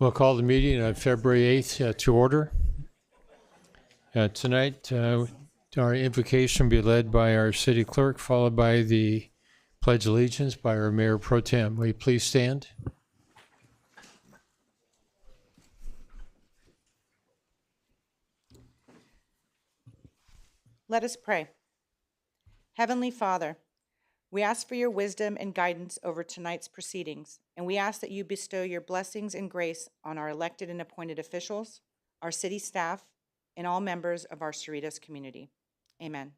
We'll call the meeting on February 8th to order. Tonight, our invocation will be led by our city clerk, followed by the Pledge of Allegiance by our Mayor Pro Tem. Will you please stand? Let us pray. Heavenly Father, we ask for your wisdom and guidance over tonight's proceedings, and we ask that you bestow your blessings and grace on our elected and appointed officials, our city staff, and all members of our Cerritos community. Amen.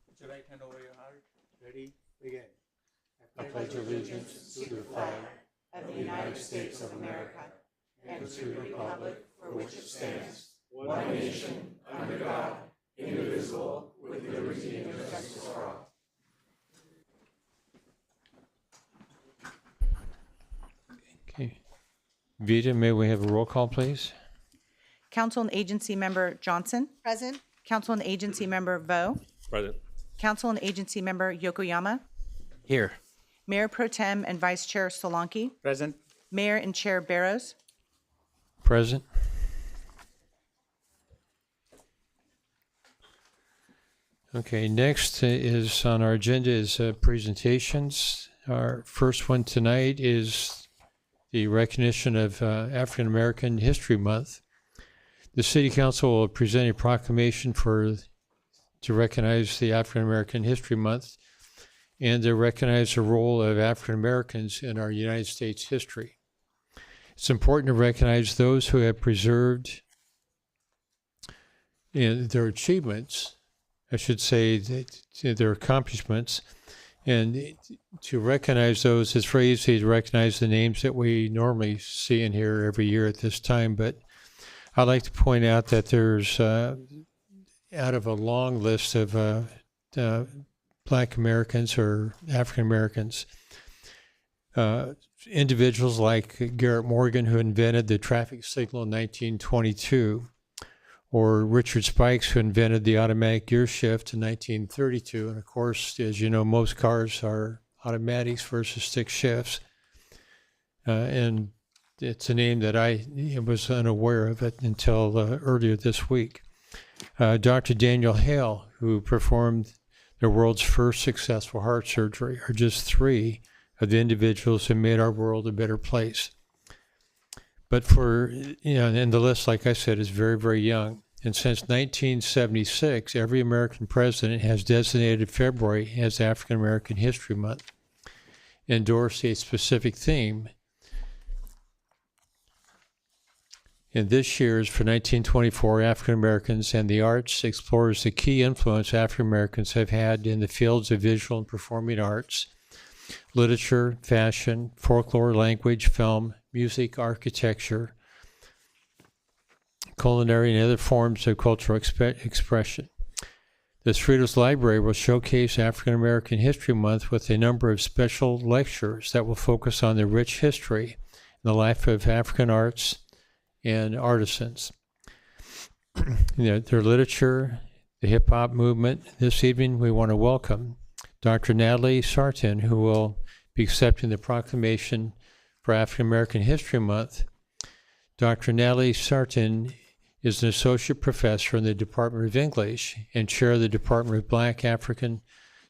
Put your right hand over your heart. Ready? Begin. I pledge allegiance to the flag Of the United States of America, and to the republic for which it stands, one nation, under God, indivisible, with liberty and justice for all. Okay. Vita, may we have a roll call, please? Council and Agency Member Johnson. Present. Council and Agency Member Vo. Present. Council and Agency Member Yokoyama. Here. Mayor Pro Tem and Vice Chair Solanki. Present. Mayor and Chair Barrows. Present. Okay, next is on our agenda is presentations. Our first one tonight is the recognition of African American History Month. The City Council will present a proclamation to recognize the African American History Month and to recognize the role of African Americans in our United States history. It's important to recognize those who have preserved their achievements, I should say, their accomplishments, and to recognize those is very easy to recognize the names that we normally see in here every year at this time, but I'd like to point out that there's, out of a long list of Black Americans or African Americans, individuals like Garrett Morgan, who invented the traffic signal in 1922, or Richard Spikes, who invented the automatic gear shift in 1932. And of course, as you know, most cars are automatics versus stick shifts. And it's a name that I was unaware of it until earlier this week. Dr. Daniel Hale, who performed the world's first successful heart surgery, are just three of the individuals who made our world a better place. But and the list, like I said, is very, very young. And since 1976, every American president has designated February as African American History Month, endorsed a specific theme. And this year's for 1924, African Americans and the Arts explores the key influence African Americans have had in the fields of visual and performing arts, literature, fashion, folklore, language, film, music, architecture, culinary, and other forms of cultural expression. The Cerritos Library will showcase African American History Month with a number of special lectures that will focus on the rich history and the life of African arts and artisans. Their literature, the hip-hop movement. This evening we want to welcome Dr. Natalie Sartin, who will be accepting the proclamation for African American History Month. Dr. Natalie Sartin is an associate professor in the Department of English and chair of the Department of Black African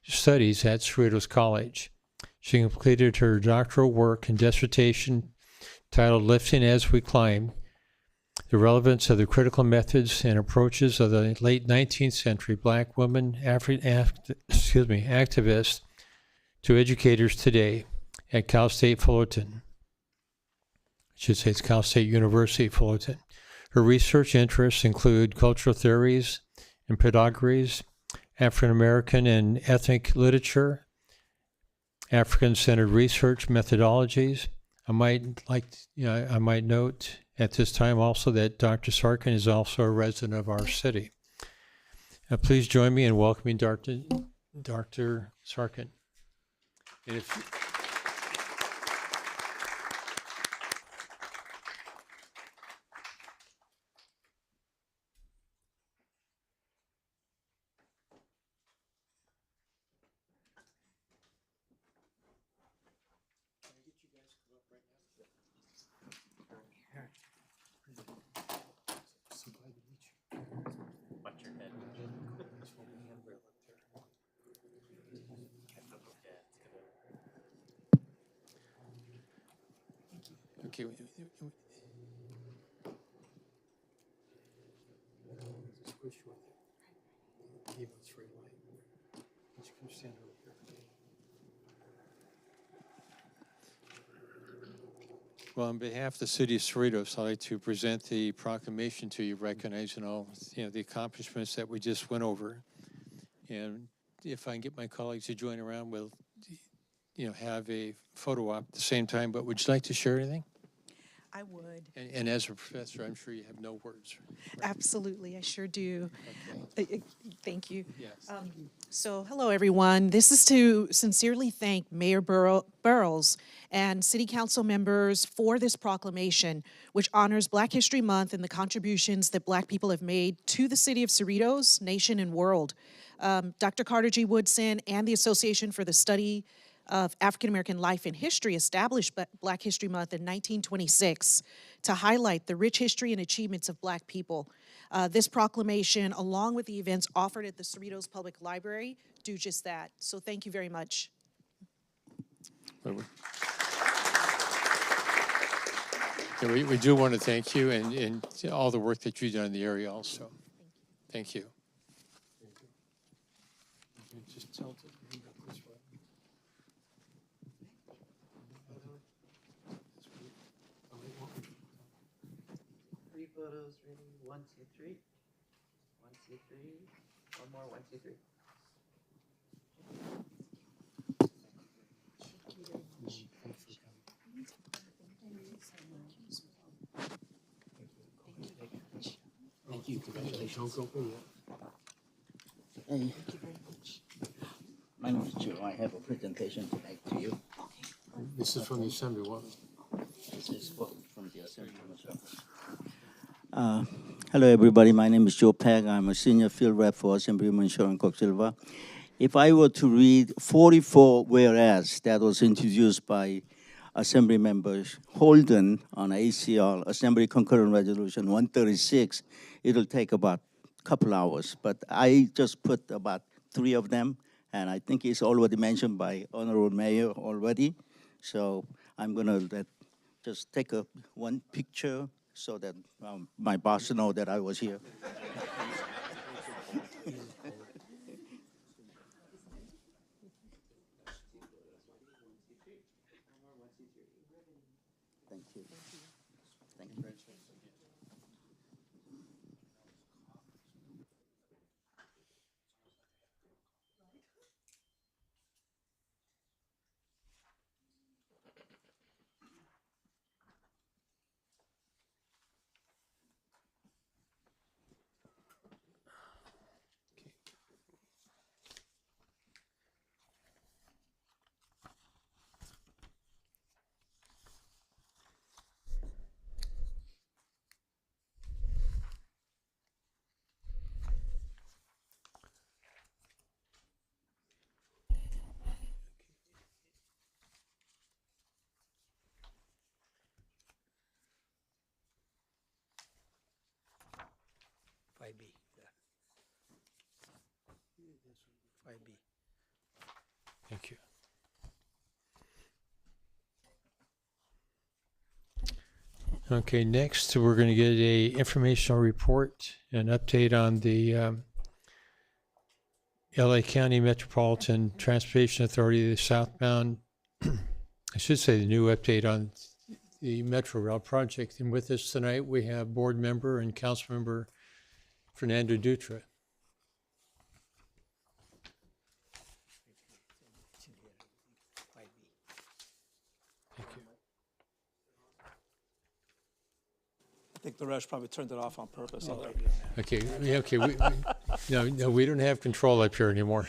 Studies at Cerritos College. She completed her doctoral work and dissertation titled Lifting as We Climb: The Relevance of the Critical Methods and Approaches of the Late 19th Century Black Women Activists to Educators Today at Cal State Fullerton. I should say it's Cal State University Fullerton. Her research interests include cultural theories and pedagogies, African American and ethnic literature, African-centered research methodologies. I might note at this time also that Dr. Sarkin is also a resident of our city. Please join me in welcoming Dr. Sarkin. And if Okay. Well, on behalf of the city of Cerritos, I'd like to present the proclamation to you, recognizing all, the accomplishments that we just went over. And if I can get my colleagues to join around, we'll, have a photo op at the same time. But would you like to share anything? I would. And as a professor, I'm sure you have no words. Absolutely, I sure do. Okay. Thank you. Yes. So, hello, everyone. This is to sincerely thank Mayor Burrows and City Council members for this proclamation, which honors Black History Month and the contributions that Black people have made to the city of Cerritos, nation, and world. Dr. Carter G. Woodson and the Association for the Study of African American Life and History established Black History Month in 1926 to highlight the rich history and achievements of Black people. This proclamation, along with the events offered at the Cerritos Public Library, do just that. So thank you very much. Yeah, we do want to thank you and all the work that you've done in the area also. Thank you. Just tilt it this way. Three photos, ready? 1, 2, 3. 1, 2, 3. One more. 1, 2, 3. Thank you. Congratulations. Hey. My name is Joe. I have a presentation to make to you. This is from the Assembly. What? This is from the Assembly. Hello, everybody. My name is Joe Peck. I'm a senior field rep for Assemblyman Sharon Cox Silva. If I were to read 44 whereas that was introduced by Assembly members Holden on ACR, Assembly Concurrent Resolution 136, it'll take about a couple hours. But I just put about 3 of them, and I think it's already mentioned by Honorable Mayor already. So I'm going to just take one picture so that my boss know that I was here. Thank you. Thank you. B. 5B. Thank you. Okay, next we're going to get a informational report, an update on the LA County Metropolitan Transportation Authority, the southbound, I should say the new update on the Metro Rail project. And with us tonight, we have board member and council member Fernando Dutra. Thank you. I think the rest probably turned it off on purpose. Okay, yeah, okay. No, we don't have control up here anymore.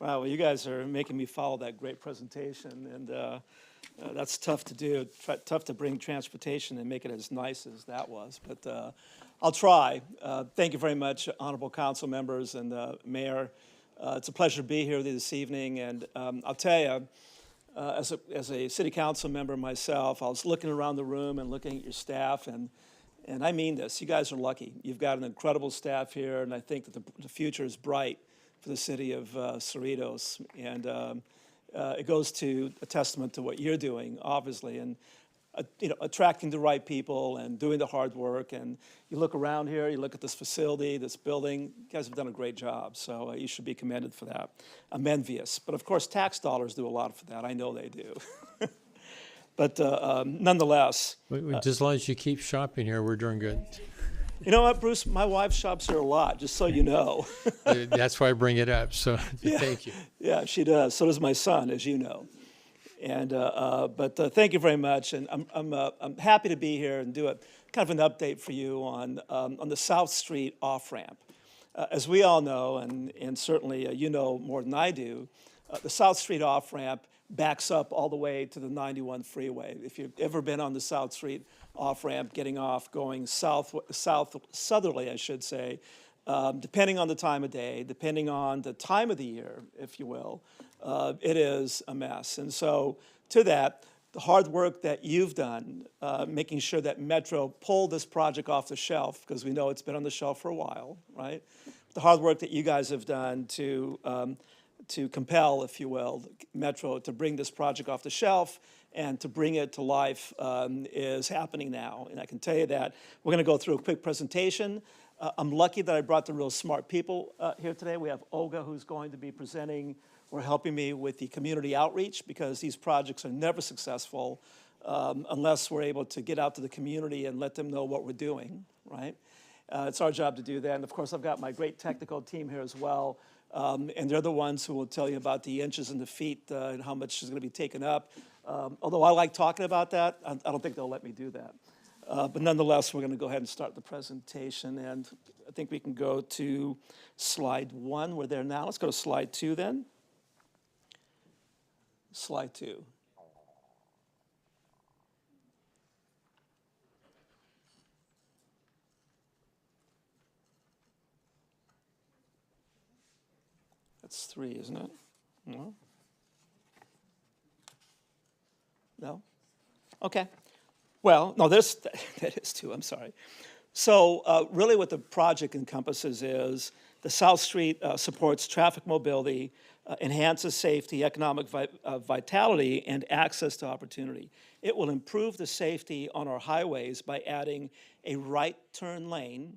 Wow, well, you guys are making me follow that great presentation, and that's tough to do. Tough to bring transportation and make it as nice as that was, but I'll try. Thank you very much, honorable council members and mayor. It's a pleasure to be here with you this evening, and I'll tell you, as a city council member myself, I was looking around the room and looking at your staff, and I mean this, you guys are lucky. You've got an incredible staff here, and I think that the future is bright for the city of Cerritos. And it goes to a testament to what you're doing, obviously. And attracting the right people and doing the hard work. And you look around here, you look at this facility, this building, you guys have done a great job. So you should be commended for that. I'm envious. But of course, tax dollars do a lot for that. I know they do. But nonetheless, Just as long as you keep shopping here, we're doing good. you know what, Bruce? My wife shops here a lot, just so you know. That's why I bring it up, so thank you. Yeah, she does. So does my son, as you know. And but thank you very much, and I'm happy to be here and do a kind of an update for you on the South Street off ramp. As we all know, and certainly you know more than I do, the South Street off ramp backs up all the way to the 91 freeway. If you've ever been on the South Street off ramp, getting off, going southerly, I should say, depending on the time of day, depending on the time of the year, if you will, it is a mess. And so to that, the hard work that you've done, making sure that Metro pulled this project off the shelf, because we know it's been on the shelf for a while, right? The hard work that you guys have done to compel, if you will, Metro to bring this project off the shelf and to bring it to life is happening now. And I can tell you that. We're going to go through a quick presentation. I'm lucky that I brought the real smart people here today. We have Olga, who's going to be presenting or helping me with the community outreach, because these projects are never successful unless we're able to get out to the community and let them know what we're doing, right? It's our job to do that. And of course, I've got my great technical team here as well. And they're the ones who will tell you about the inches and the feet and how much is going to be taken up. Although I like talking about that, I don't think they'll let me do that. But nonetheless, we're going to go ahead and start the presentation. And I think we can go to slide 1. We're there now. Let's go to slide 2 then. Slide 2. That's 3, isn't it? No? No? Okay. Well, no, that is 2, I'm sorry. So really what the project encompasses is the South Street supports traffic mobility, enhances safety, economic vitality, and access to opportunity. It will improve the safety on our highways by adding a right turn lane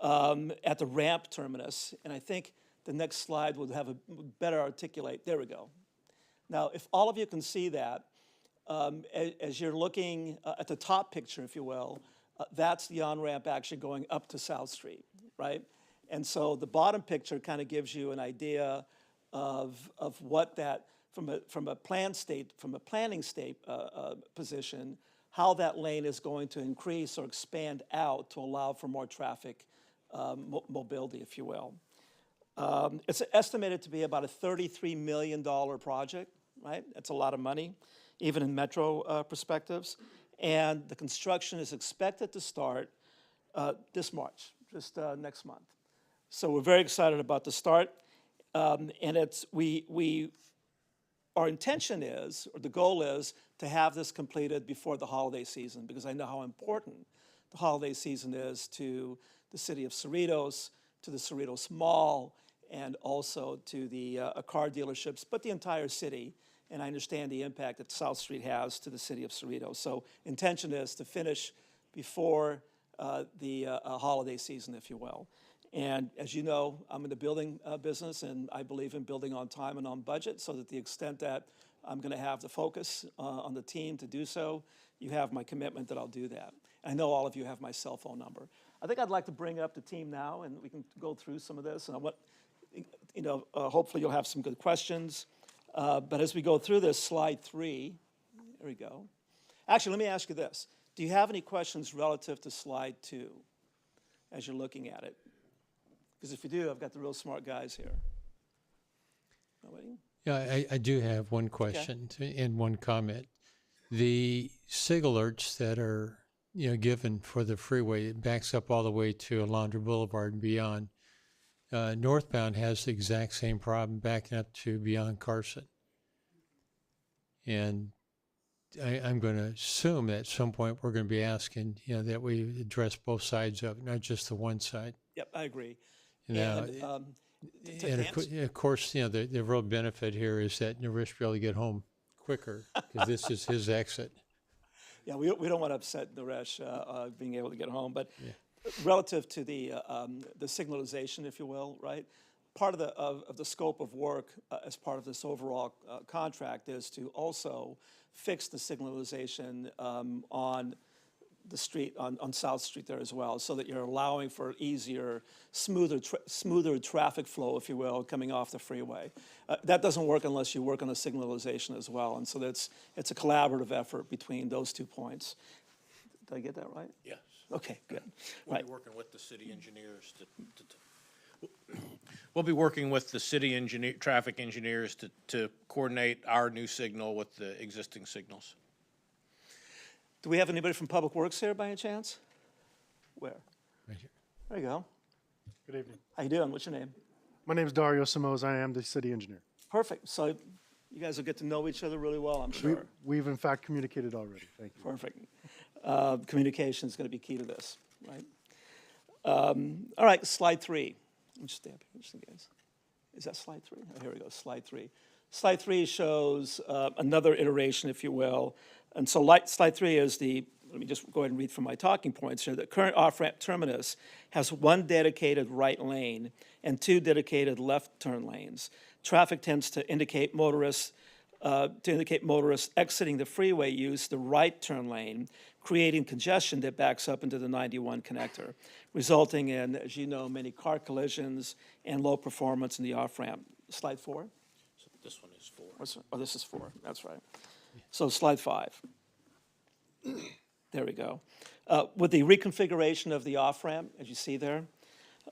at the ramp terminus. And I think the next slide would have a better articulate. There we go. Now, if all of you can see that, as you're looking at the top picture, if you will, that's the on-ramp actually going up to South Street, right? And so the bottom picture kind of gives you an idea of what that, from a planning state position, how that lane is going to increase or expand out to allow for more traffic mobility, if you will. It's estimated to be about a $33 million project, right? That's a lot of money, even in Metro perspectives. And the construction is expected to start this March, just next month. So we're very excited about the start. And our intention is, or the goal is, to have this completed before the holiday season, because I know how important the holiday season is to the city of Cerritos, to the Cerritos Mall, and also to the car dealerships, but the entire city. And I understand the impact that South Street has to the city of Cerritos. So intention is to finish before the holiday season, if you will. And as you know, I'm in the building business, and I believe in building on time and on budget, so that the extent that I'm going to have the focus on the team to do so, you have my commitment that I'll do that. I know all of you have my cell phone number. I think I'd like to bring up the team now, and we can go through some of this. And hopefully you'll have some good questions. But as we go through this, slide 3, there we go. Actually, let me ask you this. Do you have any questions relative to slide 2 as you're looking at it? Because if you do, I've got the real smart guys here. Nobody? Yeah, I do have one question and one comment. The signal alerts that are given for the freeway, it backs up all the way to Alondra Boulevard and beyond. Northbound has the exact same problem backing up to beyond Carson. And I'm going to assume that at some point we're going to be asking, that we address both sides of it, not just the one side. Yep, I agree. Now, and of course, the real benefit here is that Narish will be able to get home quicker, because this is his exit. Yeah, we don't want to upset Naresh being able to get home, but relative to the signalization, if you will, right? Part of the scope of work as part of this overall contract is to also fix the signalization on the street, on South Street there as well, so that you're allowing for easier, smoother traffic flow, if you will, coming off the freeway. That doesn't work unless you work on the signalization as well, and so it's a collaborative effort between those 2 points. Did I get that right? Yes. Okay, good. We'll Right. be working with the city engineers we'll be working with the city engineer, traffic engineers to coordinate our new signal with the existing signals. Do we have anybody from Public Works here by any chance? Where? Right here. There you go. Good evening. How you doing? What's your name? My name is Dario Simoes. I am the city engineer. Perfect. So you guys will get to know each other really well, I'm sure. We've in fact communicated already. Thank you. Perfect. Communication is going to be key to this, right? All right, slide 3. Let me just stay up here just in case. Is that slide 3? Oh, here we go, slide 3. Slide 3 shows another iteration, if you will. And so slide 3 is let me just go ahead and read from my talking points here. The current off-ramp terminus has 1 dedicated right lane and 2 dedicated left turn lanes. Traffic tends to indicate motorists exiting the freeway use the right turn lane, creating congestion that backs up into the 91 connector, resulting in, as you know, many car collisions and low performance in the off-ramp. Slide 4? So this one is 4. Oh, this is 4, that's right. So slide 5. There we go. With the reconfiguration of the off-ramp, as you see there,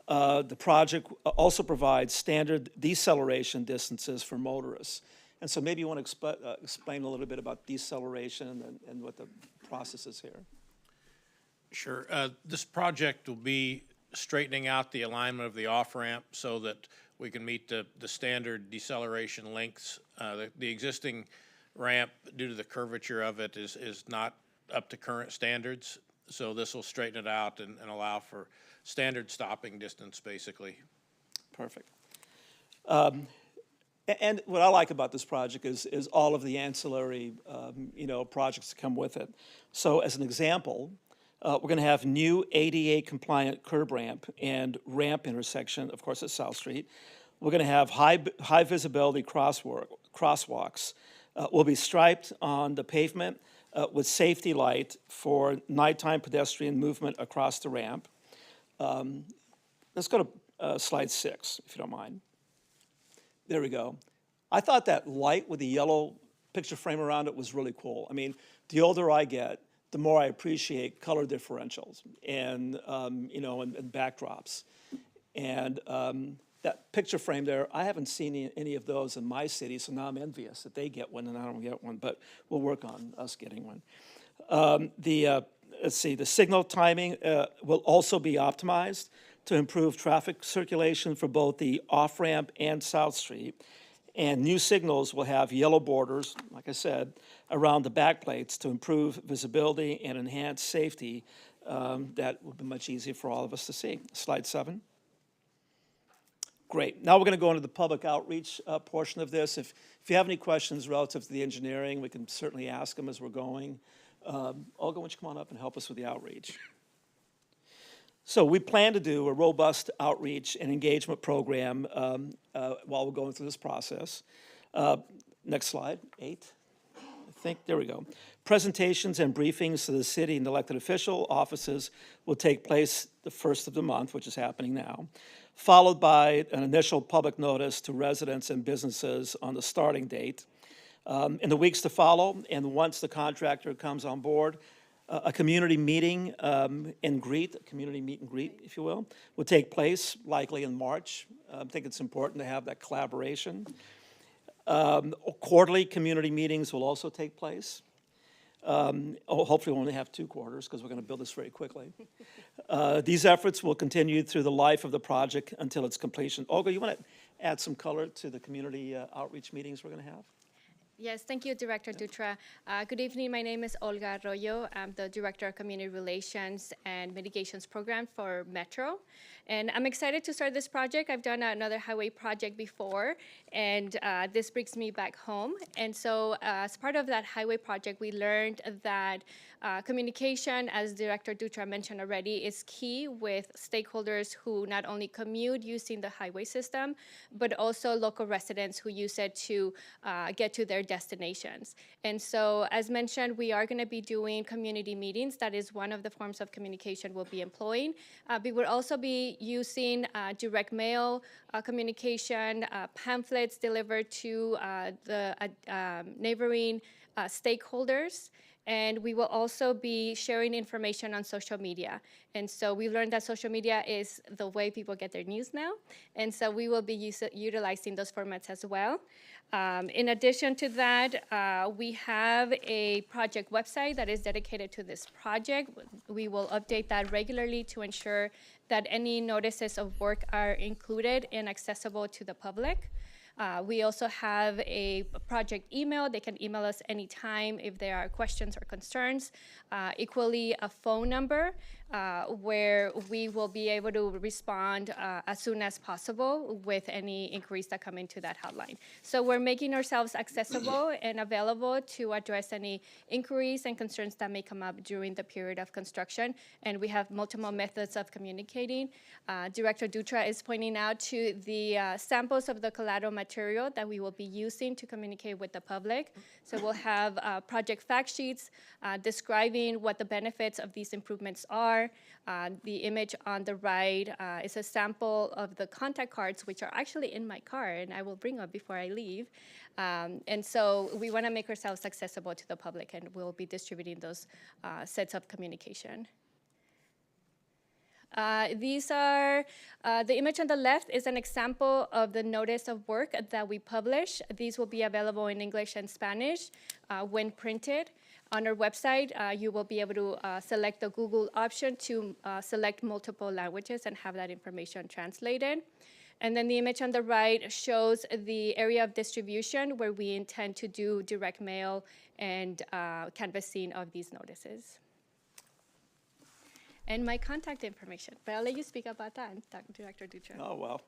the project also provides standard deceleration distances for motorists. And so maybe you want to explain a little bit about deceleration and what the process is here. Sure. This project will be straightening out the alignment of the off-ramp so that we can meet the standard deceleration lengths. The existing ramp, due to the curvature of it, is not up to current standards. So this will straighten it out and allow for standard stopping distance, basically. Perfect. And what I like about this project is all of the ancillary, projects that come with it. So as an example, we're going to have new ADA compliant curb ramp and ramp intersection, of course, at South Street. We're going to have high visibility crosswalks. Will be striped on the pavement with safety light for nighttime pedestrian movement across the ramp. Let's go to slide 6, if you don't mind. There we go. I thought that light with the yellow picture frame around it was really cool. I mean, the older I get, the more I appreciate color differentials and, and backdrops. And that picture frame there, I haven't seen any of those in my city, so now I'm envious that they get one and I don't get one, but we'll work on us getting one. Let's see, the signal timing will also be optimized to improve traffic circulation for both the off-ramp and South Street. And new signals will have yellow borders, like I said, around the backplates to improve visibility and enhance safety. That will be much easier for all of us to see. Slide 7. Great. Now we're going to go into the public outreach portion of this. If you have any questions relative to the engineering, we can certainly ask them as we're going. Olga, why don't you come on up and help us with the outreach? So we plan to do a robust outreach and engagement program while we're going through this process. Next slide, 8. I think, there we go. Presentations and briefings to the city and elected official offices will take place the first of the month, which is happening now, followed by an initial public notice to residents and businesses on the starting date. In the weeks to follow, and once the contractor comes on board, a community meeting and greet, a community meet and greet, if you will take place likely in March. I think it's important to have that collaboration. Quarterly community meetings will also take place. Hopefully we'll only have 2 quarters because we're going to build this very quickly. These efforts will continue through the life of the project until its completion. Olga, you want to add some color to the community outreach meetings we're going to have? Yes, thank you, Director Dutra. Good evening. My name is Olga Arroyo. I'm the Director of Community Relations and Mitigations Program for Metro. And I'm excited to start this project. I've done another highway project before, and this brings me back home. And so as part of that highway project, we learned that communication, as Director Dutra mentioned already, is key with stakeholders who not only commute using the highway system, but also local residents who use it to get to their destinations. And so, as mentioned, we are going to be doing community meetings. That is one of the forms of communication we'll be employing. We will also be using direct mail communication, pamphlets delivered to the neighboring stakeholders. And we will also be sharing information on social media. And so we learned that social media is the way people get their news now. And so we will be utilizing those formats as well. In addition to that, we have a project website that is dedicated to this project. We will update that regularly to ensure that any notices of work are included and accessible to the public. We also have a project email. They can email us anytime if there are questions or concerns. Equally, a phone number where we will be able to respond as soon as possible with any inquiries that come into that hotline. So we're making ourselves accessible and available to address any inquiries and concerns that may come up during the period of construction. And we have multiple methods of communicating. Director Dutra is pointing out to the samples of the collateral material that we will be using to communicate with the public. So we'll have project fact sheets describing what the benefits of these improvements are. The image on the right is a sample of the contact cards, which are actually in my car, and I will bring up before I leave. And so we want to make ourselves accessible to the public, and we'll be distributing those sets of communication. These are, the image on the left is an example of the notice of work that we publish. These will be available in English and Spanish when printed. On our website, you will be able to select the Google option to select multiple languages and have that information translated. And then the image on the right shows the area of distribution where we intend to do direct mail and canvassing of these notices. And my contact information. But I'll let you speak about that, Director Dutra. Oh, well,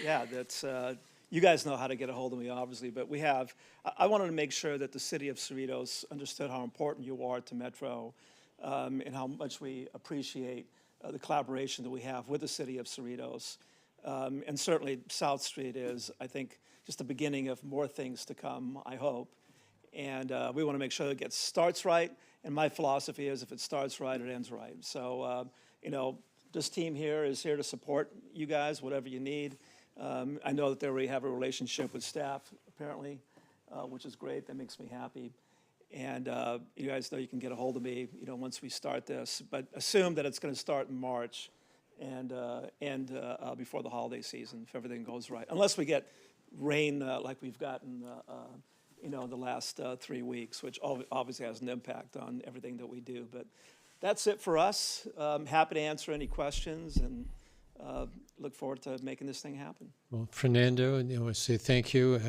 yeah, that's, you guys know how to get a hold of me, obviously, but we have, I wanted to make sure that the city of Cerritos understood how important you are to Metro and how much we appreciate the collaboration that we have with the city of Cerritos. And certainly South Street is, I think, just the beginning of more things to come, I hope. And we want to make sure it starts right. And my philosophy is if it starts right, it ends right. So, you know, this team here is here to support you guys, whatever you need. I know that they already have a relationship with staff, apparently, which is great. That makes me happy. And you guys know you can get a hold of me, you know, once we start this. But assume that it's going to start in March and end before the holiday season, if everything goes right. Unless we get rain like we've gotten you know, the last 3 weeks, which obviously has an impact on everything that we do. But that's it for us. Happy to answer any questions and look forward to making this thing happen. Well, Fernando, I want to say thank you.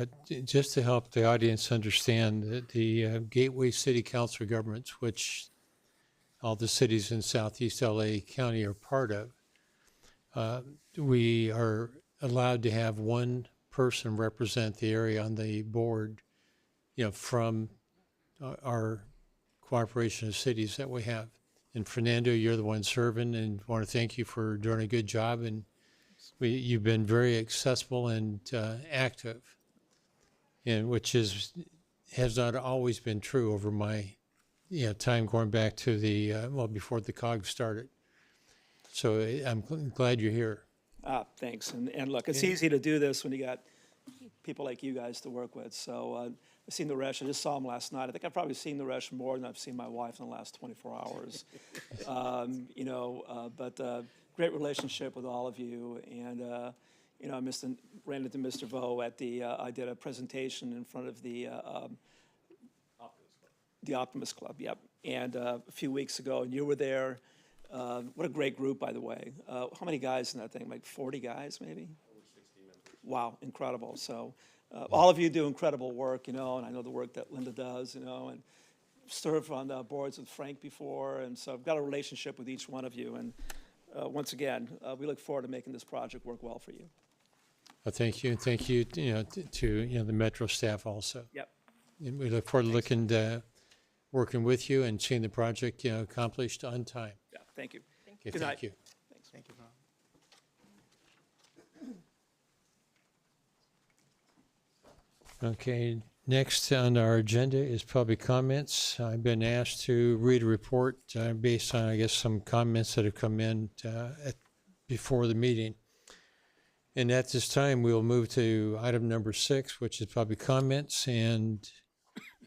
Just to help the audience understand that the Gateway City Council of Governments, which all the cities in Southeast LA County are part of, we are allowed to have one person represent the area on the board, you know, from our cooperation of cities that we have. And Fernando, you're the one serving, and want to thank you for doing a good job. And you've been very accessible and active, and which has not always been true over my time going back to the before the COG started. So I'm glad you're here. Thanks. And look, it's easy to do this when you got people like you guys to work with. So I've seen Naresh. I just saw him last night. I think I've probably seen Naresh more than I've seen my wife in the last 24 hours. You know, but great relationship with all of you. And, you know, I ran into Mr. Vo at I did a presentation in front of the Optimist Club, yep. And a few weeks ago, and you were there. What a great group, by the way. How many guys in that thing? Like 40 guys, maybe? Over 60 members. Wow, incredible. So all of you do incredible work, and I know the work that Linda does, and served on boards with Frank before, and so I've got a relationship with each one of you. And once again, we look forward to making this project work well for you. Well, thank you, and thank you, to the Metro staff also. Yep. And we look forward to working with you and seeing the project, accomplished on time. Yeah, thank you. Okay, Good thank night. you. Thanks. Thank you, Bob. Okay, next on our agenda is public comments. I've been asked to read a report based on, I guess, some comments that have come in before the meeting. And at this time, we'll move to item number 6, which is public comments, and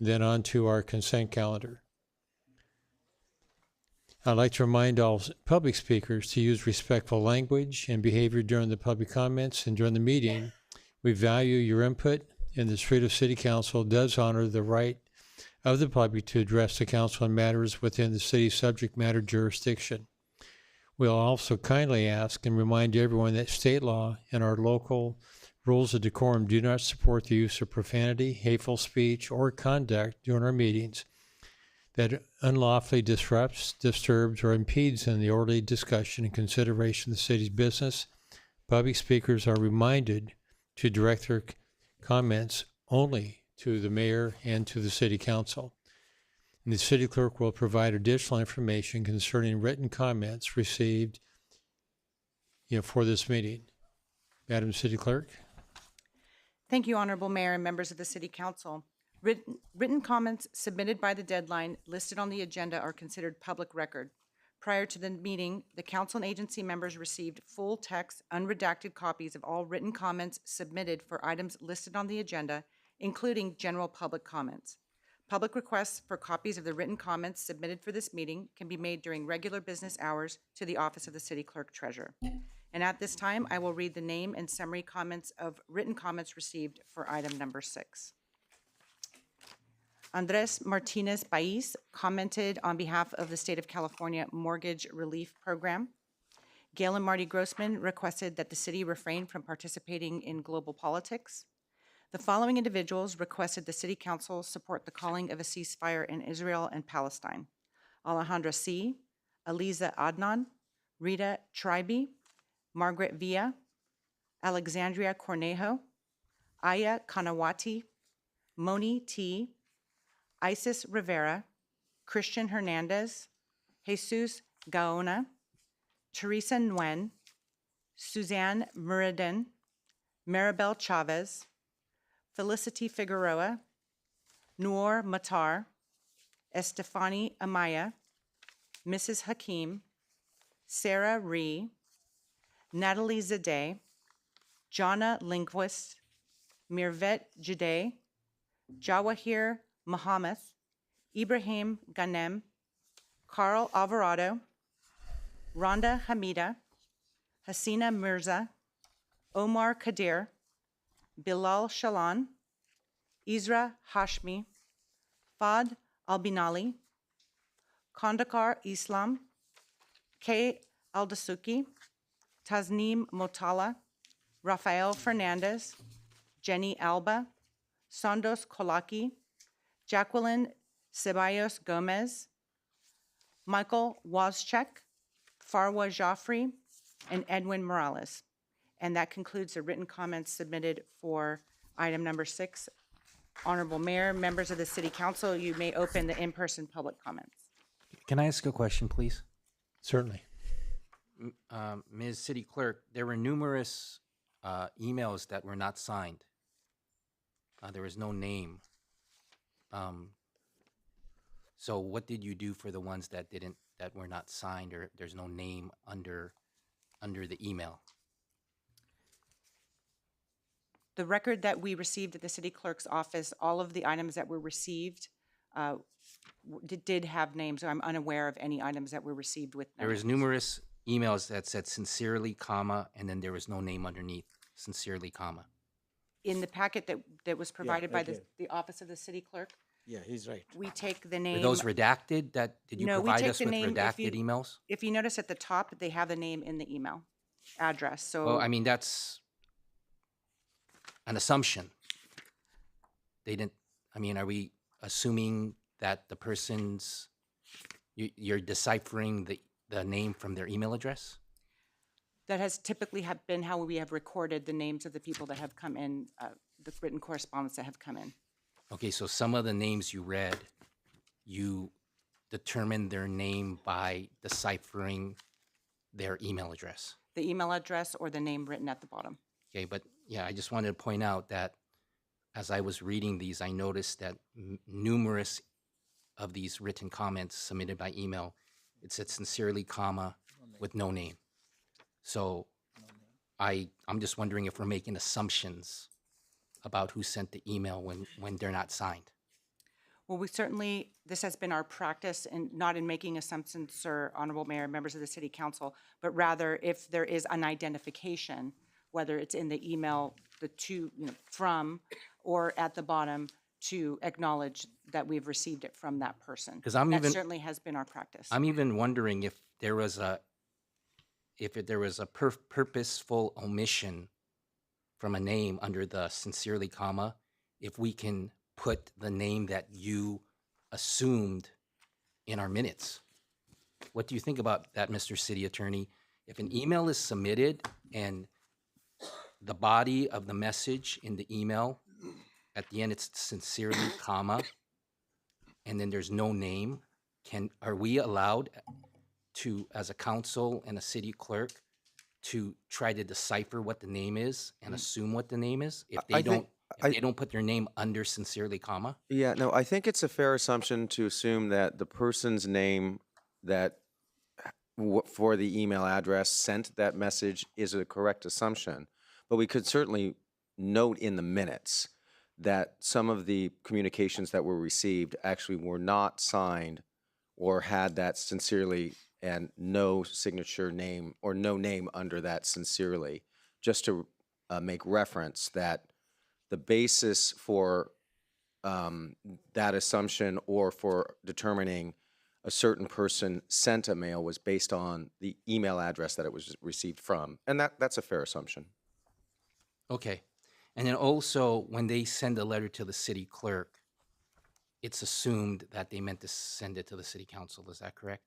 then on to our consent calendar. I'd like to remind all public speakers to use respectful language and behavior during the public comments and during the meeting. We value your input, and the Street of City Council does honor the right of the public to address the council on matters within the city's subject matter jurisdiction. We'll also kindly ask and remind everyone that state law and our local rules of decorum do not support the use of profanity, hateful speech, or conduct during our meetings that unlawfully disrupts, disturbs, or impedes in the orderly discussion and consideration of the city's business. Public speakers are reminded to direct their comments only to the mayor and to the city council. And the city clerk will provide additional information concerning written comments received, for this meeting. Madam City Clerk? Thank you, Honorable Mayor and members of the City Council. Written comments submitted by the deadline listed on the agenda are considered public record. Prior to the meeting, the council and agency members received full text, unredacted copies of all written comments submitted for items listed on the agenda, including general public comments. Public requests for copies of the written comments submitted for this meeting can be made during regular business hours to the Office of the City Clerk Treasurer. And at this time, I will read the name and summary comments of written comments received for item number 6. Andres Martinez Pais commented on behalf of the State of California Mortgage Relief Program. Gail and Marty Grossman requested that the city refrain from participating in global politics. The following individuals requested the City Council support the calling of a ceasefire in Israel and Palestine: Alejandra C., Aliza Adnan, Rita Tribe, Margaret Villa, Alexandria Cornejo, Aya Kanawati, Moni T., Isis Rivera, Christian Hernandez, Jesus Gaona, Teresa Nguyen, Suzanne Muradin, Maribel Chavez, Felicity Figueroa, Noor Matar, Estefani Amaya, Mrs. Hakim, Sarah Ree, Natalie Zadeh, Jana Linguist, Mirvet Jadeh, Jawahir Mohammed, Ibrahim Ghanem, Carl Alvarado, Rhonda Hamida, Hasina Mirza, Omar Kadir, Bilal Shalan, Isra Hashmi, Fad Albinali, Kandakar Islam, Kay Aldasuki, Tasneem Motala, Rafael Fernandez, Jenny Alba, Sandos Kolaki, Jacqueline Ceballos Gomez, Michael Wozchek, Farwa Jaffrey, and Edwin Morales. And that concludes the written comments submitted for item number 6. Honorable Mayor, members of the City Council, you may open the in-person public comments. Can I ask a question, please? Certainly. Ms. City Clerk, there were numerous emails that were not signed. There was no name. So what did you do for the ones that were not signed, or there's no name under the email? The record that we received at the city clerk's office, all of the items that were received did have names. So I'm unaware of any items that were received with no There was names. numerous emails that said sincerely, comma, and then there was no name underneath, sincerely, comma. In the packet that was provided by right the office of the city clerk, Yeah, he's right. we take the Were name. those redacted? Did you No, we provide take us the with name if redacted you- emails? If you notice at the top, they have the name in the email address. So Well, I mean, that's an assumption. they didn't, I mean, are we assuming that the person's, you're deciphering the name from their email address? That has typically been how we have recorded the names of the people that have come in, the written correspondence that have come in. Okay, so some of the names you read, you determined their name by deciphering their email address. The email address or the name written at the bottom. Okay, but yeah, I just wanted to point out that as I was reading these, I noticed that numerous of these written comments submitted by email, it said sincerely, comma, with no name. So I'm just wondering if we're making assumptions about who sent the email when they're not signed. Well, we certainly, this has been our practice, and not in making assumptions, sir, Honorable Mayor, members of the City Council, but rather if there is an identification, whether it's in the email, the to, from, or at the bottom, to acknowledge that we've received it from that person. 'Cause I'm That even- certainly has been our practice. I'm even wondering if there was a purposeful omission from a name under the sincerely, comma, if we can put the name that you assumed in our minutes. What do you think about that, Mr. City Attorney? If an email is submitted and the body of the message in the email, at the end it's sincerely, comma, and then there's no name, are we allowed to, as a council and a city clerk, to try to decipher what the name is and assume what the name is if they they don't put their name under sincerely, comma? Yeah, no, I think it's a fair assumption to assume that the person's name that for the email address sent that message is a correct assumption. But we could certainly note in the minutes that some of the communications that were received actually were not signed or had that sincerely and no signature name or no name under that sincerely, just to make reference that the basis for that assumption or for determining a certain person sent a mail was based on the email address that it was received from. And that's a fair assumption. Okay. And then also, when they send a letter to the city clerk, it's assumed that they meant to send it to the city council. Is that correct?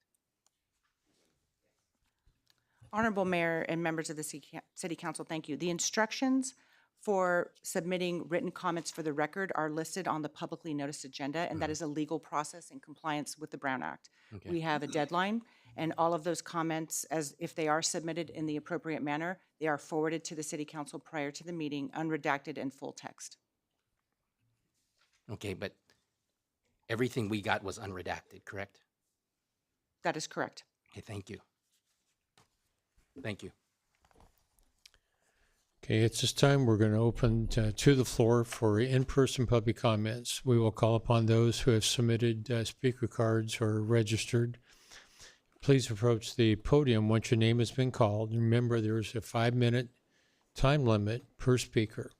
Honorable Mayor and members of the City Council, thank you. The instructions for submitting written comments for the record are listed on the publicly noticed agenda, and that is a legal process in compliance with the Brown Act. Okay. We have a deadline, and all of those comments, as if they are submitted in the appropriate manner, they are forwarded to the City Council prior to the meeting, unredacted and full text. Okay, but everything we got was unredacted, correct? That is correct. Okay, thank you. Thank you. Okay, at this time, we're going to open to the floor for in-person public comments. We will call upon those who have submitted speaker cards or registered. Please approach the podium once your name has been called. Remember, there's a 5-minute time limit per speaker.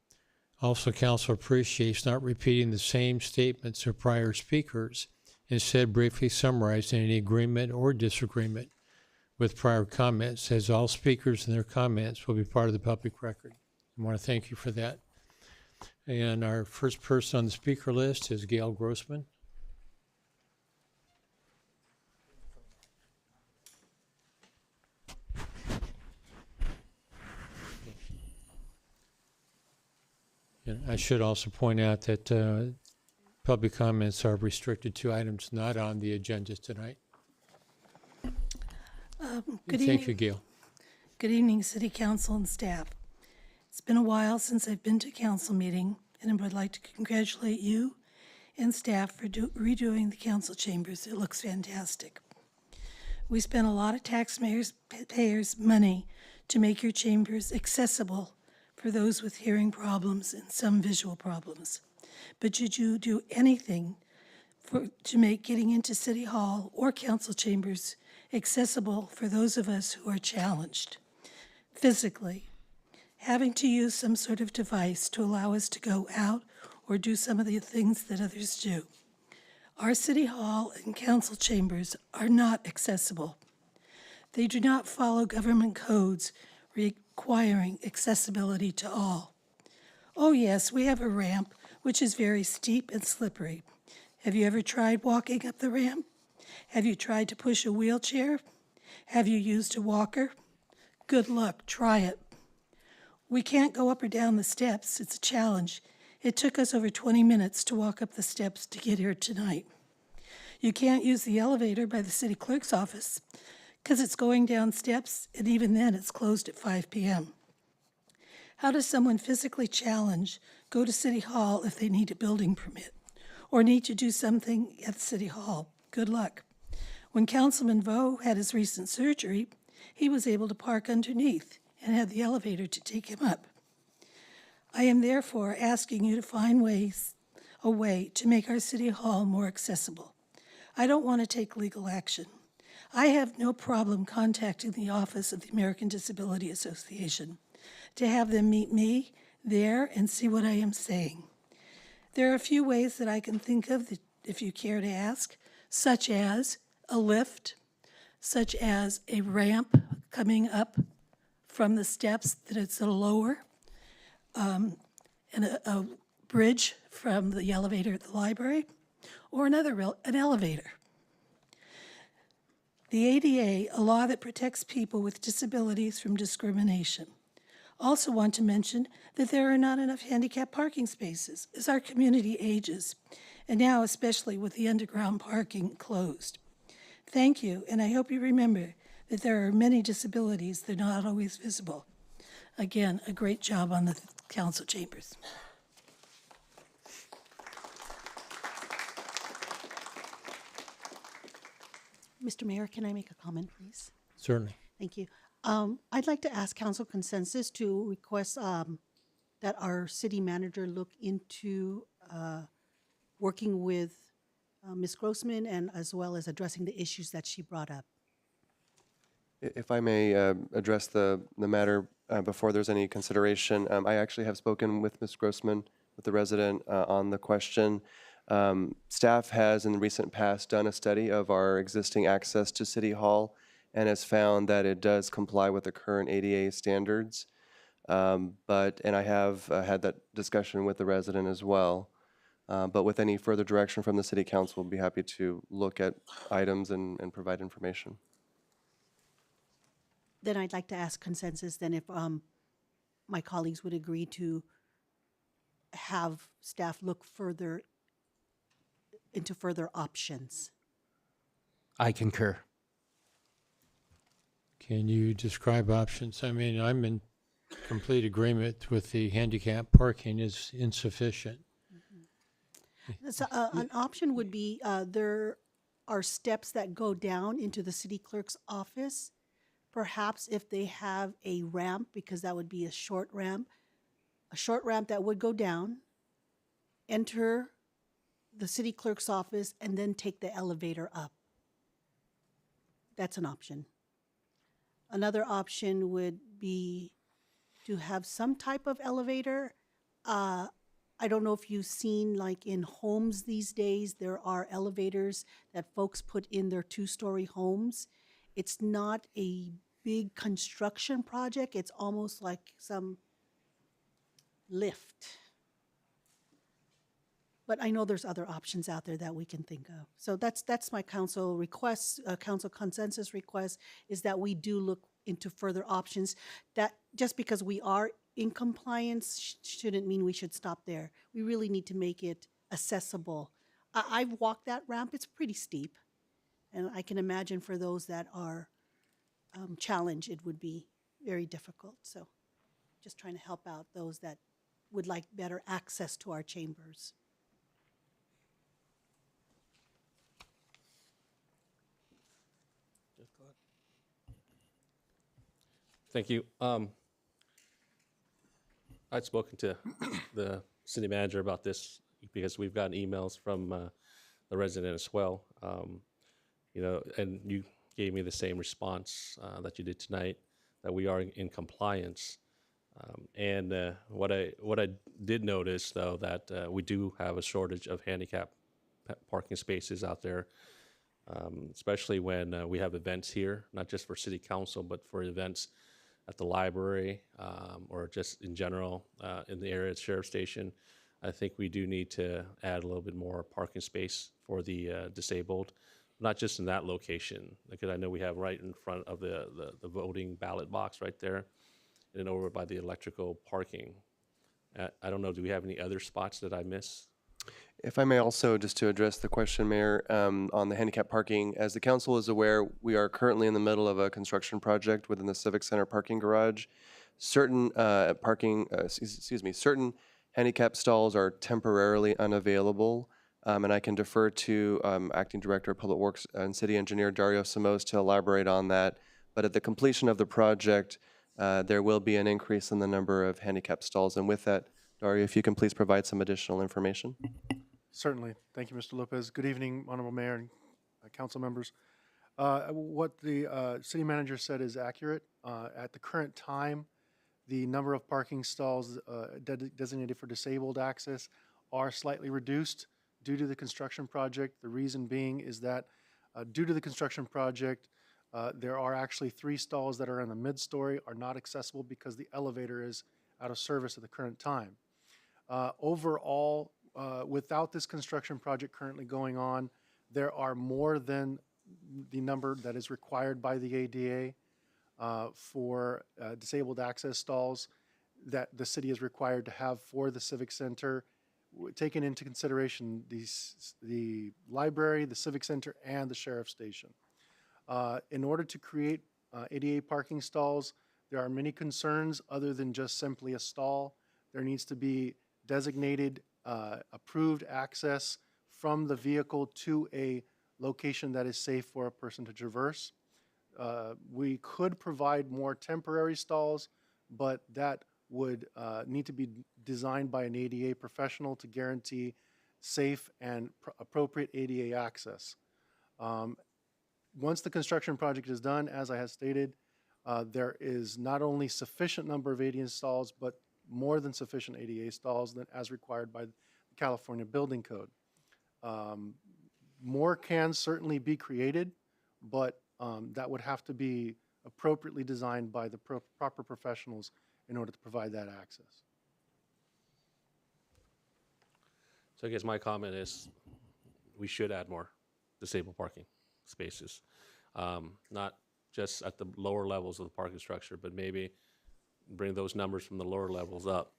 Also, council appreciates not repeating the same statements of prior speakers, instead briefly summarizing any agreement or disagreement with prior comments, as all speakers and their comments will be part of the public record. I want to thank you for that. And our first person on the speaker list is Gail Grossman. And I should also point out that public comments are restricted to items not on the agenda tonight. Good Thank evening. you, Gail. Good evening, City Council and staff. It's been a while since I've been to a council meeting, and I would like to congratulate you and staff for redoing the council chambers. It looks fantastic. We spent a lot of taxpayers' money to make your chambers accessible for those with hearing problems and some visual problems. But did you do anything to make getting into City Hall or council chambers accessible for those of us who are challenged physically, having to use some sort of device to allow us to go out or do some of the things that others do? Our City Hall and council chambers are not accessible. They do not follow government codes requiring accessibility to all. Oh yes, we have a ramp which is very steep and slippery. Have you ever tried walking up the ramp? Have you tried to push a wheelchair? Have you used a walker? Good luck, try it. We can't go up or down the steps, it's a challenge. It took us over 20 minutes to walk up the steps to get here tonight. You can't use the elevator by the city clerk's office because it's going down steps, and even then it's closed at 5 p.m. How does someone physically challenged go to City Hall if they need a building permit or need to do something at City Hall? Good luck. When Councilman Vo had his recent surgery, he was able to park underneath and had the elevator to take him up. I am therefore asking you to find a way to make our City Hall more accessible. I don't want to take legal action. I have no problem contacting the Office of the American Disability Association to have them meet me there and see what I am saying. There are a few ways that I can think of, that if you care to ask, such as a lift, such as a ramp coming up from the steps that it's a lower, and a bridge from the elevator at the library, or an elevator. The ADA, a law that protects people with disabilities from discrimination. Also want to mention that there are not enough handicap parking spaces as our community ages, and now especially with the underground parking closed. Thank you, and I hope you remember that there are many disabilities that are not always visible. Again, a great job on the council chambers. Mr. Mayor, can I make a comment, please? Certainly. Thank you. I'd like to ask council consensus to request that our city manager look into working with Ms. Grossman and as well as addressing the issues that she brought up. If I may address the matter before there's any consideration, I actually have spoken with Ms. Grossman, with the resident, on the question. Staff has in the recent past done a study of our existing access to City Hall and has found that it does comply with the current ADA standards. And I have had that discussion with the resident as well. But with any further direction from the City Council, we'll be happy to look at items and provide information. Then I'd like to ask consensus then if my colleagues would agree to have staff look further into further options. I concur. Can you describe options? I mean, I'm in complete agreement with the handicap parking is insufficient. So, an option would be there are steps that go down into the city clerk's office. Perhaps if they have a ramp, because that would be a short ramp that would go down, enter the city clerk's office, and then take the elevator up. That's an option. Another option would be to have some type of elevator. I don't know if you've seen, like in homes these days, there are elevators that folks put in their two-story homes. It's not a big construction project. It's almost like some lift. But I know there's other options out there that we can think of. So that's my council request, council consensus request, is that we do look into further options. That just because we are in compliance shouldn't mean we should stop there. We really need to make it accessible. I've walked that ramp. It's pretty steep. And I can imagine for those that are challenged, it would be very difficult. So just trying to help out those that would like better access to our chambers. Thank you. I'd spoken to the city manager about this because we've gotten emails from the resident as well. And you gave me the same response that you did tonight, that we are in compliance. What I did notice, though, that we do have a shortage of handicap parking spaces out there, especially when we have events here, not just for city council, but for events at the library or just in general in the area at Sheriff Station. I think we do need to add a little bit more parking space for the disabled, not just in that location, because I know we have right in front of the voting ballot box right there, and then over by the electrical parking. I don't know, do we have any other spots that I miss? If I may also, just to address the question, Mayor, on the handicap parking, as the council is aware, we are currently in the middle of a construction project within the Civic Center parking garage. Certain certain handicap stalls are temporarily unavailable, and I can defer to Acting Director of Public Works and City Engineer Dario Samos to elaborate on that. But at the completion of the project, there will be an increase in the number of handicap stalls. And with that, Dario, if you can please provide some additional information. Certainly. Thank you, Mr. Lopez. Good evening, Honorable Mayor and council members. What the city manager said is accurate. At the current time, the number of parking stalls designated for disabled access are slightly reduced due to the construction project. The reason being is that due to the construction project, there are actually 3 stalls that are in the mid-story are not accessible because the elevator is out of service at the current time. Overall, without this construction project currently going on, there are more than the number that is required by the ADA for disabled access stalls that the city is required to have for the Civic Center, taking into consideration the library, the Civic Center, and the Sheriff's Station. In order to create ADA parking stalls, there are many concerns other than just simply a stall. There needs to be designated approved access from the vehicle to a location that is safe for a person to traverse. We could provide more temporary stalls, but that would need to be designed by an ADA professional to guarantee safe and appropriate ADA access. Once the construction project is done, as I have stated, there is not only sufficient number of ADA stalls, but more than sufficient ADA stalls as required by the California Building Code. More can certainly be created, but that would have to be appropriately designed by the proper professionals in order to provide that access. So I guess my comment is we should add more disabled parking spaces. Not just at the lower levels of the parking structure, but maybe bring those numbers from the lower levels up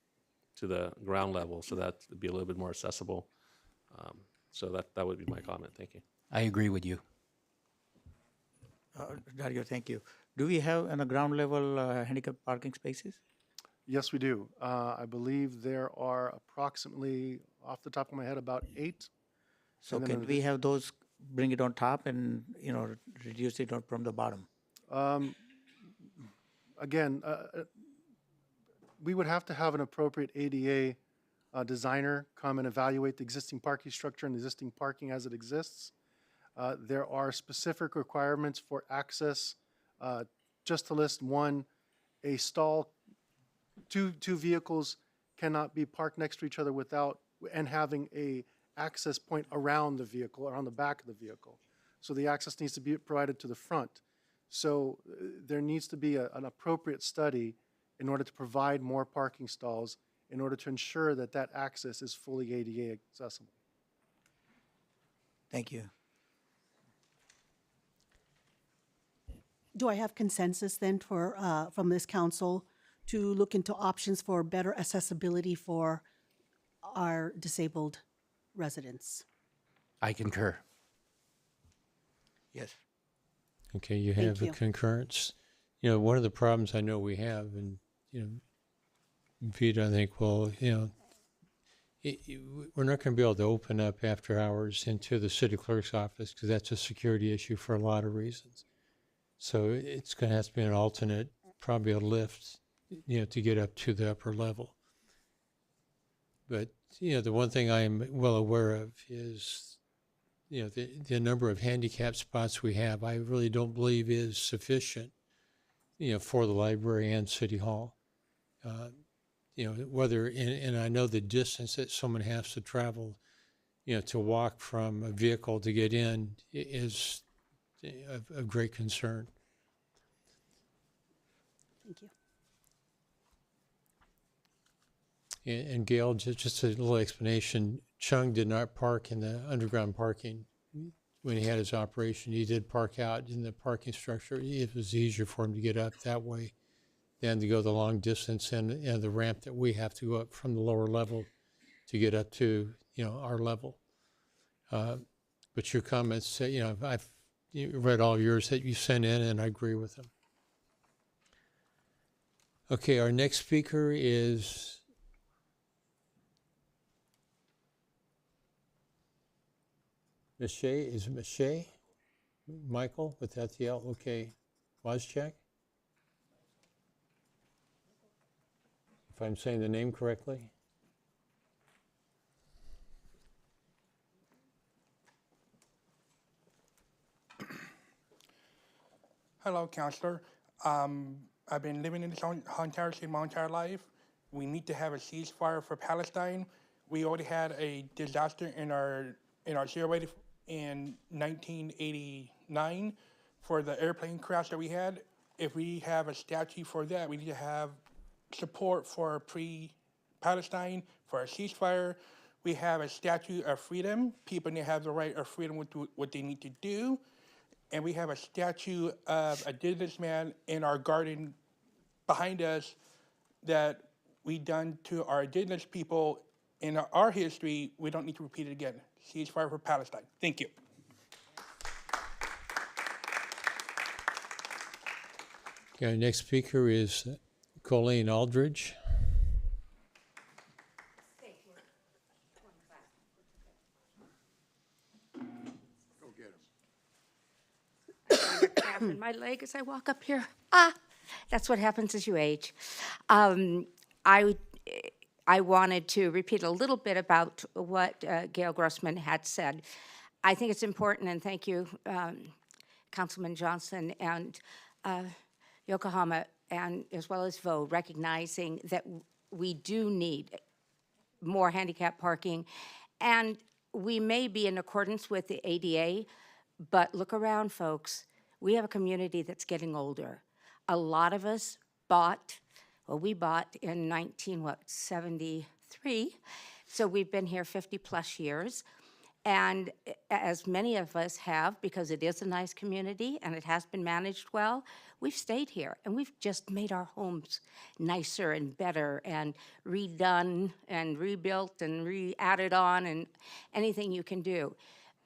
to the ground level so that it'd be a little bit more accessible. So that would be my comment. Thank you. I agree with you. Dario, thank you. Do we have on the ground level handicap parking spaces? Yes, we do. I believe there are approximately, off the top of my head, about 8. So And then can we have those, bring it on top and, reduce it from the bottom? Again, we would have to have an appropriate ADA designer come and evaluate the existing parking structure and existing parking as it exists. There are specific requirements for access. Just to list one, a stall, two vehicles cannot be parked next to each other without, and having a access point around the vehicle or on the back of the vehicle. So the access needs to be provided to the front. So there needs to be an appropriate study in order to provide more parking stalls in order to ensure that that access is fully ADA accessible. Thank you. Do I have consensus then for, from this council to look into options for better accessibility for our disabled residents? I concur. Yes. Okay, you Thank have a you. concurrence. One of the problems I know we have, and, Vita, I think, well, we're not going to be able to open up after hours into the city clerk's office because that's a security issue for a lot of reasons. So it's going to have to be an alternate, probably a lift, to get up to the upper level. But, the one thing I am well aware of is, the number of handicap spots we have, I really don't believe is sufficient, for the library and city hall. Whether, and I know the distance that someone has to travel, to walk from a vehicle to get in is of great concern. Thank you. And Gail, just a little explanation. Chung did not park in the underground parking when he had his operation. He did park out in the parking structure. It was easier for him to get up that way than to go the long distance and the ramp that we have to go up from the lower level to get up to, our level. But your comments, I've read all yours that you sent in, and I agree with them. Okay, our next speaker is Ms. Shea. Is it Ms. Shea? Michael, without the L. Okay. Wozchak? If I'm saying the name correctly. Hello, Counselor. I've been living in this entire city my entire life. We need to have a ceasefire for Palestine. We already had a disaster in our zero wave in 1989 for the airplane crash that we had. If we have a statute for that, we need to have support for pre-Palestine, for a ceasefire. We have a statute of freedom. People need to have the right of freedom with what they need to do. And we have a statue of a businessman in our garden behind us that we done to our indigenous people in our history. We don't need to repeat it again. Ceasefire for Palestine. Thank you. Okay, our next speaker is Colleen Aldridge. In my leg as I walk up here. That's what happens as you age. I wanted to repeat a little bit about what Gail Grossman had said. I think it's important, and thank you, Councilman Johnson and Yokohama, and as well as Vo, recognizing that we do need more handicap parking. And we may be in accordance with the ADA, but look around, folks. We have a community that's getting older. A lot of us we bought in 1973, so we've been here 50 plus years. And as many of us have, because it is a nice community and it has been managed well, we've stayed here and we've just made our homes nicer and better and redone and rebuilt and re-added on and anything you can do.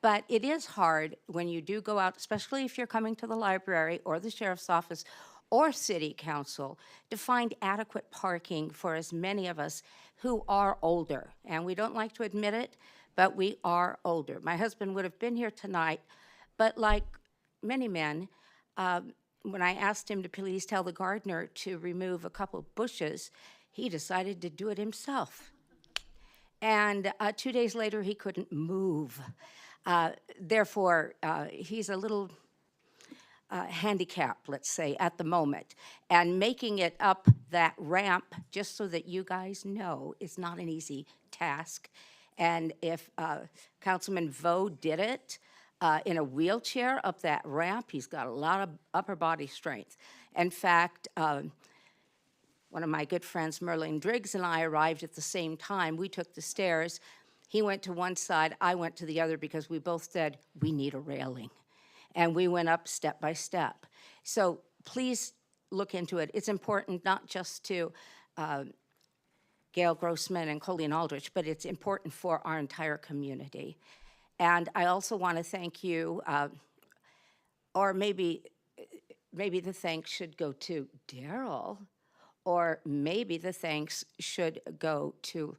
But it is hard when you do go out, especially if you're coming to the library or the sheriff's office or city council, to find adequate parking for as many of us who are older. And we don't like to admit it, but we are older. My husband would have been here tonight, but like many men, when I asked him to please tell the gardener to remove a couple bushes, he decided to do it himself. And 2 days later, he couldn't move. Therefore, he's a little handicapped, let's say, at the moment. And making it up that ramp, just so that you guys know, is not an easy task. And if Councilman Vo did it in a wheelchair up that ramp, he's got a lot of upper body strength. In fact, one of my good friends, Merlin Driggs, and I arrived at the same time. We took the stairs. He went to one side, I went to the other, because we both said, we need a railing. And we went up step by step. So please look into it. It's important not just to Gail Grossman and Colleen Aldrich, but it's important for our entire community. And I also want to thank you, or maybe the thanks should go to Daryl, or maybe the thanks should go to,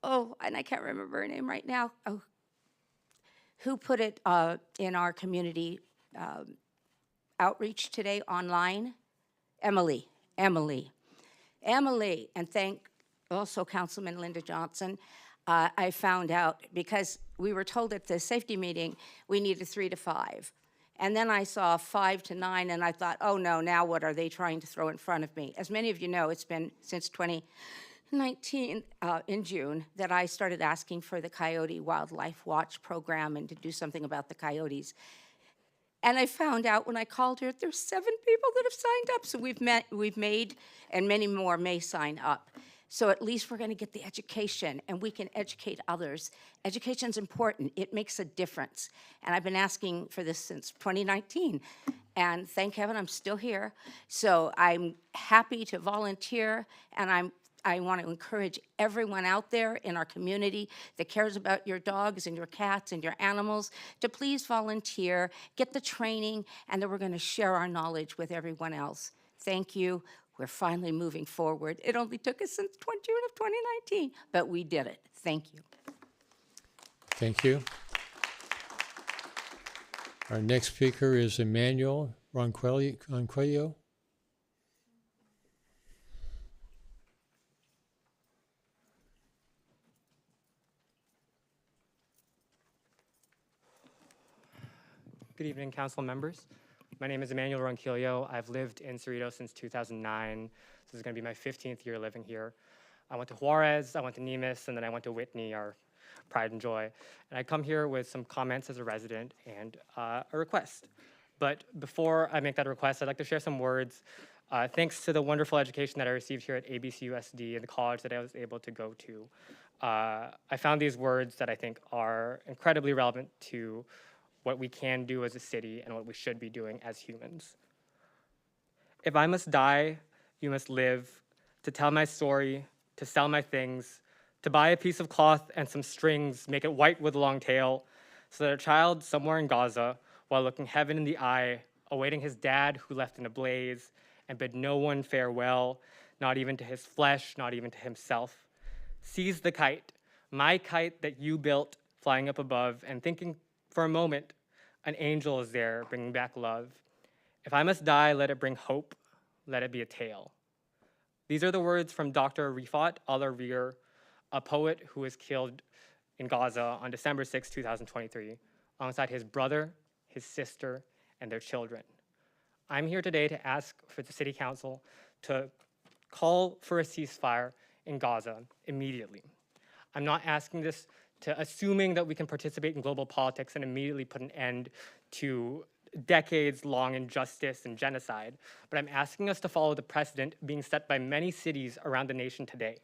and I can't remember her name right now, who put it in our community outreach today online? Emily, and thank also Councilman Linda Johnson. I found out, because we were told at the safety meeting we needed 3 to 5. And then I saw 5 to 9, and I thought, oh no, now what are they trying to throw in front of me? As many of you know, it's been since 2019, in June, that I started asking for the Coyote Wildlife Watch program and to do something about the coyotes. And I found out when I called her, there's 7 people that have signed up. So we've made, and many more may sign up. So at least we're going to get the education and we can educate others. Education's important. It makes a difference. And I've been asking for this since 2019. And thank heaven I'm still here. So I'm happy to volunteer, and I want to encourage everyone out there in our community that cares about your dogs and your cats and your animals to please volunteer, get the training, and then we're going to share our knowledge with everyone else. Thank you. We're finally moving forward. It only took us since June of 2019, but we did it. Thank you. Thank you. Our next speaker is Emmanuel Ronquillo. Good evening, council members. My name is Emmanuel Ronquillo. I've lived in Cerritos since 2009. This is going to be my 15th year living here. I went to Juarez, I went to Nemis, and then I went to Whitney, our pride and joy. And I come here with some comments as a resident and a request. But before I make that request, I'd like to share some words. Thanks to the wonderful education that I received here at ABCUSD and the college that I was able to go to, I found these words that I think are incredibly relevant to what we can do as a city and what we should be doing as humans. If I must die, you must live, to tell my story, to sell my things, to buy a piece of cloth and some strings, make it white with a long tail, so that a child somewhere in Gaza, while looking heaven in the eye, awaiting his dad who left in a blaze, and bid no one farewell, not even to his flesh, not even to himself, sees the kite, my kite that you built, flying up above, and thinking for a moment, an angel is there bringing back love. If I must die, let it bring hope, let it be a tale. These are the words from Dr. Rifat al-Arir, a poet who was killed in Gaza on December 6, 2023, alongside his brother, his sister, and their children. I'm here today to ask for the City Council to call for a ceasefire in Gaza immediately. I'm not asking this to assuming that we can participate in global politics and immediately put an end to decades-long injustice and genocide, but I'm asking us to follow the precedent being set by many cities around the nation today.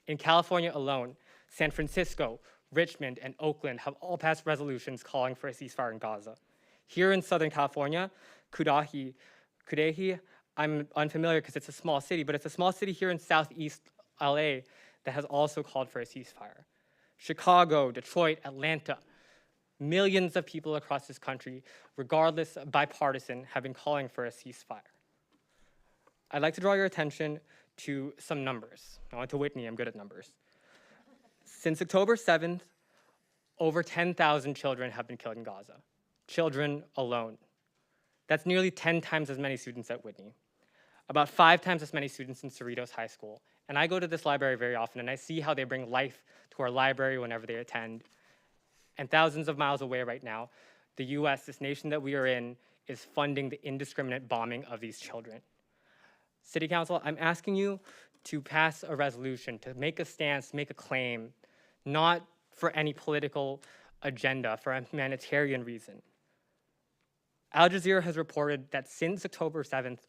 In California alone, San Francisco, Richmond, and Oakland have all passed resolutions calling for a ceasefire in Gaza. Here in Southern California, Cudahy, I'm unfamiliar because it's a small city, but it's a small city here in Southeast LA that has also called for a ceasefire. Chicago, Detroit, Atlanta, millions of people across this country, regardless of bipartisan, have been calling for a ceasefire. I'd like to draw your attention to some numbers. I went to Whitney, I'm good at numbers. Since October 7th, over 10,000 children have been killed in Gaza. Children alone. That's nearly 10 times as many students at Whitney. About 5 times as many students in Cerritos High School. And I go to this library very often, and I see how they bring life to our library whenever they attend. And thousands of miles away right now, the US, this nation that we are in, is funding the indiscriminate bombing of these children. City Council, I'm asking you to pass a resolution, to make a stance, make a claim, not for any political agenda, for a humanitarian reason. Al Jazeera has reported that since October 7th,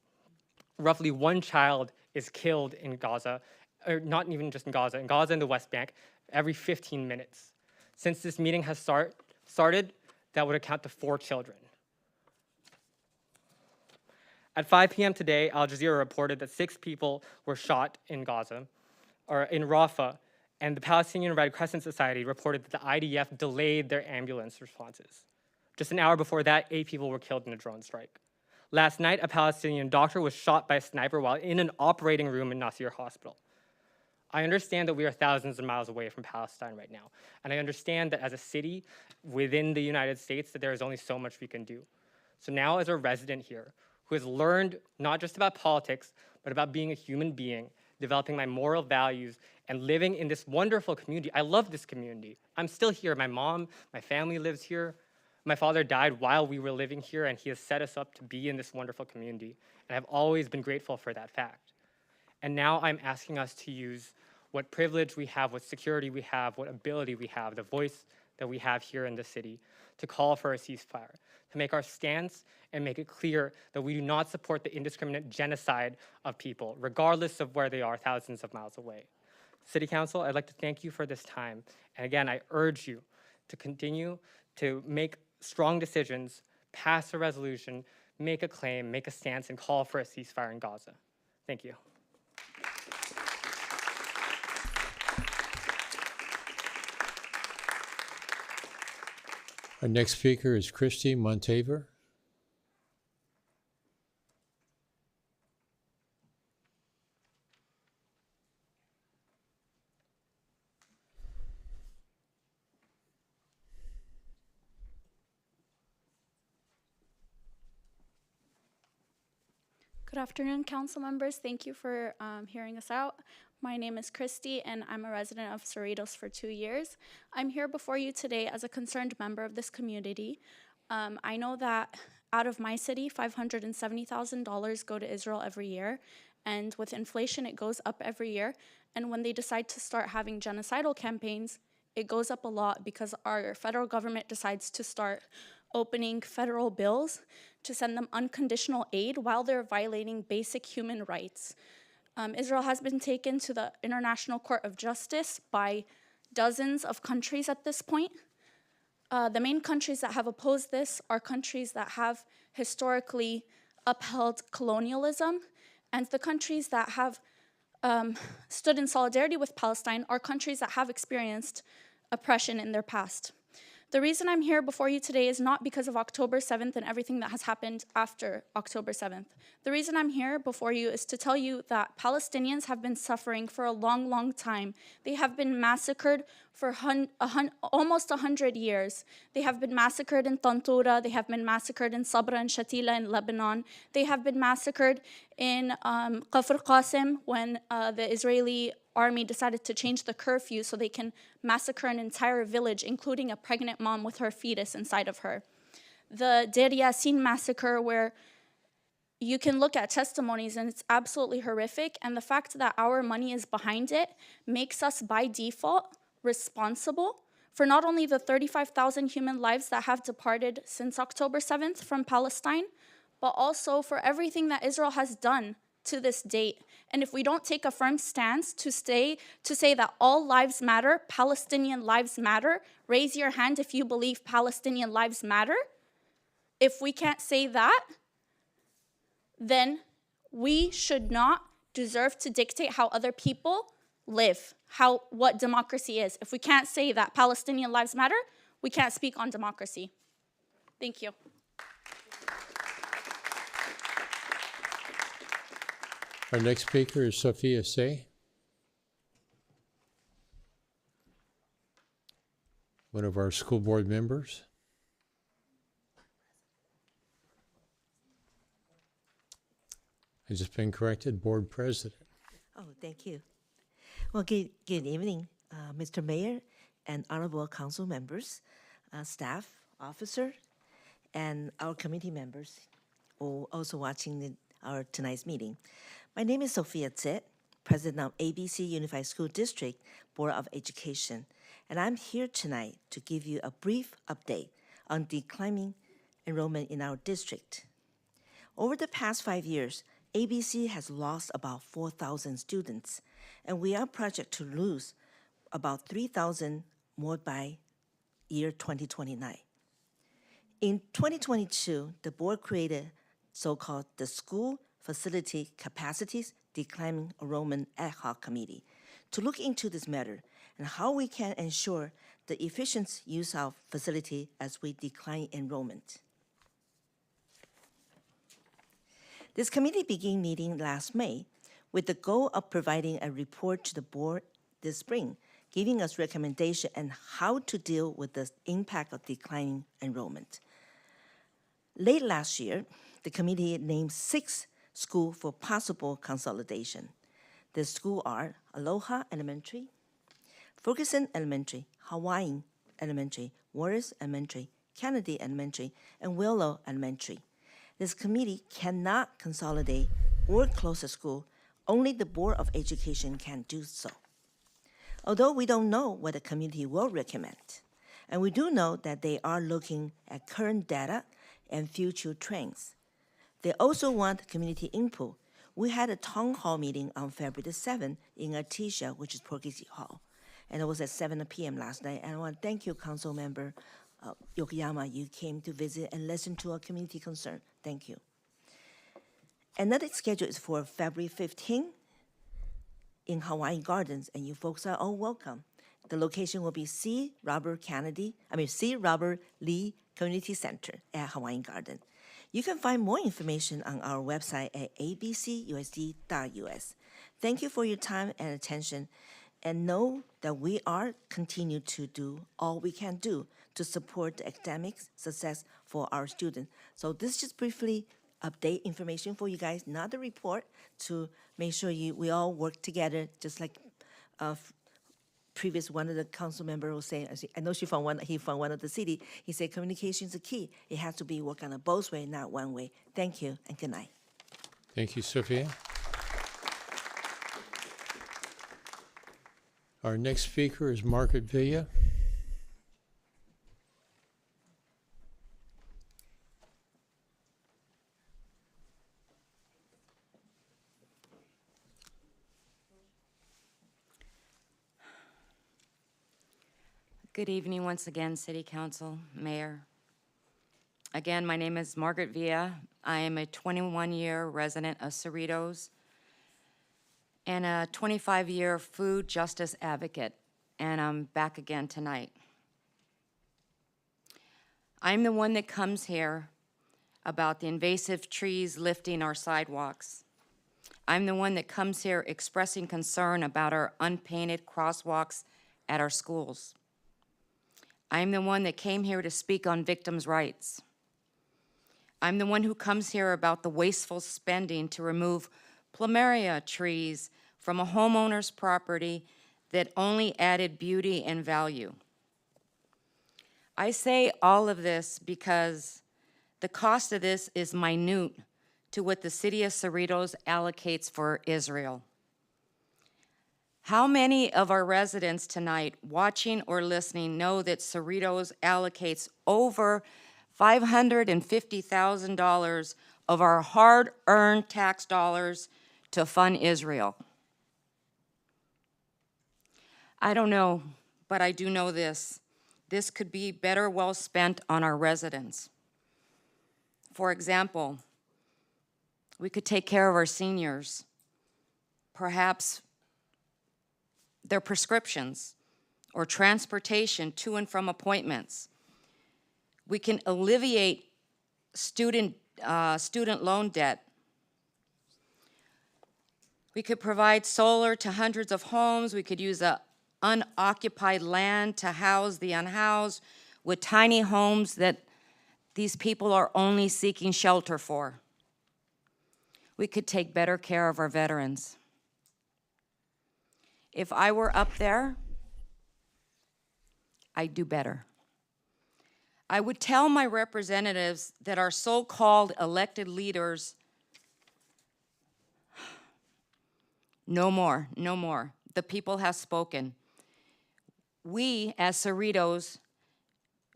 roughly 1 child is killed in Gaza, or not even just in Gaza and the West Bank, every 15 minutes. Since this meeting has started, that would account to 4 children. At 5 p.m. today, Al Jazeera reported that 6 people were shot in Gaza, or in Rafah, and the Palestinian Red Crescent Society reported that the IDF delayed their ambulance responses. Just an hour before that, 8 people were killed in a drone strike. Last night, a Palestinian doctor was shot by a sniper while in an operating room in Nasir Hospital. I understand that we are thousands of miles away from Palestine right now, and I understand that as a city within the United States that there is only so much we can do. So now as a resident here, who has learned not just about politics, but about being a human being, developing my moral values, and living in this wonderful community. I love this community. I'm still here. My mom, my family lives here. My father died while we were living here, and he has set us up to be in this wonderful community. And I've always been grateful for that fact. And now I'm asking us to use what privilege we have, what security we have, what ability we have, the voice that we have here in the city, to call for a ceasefire, to make our stance and make it clear that we do not support the indiscriminate genocide of people, regardless of where they are thousands of miles away. City Council, I'd like to thank you for this time. And again, I urge you to continue to make strong decisions, pass a resolution, make a claim, make a stance, and call for a ceasefire in Gaza. Thank you. Our next speaker is Christy Montaver. Good afternoon, council members. Thank you for hearing us out. My name is Christy, and I'm a resident of Cerritos for 2 years. I'm here before you today as a concerned member of this community. I know that out of my city, $570,000 go to Israel every year, and with inflation, it goes up every year. And when they decide to start having genocidal campaigns, it goes up a lot because our federal government decides to start opening federal bills to send them unconditional aid while they're violating basic human rights. Israel has been taken to the International Court of Justice by dozens of countries at this point. The main countries that have opposed this are countries that have historically upheld colonialism, and the countries that have stood in solidarity with Palestine are countries that have experienced oppression in their past. The reason I'm here before you today is not because of October 7th and everything that has happened after October 7th. The reason I'm here before you is to tell you that Palestinians have been suffering for a long, long time. They have been massacred for almost 100 years. They have been massacred in Tantura. They have been massacred in Sabra and Shatila in Lebanon. They have been massacred in Kafr Qasim when the Israeli army decided to change the curfew so they can massacre an entire village, including a pregnant mom with her fetus inside of her. The Deir Yassin massacre, where you can look at testimonies and it's absolutely horrific, and the fact that our money is behind it makes us by default responsible for not only the 35,000 human lives that have departed since October 7th from Palestine, but also for everything that Israel has done to this date. And if we don't take a firm stance to say that all lives matter, Palestinian lives matter, raise your hand if you believe Palestinian lives matter. If we can't say that, then we should not deserve to dictate how other people live, what democracy is. If we can't say that Palestinian lives matter, we can't speak on democracy. Thank you. Our next speaker is Sophia Say, one of our school board members. I just been corrected, board president. Oh, thank you. Well, good evening, Mr. Mayor and honorable council members, staff, officer, and our committee members who also watching our tonight's meeting. My name is Sophia Tse, president of ABC Unified School District Board of Education, and I'm here tonight to give you a brief update on declining enrollment in our district. Over the past 5 years, ABC has lost about 4,000 students, and we are projected to lose about 3,000 more by year 2029. In 2022, the board created so-called the School Facility Capacities Declining Enrollment Ad Hoc Committee to look into this matter and how we can ensure the efficient use of facility as we decline enrollment. This committee began meeting last May with the goal of providing a report to the board this spring, giving us recommendation on how to deal with the impact of declining enrollment. Late last year, the committee named 6 schools for possible consolidation. The schools are Aloha Elementary, Ferguson Elementary, Hawaiian Elementary, Warris Elementary, Kennedy Elementary, and Willow Elementary. This committee cannot consolidate or close a school. Only the Board of Education can do so. Although we don't know what the committee will recommend, and we do know that they are looking at current data and future trends. They also want community input, We had a town hall meeting on February the 7th in Artesia, which is Porky Hall. And it was at 7 p.m. last night. And I want to thank you, Council Member Yokoyama. You came to visit and listen to our community concern. Thank you. Another schedule is for February 15th in Hawaiian Gardens, and you folks are all welcome. The location will be C. Robert Lee Community Center at Hawaiian Garden. You can find more information on our website at abcusd.us. Thank you for your time and attention, and know that we are continue to do all we can do to support the academic success for our students. So this just briefly update information for you guys, not a report, to make sure we all work together, just like previous one of the council member was saying. I know he found one of the city. He said communication is the key. It has to be work on a both way, not one way. Thank you and good night. Thank you, Sophia. Our next speaker is Margaret Villa. Good evening once again, City Council, Mayor. Again, my name is Margaret Villa. I am a 21-year resident of Cerritos and a 25-year food justice advocate, and I'm back again tonight. I'm the one that comes here about the invasive trees lifting our sidewalks. I'm the one that comes here expressing concern about our unpainted crosswalks at our schools. I'm the one that came here to speak on victims' rights. I'm the one who comes here about the wasteful spending to remove plumeria trees from a homeowner's property that only added beauty and value. I say all of this because the cost of this is minute to what the city of Cerritos allocates for Israel. How many of our residents tonight, watching or listening, know that Cerritos allocates over $550,000 of our hard-earned tax dollars to fund Israel? I don't know, but I do know this. This could be better well spent on our residents. For example, we could take care of our seniors, perhaps their prescriptions or transportation to and from appointments. We can alleviate student loan debt. We could provide solar to hundreds of homes. We could use the unoccupied land to house the unhoused with tiny homes that these people are only seeking shelter for. We could take better care of our veterans. If I were up there, I'd do better. I would tell my representatives that our so-called elected leaders, no more, no more. The people have spoken. We, as Cerritos,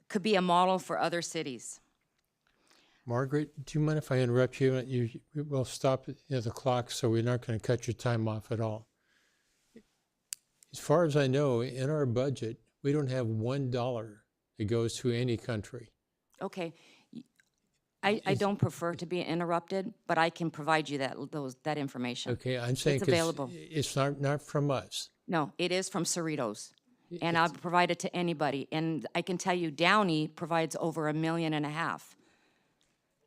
could be a model for other cities. Margaret, do you mind if I interrupt you? We'll stop at the clock, so we're not going to cut your time off at all. As far as I know, in our budget, we don't have $1 that goes to any country. Okay. I don't prefer to be interrupted, but I can provide you that information. Okay, I'm saying it's 'cause available. It's not from us. No, it is from Cerritos, and I'll provide it to anybody. And I can tell you, Downey provides over $1.5 million.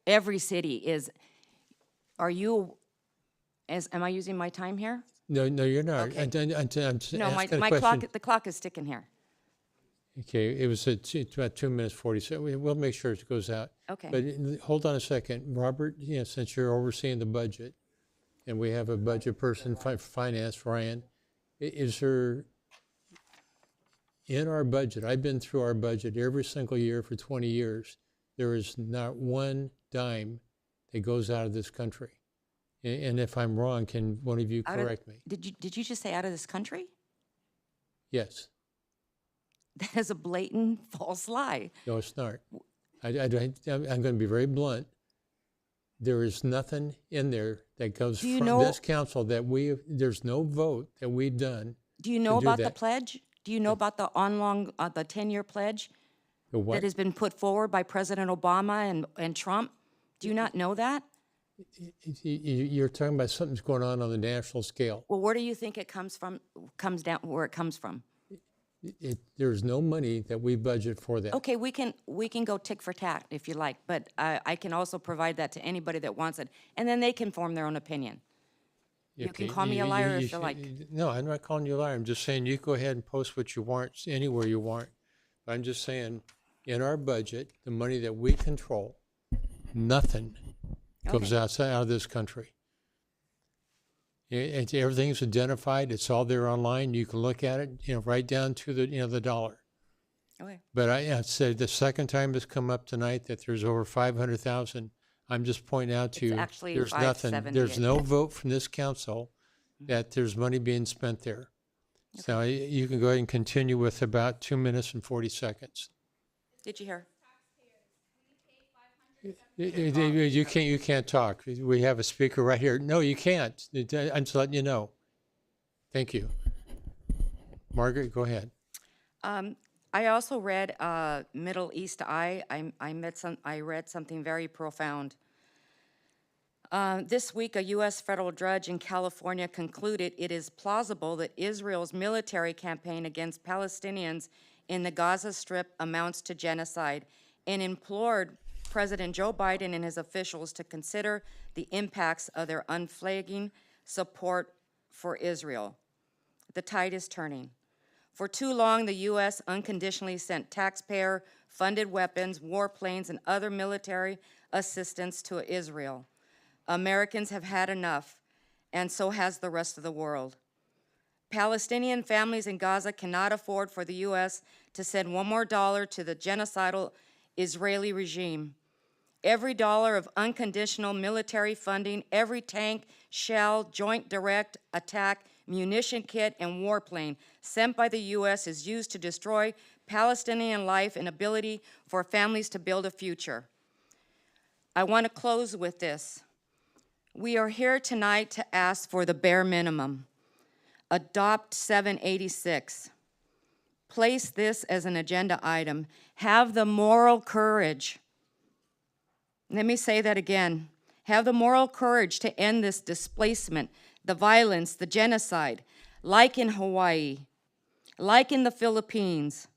Every city is. Am I using my time here? No, you're not. Okay. I'm No, my asking a question. clock. The clock is ticking here. Okay, it was about 2 minutes 40, so we'll make sure it goes out. Okay. But hold on a second, Robert. Since you're overseeing the budget, and we have a budget person, finance, Ryan, is there in our budget? I've been through our budget every single year for 20 years. There is not one dime that goes out of this country. And if I'm wrong, can one of you correct me? Did you just say out of this country? Yes. That is a blatant false lie. No, it's not. I'm going to be very blunt. There is nothing in there that goes Do you from know- this council that there's no vote that we've done. Do you know to do about the that. pledge? Do you know about the the 10-year pledge The what? that has been put forward by President Obama and Trump? Do you not know that? You're talking about something's going on the national scale. Well, where do you think it comes from, where it comes from? There's no money that we budget for that. Okay, we can go tick for tack if you like, but I can also provide that to anybody that wants it, and then they can form their own opinion. You can call me a liar if you like. No, I'm not calling you a liar. I'm just saying you go ahead and post what you want anywhere you want. I'm just saying, in our budget, the money that we control, nothing goes outside out of this country. Everything's identified. It's all there online. You can look at it, right down to the dollar. Okay. But I said the second time it's come up tonight that there's over 500,000. I'm just pointing out to you, actually there's nothing. 570. There's no vote from this council that there's money being spent there. So you can go ahead and continue with about 2 minutes and 40 seconds. Did you hear? You can't talk. We have a speaker right here. No, you can't. I'm just letting you know. Thank you. Margaret, go ahead. I also read Middle East Eye. I read something very profound. This week, a U.S. federal judge in California concluded it is plausible that Israel's military campaign against Palestinians in the Gaza Strip amounts to genocide and implored President Joe Biden and his officials to consider the impacts of their unflagging support for Israel. The tide is turning. For too long, the U.S. unconditionally sent taxpayer-funded weapons, warplanes, and other military assistance to Israel. Americans have had enough, and so has the rest of the world. Palestinian families in Gaza cannot afford for the U.S. to send one more dollar to the genocidal Israeli regime. Every dollar of unconditional military funding, every tank, shell, joint direct attack, munition kit, and warplane sent by the U.S. is used to destroy Palestinian life and ability for families to build a future. I want to close with this. We are here tonight to ask for the bare minimum. Adopt 786. Place this as an agenda item. Have the moral courage. Let me say that again. Have the moral courage to end this displacement, the violence, the genocide, like in Hawaii, like in the Philippines,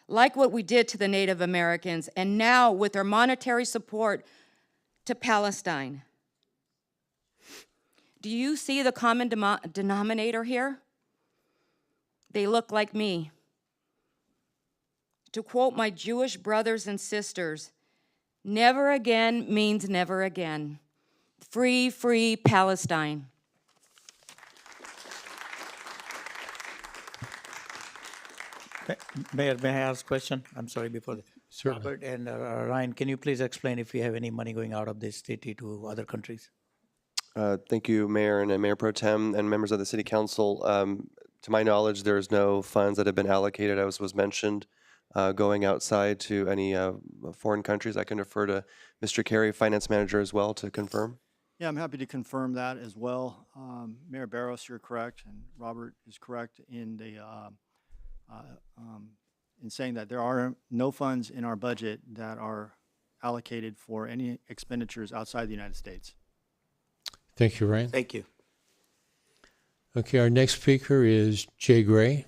like what we did to the Native Americans, and now with our monetary support to Palestine. Do you see the common denominator here? They look like me. To quote my Jewish brothers and sisters, never again means never again. Free, free Palestine. Mayor, may I ask a question? I'm sorry, before the. Certainly. Robert and Ryan, can you please explain if we have any money going out of this city to other countries? Thank you, Mayor and Mayor Pro Tem and members of the City Council. To my knowledge, there's no funds that have been allocated, as was mentioned, going outside to any foreign countries. I can refer to Mr. Carey, Finance Manager, as well, to confirm. Yeah, I'm happy to confirm that as well. Mayor Barros, you're correct, and Robert is correct in saying that there are no funds in our budget that are allocated for any expenditures outside the United States. Thank you, Ryan. Thank you. Okay, our next speaker is Jay Gray.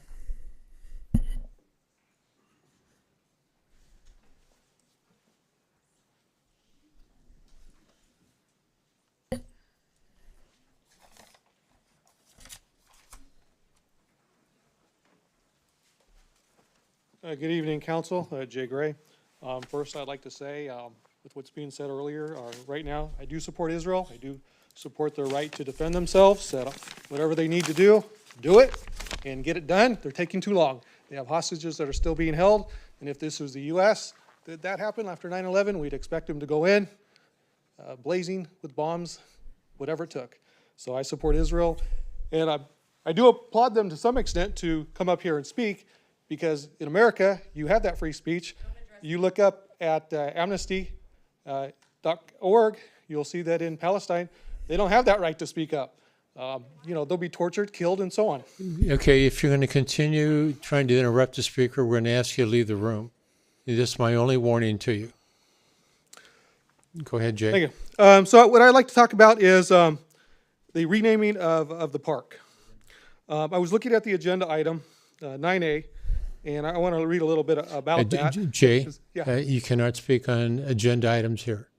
Good evening, Council. Jay Gray. First, I'd like to say, with what's being said earlier, right now, I do support Israel. I do support their right to defend themselves. That whatever they need to do it, and get it done. They're taking too long. They have hostages that are still being held, and if this was the U.S., did that happen after 9/11, we'd expect them to go in, blazing with bombs, whatever it took. So I support Israel, and I do applaud them to some extent to come up here and speak, because in America, you have that free speech. You look up at Amnesty .org, you'll see that in Palestine, they don't have that right to speak up. You know, they'll be tortured, killed, and so on. Okay, if you're going to continue trying to interrupt the speaker, we're going to ask you to leave the room. This is my only warning to you. Go ahead, Jay. Thank you. So what I'd like to talk about is the renaming of the park. I was looking at the agenda item, 9A, and I want to read a little bit about that. Jay, Yeah. you cannot speak on agenda items here.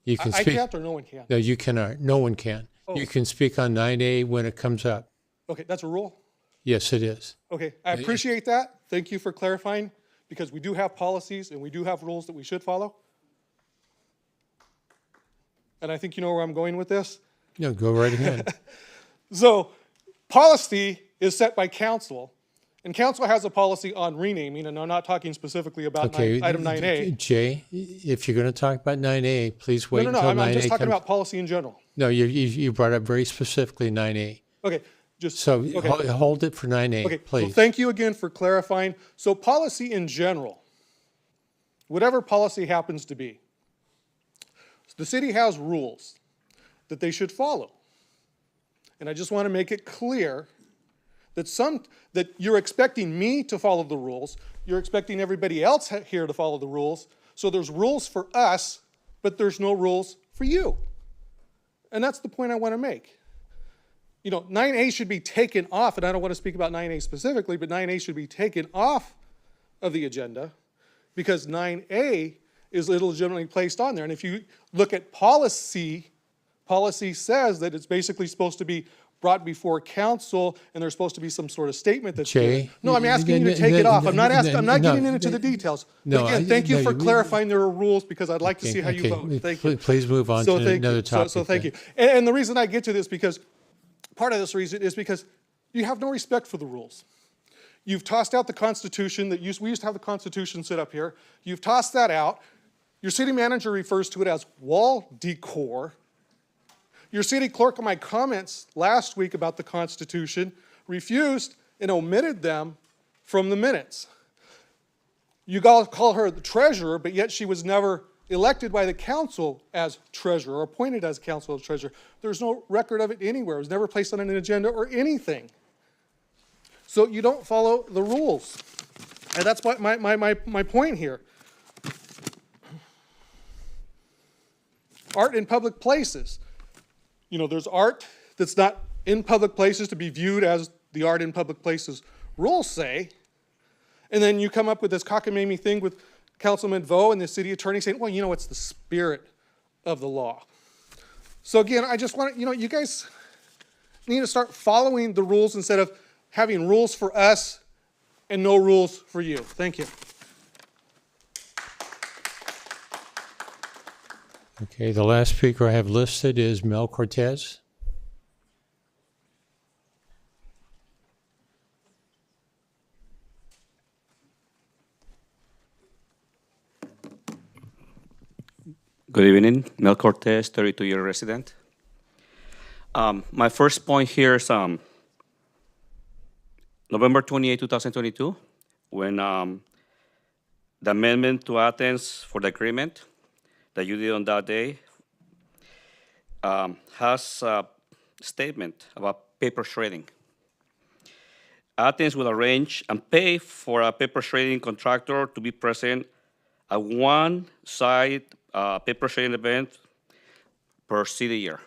You can I speak. can't or no one can? No, you cannot. No one can. Oh. You can speak on 9A when it comes up. Okay, that's a rule? Yes, it is. Okay, I appreciate that. Thank you for clarifying, because we do have policies and we do have rules that we should follow. And I think you know where I'm going with this. No, go right ahead. So, policy is set by council, and council has a policy on renaming, and I'm not talking specifically about Okay, item 9A. Jay, if you're going to talk about 9A, please wait No, until 9A I'm just talking comes. about policy in general. No, you brought up very specifically 9A. Okay, just. So okay. hold it for 9A, Okay, please. so thank you again for clarifying. So policy in general, whatever policy happens to be, the city has rules that they should follow. And I just want to make it clear that you're expecting me to follow the rules, you're expecting everybody else here to follow the rules, so there's rules for us, but there's no rules for you. And that's the point I want to make. You know, 9A should be taken off, and I don't want to speak about 9A specifically, but 9A should be taken off of the agenda because 9A is illegitimately placed on there. And if you look at policy, policy says that it's basically supposed to be brought before council, and there's supposed to be some sort of statement that's Jay, given. No, I'm asking you to take it off. I'm not getting into the details. No, But again, thank you for clarifying there are rules, because I'd like to see how you vote. Thank you. Please move on to another topic. So thank then. you. And the reason I get to this, because part of this reason is because you have no respect for the rules. You've tossed out the Constitution we used to have the Constitution sit up here. You've tossed that out. Your city manager refers to it as wall decor. Your city clerk, on my comments last week about the Constitution, refused and omitted them from the minutes. You call her the treasurer, but yet she was never elected by the council as treasurer or appointed as council as treasurer. There's no record of it anywhere. It was never placed on an agenda or anything. So you don't follow the rules. And that's what my point here. Art in public places. You know, there's art that's not in public places to be viewed as the art in public places rules say. And then you come up with this cockamamie thing with Councilman Vo and the city attorney saying, well, you know, it's the spirit of the law. So again, I just want to, you guys need to start following the rules instead of having rules for us and no rules for you. Thank you. Okay, the last speaker I have listed is Mel Cortez. Good evening, Mel Cortez, 32-year resident. My first point here is November 28, 2022, when the amendment to Athens for the agreement that you did on that day has a statement about paper shredding. Athens will arrange and pay for a paper shredding contractor to be present at one site paper shredding event per city year.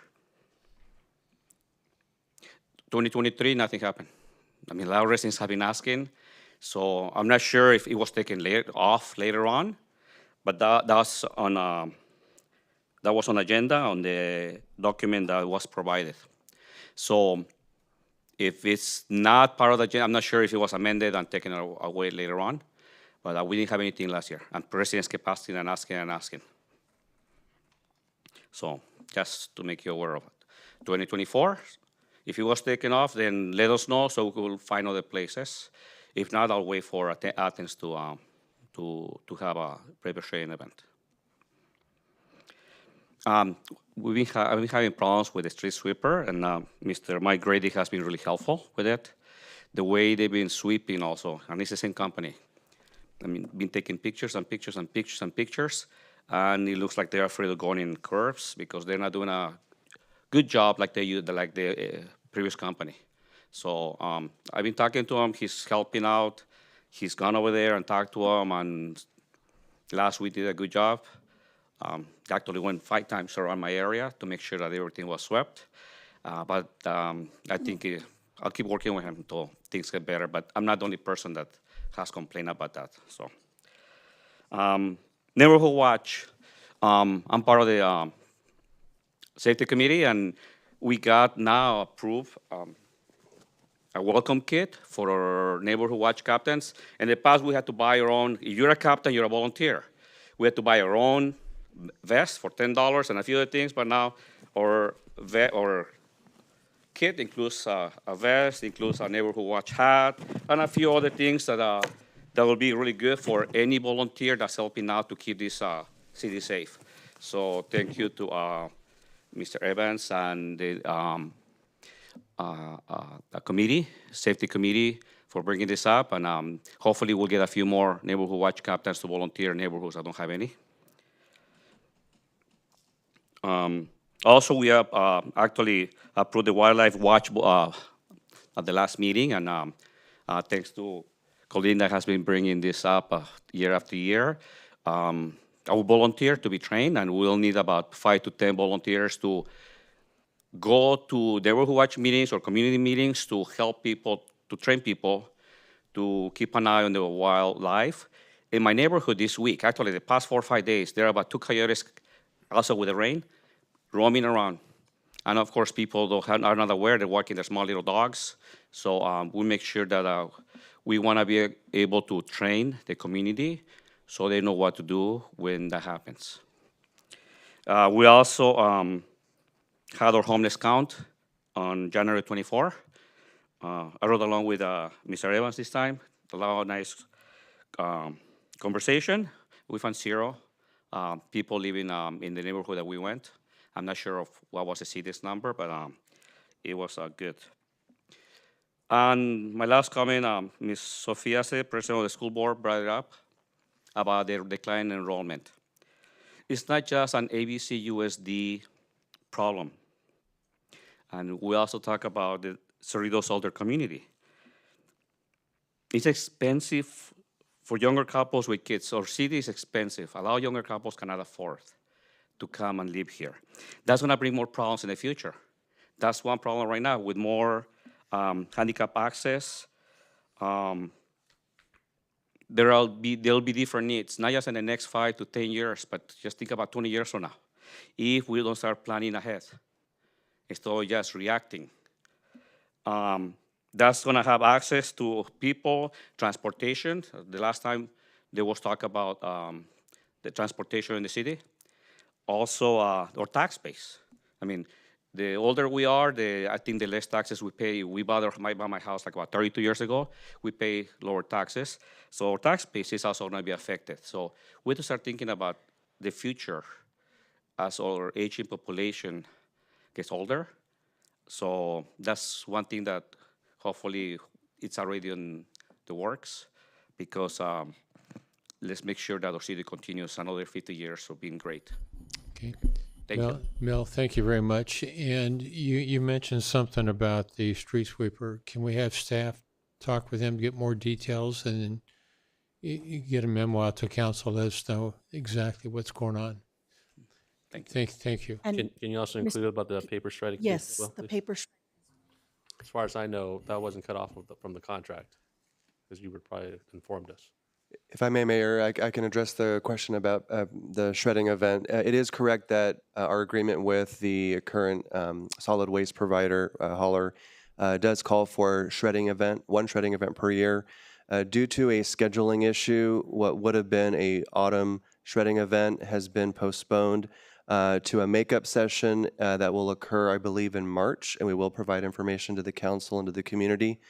2023, nothing happened. I mean, a lot of residents have been asking, so I'm not sure if it was taken off later on, but that was on agenda on the document that was provided. So if it's not part of the agenda, I'm not sure if it was amended and taken away later on, but we didn't have anything last year, and presidents kept asking and asking and asking. So just to make you aware of it. 2024, if it was taken off, then let us know so we will find other places. If not, I'll wait for Athens to have a paper shredding event. I've been having problems with the street sweeper, and Mr. Mike Grady has been really helpful with it. The way they've been sweeping also, and it's the same company. I mean, been taking pictures and pictures and pictures and pictures, and it looks like they're afraid of going in curves because they're not doing a good job like the previous company. So I've been talking to him. He's helping out. He's gone over there and talked to him, and last week did a good job. Actually went 5 times around my area to make sure that everything was swept. But I think I'll keep working with him until things get better. But I'm not the only person that has complained about that. So Neighborhood Watch, I'm part of the safety committee, and we got now approved a welcome kit for our Neighborhood Watch captains. In the past, we had to buy our own. If you're a captain, you're a volunteer. We had to buy our own vest for $10 and a few other things, but now our kit includes a vest, includes a Neighborhood Watch hat, and a few other things that will be really good for any volunteer that's helping out to keep this city safe. So thank you to Mr. Evans and the committee, safety committee, for bringing this up, and hopefully we'll get a few more Neighborhood Watch captains to volunteer in neighborhoods that don't have any. Also, we have actually approved the Wildlife Watch at the last meeting, and thanks to Colleen that has been bringing this up year after year. I will volunteer to be trained, and we'll need about 5 to 10 volunteers to go to Neighborhood Watch meetings or community meetings to help people, to train people to keep an eye on the wildlife. In my neighborhood this week, actually the past 4 or 5 days, there are about 2 coyotes, also with the rain, roaming around. And of course, people are not aware they're walking their small little dogs. So we make sure that we want to be able to train the community so they know what to do when that happens. We also had our homeless count on January 24. I rode along with Mr. Evans this time. A lot of nice conversation. We found 0 people living in the neighborhood that we went. I'm not sure of what was the city's number, but it was good. And my last comment, Ms. Sofia, president of the school board, brought it up about the decline in enrollment. It's not just an ABC USD problem. And we also talk about the Cerritos older community. It's expensive for younger couples with kids. Our city is expensive. A lot of younger couples cannot afford to come and live here. That's going to bring more problems in the future. That's one problem right now with more handicap access. There'll be different needs, not just in the next 5 to 10 years, but just think about 20 years from now. If we don't start planning ahead, instead of just reacting. That's going to have access to people, transportation. The last time there was talk about the transportation in the city. Also, our tax base. I mean, the older we are, I think the less taxes we pay. We bought my house like about 32 years ago. We pay lower taxes. So our tax base is also going to be affected. So we have to start thinking about the future as our aging population gets older. So that's one thing that hopefully it's already in the works, because let's make sure that our city continues another 50 years of being great. Okay. Thank you. Mel, thank you very much. And you mentioned something about the street sweeper. Can we have staff talk with him, get more details, and then you get a memo out to council, let us know exactly what's going on? Thank you. Thank you. Can you also include about the paper shredding? case Yes, as well, the please? paper. As far as I know, that wasn't cut off from the contract, because you would probably informed us. If I may, Mayor, I can address the question about the shredding event. It is correct that our agreement with the current solid waste provider, hauler, does call for one shredding event per year. Due to a scheduling issue, what would have been an autumn shredding event has been postponed to a makeup session that will occur, I believe, in March, and we will provide information to the council and to the community.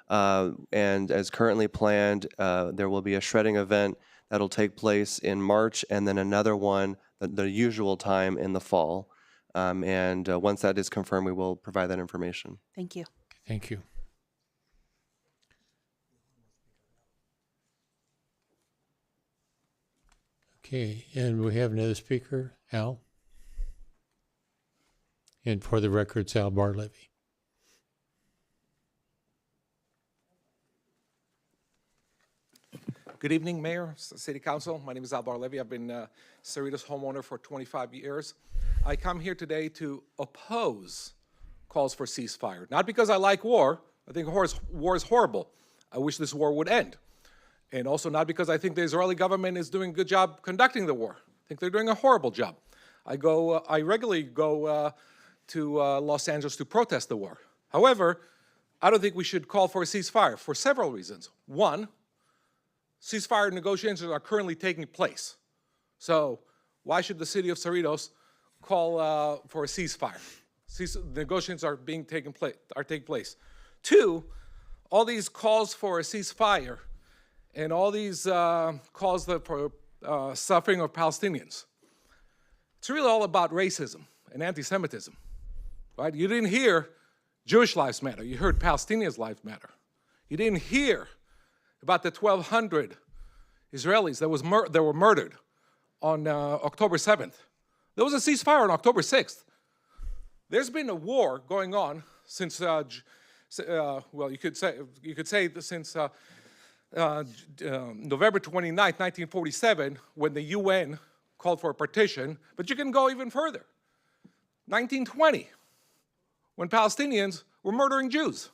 And as currently planned, there will be a shredding event that'll take place in March, and then another one, the usual time, in the fall. And once that is confirmed, we will provide that information. Thank you. Thank you. Okay, and we have another speaker, Al. And for the record, it's Al Barlevy. Good evening, Mayor, City Council. My name is Al Barlevy. I've been Cerritos homeowner for 25 years. I come here today to oppose calls for ceasefire. Not because I like war. I think war is horrible. I wish this war would end. And also not because I think the Israeli government is doing a good job conducting the war. I think they're doing a horrible job. I regularly go to Los Angeles to protest the war. However, I don't think we should call for a ceasefire for several reasons. One, ceasefire negotiations are currently taking place. So why should the city of Cerritos call for a ceasefire? Negotiations are taking place. Two, all these calls for a ceasefire and all these calls for suffering of Palestinians, it's really all about racism and anti-Semitism, right? You didn't hear Jewish lives matter. You heard Palestinians' lives matter. You didn't hear about the 1,200 Israelis that were murdered on October 7th. There was a ceasefire on October 6th. There's been a war going on since, well, you could say since November 29th, 1947, when the UN called for a partition, but you can go even further. 1920, when Palestinians were murdering Jews,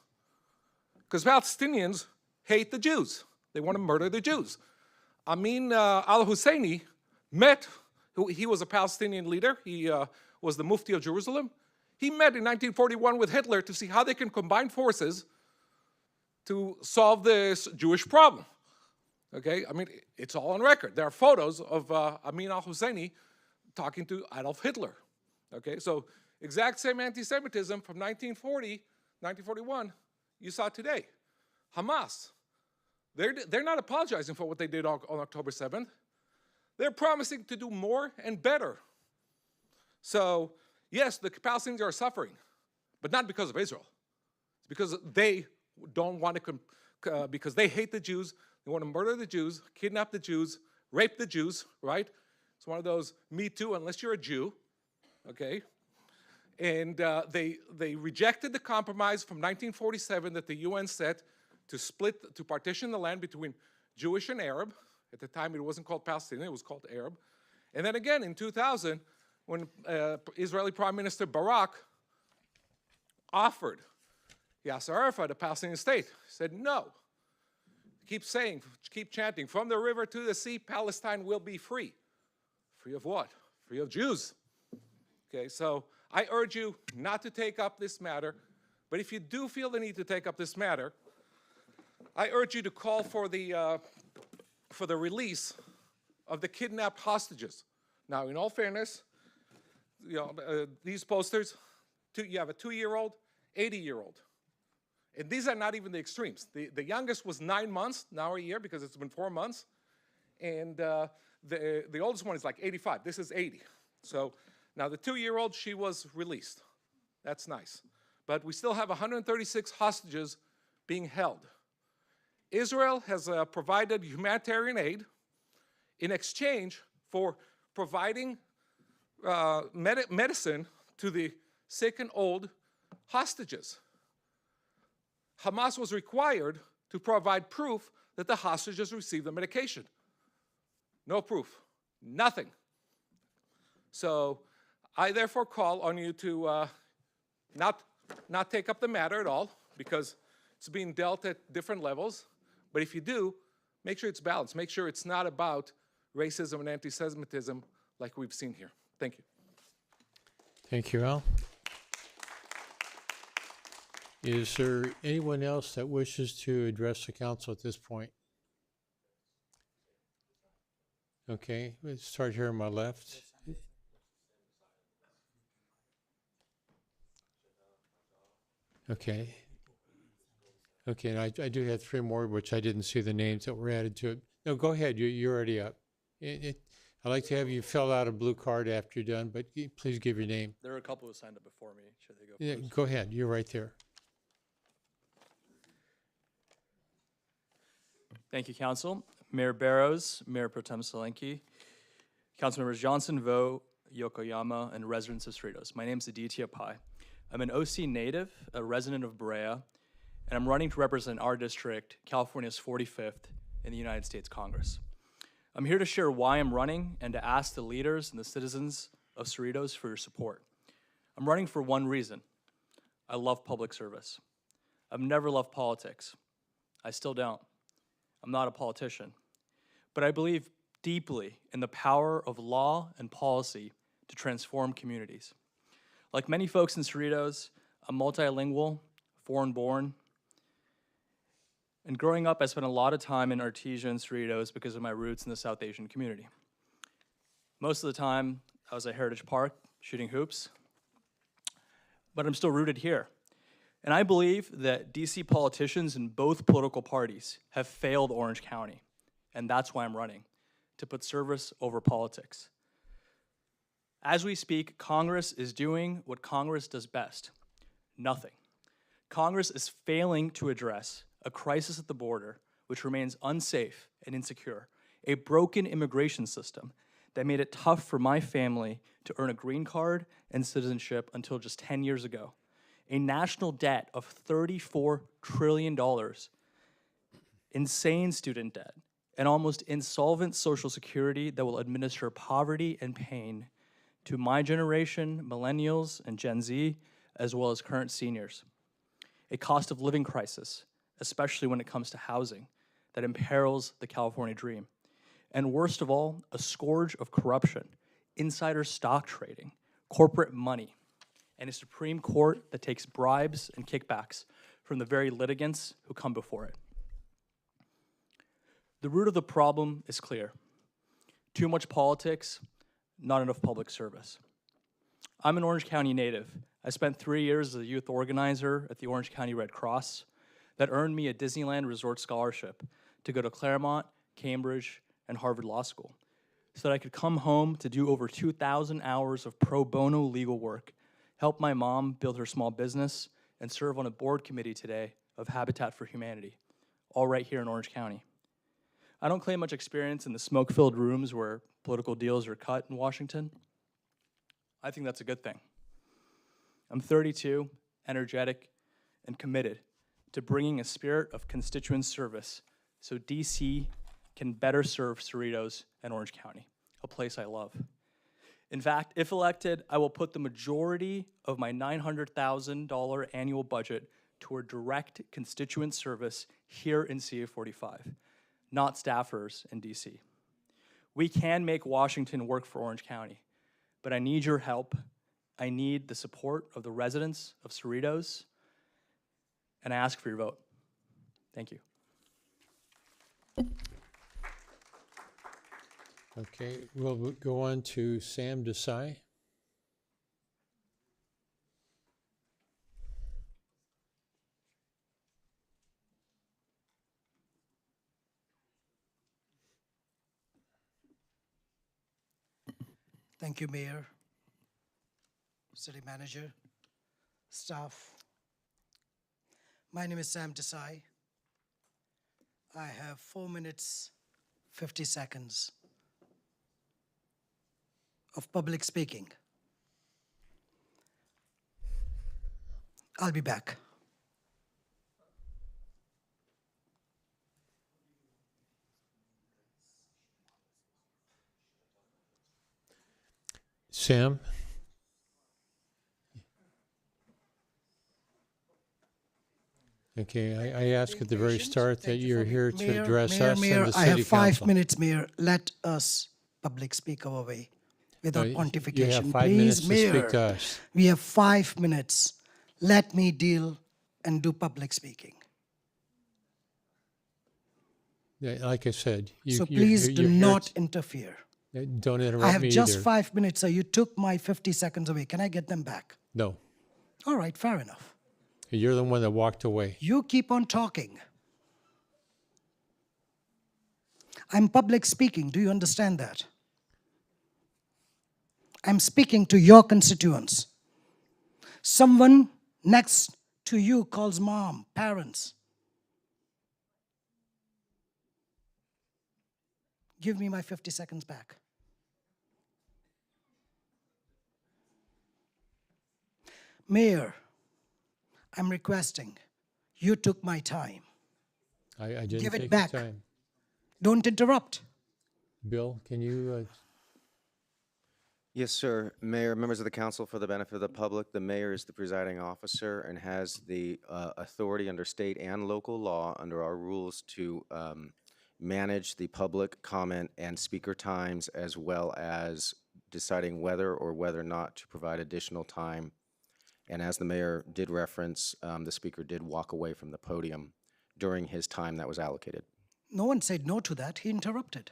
because Palestinians hate the Jews. They want to murder the Jews. Amin al-Husseini he was a Palestinian leader. He was the Mufti of Jerusalem. He met in 1941 with Hitler to see how they can combine forces to solve this Jewish problem. Okay, I mean, it's all on record. There are photos of Amin al-Husseini talking to Adolf Hitler. Okay, so exact same anti-Semitism from 1940, 1941, you saw today. Hamas, they're not apologizing for what they did on October 7th. They're promising to do more and better. So, yes, the Palestinians are suffering, but not because of Israel. It's because they don't want to, because they hate the Jews. They want to murder the Jews, kidnap the Jews, rape the Jews, right? It's one of those Me Too, unless you're a Jew, okay? And they rejected the compromise from 1947 that the UN set to partition the land between Jewish and Arab. At the time, it wasn't called Palestinian, it was called Arab. And then again, in 2000, when Israeli Prime Minister Barak offered Yasser Arafat a Palestinian state, he said no. Keep chanting, from the river to the sea, Palestine will be free. Free of what? Free of Jews. Okay, so I urge you not to take up this matter, but if you do feel the need to take up this matter, I urge you to call for the release of the kidnapped hostages. Now, in all fairness, these posters, you have a 2-year-old, 80-year-old. And these are not even the extremes. The youngest was 9 months, now a year, because it's been 4 months. And the oldest one is like 85. This is 80. So now the 2-year-old, she was released. That's nice. But we still have 136 hostages being held. Israel has provided humanitarian aid in exchange for providing medicine to the sick and old hostages. Hamas was required to provide proof that the hostages received the medication. No proof, nothing. So I therefore call on you to not take up the matter at all, because it's being dealt at different levels. But if you do, make sure it's balanced. Make sure it's not about racism and anti-Semitism like we've seen here. Thank you. Thank you, Al. Is there anyone else that wishes to address the council at this point? Okay, let's start here on my left. Okay. Okay, and I do have 3 more, which I didn't see the names that were added to it. No, go ahead. You're already up. I'd like to have you fill out a blue card after you're done, but please give your name. There are a couple who signed up before me. Should they go Yeah, first? go ahead. You're right there. Thank you, Council. Mayor Barrows, Mayor Pro Tem Solanki, Councilmembers Johnson, Vo, Yokoyama, and residents of Cerritos. My name is Aditya Pai. I'm an OC native, a resident of Brea, and I'm running to represent our district, California's 45th, in the United States Congress. I'm here to share why I'm running and to ask the leaders and the citizens of Cerritos for your support. I'm running for one reason. I love public service. I've never loved politics. I still don't. I'm not a politician. But I believe deeply in the power of law and policy to transform communities. Like many folks in Cerritos, I'm multilingual, foreign-born, and growing up, I spent a lot of time in Artesia and Cerritos because of my roots in the South Asian community. Most of the time, I was at Heritage Park shooting hoops, but I'm still rooted here. And I believe that DC politicians in both political parties have failed Orange County, and that's why I'm running, to put service over politics. As we speak, Congress is doing what Congress does best, nothing. Congress is failing to address a crisis at the border which remains unsafe and insecure, a broken immigration system that made it tough for my family to earn a green card and citizenship until just 10 years ago, a national debt of $34 trillion, insane student debt, and almost insolvent Social Security that will administer poverty and pain to my generation, millennials, and Gen Z, as well as current seniors. A cost of living crisis, especially when it comes to housing, that imperils the California dream. And worst of all, a scourge of corruption, insider stock trading, corporate money, and a Supreme Court that takes bribes and kickbacks from the very litigants who come before it. The root of the problem is clear. Too much politics, not enough public service. I'm an Orange County native. I spent 3 years as a youth organizer at the Orange County Red Cross that earned me a Disneyland Resort scholarship to go to Claremont, Cambridge, and Harvard Law School so that I could come home to do over 2,000 hours of pro bono legal work, help my mom build her small business, and serve on a board committee today of Habitat for Humanity, all right here in Orange County. I don't claim much experience in the smoke-filled rooms where political deals are cut in Washington. I think that's a good thing. I'm 32, energetic, and committed to bringing a spirit of constituent service so DC can better serve Cerritos and Orange County, a place I love. In fact, if elected, I will put the majority of my $900,000 annual budget toward direct constituent service here in CA45, not staffers in DC. We can make Washington work for Orange County, but I need your help. I need the support of the residents of Cerritos, and I ask for your vote. Thank you. Okay, we'll go on to Sam Desai. Thank you, Mayor, City Manager, staff. My name is Sam Desai. I have 4 minutes, 50 seconds of public speaking. I'll be back. Sam? Okay, I asked at the very start that you're here to address us and the I city have 5 council. minutes, Mayor. Let us public speak our way without No, pontification. you have 5 minutes Please, to speak Mayor, to us. we have 5 minutes. Let me deal and do public speaking. Yeah, like I said, So please do you're here not to- interfere. Don't interrupt I have me just either. 5 minutes, so you took my 50 seconds away. Can I get them back? No, All right, fair enough. you're the one that walked away. You keep on talking. I'm public speaking. Do you understand that? I'm speaking to your constituents. Someone next to you calls mom, parents. Give me my 50 seconds back. Mayor, I'm requesting, you took my time. I didn't Give it take back. the time. Don't interrupt. Bill, can you, Yes, sir. Mayor, members of the council, for the benefit of the public, the mayor is the presiding officer and has the authority under state and local law under our rules to manage the public comment and speaker times, as well as deciding whether or whether not to provide additional time. And as the mayor did reference, the speaker did walk away from the podium during his time that was allocated. No one said no to that. He interrupted.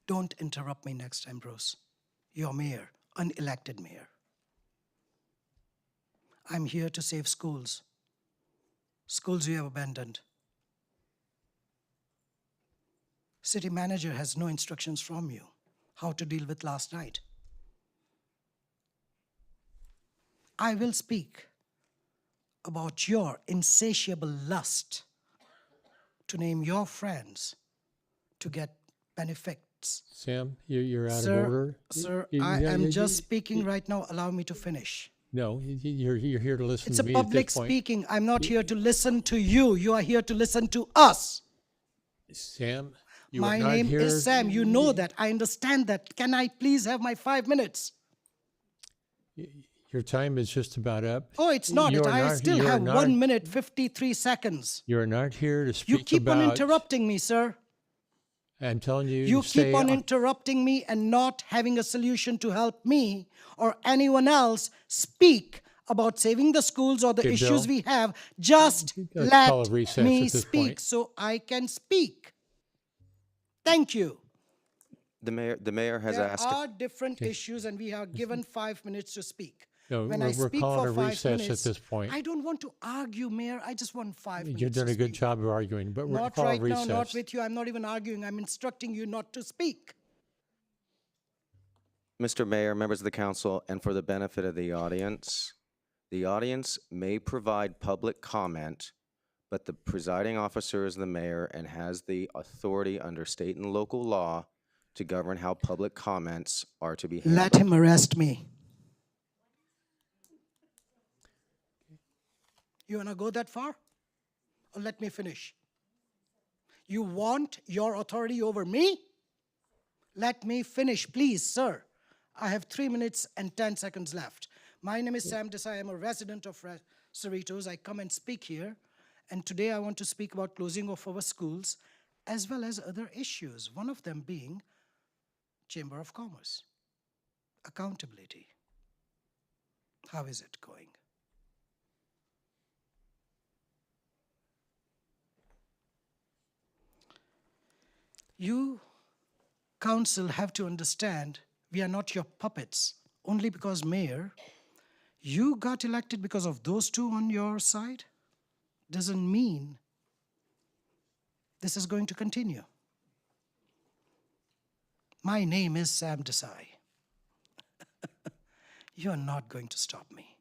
Don't interrupt me next time, Bruce. You're mayor, unelected mayor. I'm here to save schools. Schools you have abandoned. City manager has no instructions from you how to deal with last night. I will speak about your insatiable lust to name your friends to get benefits. Sam, you're out Sir, of order. Sir, You- I yeah, am you- just speaking right now. Allow me to finish. No, you're here to listen It's to a me at public this point. speaking. I'm not here to listen to you. You are here to listen to us. Sam, you My are not name here. is Sam. You know that. I understand that. Can I please have my 5 minutes? Your time is just about up. Oh, it's not. You are I still you are have not- 1 minute, 53 seconds. You are not here to speak You keep on about- interrupting me, sir. I'm telling you. You to keep stay on interrupting me and not having a solution to help me or anyone else speak about saving the schools or the Okay, issues Bill. we have. Just Let's let call a recess me at this speak point. so I can speak. Thank you. The mayor has There asked. are different issues and we are given 5 minutes to speak. No, When we're I speak calling for a 5 recess at minutes, this point. I don't want to argue, Mayor. I just want 5 minutes. You've done to a good speak. job of arguing, but we're Not calling right a recess. now, not with you. I'm not even arguing. I'm instructing you not to speak. Mr. Mayor, members of the council, and for the benefit of the audience may provide public comment, but the presiding officer is the mayor and has the authority under state and local law to govern how public comments are to be handled. Let him arrest me. You want to go that far? Or let me finish? You want your authority over me? Let me finish, please, sir. I have 3 minutes and 10 seconds left. My name is Sam Desai. I'm a resident of Cerritos. I come and speak here. And today I want to speak about closing of our schools as well as other issues. One of them being Chamber of Commerce. Accountability. How is it going? You, council, have to understand we are not your puppets. Only because, Mayor, you got elected because of those two on your side doesn't mean this is going to continue. My name is Sam Desai. You are not going to stop me.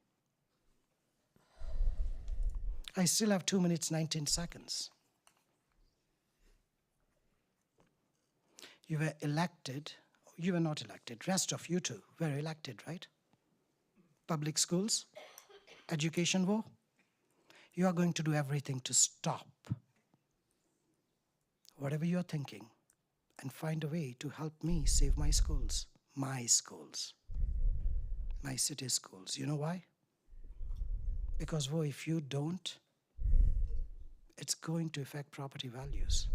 I still have 2 minutes, 19 seconds. You were elected. You were not elected. Rest of you two were elected, right? Public schools, education war. You are going to do everything to stop whatever you're thinking and find a way to help me save my schools, my city schools. You know why? Because, if you don't, it's going to affect property values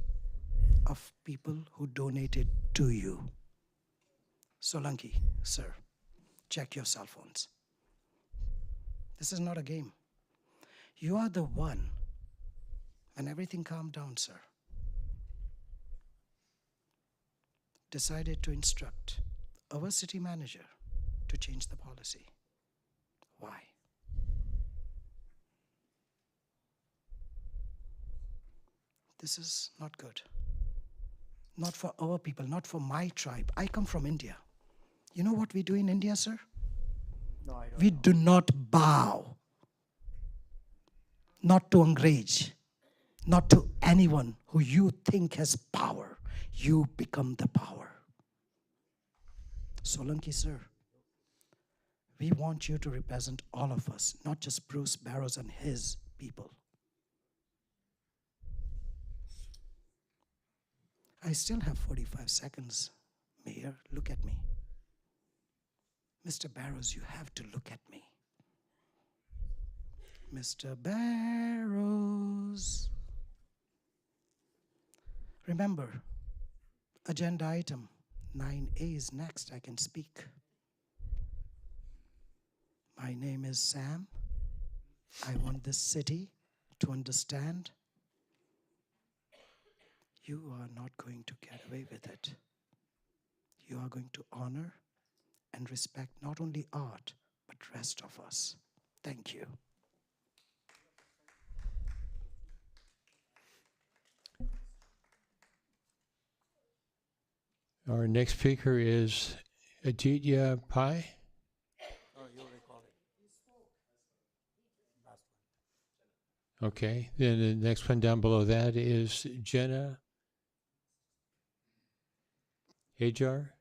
of people who donated to you. Solanki, sir, check your cell phones. This is not a game. You are the one, when everything calmed down, sir, decided to instruct our city manager to change the policy. Why? This is not good. Not for our people, not for my tribe. I come from India. You know what we do in India, sir? No, I don't We do not bow. Not to Angrez. Not to anyone who you think has power. You become the power. Solanki, sir, We want you to represent all of us, not just Bruce Barrows and his people. I still have 45 seconds, Mayor. Look at me. Mr. Barrows, you have to look at me. Mr. Barrows. Remember, agenda item 9A is next. I can speak. My name is Sam. I want this city to understand you are not going to get away with it. You are going to honor and respect not only art, but rest of us. Thank you. Our next speaker is Aditya Pai. Okay, then the next one down below that is Jenna Ajar,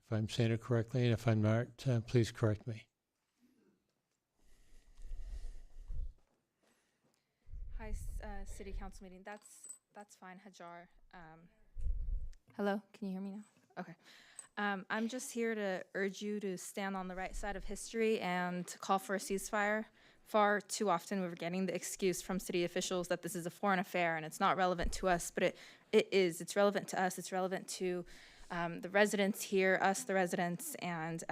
if I'm saying it correctly, and if I'm not, please correct me. Hi, City Council meeting. That's fine, Hajar. Hello, can you hear me now? Okay. I'm just here to urge you to stand on the right side of history and to call for a ceasefire. Far too often we're getting the excuse from city officials that this is a foreign affair and it's not relevant to us, but it is. It's relevant to us. It's relevant to the residents here, us, the residents, and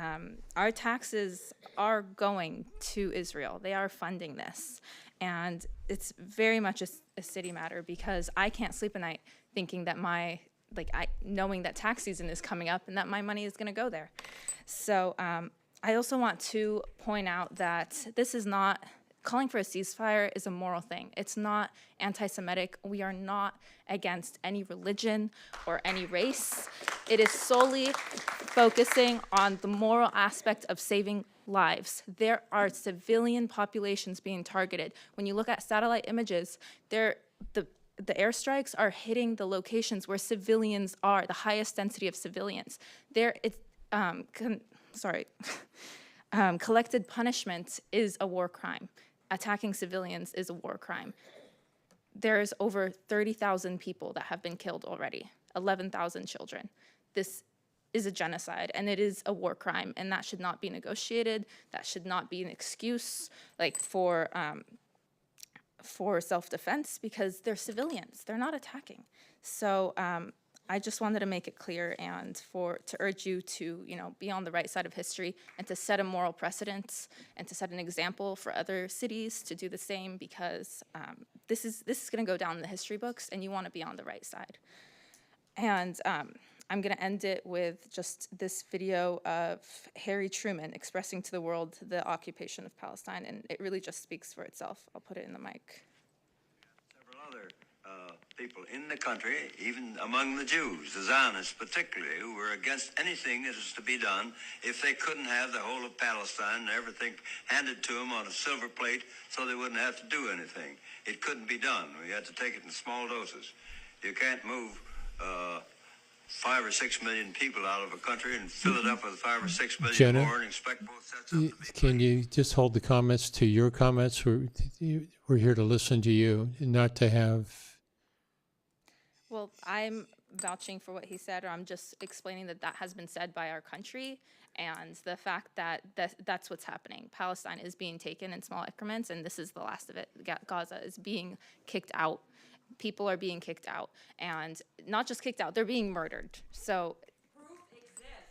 our taxes are going to Israel. They are funding this. And it's very much a city matter because I can't sleep at night thinking that knowing that tax season is coming up and that my money is gonna go there. So I also want to point out that this is not, calling for a ceasefire is a moral thing. It's not anti-Semitic. We are not against any religion or any race. It is solely focusing on the moral aspect of saving lives. There are civilian populations being targeted. When you look at satellite images, the airstrikes are hitting the locations where civilians are, the highest density of civilians. Collected punishment is a war crime. Attacking civilians is a war crime. There's over 30,000 people that have been killed already, 11,000 children. This is a genocide and it is a war crime, and that should not be negotiated. That should not be an excuse for self-defense because they're civilians. They're not attacking. So I just wanted to make it clear and to urge you to be on the right side of history and to set a moral precedent and to set an example for other cities to do the same because this is going to go down in the history books and you want to be on the right side. And I'm going to end it with just this video of Harry Truman expressing to the world the occupation of Palestine, and it really just speaks for itself. I'll put it in the mic. Several other people in the country, even among the Jews, the Zionists particularly, who were against anything that is to be done if they couldn't have the whole of Palestine and everything handed to them on a silver plate so they wouldn't have to do anything. It couldn't be done. We had to take it in small doses. You can't move 5 or 6 million people out of a country and fill it up with 5 or 6 million Jenna, more and expect both sets of can you just hold the comments to your comments? We're here to listen to you and not to have... Well, I'm vouching for what he said, or I'm just explaining that has been said by our country, and the fact that that's what's happening. Palestine is being taken in small increments, and this is the last of it. Gaza is being kicked out. People are being kicked out, and not just kicked out, they're being murdered. So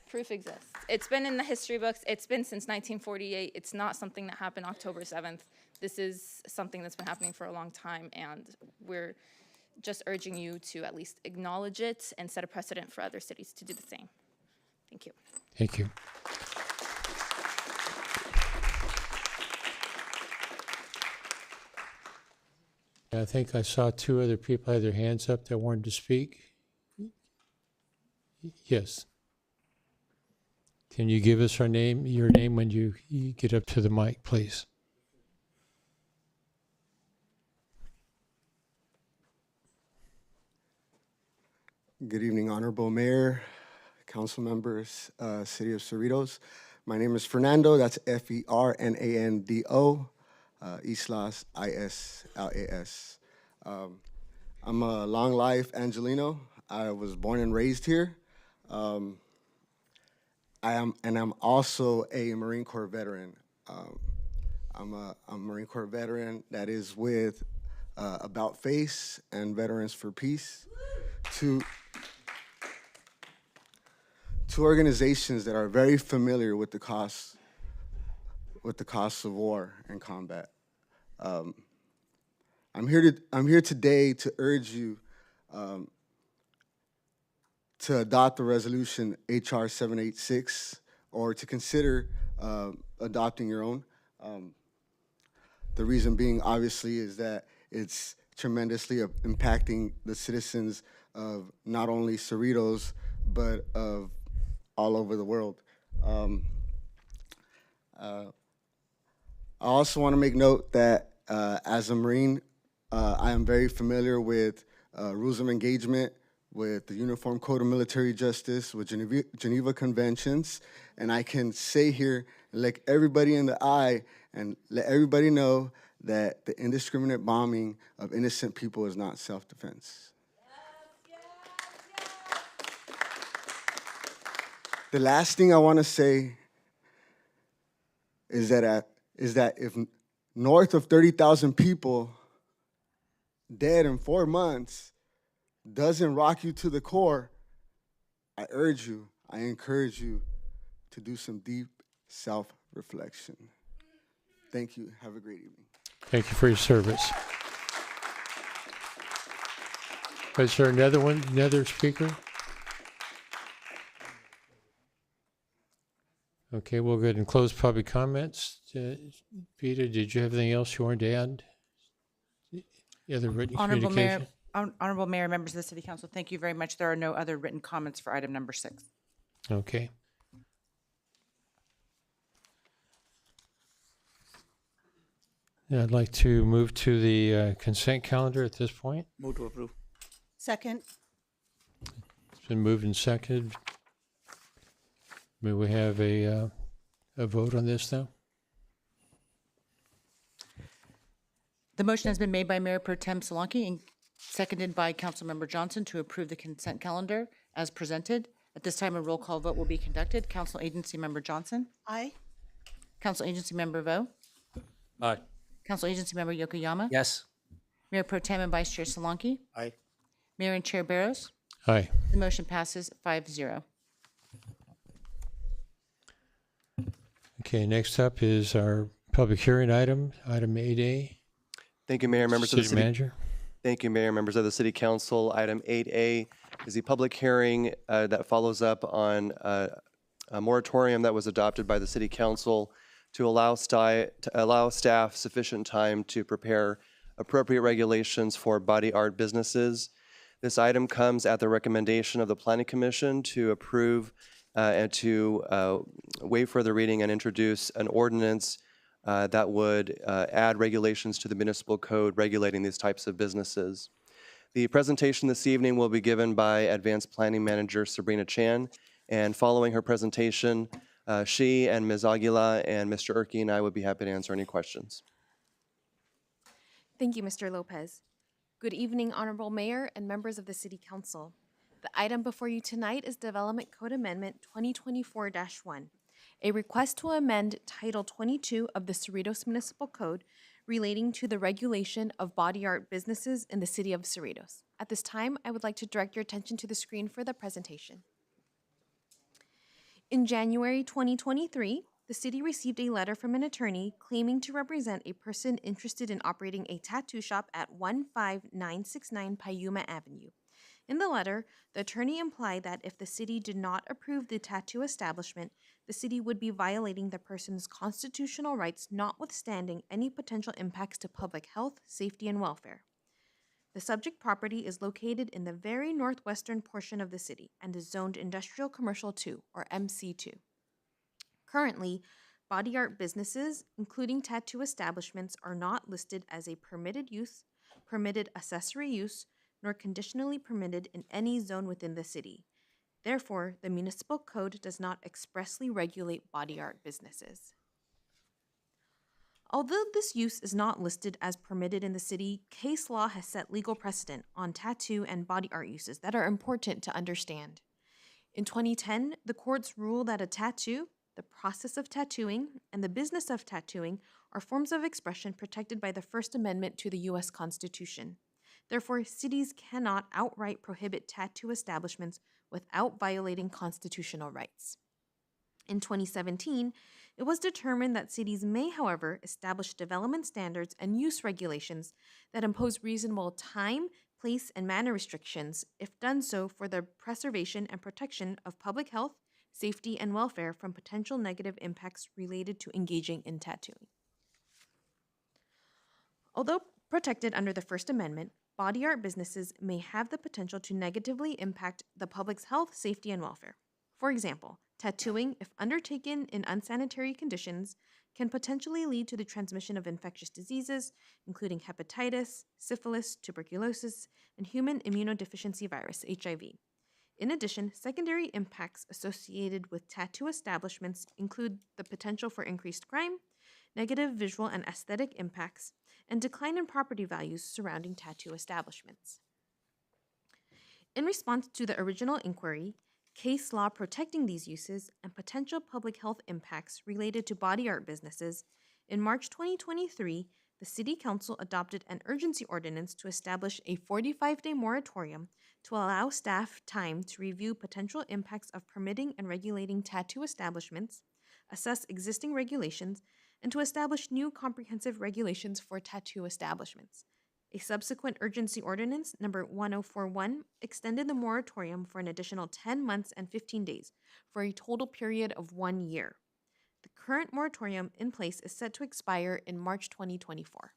proof exists. It's been in the history books. It's been since 1948. It's not something that happened October 7th. This is something that's been happening for a long time, and we're just urging you to at least acknowledge it and set a precedent for other cities to do the same. Thank you. Thank you. I think I saw 2 other people had their hands up that wanted to speak. Yes. Can you give us your name when you get up to the mic, please? Good evening, Honorable Mayor, council members, City of Cerritos. My name is Fernando. That's Fernando. Islas, Islas. I'm a long life Angelino. I was born and raised here. I'm also a Marine Corps veteran. I'm a Marine Corps veteran that is with About Face and Veterans for Peace, two organizations that are very familiar with the costs of war and combat. I'm here today to urge you to adopt the resolution HR 786, or to consider adopting your own. The reason being, obviously, is that it's tremendously impacting the citizens of not only Cerritos, but of all over the world. I also want to make note that as a Marine, I am very familiar with rules of engagement, with the Uniform Code of Military Justice, with Geneva Conventions, and I can say here, look everybody in the eye and let everybody know that the indiscriminate bombing of innocent people is not self-defense. The last thing I want to say is that if north of 30,000 people dead in 4 months doesn't rock you to the core, I urge you, I encourage you to do some deep self-reflection. Thank you. Have a great evening. Thank you for your service. Is there another speaker? Okay, we'll go ahead and close public comments. Peter, did you have anything else you wanted to add? Other written communication? Honorable Mayor, members of the City Council, thank you very much. There are no other written comments for item number 6. Okay. I'd like to move to the consent calendar at this point. Move to approve. Second. It's been moved and seconded. May we have a vote on this now? The motion has been made by Mayor Pro Tem Solanki and seconded by Councilmember Johnson to approve the consent calendar as presented. At this time, a roll call vote will be conducted. Council Agency Member Johnson? Aye. Council Agency Member Vo? Aye. Council Agency Member Yokoyama? Yes. Mayor Pro Tem and Vice Chair Solanki? Aye. Mayor and Chair Barros? Aye. The motion passes 5-0. Okay, next up is our public hearing item 8A. Thank you, Mayor, members of the City City Manager. Thank you, Mayor, members of the City Council. Item 8A is the public hearing that follows up on a moratorium that was adopted by the City Council to allow staff sufficient time to prepare appropriate regulations for body art businesses. This item comes at the recommendation of the Planning Commission to approve and to waive further reading and introduce an ordinance that would add regulations to the municipal code regulating these types of businesses. The presentation this evening will be given by Advanced Planning Manager Sabrina Chan, and following her presentation, she and Ms. Aguila and Mr. Erkey and I would be happy to answer any questions. Thank you, Mr. Lopez. Good evening, Honorable Mayor and members of the City Council. The item before you tonight is Development Code Amendment 2024-1, a request to amend Title 22 of the Cerritos Municipal Code relating to the regulation of body art businesses in the city of Cerritos. At this time, I would like to direct your attention to the screen for the presentation. In January 2023, the city received a letter from an attorney claiming to represent a person interested in operating a tattoo shop at 15969 Payuma Avenue. In the letter, the attorney implied that if the city did not approve the tattoo establishment, the city would be violating the person's constitutional rights, notwithstanding any potential impacts to public health, safety, and welfare. The subject property is located in the very northwestern portion of the city and is zoned Industrial Commercial 2, or MC2. Currently, body art businesses, including tattoo establishments, are not listed as a permitted use, permitted accessory use, nor conditionally permitted in any zone within the city. Therefore, the municipal code does not expressly regulate body art businesses. Although this use is not listed as permitted in the city, case law has set legal precedent on tattoo and body art uses that are important to understand. In 2010, the courts ruled that a tattoo, the process of tattooing, and the business of tattooing are forms of expression protected by the First Amendment to the U.S. Constitution. Therefore, cities cannot outright prohibit tattoo establishments without violating constitutional rights. In 2017, it was determined that cities may, however, establish development standards and use regulations that impose reasonable time, place, and manner restrictions, if done so for the preservation and protection of public health, safety, and welfare from potential negative impacts related to engaging in tattooing. Although protected under the First Amendment, body art businesses may have the potential to negatively impact the public's health, safety, and welfare. For example, tattooing, if undertaken in unsanitary conditions, can potentially lead to the transmission of infectious diseases, including hepatitis, syphilis, tuberculosis, and human immunodeficiency virus, HIV. In addition, secondary impacts associated with tattoo establishments include the potential for increased crime, negative visual and aesthetic impacts, and decline in property values surrounding tattoo establishments. In response to the original inquiry, case law protecting these uses, and potential public health impacts related to body art businesses, in March 2023, the City Council adopted an urgency ordinance to establish a 45-day moratorium to allow staff time to review potential impacts of permitting and regulating tattoo establishments, assess existing regulations, and to establish new comprehensive regulations for tattoo establishments. A subsequent urgency ordinance, number 1041, extended the moratorium for an additional 10 months and 15 days for a total period of 1 year. The current moratorium in place is set to expire in March 2024.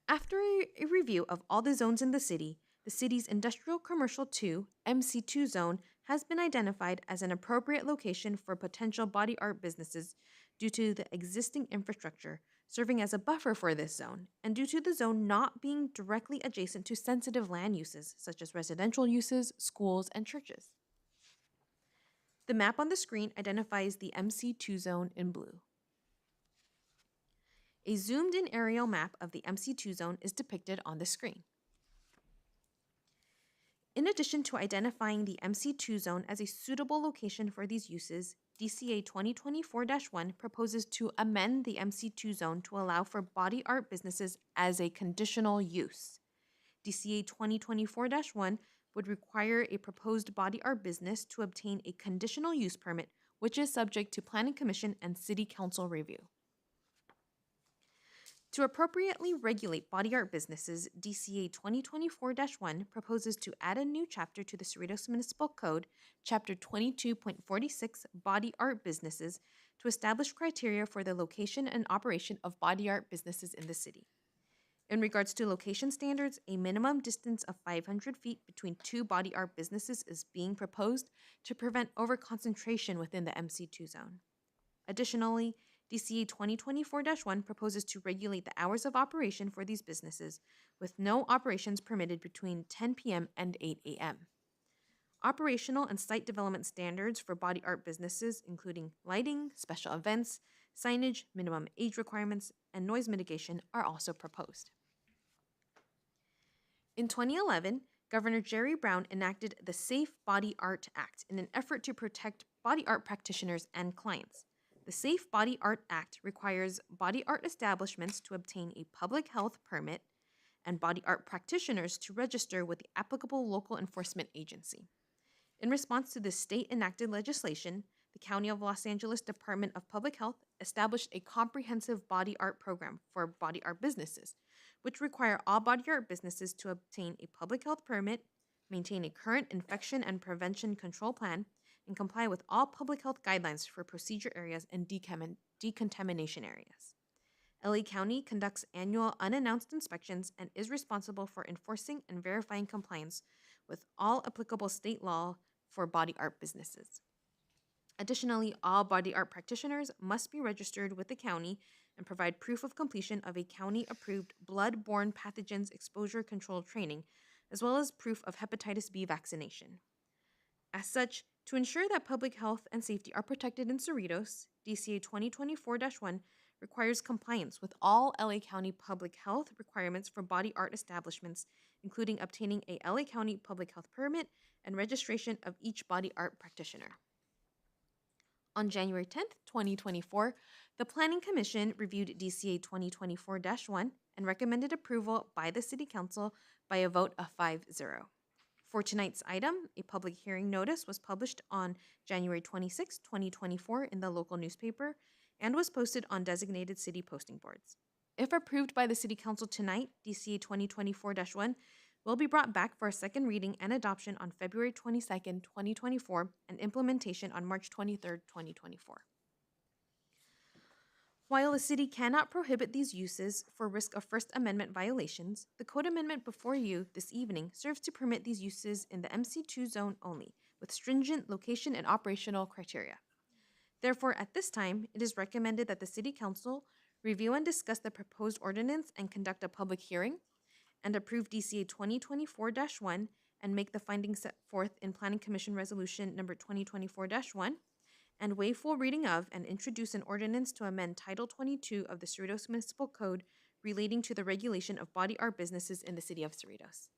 After a review of all the zones in the city's Industrial Commercial 2, MC2 zone, has been identified as an appropriate location for potential body art businesses due to the existing infrastructure serving as a buffer for this zone, and due to the zone not being directly adjacent to sensitive land uses such as residential uses, schools, and churches. The map on the screen identifies the MC2 zone in blue. A zoomed-in aerial map of the MC2 zone is depicted on the screen. In addition to identifying the MC2 zone as a suitable location for these uses, DCA 2024-1 proposes to amend the MC2 zone to allow for body art businesses as a conditional use. DCA 2024-1 would require a proposed body art business to obtain a conditional use permit, which is subject to Planning Commission and City Council review. To appropriately regulate body art businesses, DCA 2024-1 proposes to add a new chapter to the Cerritos Municipal Code, Chapter 22.46, Body Art Businesses, to establish criteria for the location and operation of body art businesses in the city. In regards to location standards, a minimum distance of 500 feet between two body art businesses is being proposed to prevent overconcentration within the MC2 zone. Additionally, DCA 2024-1 proposes to regulate the hours of operation for these businesses, with no operations permitted between 10 p.m. and 8 a.m. Operational and site development standards for body art businesses, including lighting, special events, signage, minimum age requirements, and noise mitigation, are also proposed. In 2011, Governor Jerry Brown enacted the Safe Body Art Act in an effort to protect body art practitioners and clients. The Safe Body Art Act requires body art establishments to obtain a public health permit and body art practitioners to register with the applicable local enforcement agency. In response to this state-enacted legislation, the County of Los Angeles Department of Public Health established a comprehensive body art program for body art businesses, which require all body art businesses to obtain a public health permit, maintain a current infection and prevention control plan, and comply with all public health guidelines for procedure areas and decontamination areas. LA County conducts annual unannounced inspections and is responsible for enforcing and verifying compliance with all applicable state law for body art businesses. Additionally, all body art practitioners must be registered with the county and provide proof of completion of a county-approved blood-borne pathogens exposure control training, as well as proof of hepatitis B vaccination. As such, to ensure that public health and safety are protected in Cerritos, DCA 2024-1 requires compliance with all LA County public health requirements for body art establishments, including obtaining a LA County public health permit and registration of each body art practitioner. On January 10th, 2024, the Planning Commission reviewed DCA 2024-1 and recommended approval by the City Council by a vote of 5-0. For tonight's item, a public hearing notice was published on January 26, 2024 in the local newspaper and was posted on designated city posting boards. If approved by the City Council tonight, DCA 2024-1 will be brought back for a second reading and adoption on February 22nd, 2024, and implementation on March 23rd, 2024. While the city cannot prohibit these uses for risk of First Amendment violations, the code amendment before you this evening serves to permit these uses in the MC2 zone only, with stringent location and operational criteria. Therefore, at this time, it is recommended that the City Council review and discuss the proposed ordinance and conduct a public hearing, and approve DCA 2024-1 and make the findings set forth in Planning Commission Resolution number 2024-1, and waive full reading of and introduce an ordinance to amend Title 22 of the Cerritos Municipal Code relating to the regulation of body art businesses in the city of Cerritos.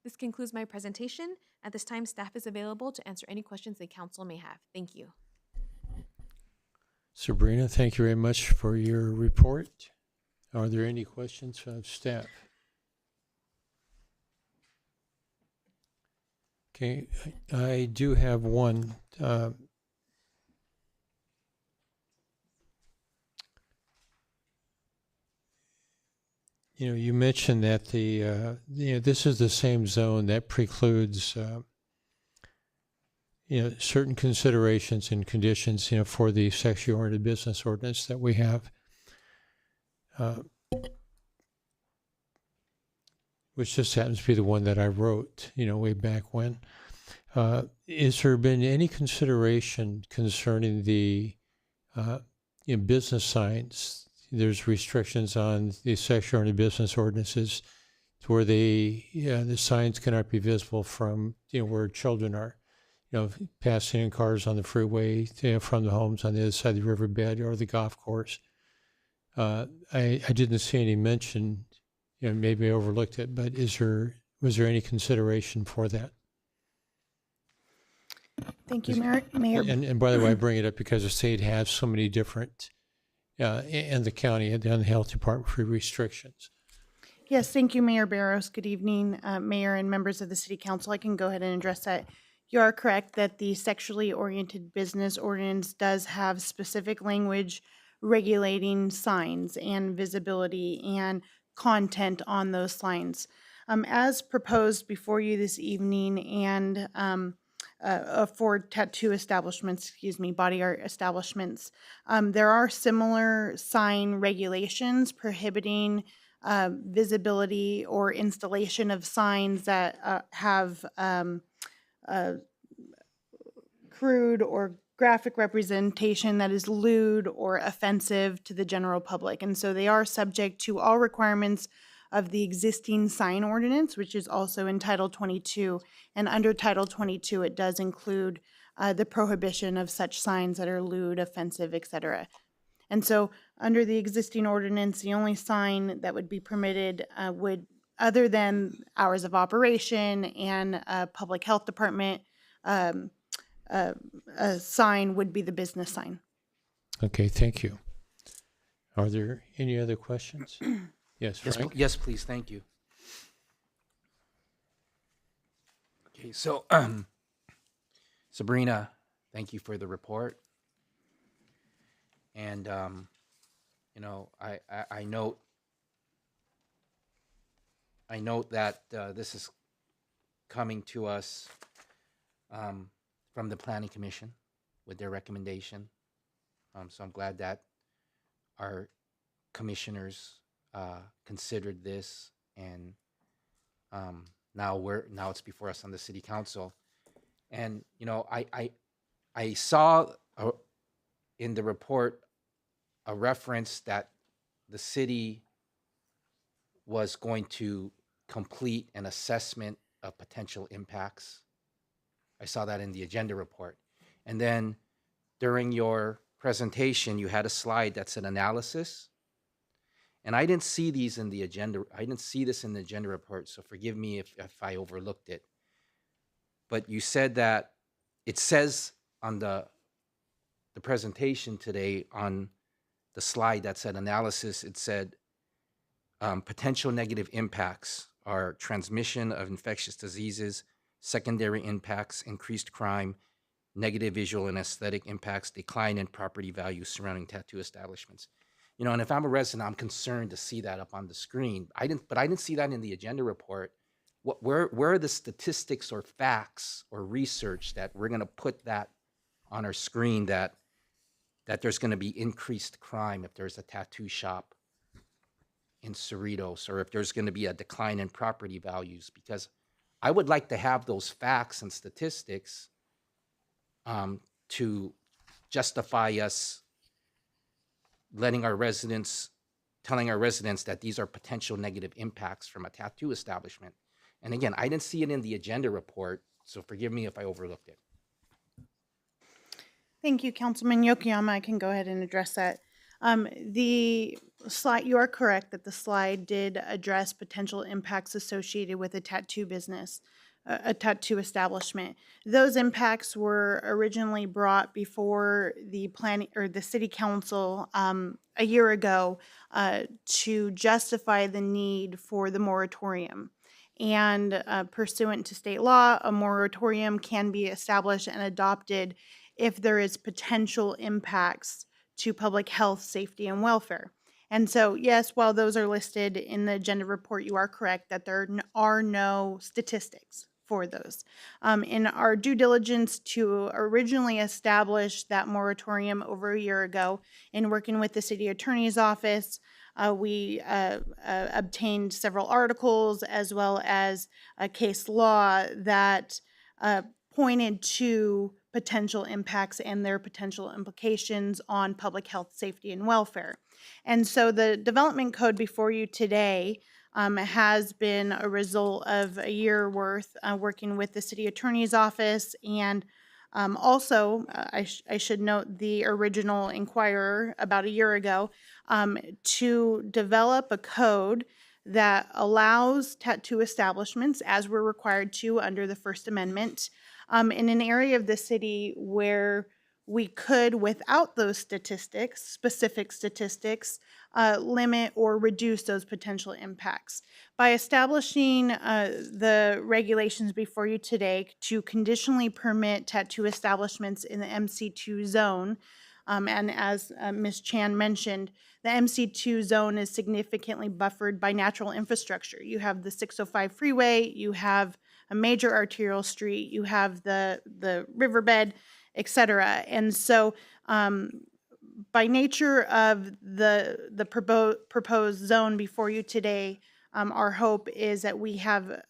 This concludes my presentation. At this time, staff is available to answer any questions the council may have. Thank you. Sabrina, thank you very much for your report. Are there any questions from staff? Okay, I do have one. You mentioned that this is the same zone that precludes certain considerations and conditions for the sexually oriented business ordinance that we have, which just happens to be the one that I wrote way back when. Has there been any consideration concerning the business signs? There's restrictions on the sexually oriented business ordinances to where the signs cannot be visible from where children are, passing in cars on the freeway, from the homes on the other side of the riverbed or the golf course. I didn't see any mention, maybe I overlooked it, but was there any consideration for that? Thank you, Mayor. And by the way, I bring it up because the state has so many different, and the county and the health department for restrictions. Yes, thank you, Mayor Barros. Good evening, Mayor and members of the City Council. I can go ahead and address that. You are correct that the sexually oriented business ordinance does have specific language regulating signs and visibility and content on those signs. As proposed before you this evening and for tattoo establishments, body art establishments, there are similar sign regulations prohibiting visibility or installation of signs that have crude or graphic representation that is lewd or offensive to the general public. And so they are subject to all requirements of the existing sign ordinance, which is also in Title 22. And under Title 22, it does include the prohibition of such signs that are lewd, offensive, etc. And so under the existing ordinance, the only sign that would be permitted would, other than hours of operation and public health department, a sign would be the business sign. Okay, thank you. Are there any other questions? Yes, Frank? Yes, please. Thank you. Okay, so Sabrina, thank you for the report. And I note that this is coming to us from the Planning Commission with their recommendation. So I'm glad that our commissioners considered this, and now it's before us on the City Council. And I saw in the report a reference that the city was going to complete an assessment of potential impacts I saw that in the agenda report. And then during your presentation, you had a slide that said analysis. And I didn't see these in the agenda. I didn't see this in the agenda report, so forgive me if I overlooked it. But you said that it says on the presentation today on the slide that said analysis, it said potential negative impacts are transmission of infectious diseases, secondary impacts, increased crime, negative visual and aesthetic impacts, decline in property values surrounding tattoo establishments. You know, and if I'm a resident, I'm concerned to see that up on the screen. I didn't see that in the agenda report. Where are the statistics or facts or research that we're going to put that on our screen that there's going to be increased crime if there's a tattoo shop in Cerritos, or if there's going to be a decline in property values? Because I would like to have those facts and statistics to justify us telling our residents that these are potential negative impacts from a tattoo establishment. And again, I didn't see it in the agenda report, so forgive me if I overlooked it. Thank you, Councilman Yokoyama. I can go ahead and address that. The slide, you are correct that the slide did address potential impacts associated with a tattoo business, a tattoo establishment. Those impacts were originally brought before the planning or the city council a year ago to justify the need for the moratorium. And pursuant to state law, a moratorium can be established and adopted if there is potential impacts to public health, safety, and welfare. And so, yes, while those are listed in the agenda report, you are correct that there are no statistics for those. In our due diligence to originally establish that moratorium over a year ago, in working with the city attorney's office, we obtained several articles as well as a case law that pointed to potential impacts and their potential implications on public health, safety, and welfare. And so the development code before you today has been a result of a year worth working with the city attorney's office, and also I should note the original Inquirer about a year ago to develop a code that allows tattoo establishments, as we're required to under the First Amendment, in an area of the city where we could, without those statistics, specific statistics, limit or reduce those potential impacts. By establishing the regulations before you today to conditionally permit tattoo establishments in the MC2 zone, and as Ms. Chan mentioned, the MC2 zone is significantly buffered by natural infrastructure. You have the 605 freeway, you have a major arterial street, you have the riverbed, et cetera. And so by nature of the proposed zone before you today, our hope is that we have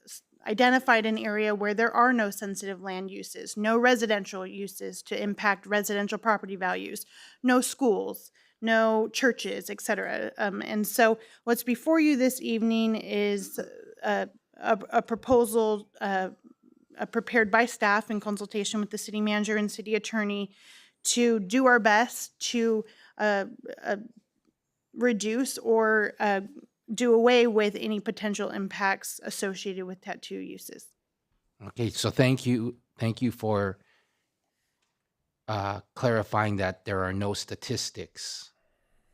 identified an area where there are no sensitive land uses, no residential uses to impact residential property values, no schools, no churches, et cetera. And so what's before you this evening is a proposal prepared by staff in consultation with the city manager and city attorney to do our best to reduce or do away with any potential impacts associated with tattoo uses. Okay, so thank you for clarifying that there are no statistics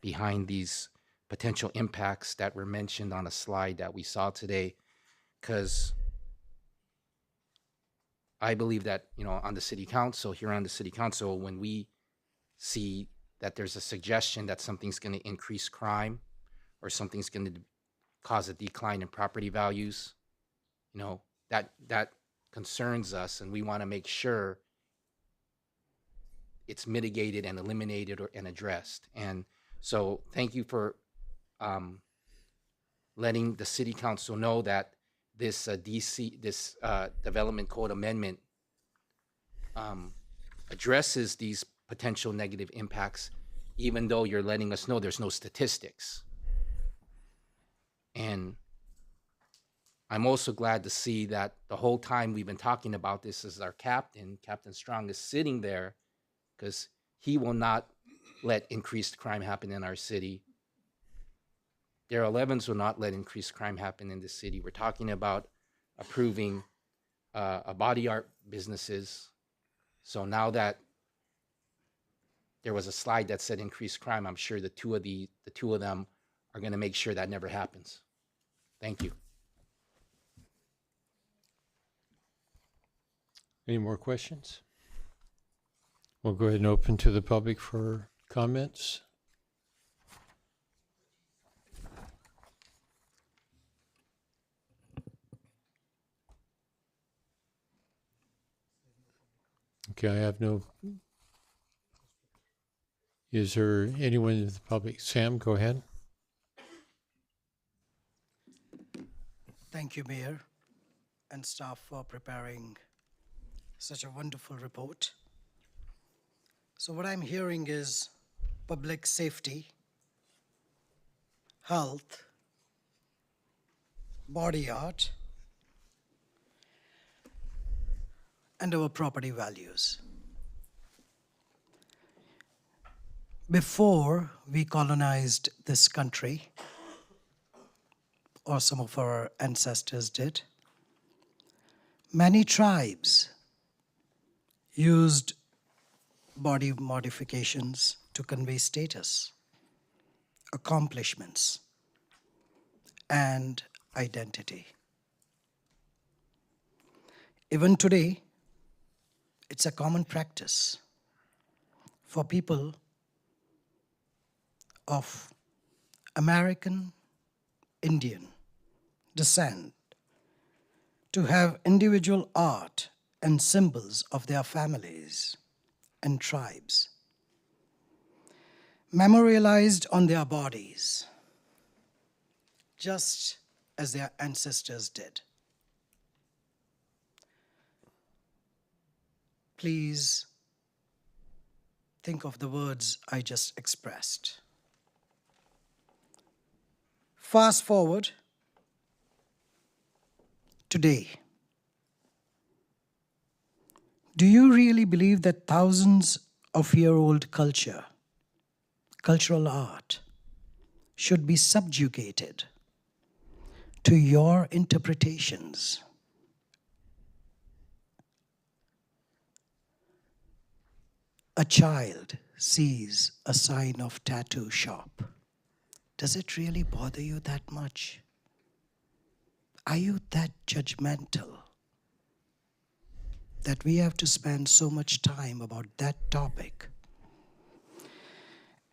behind these potential impacts that were mentioned on a slide that we saw today, because I believe that, on the city council, here on the city council, when we see that there's a suggestion that something's going to increase crime or something's going to cause a decline in property values, that concerns us, and we want to make sure it's mitigated and eliminated and addressed. And so thank you for letting the city council know that this development code amendment addresses these potential negative impacts, even though you're letting us know there's no statistics. And I'm also glad to see that the whole time we've been talking about this is our captain, Captain Strong, is sitting there because he will not let increased crime happen in our city. Darrell Evans will not let increased crime happen in the city. We're talking about approving a body art businesses. So now that there was a slide that said increased crime, I'm sure the two of them are going to make sure that never happens. Thank you. Any more questions? We'll go ahead and open to the public for comments. Okay, I have no. Is there anyone in the public? Sam, go ahead. Thank you, Mayor and staff, for preparing such a wonderful report. So what I'm hearing is public safety, health, body art, and our property values. Before we colonized this country, or some of our ancestors did, many tribes used body modifications to convey status, accomplishments, and identity. Even today, it's a common practice for people of American Indian descent to have individual art and symbols of their families and tribes memorialized on their bodies, just as their ancestors did. Please think of the words I just expressed. Fast forward today. Do you really believe that thousands of year-old cultural art, should be subjugated to your interpretations? A child sees a sign of tattoo shop. Does it really bother you that much? Are you that judgmental that we have to spend so much time about that topic?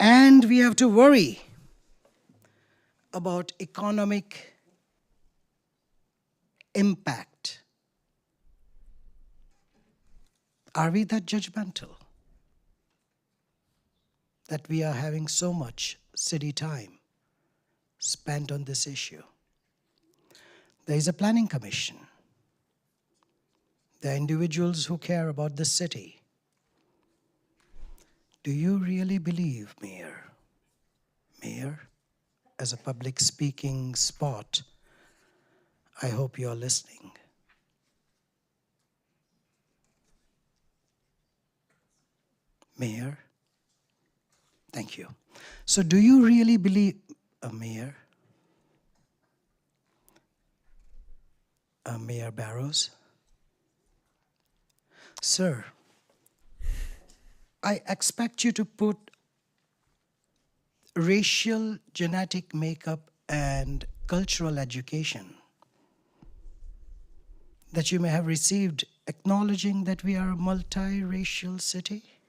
And we have to worry about economic impact. Are we that judgmental that we are having so much city time spent on this issue? There is a planning commission. There are individuals who care about the city. Do you really believe, Mayor, as a public speaking spot, I hope you're listening. Mayor, thank you. So do you really believe, Mayor Barrows? Sir, I expect you to put racial genetic makeup and cultural education that you may have received, acknowledging that we are a multiracial city,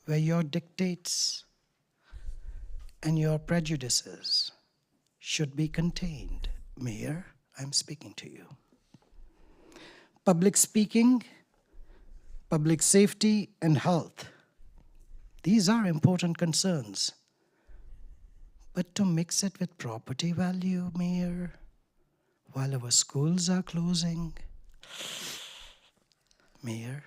where your dictates and your prejudices should be contained. Mayor, I'm speaking to you. Public speaking, public safety, and health. These are important concerns. But to mix it with property value, Mayor, while our schools are closing, Mayor,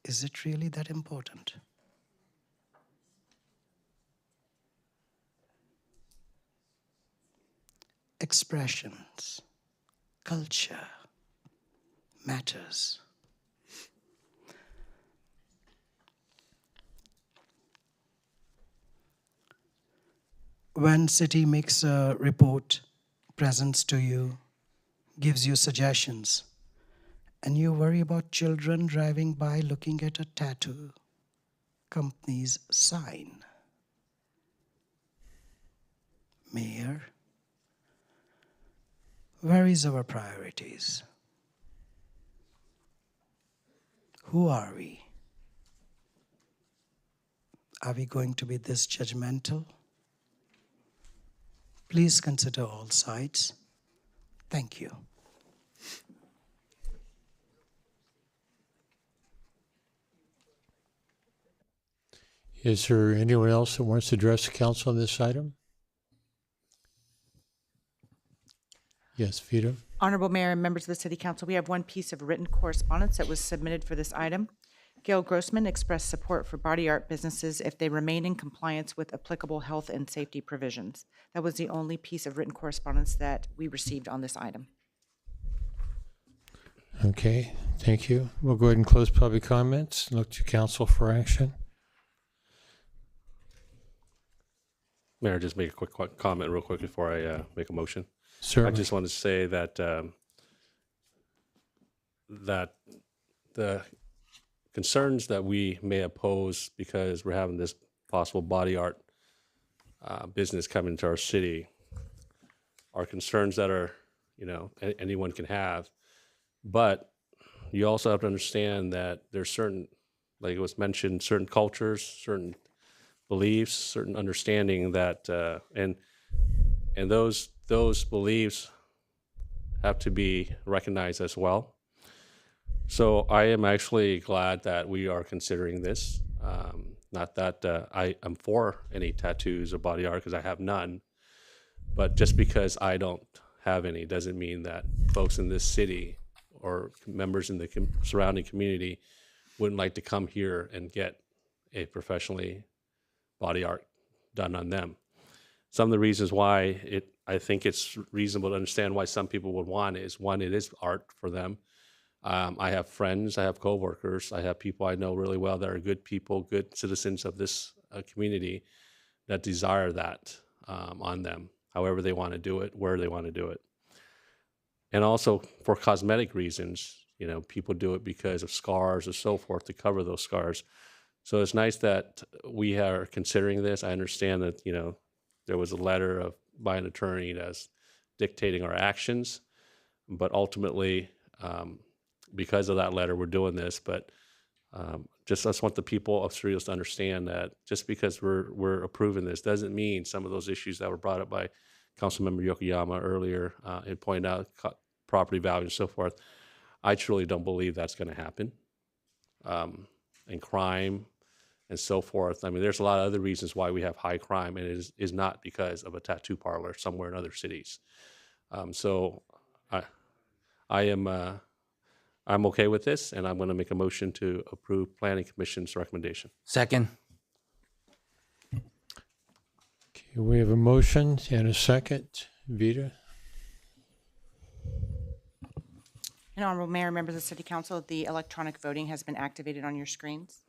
is it really that important? expressions, culture matters. When city makes a report, presents to you, gives you suggestions, and you worry about children driving by looking at a tattoo company's sign. Mayor, where is our priorities? Who are we? Are we going to be this judgmental? Please consider all sides. Thank you. Is there anyone else that wants to address the council on this item? Yes, Vito? Honorable Mayor and members of the City Council, we have one piece of written correspondence that was submitted for this item. Gail Grossman expressed support for body art businesses if they remain in compliance with applicable health and safety provisions. That was the only piece of written correspondence that we received on this item. Okay, thank you. We'll go ahead and close public comments and look to council for action. Mayor, just make a quick comment real quick before I make a motion. Certainly. I just want to say that that the concerns that we may oppose because we're having this possible body art business come into our city are concerns that are, anyone can have. But you also have to understand that there's certain, like it was mentioned, certain cultures, certain beliefs, certain understanding that, and those beliefs have to be recognized as well. So I am actually glad that we are considering this. Not that I am for any tattoos or body art, because I have none, but just because I don't have any doesn't mean that folks in this city or members in the surrounding community wouldn't like to come here and get a professionally body art done on them. Some of the reasons why I think it's reasonable to understand why some people would want it is, one, it is art for them. I have friends, I have coworkers, I have people I know really well that are good people, good citizens of this community that desire that on them, however they want to do it, where they want to do it. And also for cosmetic reasons, people do it because of scars or so forth to cover those scars. So it's nice that we are considering this. I understand that, there was a letter by an attorney that's dictating our actions, but ultimately, because of that letter, we're doing this. But I just want the people of Cerritos to understand that just because we're approving this doesn't mean some of those issues that were brought up by Councilmember Yokoyama earlier and pointed out property value and so forth. I truly don't believe that's going to happen. And crime and so forth. I mean, there's a lot of other reasons why we have high crime, and it is not because of a tattoo parlor somewhere in other cities. So I'm okay with this, and I'm going to make a motion to approve Planning Commission's recommendation. Second. Okay, we have a motion and a second. Vita? And Honorable Mayor, members of the City Council, the electronic voting has been activated on your screens.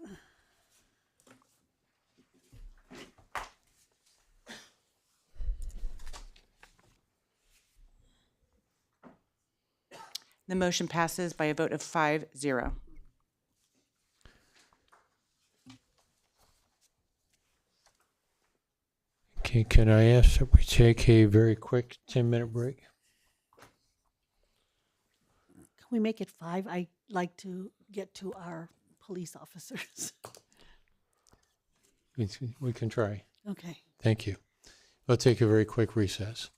The motion passes by a vote of 5-0. Okay, can I ask that we take a very quick 10-minute break? Can we make it 5? I'd like to get to our police officers. We can try. Okay. Thank you. We'll take a very quick recess.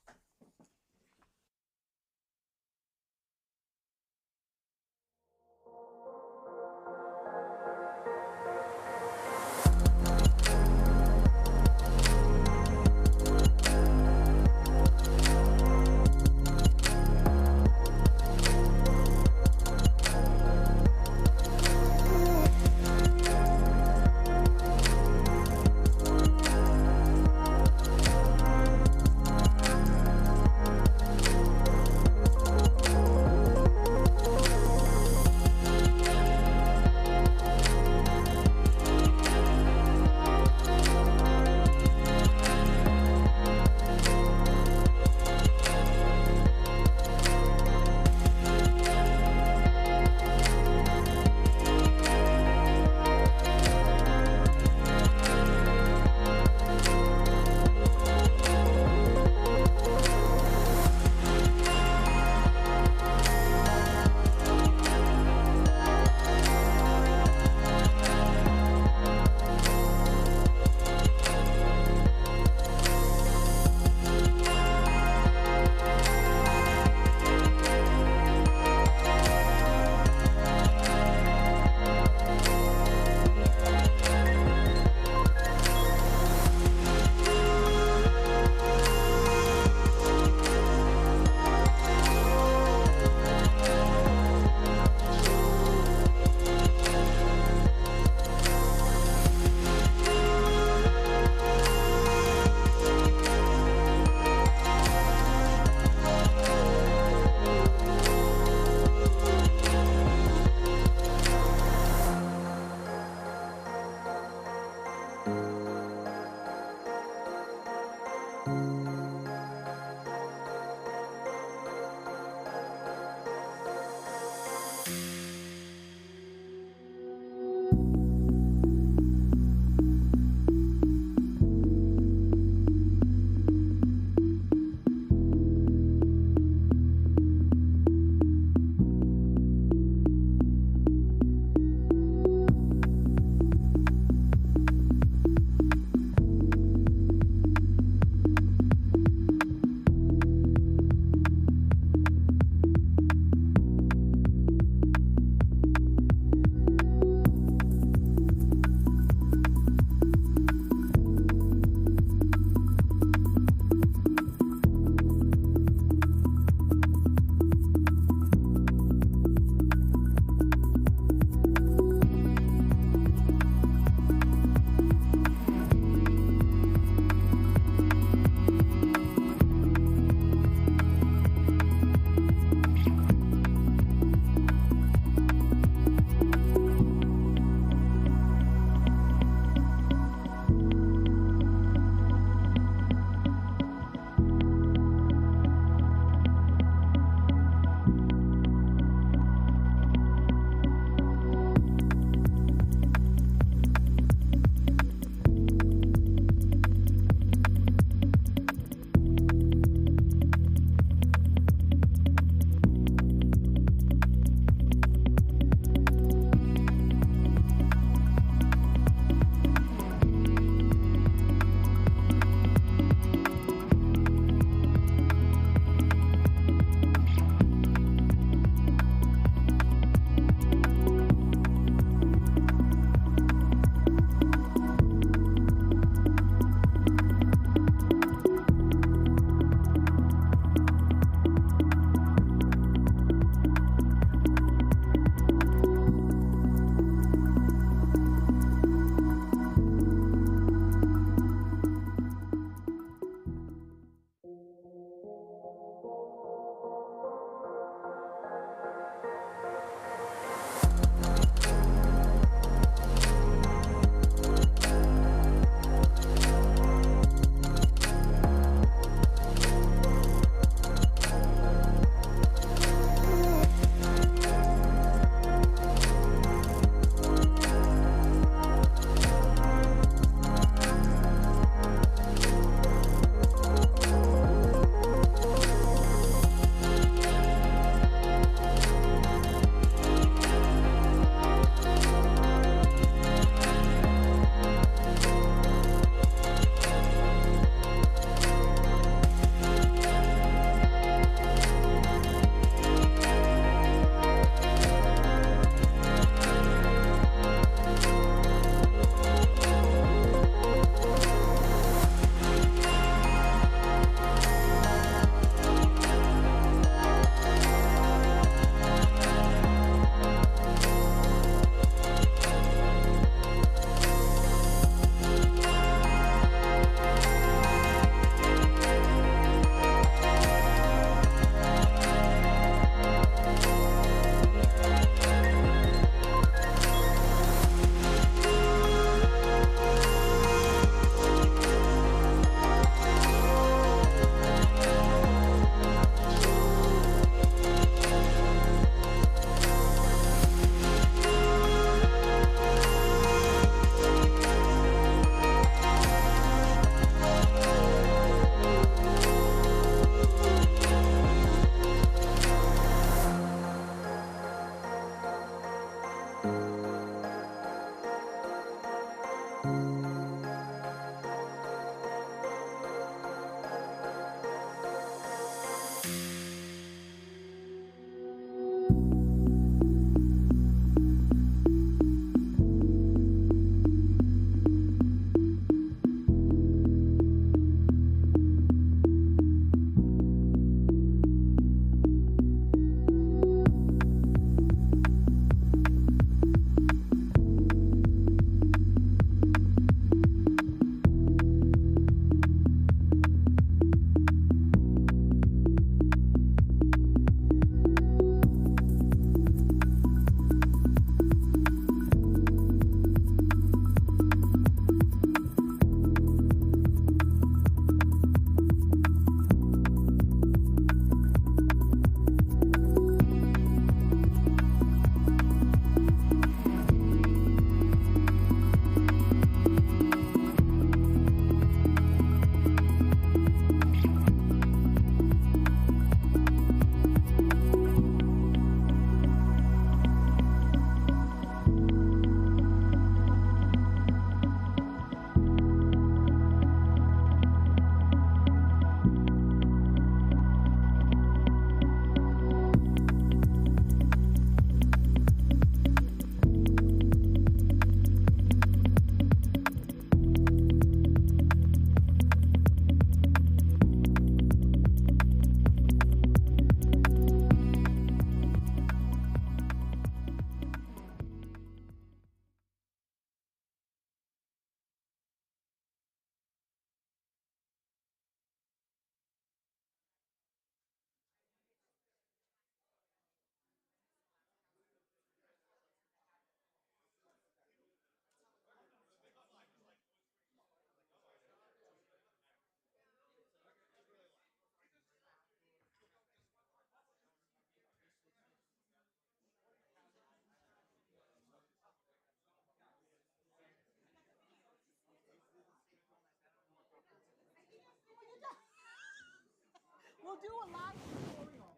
We'll do a live tutorial.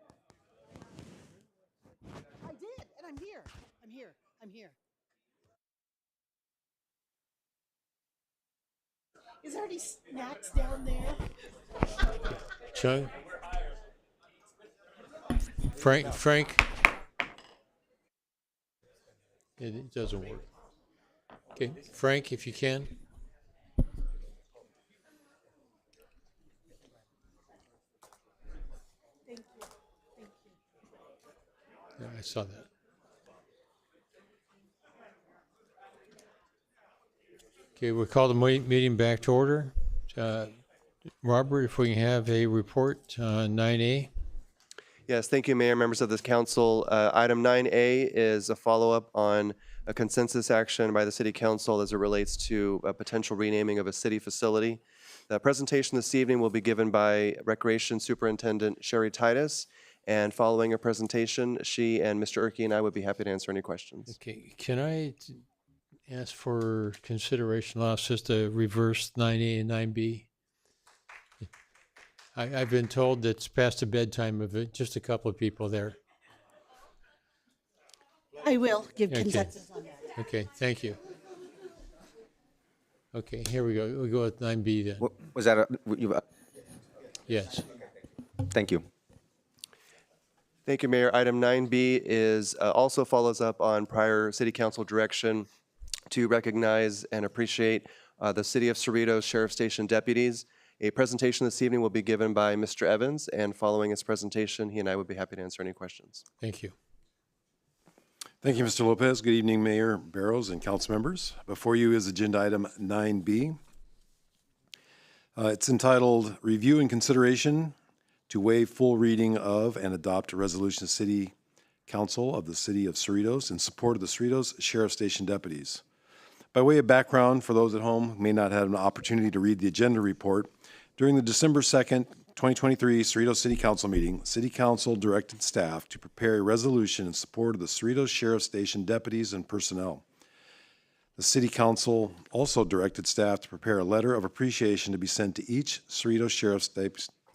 I did, and I'm here. I'm here. I'm here. Is there any snacks down there? Chung? Frank? It doesn't work. Okay, Frank, if you can. Thank you. Thank you. Yeah, I saw that. Okay, we'll call the meeting back to order. Robert, if we can have a report on 9A. Yes, thank you, Mayor, members of this council. Item 9A is a follow-up on a consensus action by the City Council as it relates to a potential renaming of a city facility. The presentation this evening will be given by Recreation Superintendent Sherry Titus, and following her presentation, she and Mr. Erkey and I would be happy to answer any questions. Okay, can I ask for consideration, allow us just to reverse 9A and 9B? I've been told that it's past the bedtime of it, just a couple of people there. I will give Okay. consensus on that. Okay, thank you. Okay, here we go. We'll go with 9B then. Was that Yes. Thank you. Thank you, Mayor. Item 9B is also follows up on prior City Council direction to recognize and appreciate the City of Cerritos Sheriff Station deputies. A presentation this evening will be given by Mr. Evans, and following his presentation, he and I would be happy to answer any questions. Thank you. Thank you, Mr. Lopez. Good evening, Mayor Barrows and council members. Before you is agenda item 9B. It's entitled Review and Consideration to Waive Full Reading of and Adopt a Resolution of City Council of the City of Cerritos in support of the Cerritos Sheriff Station deputies. By way of background, for those at home who may not have an opportunity to read the agenda report, during the December 2nd, 2023 Cerritos City Council meeting, City Council directed staff to prepare a resolution in support of the Cerritos Sheriff Station deputies and personnel. The City Council also directed staff to prepare a letter of appreciation to be sent to each Cerritos Sheriff's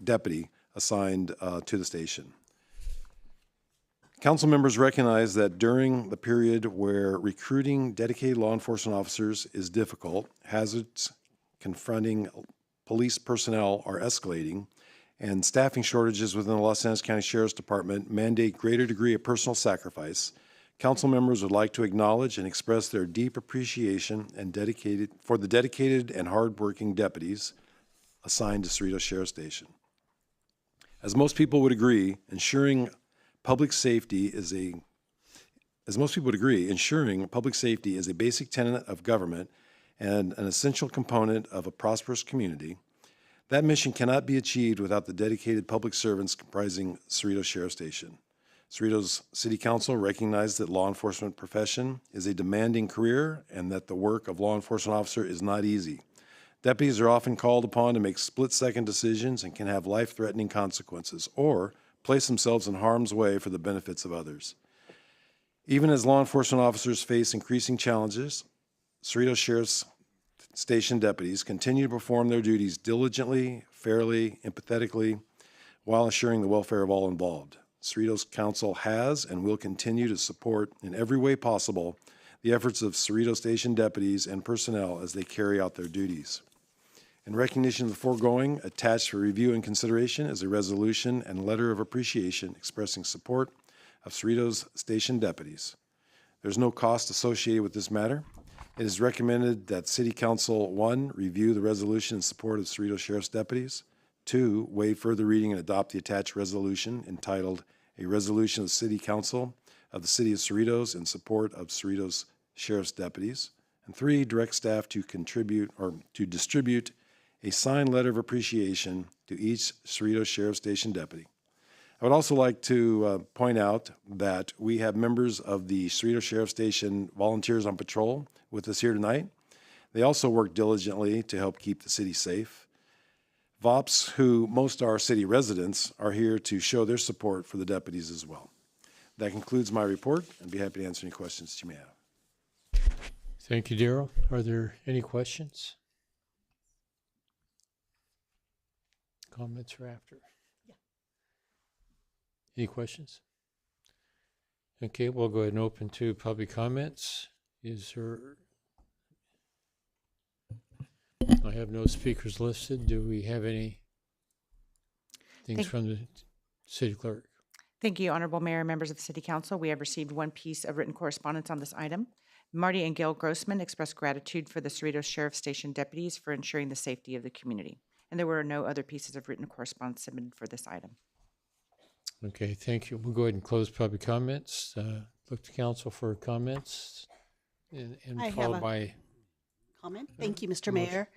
deputy assigned to the station. Council members recognize that during the period where recruiting dedicated law enforcement officers is difficult, hazards confronting police personnel are escalating, and staffing shortages within the Los Angeles County Sheriff's Department mandate greater degree of personal sacrifice, council members would like to acknowledge and express their deep appreciation and for the dedicated and hardworking deputies assigned to Cerritos Sheriff Station. As most people would agree, ensuring public safety is a basic tenet of government and an essential component of a prosperous community. That mission cannot be achieved without the dedicated public servants comprising Cerritos Sheriff Station. Cerritos City Council recognized that law enforcement profession is a demanding career and that the work of law enforcement officer is not easy. Deputies are often called upon to make split-second decisions and can have life-threatening consequences or place themselves in harm's way for the benefits of others. Even as law enforcement officers face increasing challenges, Cerritos Sheriff's Station deputies continue to perform their duties diligently, fairly, empathetically, while ensuring the welfare of all involved. Cerritos Council has and will continue to support in every way possible the efforts of Cerritos Station deputies and personnel as they carry out their duties. In recognition of the foregoing, attached for review and consideration is a resolution and letter of appreciation expressing support of Cerritos Station deputies. There's no cost associated with this matter. It is recommended that City Council, 1, review the resolution in support of Cerritos Sheriff's deputies, 2, waive further reading and adopt the attached resolution entitled A Resolution of the City Council of the City of Cerritos in support of Cerritos Sheriff's deputies, and 3, direct staff to distribute a signed letter of appreciation to each Cerritos Sheriff Station deputy. I would also like to point out that we have members of the Cerritos Sheriff Station Volunteers on Patrol with us here tonight. They also work diligently to help keep the city safe. VOPs, who most are city residents, are here to show their support for the deputies as well. That concludes my report. I'd be happy to answer any questions that you may have. Thank you, Darrell. Are there any questions? Comments or after? Any questions? Okay, we'll go ahead and open to public comments. Is there? I have no speakers listed. Do we have any things from the city clerk? Thank you, Honorable Mayor and members of the City Council. We have received one piece of written correspondence on this item. Marty and Gail Grossman expressed gratitude for the Cerritos Sheriff Station deputies for ensuring the safety of the community. And there were no other pieces of written correspondence submitted for this item. Okay, thank you. We'll go ahead and close public comments. Look to council for comments and I followed have a by comment. Thank you, Mr. Mayor.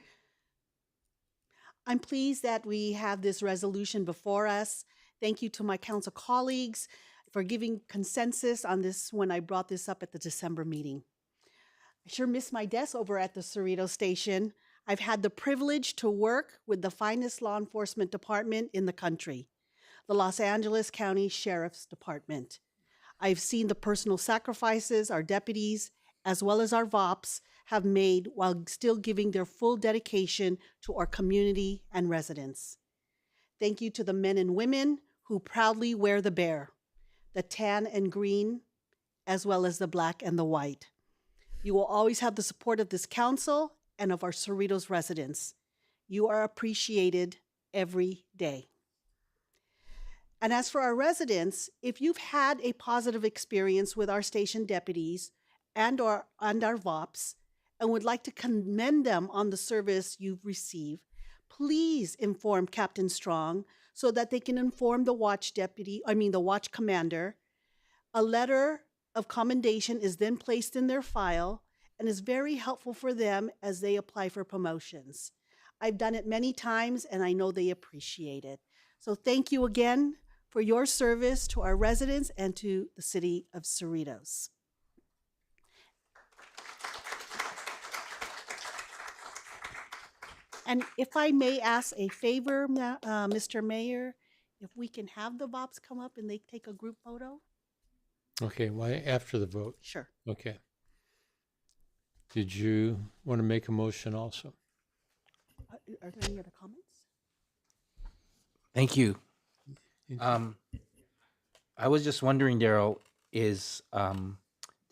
I'm pleased that we have this resolution before us. Thank you to my council colleagues for giving consensus on this when I brought this up at the December meeting. I sure miss my desk over at the Cerritos Station. I've had the privilege to work with the finest law enforcement department in the country, the Los Angeles County Sheriff's Department. I've seen the personal sacrifices our deputies, as well as our VOPs, have made while still giving their full dedication to our community and residents. Thank you to the men and women who proudly wear the bear, the tan and green, as well as the black and the white. You will always have the support of this council and of our Cerritos residents. You are appreciated every day. And as for our residents, if you've had a positive experience with our station deputies and our VOPs and would like to commend them on the service you've received, please inform Captain Strong so that they can inform the watch commander. A letter of commendation is then placed in their file and is very helpful for them as they apply for promotions. I've done it many times and I know they appreciate it. So thank you again for your service to our residents and to the city of Cerritos. And if I may ask a favor, Mr. Mayor, if we can have the VOPs come up and they take a group photo? okay, why after the vote? Sure. Okay. Did you want to make a motion also? Are there any other comments? Thank you. I was just wondering, Daryl, is the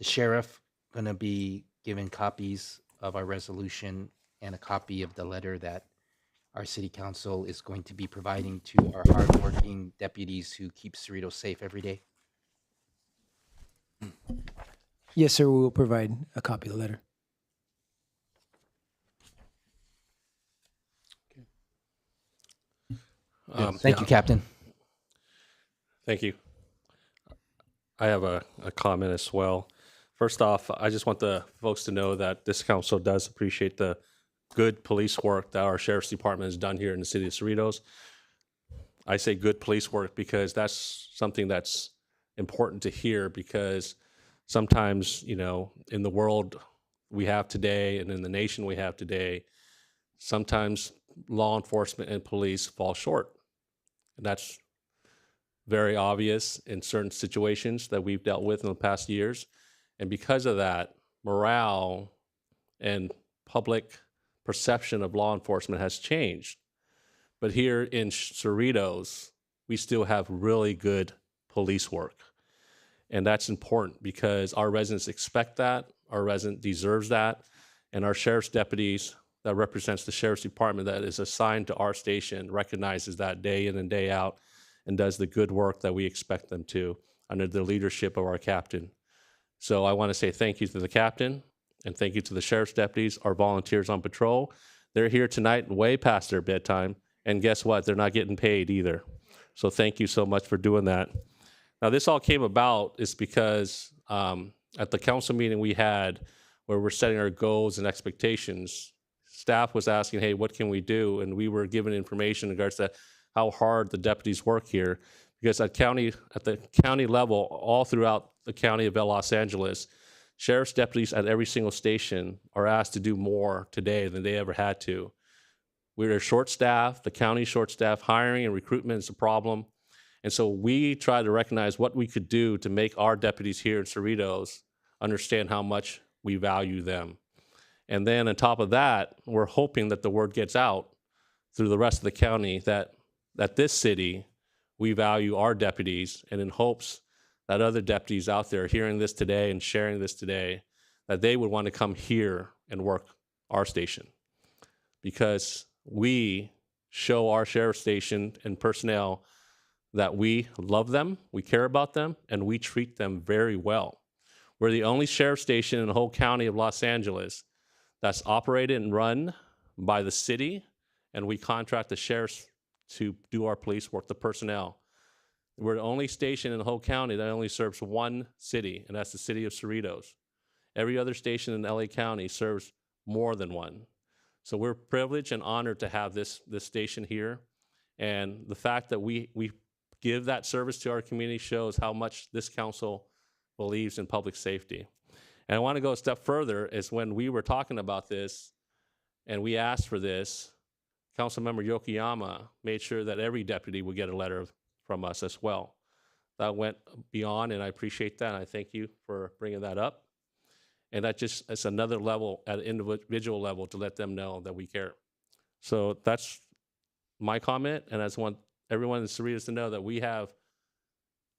sheriff going to be given copies of our resolution and a copy of the letter that our city council is going to be providing to our hardworking deputies who keep Cerritos safe every day? Yes, sir, we will provide a copy of the letter. Thank you, Captain. Thank you. I have a comment as well. First off, I just want the folks to know that this council does appreciate the good police work that our sheriff's department has done here in the city of Cerritos. I say good police work because that's something that's important to hear, because sometimes, you know, in the world we have today and in the nation we have today, sometimes law enforcement and police fall short. And that's very obvious in certain situations that we've dealt with in the past years. And because of that, morale and public perception of law enforcement has changed. But here in Cerritos, we still have really good police work. And that's important because our residents expect that, our resident deserves that, and our sheriff's deputies that represents the sheriff's department that is assigned to our station recognizes that day in and day out and does the good work that we expect them to under the leadership of our captain. So I want to say thank you to the captain and thank you to the sheriff's deputies, our volunteers on patrol. They're here tonight way past their bedtime, and guess what? They're not getting paid either. So thank you so much for doing that. Now, this all came about is because at the council meeting we had where we're setting our goals and expectations, staff was asking, hey, what can we do? And we were given information in regards to how hard the deputies work here. Because at the county level, all throughout the county of Los Angeles, sheriff's deputies at every single station are asked to do more today than they ever had to. We're short-staffed, the county's short-staffed, hiring and recruitment is a problem. And so we try to recognize what we could do to make our deputies here in Cerritos understand how much we value them. And then on top of that, we're hoping that the word gets out through the rest of the county that this city, we value our deputies, and in hopes that other deputies out there hearing this today and sharing this today, that they would want to come here and work our station. Because we show our sheriff station and personnel that we love them, we care about them, and we treat them very well. We're the only sheriff station in the whole county of Los Angeles that's operated and run by the city, and we contract the sheriffs to do our police work, the personnel. We're the only station in the whole county that only serves one city, and that's the city of Cerritos. Every other station in LA County serves more than one. So we're privileged and honored to have this station here. And the fact that we give that service to our community shows how much this council believes in public safety. And I want to go a step further is when we were talking about this and we asked for this, Councilmember Yokoyama made sure that every deputy would get a letter from us as well. That went beyond, and I appreciate that. And I thank you for bringing that up. And that just, it's another level at an individual level to let them know that we care. So that's my comment, and I just want everyone in Cerritos to know that we have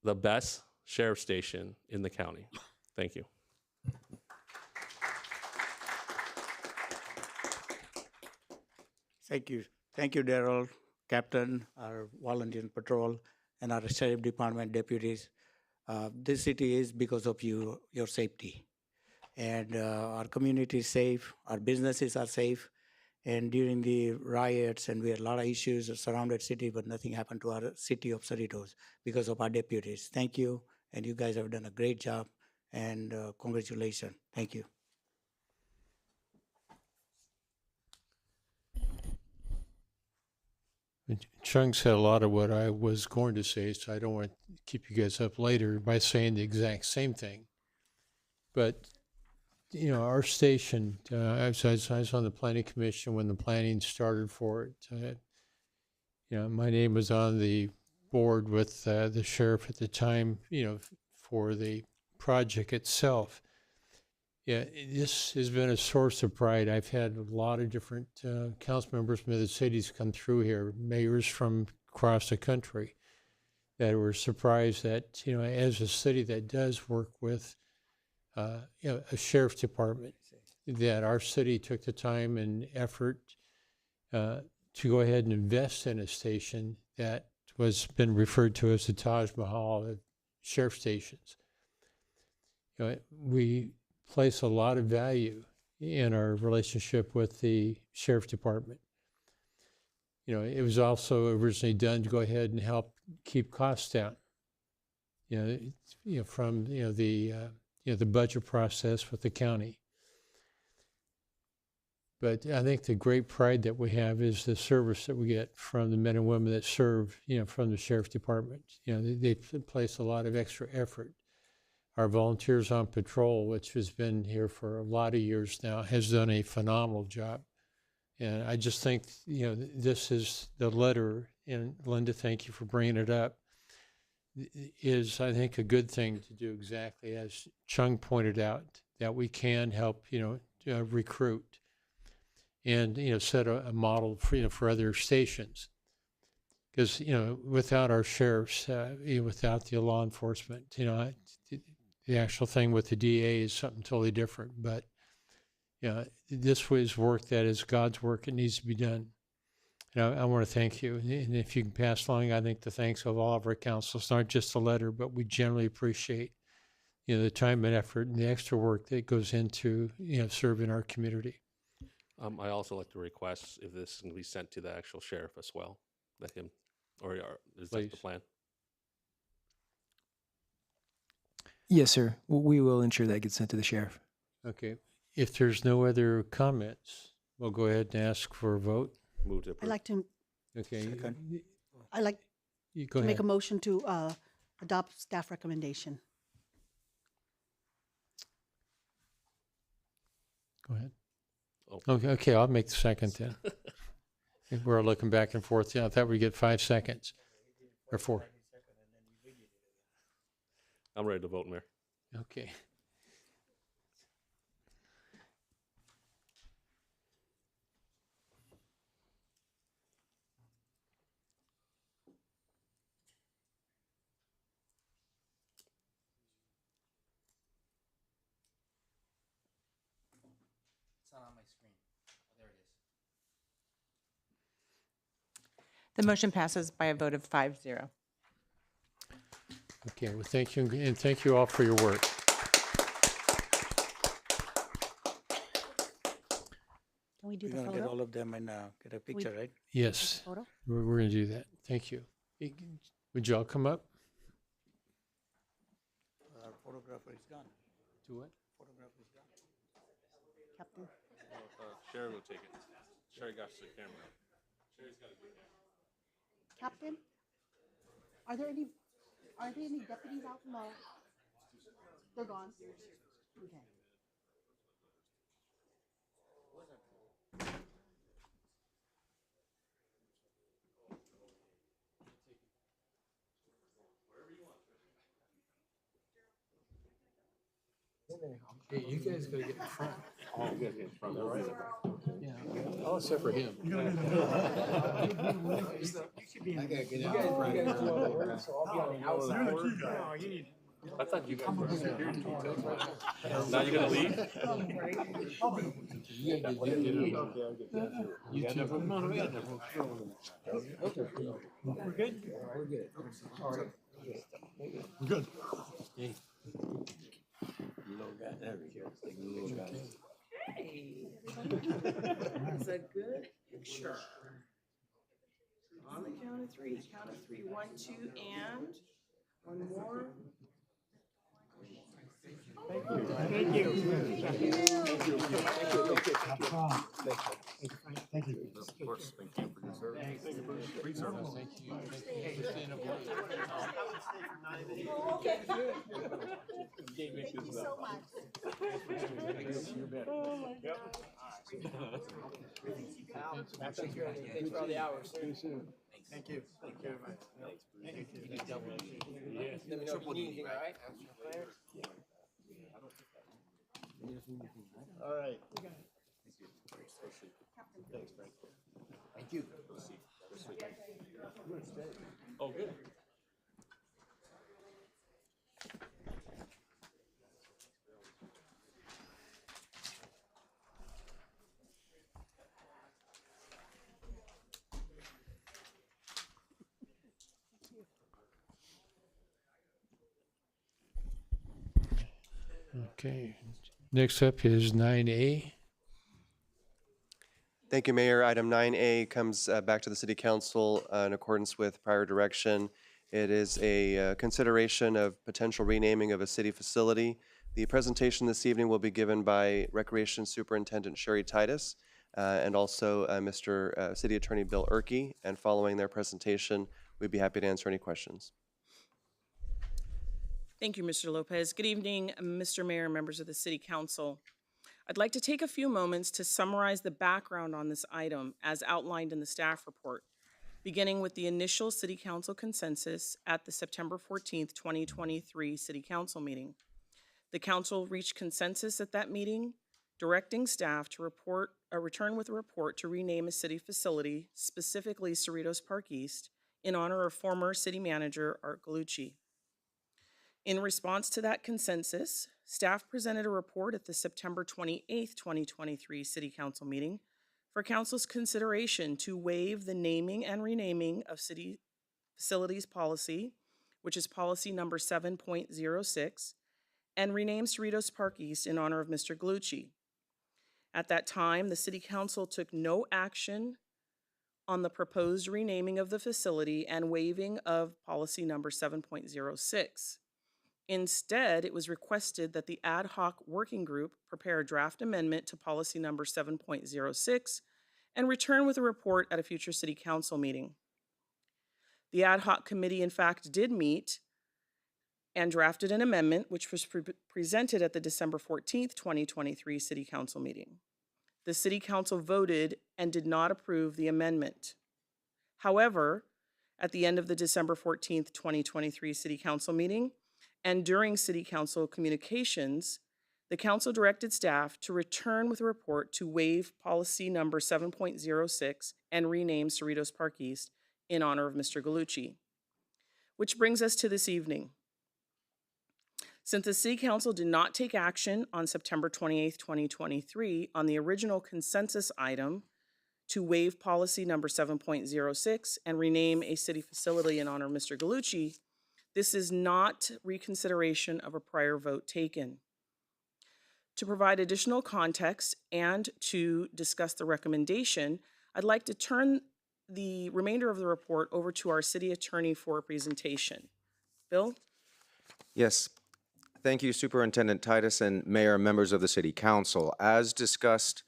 the best sheriff station in the county. Thank you. Thank you. Thank you, Daryl, Captain, our volunteer patrol, and our sheriff department deputies. This city is because of you, your safety. And our community is safe, our businesses are safe. And during the riots, and we had a lot of issues surrounded city, but nothing happened to our city of Cerritos because of our deputies. Thank you, and you guys have done a great job, and congratulations. Thank you. Chung said a lot of what I was going to say, so I don't want to keep you guys up later by saying the exact same thing. But, you know, our station, I was on the planning commission when the planning started for it. You know, my name was on the board with the sheriff at the time, you know, for the project itself. Yeah, this has been a source of pride. I've had a lot of different council members from other cities come through here, mayors from across the country. that were surprised that, you know, as a city that does work with you know, a sheriff's department, that our city took the time and effort to go ahead and invest in a station that was been referred to as the Taj Mahal of sheriff stations. You know, we place a lot of value in our relationship with the sheriff department. You know, it was also originally done to go ahead and help keep costs down. You know, from the budget process with the county. But I think the great pride that we have is the service that we get from the men and women that serve, you know, from the sheriff's department. You know, they place a lot of extra effort. Our volunteers on patrol, which has been here for a lot of years now, has done a phenomenal job. And I just think, you know, this is the letter, and Linda, thank you for bringing it up, is, I think, a good thing to do exactly as Chung pointed out, that we can help, you know, recruit and, you know, set a model for, you know, for other stations. Because, you know, without our sheriffs, without the law enforcement, you know, the actual thing with the DA is something totally different. But, you know, this was work that is God's work. It needs to be done. And I want to thank you. And if you can pass along, I think, the thanks of all of our councils, not just the letter, but we generally appreciate, you know, the time and effort and the extra work that goes into, you know, serving our community. I also like to request if this can be sent to the actual sheriff as well. Let him, or is that the Please. plan? Yes, sir. We will ensure that gets sent to the sheriff. Okay. If there's no other comments, we'll go ahead and ask for a vote. Move to I'd approve. like to, Okay. I'd like You go to make a ahead. motion to adopt staff recommendation. Go ahead. Oh. Okay, I'll make the second then. We're looking back and forth. Yeah, I thought we'd get 5 seconds or 4. I'm ready to vote, Mayor. Okay. It's not on my screen. Oh, there it is. The motion passes by a vote of 5-0. Okay, well, thank you, and thank you all for your work. Can we do We're the gonna get photo? all of them and get a picture, right? Yes, Photo? we're going to do that. Thank you. Would you all come up? Our photographer is gone. Do what? Photographer is gone. Captain? Sherry will take it. Sherry got the camera. Sherry's got to do that. Captain? Are there any deputies out? No. They're gone. Okay. Hey, you guys gotta get in front. Oh, you gotta get in front of it. Yeah. Oh, except for him. I gotta get out. I thought you guys were security details. Now you're gonna leave? You too. We're good? We're good. All right. Good. Hey. It's a good picture. On the count of 3, count of 3, 1, 2, and one more. Thank you. Thank you. Thank you. Of course, thank you for your service. Thank you for your free service. Thank you. Thank you for staying up late. Thank you so much. Thanks for all the hours. See you soon. Thank you. Thank you very much. Thank you. Let me know if you need anything, all right? All right. Thanks, Frank. Thank you. Oh, good. Okay. Next up is 9A. Thank you, Mayor. Item 9A comes back to the City Council in accordance with prior direction. It is a consideration of potential renaming of a city facility. The presentation this evening will be given by Recreation Superintendent Sherry Titus and also Mr. City Attorney Bill Erkey. And following their presentation, we'd be happy to answer any questions. Thank you, Mr. Lopez. Good evening, Mr. Mayor and members of the City Council. I'd like to take a few moments to summarize the background on this item as outlined in the staff report, beginning with the initial City Council consensus at the September 14th, 2023 City Council meeting. The Council reached consensus at that meeting, directing staff to return with a report to rename a city facility, specifically Cerritos Park East, in honor of former City Manager Art Galucci. In response to that consensus, staff presented a report at the September 28th, 2023 City Council meeting for Council's consideration to waive the naming and renaming of city facilities policy, which is policy number 7.06, and rename Cerritos Park East in honor of Mr. Galucci. At that time, the City Council took no action on the proposed renaming of the facility and waiving of policy number 7.06. Instead, it was requested that the ad hoc working group prepare a draft amendment to policy number 7.06 and return with a report at a future City Council meeting. The ad hoc committee, in fact, did meet and drafted an amendment which was presented at the December 14th, 2023 City Council meeting. The City Council voted and did not approve the amendment. However, at the end of the December 14th, 2023 City Council meeting, and during City Council communications, the Council directed staff to return with a report to waive policy number 7.06 and rename Cerritos Park East in honor of Mr. Galucci. Which brings us to this evening. Since the City Council did not take action on September 28th, 2023 on the original consensus item to waive policy number 7.06 and rename a city facility in honor of Mr. Galucci, this is not reconsideration of a prior vote taken. To provide additional context and to discuss the recommendation, I'd like to turn the remainder of the report over to our city attorney for a presentation. Bill? Yes. Thank you, Superintendent Titus and Mayor and members of the City Council. As discussed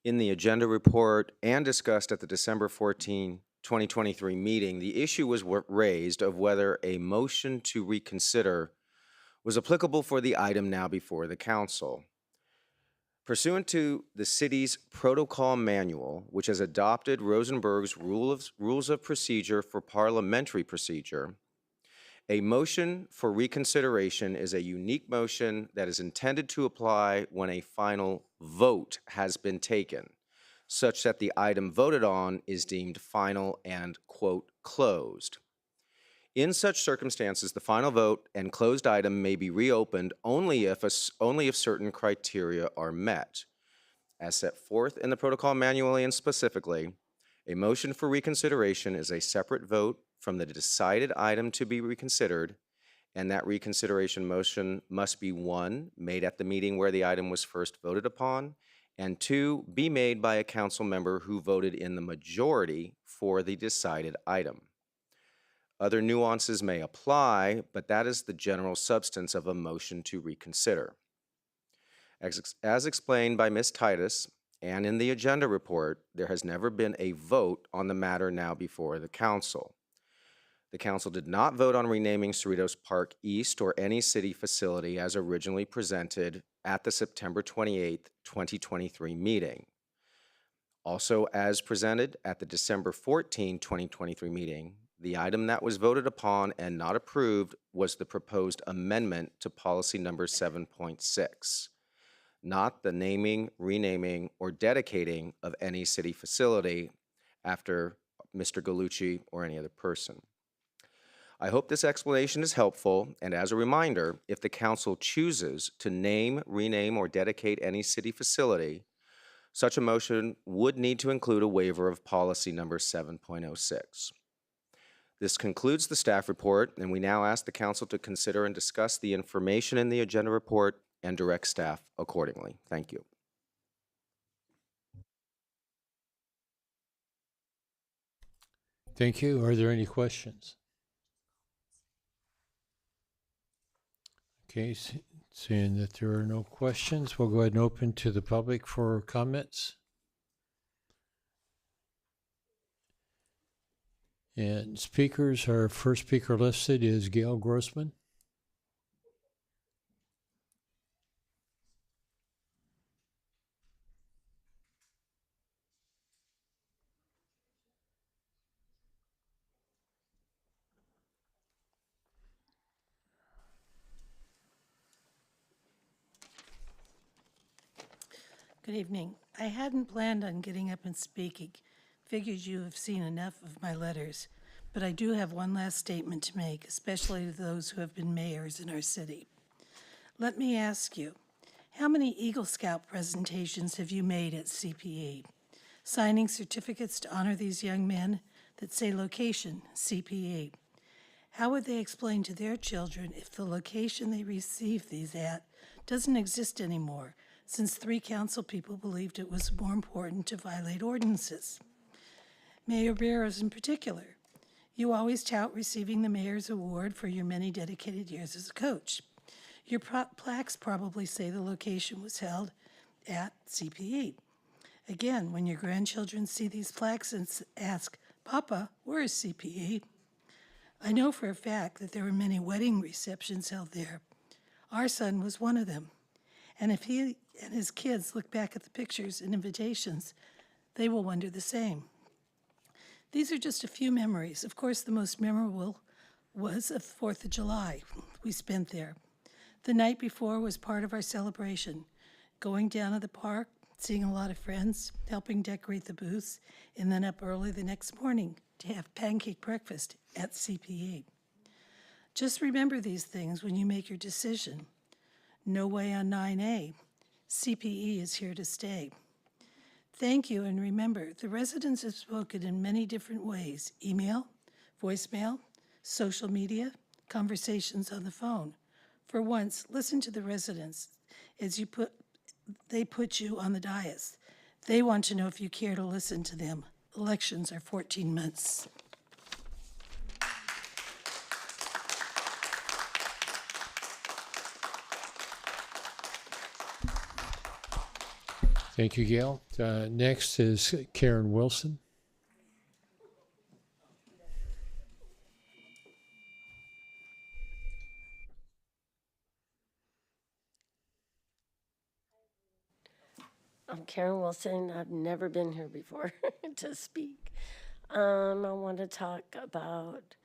in the agenda report and discussed at the December 14, 2023 meeting, the issue was raised of whether a motion to reconsider was applicable for the item now before the council. Pursuant to the city's protocol manual, which has adopted Rosenberg's rules of procedure for parliamentary procedure, a motion for reconsideration is a unique motion that is intended to apply when a final vote has been taken, such that the item voted on is deemed final and, quote, closed. In such circumstances, the final vote and closed item may be reopened only if certain criteria are met. As set forth in the protocol manual and specifically, a motion for reconsideration is a separate vote from the decided item to be reconsidered, and that reconsideration motion must be 1, made at the meeting where the item was first voted upon, and 2, be made by a council member who voted in the majority for the decided item. Other nuances may apply, but that is the general substance of a motion to reconsider. As explained by Ms. Titus and in the agenda report, there has never been a vote on the matter now before the council. The council did not vote on renaming Cerritos Park East or any city facility as originally presented at the September 28, 2023 meeting. Also, as presented at the December 14, 2023 meeting, the item that was voted upon and not approved was the proposed amendment to policy number 7.6, not the naming, renaming, or dedicating of any city facility after Mr. Galucci or any other person. I hope this explanation is helpful, and as a reminder, if the council chooses to name, rename, or dedicate any city facility, such a motion would need to include a waiver of policy number 7.06. This concludes the staff report, and we now ask the council to consider and discuss the information in the agenda report and direct staff accordingly. Thank you. Thank you. Are there any questions? Okay, seeing that there are no questions, we'll go ahead and open to the public for comments. And speakers, our first speaker listed is Gail Grossman. Good evening. I hadn't planned on getting up and speaking. Figured you have seen enough of my letters, but I do have one last statement to make, especially to those who have been mayors in our city. Let me ask you, how many Eagle Scout presentations have you made at CPE? Signing certificates to honor these young men that say location, CPE. How would they explain to their children if the location they received these at doesn't exist anymore, since 3 council people believed it was more important to violate ordinances? Mayor Barrows in particular, you always tout receiving the mayor's award for your many dedicated years as a coach. Your plaques probably say the location was held at CPE. Again, when your grandchildren see these plaques and ask, Papa, where is CPE? I know for a fact that there were many wedding receptions held there. Our son was one of them. And if he and his kids look back at the pictures and invitations, they will wonder the same. These are just a few memories. Of course, the most memorable was of 4th of July we spent there. The night before was part of our celebration, going down to the park, seeing a lot of friends, helping decorate the booths, and then up early the next morning to have pancake breakfast at CPE. Just remember these things when you make your decision. No way on 9A. CPE is here to stay. Thank you, and remember, the residents have spoken in many different ways: email, voicemail, social media, conversations on the phone. For once, listen to the residents as they put you on the dais. They want to know if you care to listen to them. Elections are 14 months. Thank you, Gail. Next is Karen Wilson. I'm Karen Wilson. I've never been here before to speak. I want to talk about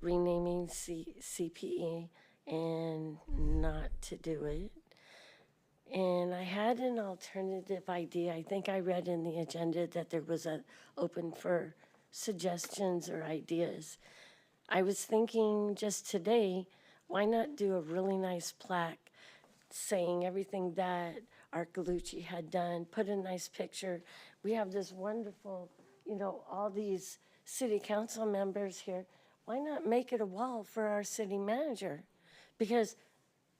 renaming CPE and not to do it. And I had an alternative idea. I think I read in the agenda that there was an open for suggestions or ideas. I was thinking just today, why not do a really nice plaque saying everything that Art Galucci had done, put a nice picture. We have this wonderful, all these city council members here. Why not make it a wall for our city manager? Because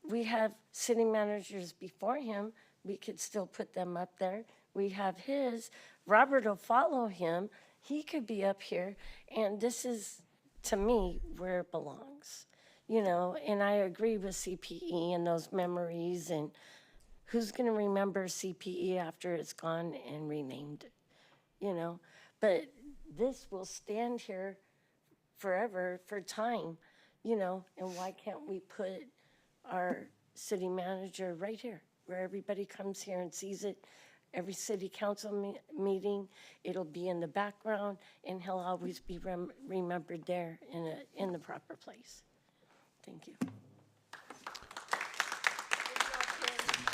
we have city managers before him. We could still put them up there. We have his. Robert will follow him. He could be up here. And this is, to me, where it belongs. And I agree with CPE and those memories. And who's going to remember CPE after it's gone and renamed? But this will stand here forever for time, and why can't we put our city manager right here, where everybody comes here and sees it? Every city council meeting, it'll be in the background, and he'll always be remembered there in the proper place. Thank you.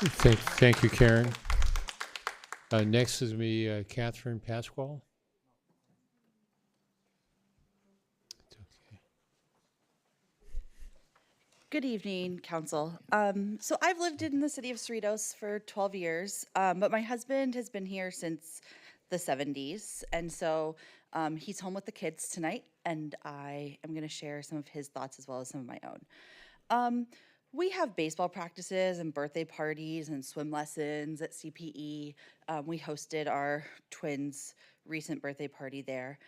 Thank you, Karen. Next is me, Catherine Pasquale. Good evening, Council. So I've lived in the city of Cerritos for 12 years, but my husband has been here since the 70s, and so he's home with the kids tonight, and I am going to share some of his thoughts as well as some of my own. We have baseball practices and birthday parties and swim lessons at CPE. We hosted our twins' recent birthday party there.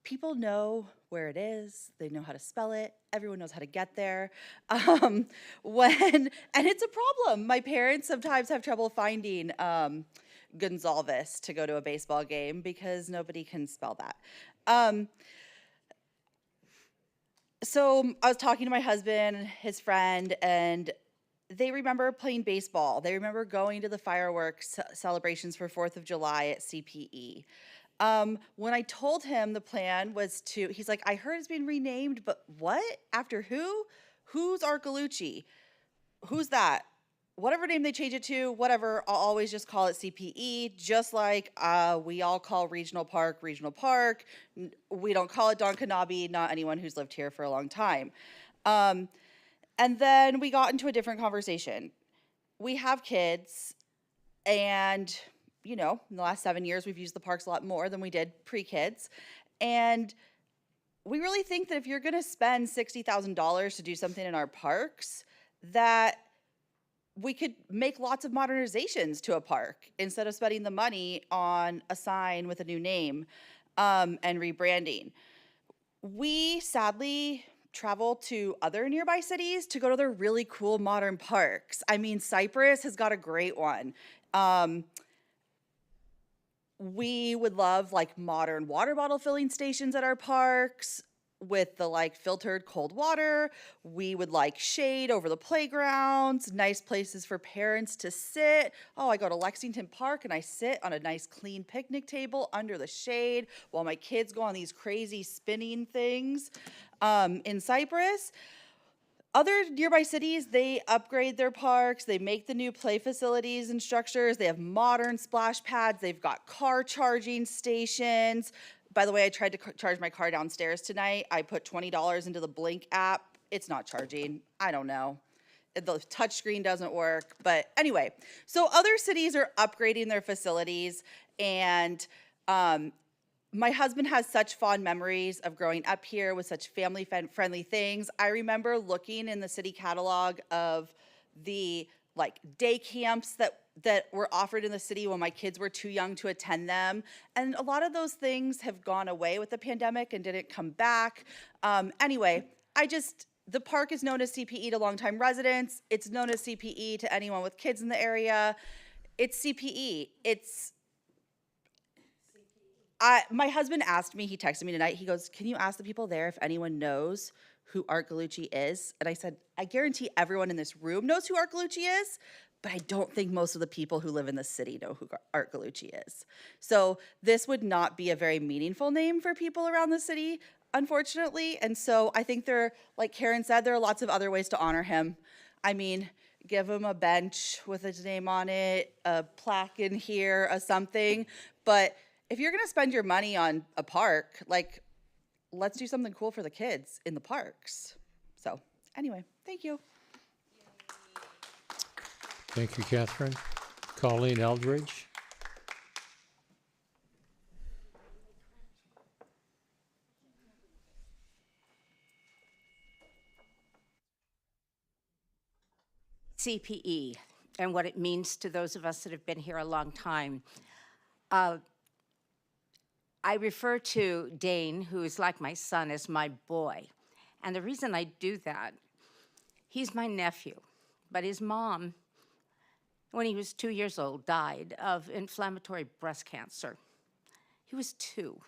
People know where it is. They know how to spell it. Everyone knows how to get there. And it's a problem. My parents sometimes have trouble finding Gonzalez to go to a baseball game because nobody can spell that. So I was talking to my husband, his friend, and they remember playing baseball. They remember going to the fireworks celebrations for 4th of July at CPE. When I told him the plan was he's like, I heard it's being renamed, but what? After who? Who's Arcalucci? Who's that? Whatever name they change it to, whatever, I'll always just call it CPE, just like we all call Regional Park. We don't call it Don Kanabe, not anyone who's lived here for a long time. And then we got into a different conversation. We have kids, and in the last 7 years, we've used the parks a lot more than we did pre-kids. And we really think that if you're gonna spend $60,000 to do something in our parks, that we could make lots of modernizations to a park instead of spending the money on a sign with a new name and rebranding. We sadly travel to other nearby cities to go to their really cool modern parks. I mean, Cypress has got a great one. We would love modern water bottle filling stations at our parks with the filtered cold water. We would like shade over the playgrounds, nice places for parents to sit. Oh, I go to Lexington Park and I sit on a nice clean picnic table under the shade while my kids go on these crazy spinning things in Cypress. Other nearby cities, they upgrade their parks, they make the new play facilities and structures, they have modern splash pads, they've got car charging stations. By the way, I tried to charge my car downstairs tonight. I put $20 into the Blink app. It's not charging. I don't know. The touchscreen doesn't work. But anyway, so other cities are upgrading their facilities, and my husband has such fond memories of growing up here with such family-friendly things. I remember looking in the city catalog of the day camps that were offered in the city when my kids were too young to attend them. And a lot of those things have gone away with the pandemic and didn't come back. Anyway, the park is known as CPE to longtime residents. It's known as CPE to anyone with kids in the area. It's CPE. My husband asked me, he texted me tonight, he goes, can you ask the people there if anyone knows who Art Galucci is? And I said, I guarantee everyone in this room knows who Art Galucci is, but I don't think most of the people who live in the city know who Art Galucci is. So this would not be a very meaningful name for people around the city, unfortunately. And so I think like Karen said, there are lots of other ways to honor him. I mean, give him a bench with his name on it, a plaque in here, a something. But if you're gonna spend your money on a park, let's do something cool for the kids in the parks. So anyway, thank you. Thank you, Catherine. Colleen Eldridge. CPE and what it means to those of us that have been here a long time. I refer to Dane, who is like my son, as my boy. And the reason I do that, he's my nephew, but his mom, when he was 2 years old, died of inflammatory breast cancer. He was 2.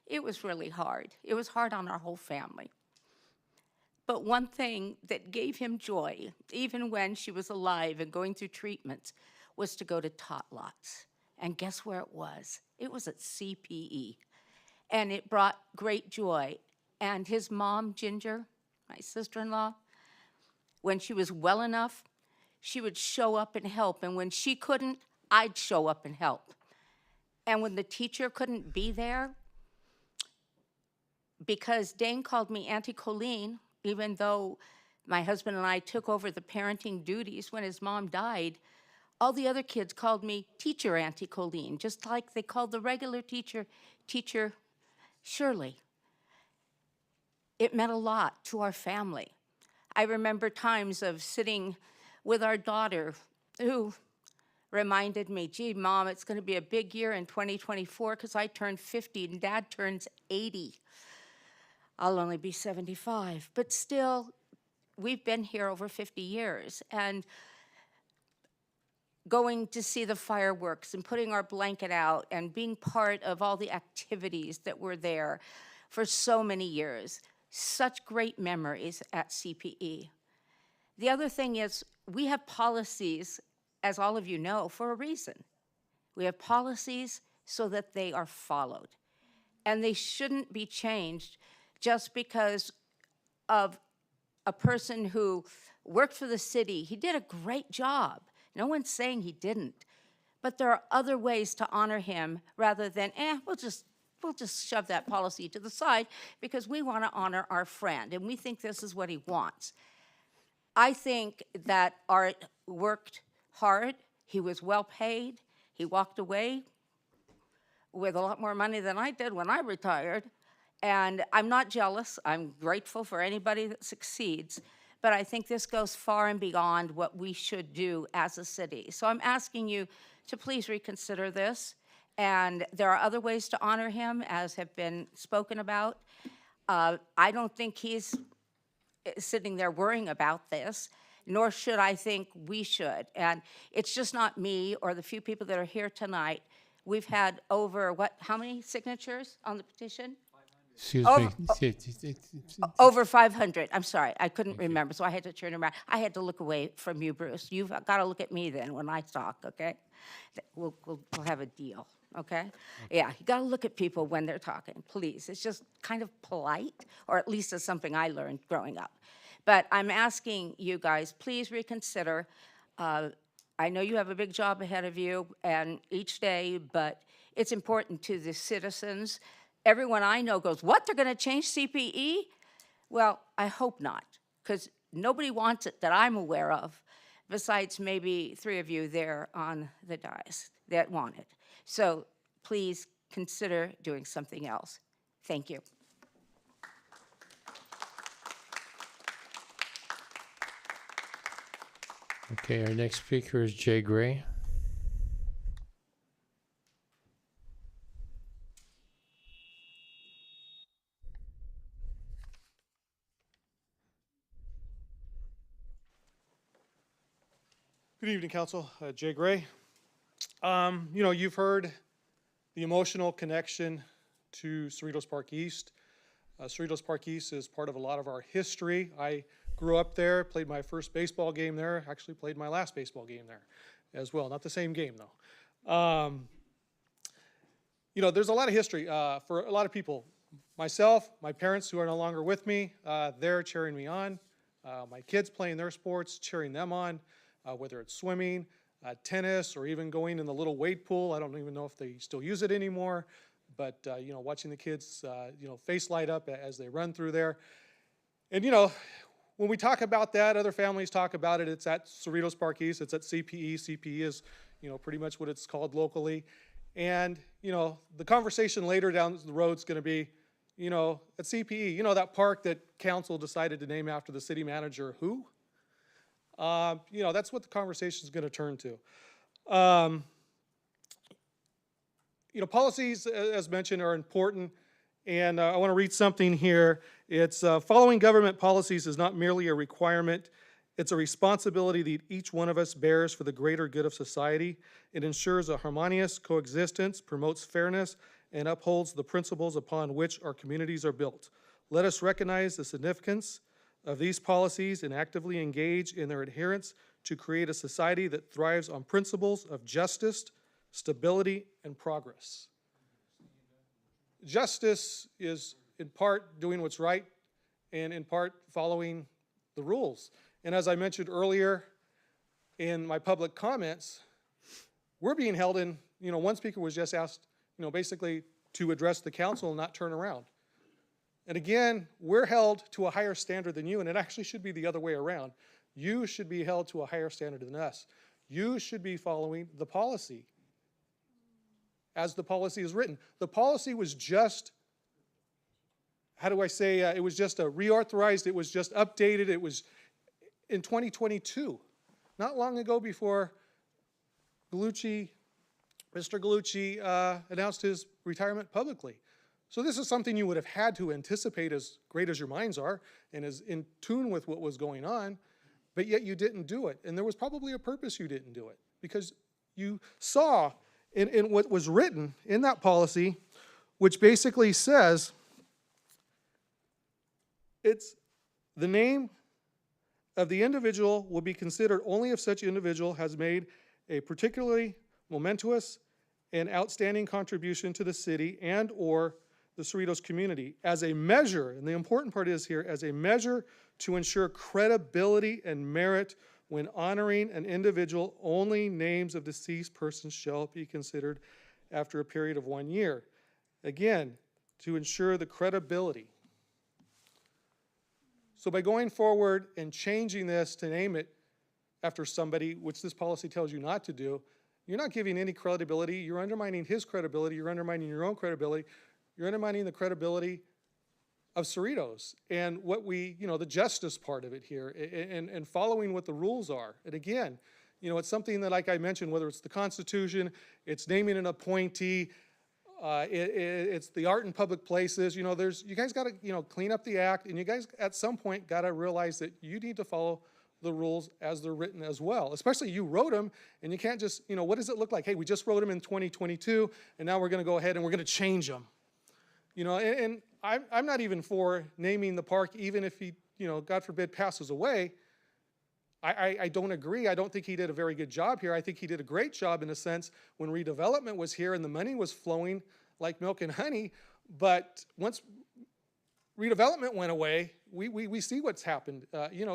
It was really hard. It was hard on our whole family. But one thing that gave him joy, even when she was alive and going through treatment, was to go to Tot Lots. And guess where it was? It was at CPE. And it brought great joy. And his mom, Ginger, my sister-in-law, when she was well enough, she would show up and help. And when she couldn't, I'd show up and help. And when the teacher couldn't be there, because Dane called me Auntie Colleen, even though my husband and I took over the parenting duties when his mom died, all the other kids called me Teacher Auntie Colleen, just like they called the regular teacher, Teacher Shirley. It meant a lot to our family. I remember times of sitting with our daughter who reminded me, gee, Mom, it's going to be a big year in 2024 because I turned 50 and Dad turns 80. I'll only be 75. But still, we've been here over 50 years. And going to see the fireworks and putting our blanket out and being part of all the activities that were there for so many years. Such great memories at CPE. The other thing is we have policies, as all of you know, for a reason. We have policies so that they are followed. And they shouldn't be changed just because of a person who worked for the city. He did a great job. No one's saying he didn't. But there are other ways to honor him rather than, we'll just shove that policy to the side because we want to honor our friend and we think this is what he wants. I think that Art worked hard. He was well paid. He walked away with a lot more money than I did when I retired. And I'm not jealous. I'm grateful for anybody that succeeds. But I think this goes far and beyond what we should do as a city. So I'm asking you to please reconsider this. And there are other ways to honor him, as have been spoken about. I don't think he's sitting there worrying about this, nor should I think we should. And it's just not me or the few people that are here tonight. We've had over, how many signatures on the petition? Excuse Over- me. Over 500. I'm sorry, I couldn't remember, so I had to turn around. I had to look away from you, Bruce. You've got to look at me then when I talk, okay? We'll have a deal, okay? Yeah, you got to look at people when they're talking, please. It's just kind of polite, or at least it's something I learned growing up. But I'm asking you guys, please reconsider. I know you have a big job ahead of you and each day, but it's important to the citizens. Everyone I know goes, what, they're going to change CPE? Well, I hope not, because nobody wants it that I'm aware of, besides maybe 3 of you there on the dais that want it. So please consider doing something else. Thank you. Okay, our next speaker is Jay Gray. Good evening, Council. Jay Gray. You've heard the emotional connection to Cerritos Park East. Cerritos Park East is part of a lot of our history. I grew up there, played my first baseball game there, actually played my last baseball game there as well. Not the same game, though. There's a lot of history for a lot of people. Myself, my parents who are no longer with me, they're cheering me on. My kids playing their sports, cheering them on. Whether it's swimming, tennis, or even going in the little wade pool. I don't even know if they still use it anymore, but watching the kids, face light up as they run through there. And when we talk about that, other families talk about it. It's at Cerritos Park East. It's at CPE. CPE is, pretty much what it's called locally. And the conversation later down the road is going to be, at CPE, that park that council decided to name after the city manager, who? That's what the conversation is going to turn to. Policies, as mentioned, are important, and I want to read something here. It's following government policies is not merely a requirement, it's a responsibility that each one of us bears for the greater good of society. It ensures a harmonious coexistence, promotes fairness, and upholds the principles upon which our communities are built. Let us recognize the significance of these policies and actively engage in their adherence to create a society that thrives on principles of justice, stability, and progress. Justice is in part doing what's right and in part following the rules. And as I mentioned earlier in my public comments, we're being held in, one speaker was just asked, basically to address the council and not turn around. And again, we're held to a higher standard than you, and it actually should be the other way around. You should be held to a higher standard than us. You should be following the policy as the policy is written. The policy was just, it was just reauthorized, it was just updated, it was in 2022, not long ago before Mr. Gallucci announced his retirement publicly. So this is something you would have had to anticipate, as great as your minds are and as in tune with what was going on, but yet you didn't do it. And there was probably a purpose you didn't do it, because you saw in what was written in that policy, which basically says it's the name of the individual will be considered only if such individual has made a particularly momentous and outstanding contribution to the city and or the Cerritos community as a measure, and the important part is here, as a measure to ensure credibility and merit when honoring an individual, only names of deceased persons shall be considered after a period of 1 year. Again, to ensure the credibility. So by going forward and changing this to name it after somebody, which this policy tells you not to do, you're not giving any credibility. You're undermining his credibility. You're undermining your own credibility. You're undermining the credibility of Cerritos and what we, the justice part of it here, and following what the rules are. And again, it's something that, like I mentioned, whether it's the Constitution, it's naming an appointee, it's the art in public places. You guys got to, clean up the act, and you guys at some point got to realize that you need to follow the rules as they're written as well. Especially you wrote them, and you can't just, what does it look like? Hey, we just wrote them in 2022, and now we're going to go ahead and we're going to change them. And I'm not even for naming the park, even if he, God forbid, passes away. I don't agree. I don't think he did a very good job here. I think he did a great job in a sense when redevelopment was here and the money was flowing like milk and honey. But once redevelopment went away, we see what's happened,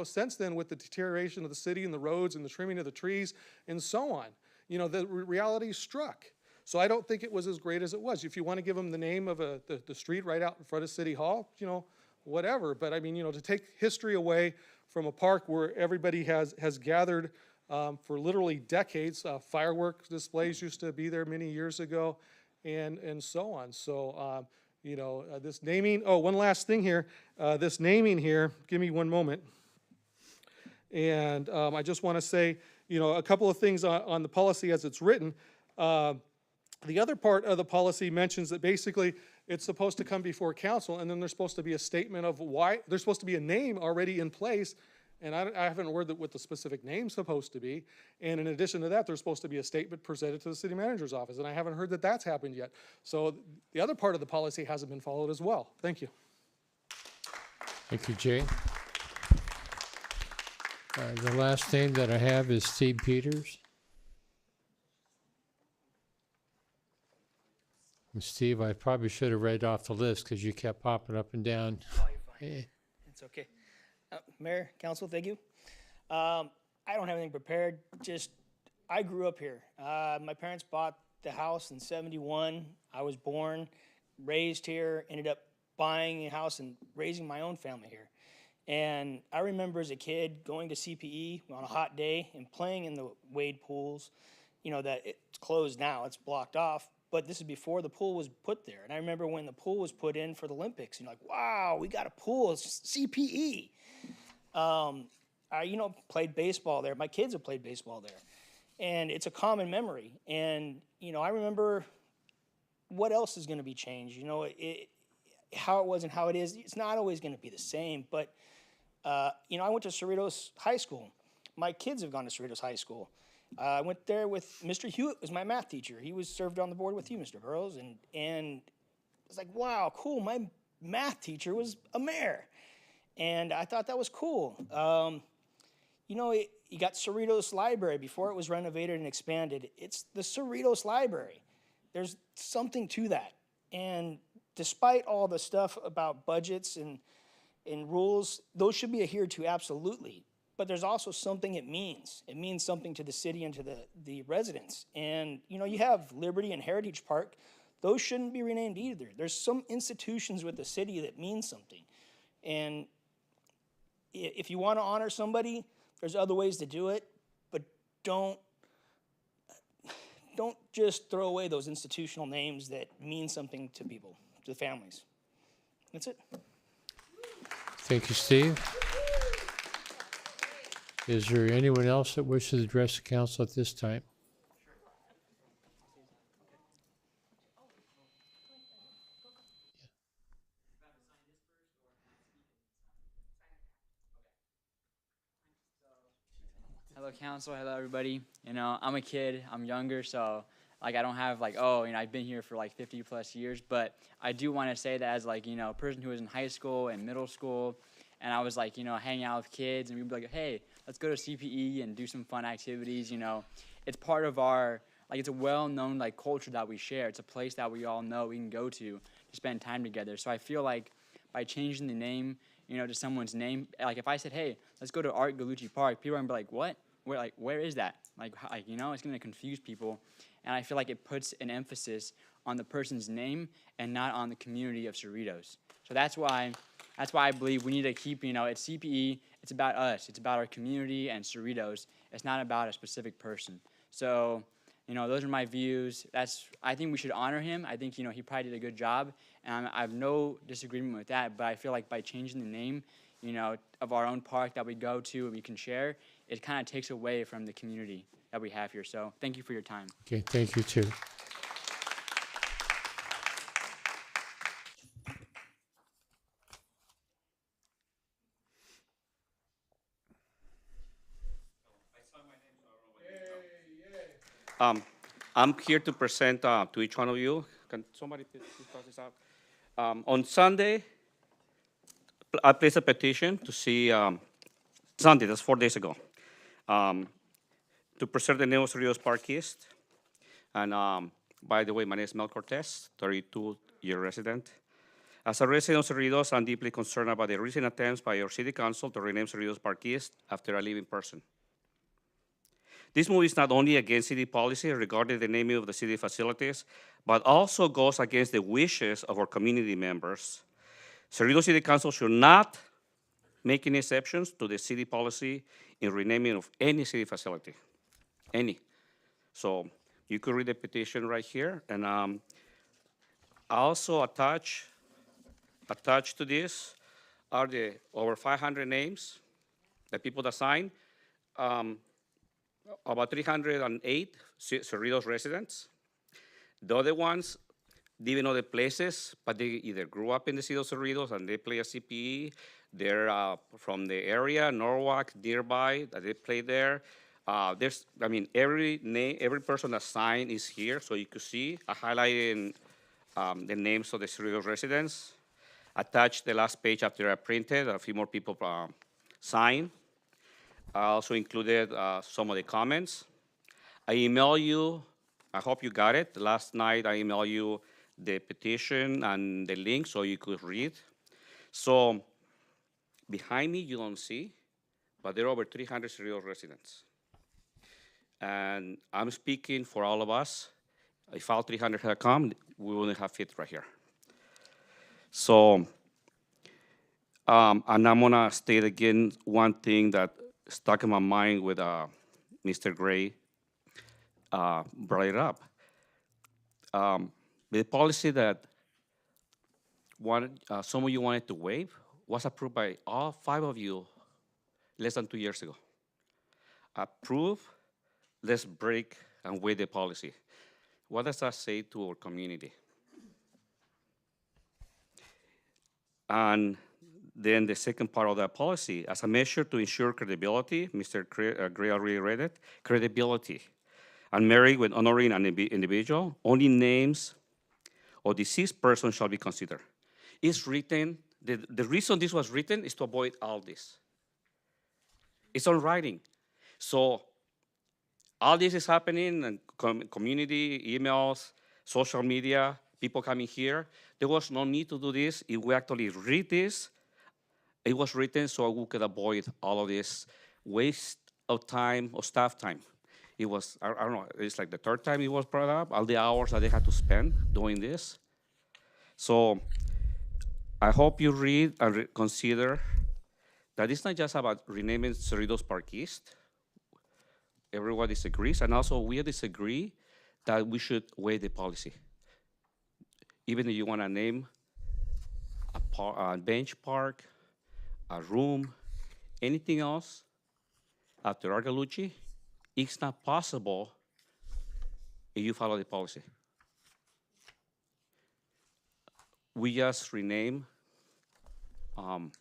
since then with the deterioration of the city and the roads and the trimming of the trees and so on. The reality struck. So I don't think it was as great as it was. If you want to give him the name of the street right out in front of City Hall, whatever. But I mean, to take history away from a park where everybody has gathered for literally decades. Fireworks displays used to be there many years ago, and so on. So, this naming, one last thing here. This naming here, give me one moment. And I just want to say, a couple of things on the policy as it's written. The other part of the policy mentions that basically it's supposed to come before council, and then there's supposed to be a statement of why. There's supposed to be a name already in place, and I haven't heard what the specific name's supposed to be. And in addition to that, there's supposed to be a statement presented to the city manager's office, and I haven't heard that that's happened yet. So the other part of the policy hasn't been followed as well. Thank you. Thank you, Jay. The last name that I have is Steve Peters. And Steve, I probably should have read off the list because you kept popping up and down. Oh, you're fine. It's okay. Mayor, council, thank you. I don't have anything prepared. Just, I grew up here. My parents bought the house in '71. I was born, raised here, ended up buying a house and raising my own family here. And I remember as a kid going to CPE on a hot day and playing in the wade pools. That it's closed now, it's blocked off. But this is before the pool was put there. And I remember when the pool was put in for the Olympics, like, wow, we got a pool, it's CPE. I, played baseball there. My kids have played baseball there. And it's a common memory. And, I remember what else is going to be changed. How it was and how it is, it's not always going to be the same. But, I went to Cerritos High School. My kids have gone to Cerritos High School. I went there with Mr. Hewitt, was my math teacher. He was served on the board with you, Mr. Burrows, and it's like, wow, cool. My math teacher was a mayor, and I thought that was cool. You got Cerritos Library before it was renovated and expanded. It's the Cerritos Library. There's something to that, and despite all the stuff about budgets and rules, those should be adhered to absolutely. But there's also something it means. It means something to the city and to the residents. And, you have Liberty and Heritage Park. Those shouldn't be renamed either. There's some institutions with the city that mean something. And if you want to honor somebody, there's other ways to do it. But don't just throw away those institutional names that mean something to people, to the families. That's it. Thank you, Steve. Is there anyone else that wishes to address the council at this time? Hello, council. Hello, everybody. You know, I'm a kid. I'm younger, so like I don't have like, oh, you know, I've been here for like 50 plus years. But I do want to say that as like, you know, a person who was in high school and middle school, and I was like, you know, hanging out with kids, and we'd be like, hey, let's go to CPE and do some fun activities. You know, it's part of our like it's a well-known like culture that we share. It's a place that we all know we can go to spend time together. So I feel like by changing the name, you know, to someone's name, like if I said, hey, let's go to Art Gallucci Park, people are gonna be like, what? Where is that? Like, you know, it's gonna confuse people, and I feel like it puts an emphasis on the person's name and not on the community of Cerritos. So that's why I believe we need to keep, you know, it's CPE. It's about us. It's about our community and Cerritos. It's not about a specific person. So, you know, those are my views. I think we should honor him. I think, you know, he probably did a good job, and I have no disagreement with that. But I feel like by changing the name, you know, of our own park that we go to and we can share, it kind of takes away from the community that we have here. So thank you for your time. Okay, thank you too. I'm here to present to each one of you. Can somebody please pass this out? On Sunday, I placed a petition to see, Sunday, that's 4 days ago, to preserve the name of Cerritos Park East. And by the way, my name is Mel Cortez, 32-year resident. As a resident of Cerritos, I'm deeply concerned about the recent attempts by your city council to rename Cerritos Park East after a living person. This move is not only against city policy regarding the naming of the city facilities, but also goes against the wishes of our community members. Cerritos City Council should not make any exceptions to the city policy in renaming of any city facility, any. So you could read the petition right here, and I also attached to this are the over 500 names, the people that signed. About 308 Cerritos residents. The other ones didn't know the places, but they either grew up in the city of Cerritos and they play a CPE. They're from the area, Norwalk, nearby, that they play there. Every person that signed is here, so you could see. I highlighted the names of the Cerritos residents. Attached the last page after I printed, a few more people signed. I also included some of the comments. I emailed you, I hope you got it. Last night I emailed you the petition and the link so you could read. So behind me you don't see, but there are over 300 Cerritos residents. And I'm speaking for all of us. If all 300 had come, we wouldn't have fit right here. So, and I'm gonna state again one thing that stuck in my mind with Mr. Gray brought it up. The policy that some of you wanted to waive was approved by all 5 of you less than 2 years ago. Approve, let's break and waive the policy. What does that say to our community? And then the second part of that policy, as a measure to ensure credibility, Mr. Gray already read it, credibility. And married with honoring an individual, only names of deceased persons shall be considered. It's written, the reason this was written is to avoid all this. It's on writing. So all this is happening, and community, emails, social media, people coming here. There was no need to do this. If we actually read this, it was written so we could avoid all of this waste of time, or staff time. It was, I don't know, it's like the 3rd time it was brought up, all the hours that they had to spend doing this. So I hope you read and consider that it's not just about renaming Cerritos Park East. Everyone disagrees, and also we disagree that we should waive the policy. Even if you want to name a bench park, a room, anything else, after Argalucci, it's not possible if you follow the policy. We just rename some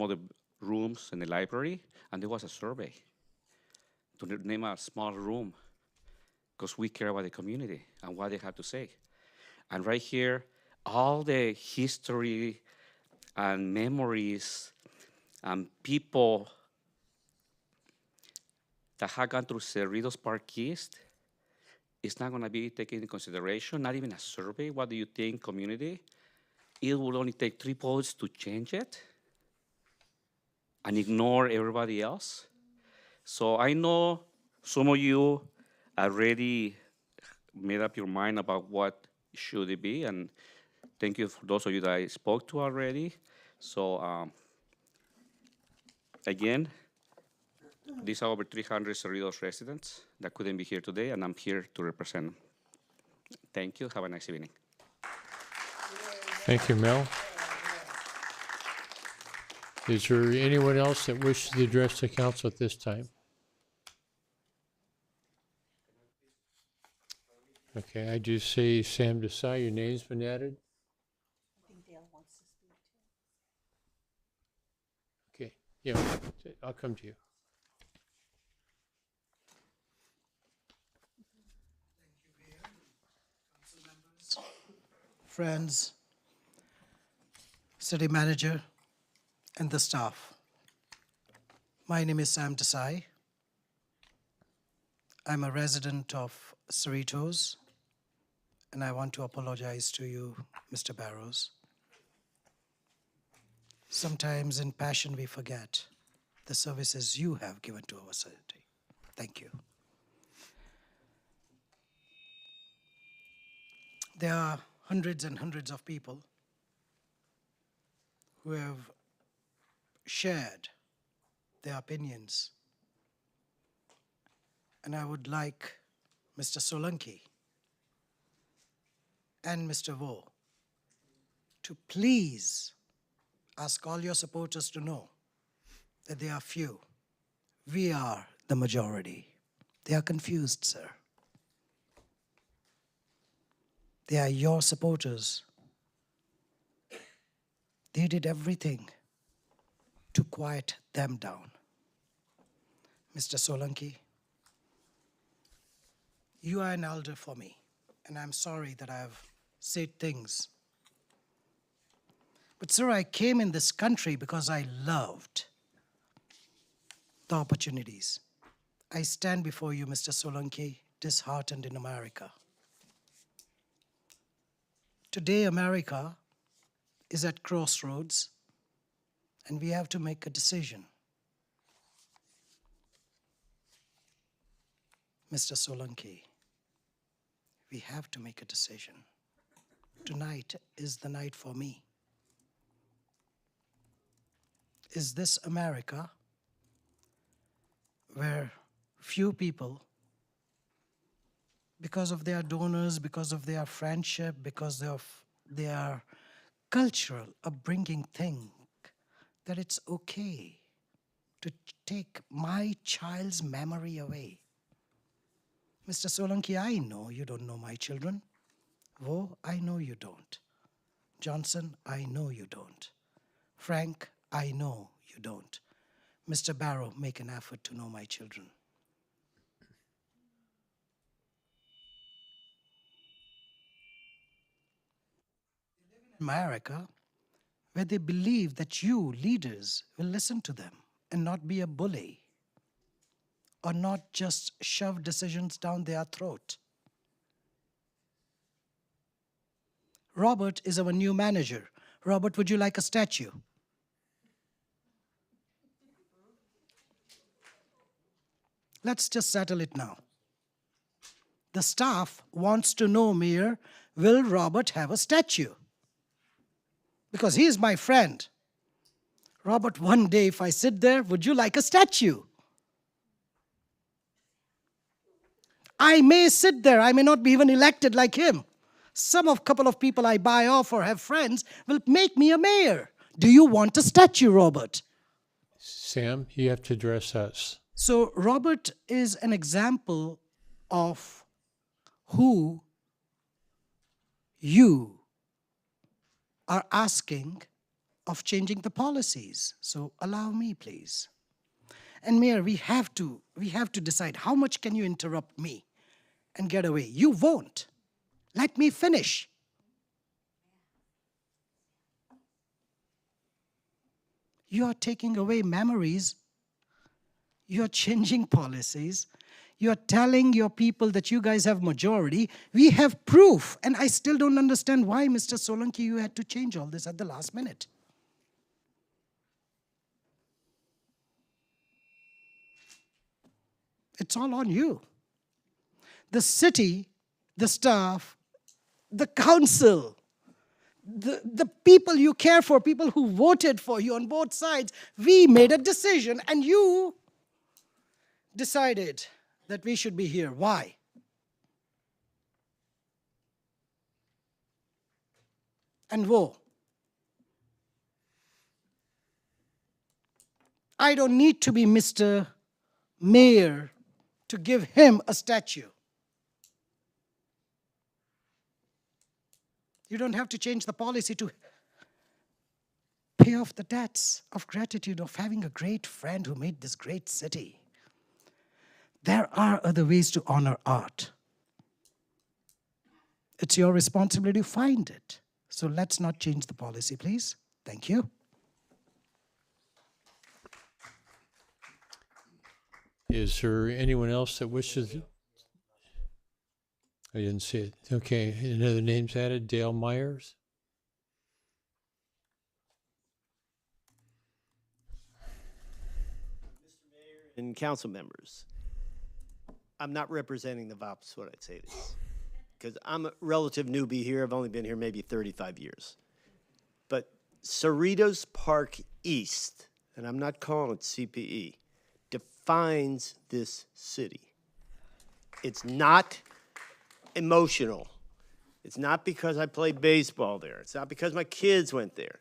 of the rooms in the library, and there was a survey to name a small room because we care about the community and what they have to say. And right here, all the history and memories and people that have gone through Cerritos Park East, it's not going to be taken into consideration, not even a survey. What do you think, community? It will only take 3 votes to change it and ignore everybody else. So I know some of you already made up your mind about what should it be, and thank you for those of you that I spoke to already. So again, these are over 300 Cerritos residents that couldn't be here today, and I'm here to represent them. Thank you. Have a nice evening. Thank you, Mel. Is there anyone else that wishes to address the council at this time? Okay, I do see Sam Desai, your name's been added. Okay, yeah, I'll come to you. Friends, city manager, and the staff. My name is Sam Desai. I'm a resident of Cerritos, and I want to apologize to you, Mr. Barrows. Sometimes in passion we forget the services you have given to our city. Thank you. There are hundreds and hundreds of people who have shared their opinions. And I would like Mr. Solanki and Mr. Vo to please ask all your supporters to know that they are few. We are the majority. They are confused, sir. They are your supporters. They did everything to quiet them down. Mr. Solanki, you are an elder for me, and I'm sorry that I have said things. But sir, I came in this country because I loved the opportunities. I stand before you, Mr. Solanki, disheartened in America. Today, America is at crossroads, and we have to make a decision. Mr. Solanki, we have to make a decision. Tonight is the night for me. Is this America where few people, because of their donors, because of their friendship, because of their cultural upbringing, think that it's okay to take my child's memory away? Mr. Solanki, I know you don't know my children. Vo, I know you don't. Johnson, I know you don't. Frank, I know you don't. Mr. Barrow, make an effort to know my children. America, where they believe that you, leaders, will listen to them and not be a bully or not just shove decisions down their throat. Robert is our new manager. Robert, would you like a statue? Let's just settle it now. The staff wants to know, Mayor, will Robert have a statue? Because he is my friend. Robert, one day if I sit there, would you like a statue? I may sit there, I may not be even elected like him. Couple of people I buy off or have friends will make me a mayor. Do you want a statue, Robert? Sam, you have to address us. So Robert is an example of who you are asking of changing the policies. So allow me, please. And Mayor, we have to decide how much can you interrupt me and get away. You won't. Let me finish. You are taking away memories. You're changing policies. You're telling your people that you guys have majority. We have proof. And I still don't understand why, Mr. Solanki, you had to change all this at the last minute. It's all on you. The city, the staff, the council, the people you care for, people who voted for you on both sides, we made a decision and you decided that we should be here. Why? And woe. I don't need to be Mr. Mayor to give him a statue. You don't have to change the policy to pay off the debts of gratitude of having a great friend who made this great city. There are other ways to honor art. It's your responsibility to find it. So let's not change the policy, please. Thank you. Is there anyone else that wishes? I didn't see it. Okay, any other names added? Dale Myers? And council members, I'm not representing the VOPs when I say this, because I'm a relative newbie here. I've only been here maybe 35 years. But Cerritos Park East, and I'm not calling it CPE, defines this city. It's not emotional. It's not because I played baseball there. It's not because my kids went there.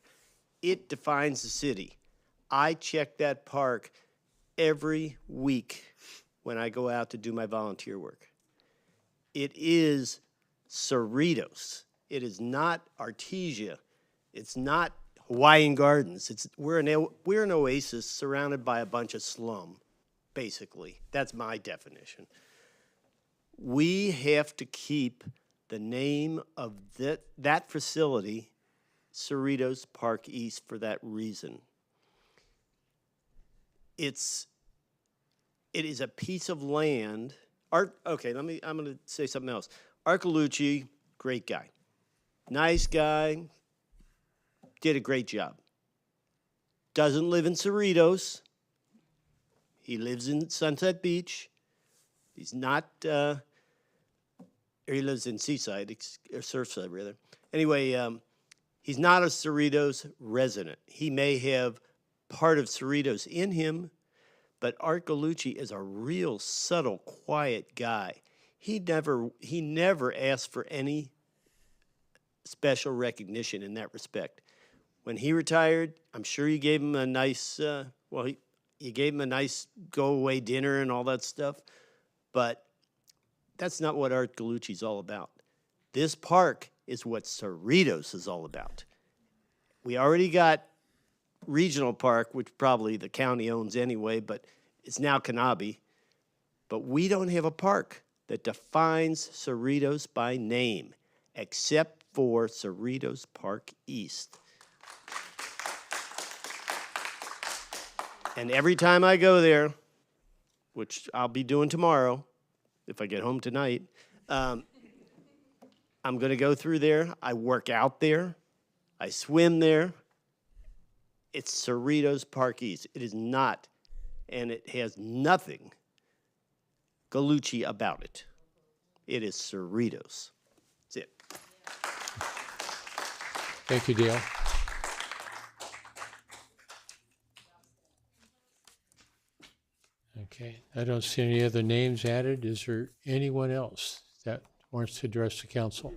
It defines the city. I check that park every week when I go out to do my volunteer work. It is Cerritos. It is not Artesia. It's not Hawaiian Gardens. We're an oasis surrounded by a bunch of slum, basically. That's my definition. We have to keep the name of that facility, Cerritos Park East, for that reason. It is a piece of land. I'm going to say something else. Art Galucci, great guy. Nice guy, did a great job. Doesn't live in Cerritos. He lives in Sunset Beach. He's not, he lives in Seaside, or Surfside rather. Anyway, he's not a Cerritos resident. He may have part of Cerritos in him, but Art Galucci is a real subtle, quiet guy. He never asked for any special recognition in that respect. When he retired, I'm sure you gave him a nice, you gave him a nice go-away dinner and all that stuff, but that's not what Art Galucci's all about. This park is what Cerritos is all about. We already got Regional Park, which probably the county owns anyway, but it's now Kanabe. But we don't have a park that defines Cerritos by name, except for Cerritos Park East. And every time I go there, which I'll be doing tomorrow, if I get home tonight, I'm going to go through there. I work out there. I swim there. It's Cerritos Park East. It is not, and it has nothing Galucci about it. It is Cerritos. That's it. Thank you, Dale. Okay, I don't see any other names added. Is there anyone else that wants to address the council?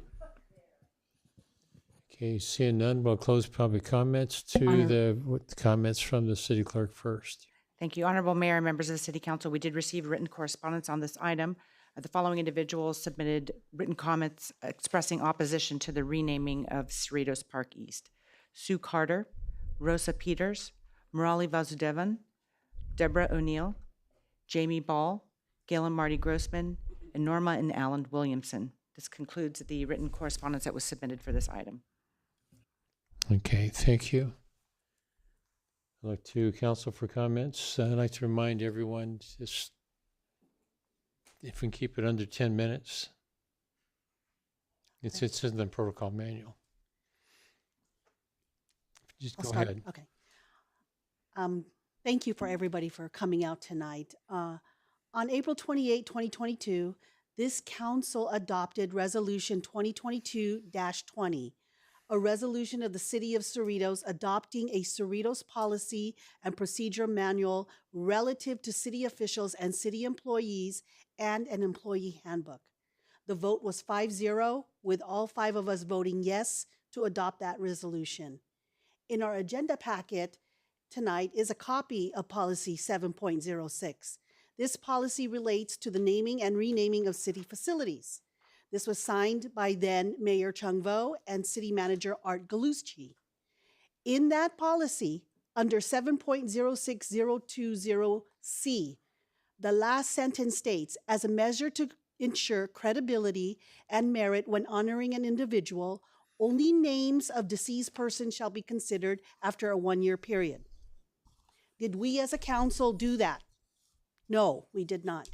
Okay, seeing none, we'll close public comments to the comments from the city clerk first. Thank you. Honorable Mayor and members of the City Council, we did receive written correspondence on this item. The following individuals submitted written comments expressing opposition to the renaming of Cerritos Park East: Sue Carter, Rosa Peters, Murali Vasudevan, Deborah O'Neill, Jamie Ball, Galen Marty Grossman, and Norma and Alan Williamson. This concludes the written correspondence that was submitted for this item. Okay, thank you. I'd like to council for comments. I'd like to remind everyone, just if we can keep it under 10 minutes. It's in the protocol manual. Just I'll go start. ahead. Okay. Thank you for everybody for coming out tonight. On April 28, 2022, this council adopted Resolution 2022-20, a resolution of the City of Cerritos adopting a Cerritos policy and procedure manual relative to city officials and city employees and an employee handbook. The vote was 5-0, with all 5 of us voting yes to adopt that resolution. In our agenda packet tonight is a copy of Policy 7.06. This policy relates to the naming and renaming of city facilities. This was signed by then Mayor Chung Vo and City Manager Art Galucci. In that policy, under 7.06020C, the last sentence states, as a measure to ensure credibility and merit when honoring an individual, only names of deceased persons shall be considered after a 1-year period. Did we as a council do that? No, we did not.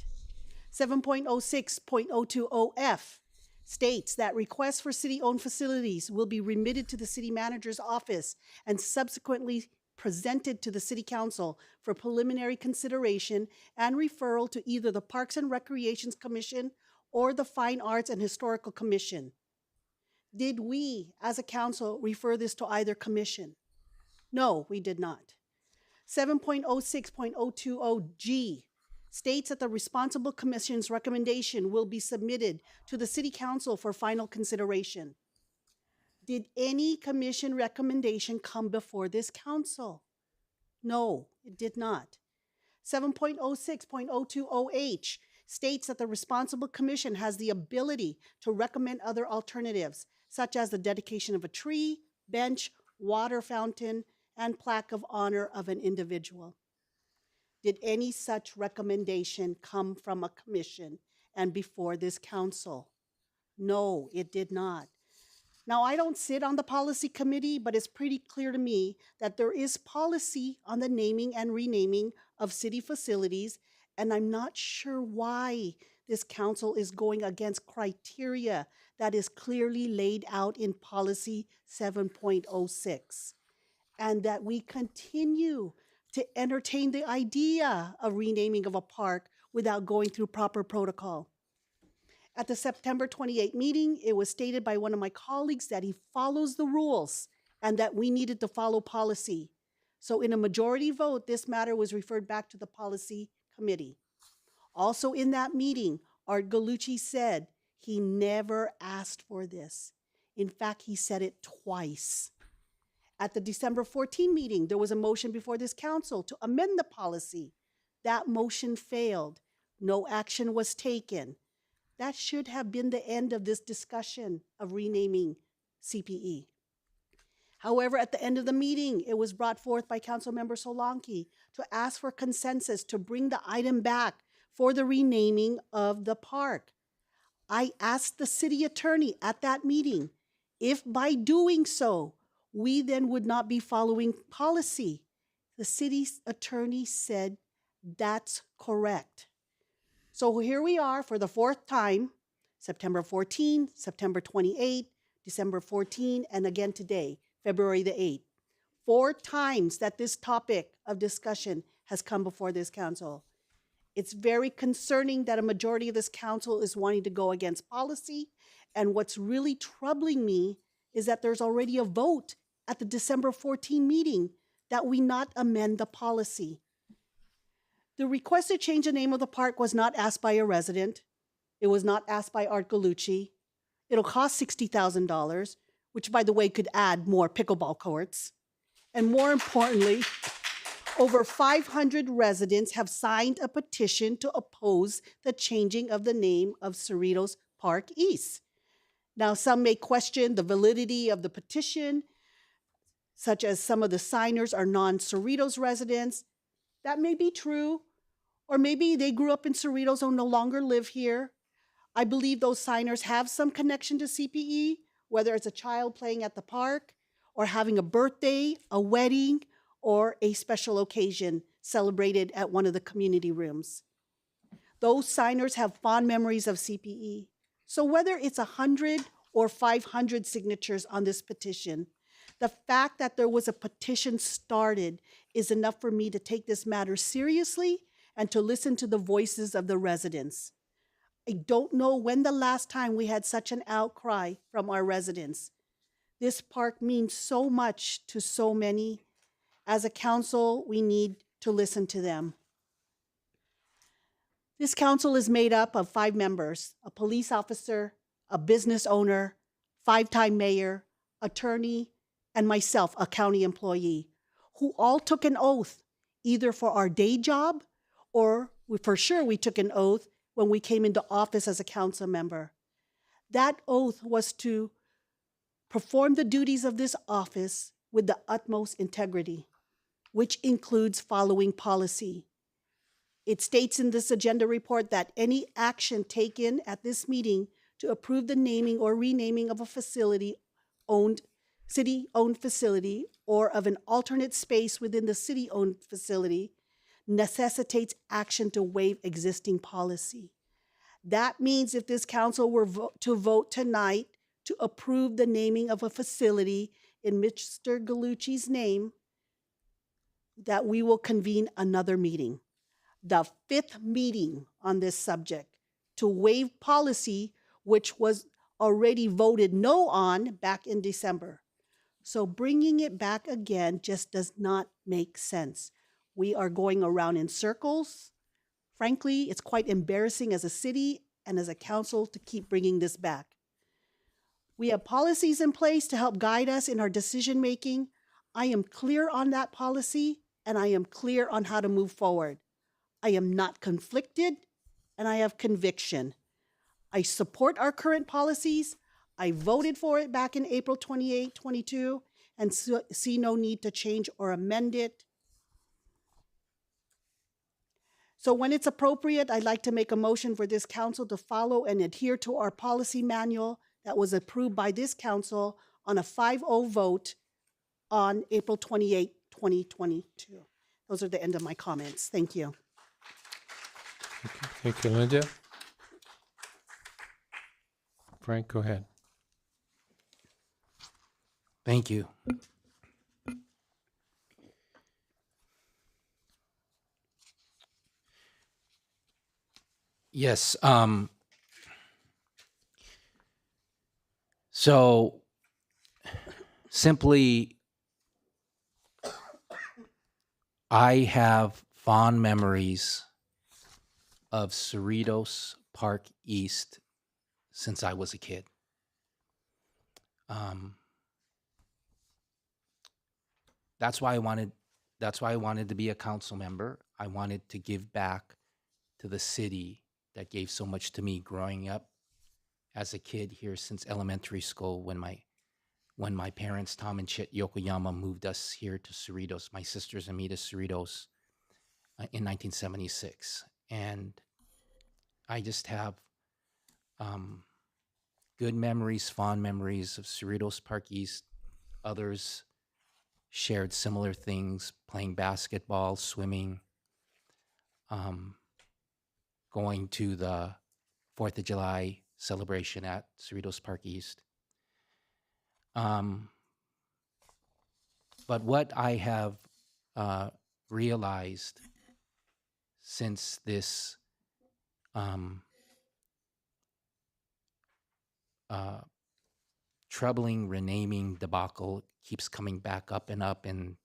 7.06.020F states that requests for city-owned facilities will be remitted to the city manager's office and subsequently presented to the city council for preliminary consideration and referral to either the Parks and Recreations Commission or the Fine Arts and Historical Commission. Did we, as a council, refer this to either commission? No, we did not. 7.06.020G states that the responsible commission's recommendation will be submitted to the city council for final consideration. Did any commission recommendation come before this council? No, it did not. 7.06.020H states that the responsible commission has the ability to recommend other alternatives, such as the dedication of a tree, bench, water fountain, and plaque of honor of an individual. Did any such recommendation come from a commission and before this council? No, it did not. Now, I don't sit on the policy committee, but it's pretty clear to me that there is policy on the naming and renaming of city facilities, and I'm not sure why this council is going against criteria that is clearly laid out in policy 7.06, and that we continue to entertain the idea of renaming of a park without going through proper protocol. At the September 28 meeting, it was stated by one of my colleagues that he follows the rules and that we needed to follow policy. So in a majority vote, this matter was referred back to the policy committee. Also in that meeting, Art Galucci said he never asked for this. In fact, he said it twice. At the December 14 meeting, there was a motion before this council to amend the policy. That motion failed. No action was taken. That should have been the end of this discussion of renaming CPE. However, at the end of the meeting, it was brought forth by Councilmember Solanki to ask for consensus to bring the item back for the renaming of the park. I asked the city attorney at that meeting if by doing so, we then would not be following policy. The city's attorney said that's correct. So here we are for the 4th time, September 14, September 28, December 14, and again today, February the 8th. 4 times that this topic of discussion has come before this council. It's very concerning that a majority of this council is wanting to go against policy. And what's really troubling me is that there's already a vote at the December 14 meeting that we not amend the policy. The request to change the name of the park was not asked by a resident. It was not asked by Art Galucci. It'll cost $60,000, which by the way could add more pickleball courts. And more importantly, Over 500 residents have signed a petition to oppose the changing of the name of Cerritos Park East. Now, some may question the validity of the petition, such as some of the signers are non-Cerritos residents. That may be true, or maybe they grew up in Cerritos and no longer live here. I believe those signers have some connection to CPE, whether it's a child playing at the park, or having a birthday, a wedding, or a special occasion celebrated at one of the community rooms. Those signers have fond memories of CPE. So whether it's 100 or 500 signatures on this petition, the fact that there was a petition started is enough for me to take this matter seriously and to listen to the voices of the residents. I don't know when the last time we had such an outcry from our residents. This park means so much to so many. As a council, we need to listen to them. This council is made up of 5 members: a police officer, a business owner, 5-time mayor, attorney, and myself, a county employee, who all took an oath, either for our day job or for sure we took an oath when we came into office as a council member. That oath was to perform the duties of this office with the utmost integrity, which includes following policy. It states in this agenda report that any action taken at this meeting to approve the naming or renaming of a city-owned facility or of an alternate space within the city-owned facility necessitates action to waive existing policy. That means if this council were to vote tonight to approve the naming of a facility in Mr. Gallucci's name, that we will convene another meeting, the 5th meeting on this subject, to waive policy which was already voted no on back in December. So bringing it back again just does not make sense. We are going around in circles. Frankly, it's quite embarrassing as a city and as a council to keep bringing this back. We have policies in place to help guide us in our decision-making. I am clear on that policy, and I am clear on how to move forward. I am not conflicted, and I have conviction. I support our current policies. I voted for it back in April 28, 22, and see no need to change or amend it. So when it's appropriate, I'd like to make a motion for this council to follow and adhere to our policy manual that was approved by this council on a 5-0 vote on April 28, 2022. Those are the end of my comments. Thank you. Thank you, Linda. Frank, go ahead. Thank you. Yes, so simply, I have fond memories of Cerritos Park East since I was a kid. That's why I wanted to be a council member. I wanted to give back to the city that gave so much to me growing up as a kid here since elementary school when my parents, Tom and Chit Yokoyama, moved us here to Cerritos, my sisters and me to Cerritos in 1976. And I just have good memories, fond memories of Cerritos Park East. Others shared similar things, playing basketball, swimming, going to the 4th of July celebration at Cerritos Park East. But what I have realized since this troubling renaming debacle keeps coming back up, and I'm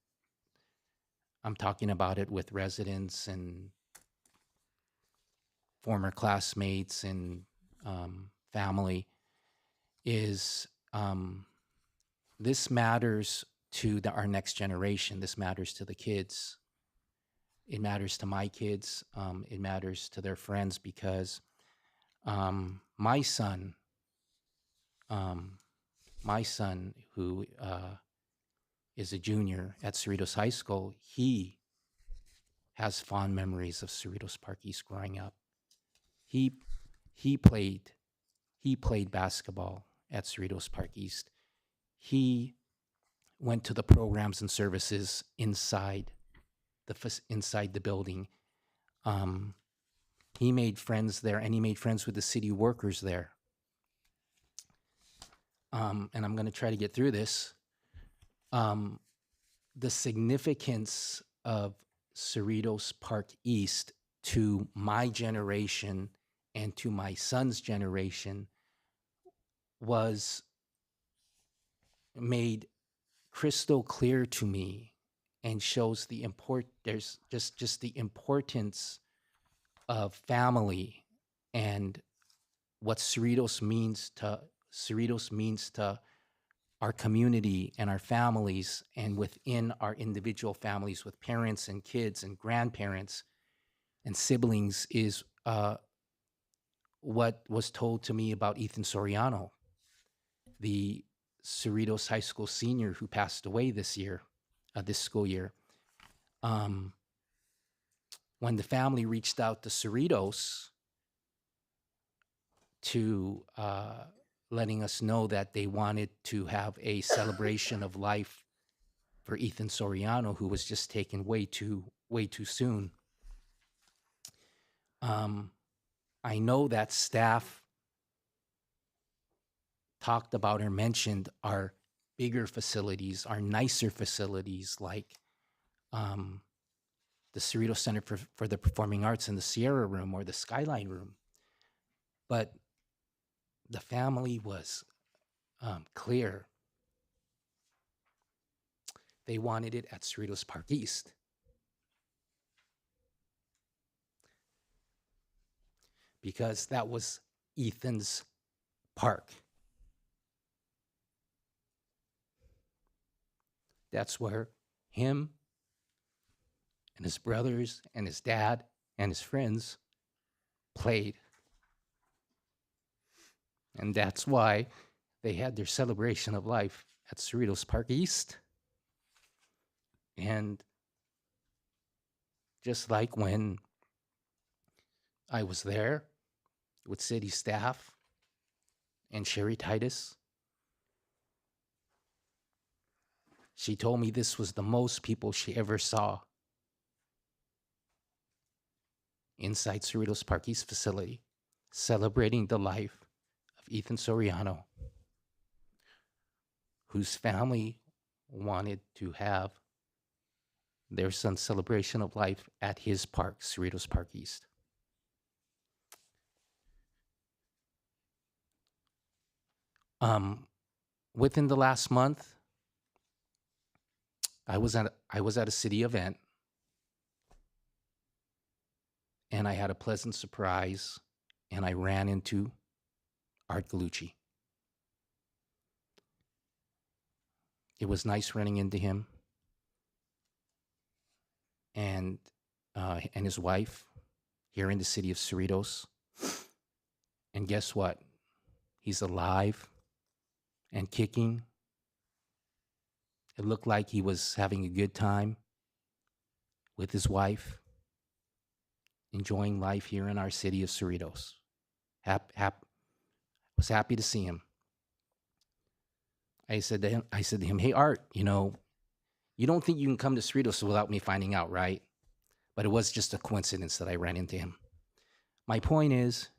talking about it with residents and former classmates and family, is this matters to our next generation. This matters to the kids. It matters to my kids. It matters to their friends because my son, who is a junior at Cerritos High School, he has fond memories of Cerritos Park East growing up. He played basketball at Cerritos Park East. He went to the programs and services inside the building. He made friends there, and he made friends with the city workers there. And I'm going to try to get through this. The significance of Cerritos Park East to my generation and to my son's generation was made crystal clear to me, and shows the there's just the importance of family and what Cerritos means to our community and our families, and within our individual families with parents and kids and grandparents and siblings, is what was told to me about Ethan Soriano, the Cerritos High School senior who passed away this school year. When the family reached out to Cerritos to letting us know that they wanted to have a celebration of life for Ethan Soriano, who was just taken way too soon. I know that staff talked about or mentioned our bigger facilities, our nicer facilities, like the Cerritos Center for the Performing Arts and the Sierra Room or the Skyline Room. But the family was clear. They wanted it at Cerritos Park East. Because that was Ethan's park. That's where him and his brothers and his dad and his friends played. And that's why they had their celebration of life at Cerritos Park East. And just like when I was there with city staff and Sherry Titus, she told me this was the most people she ever saw inside Cerritos Park East facility, celebrating the life of Ethan Soriano, whose family wanted to have their son's celebration of life at his park, Cerritos Park East. Within the last month, I was at a city event, and I had a pleasant surprise, and I ran into Art Galucci. It was nice running into him and his wife here in the city of Cerritos. And guess what? He's alive and kicking. It looked like he was having a good time with his wife, enjoying life here in our city of Cerritos. Was happy to see him. I said to him, hey, Art, you don't think you can come to Cerritos without me finding out, right? But it was just a coincidence that I ran into him. My point is,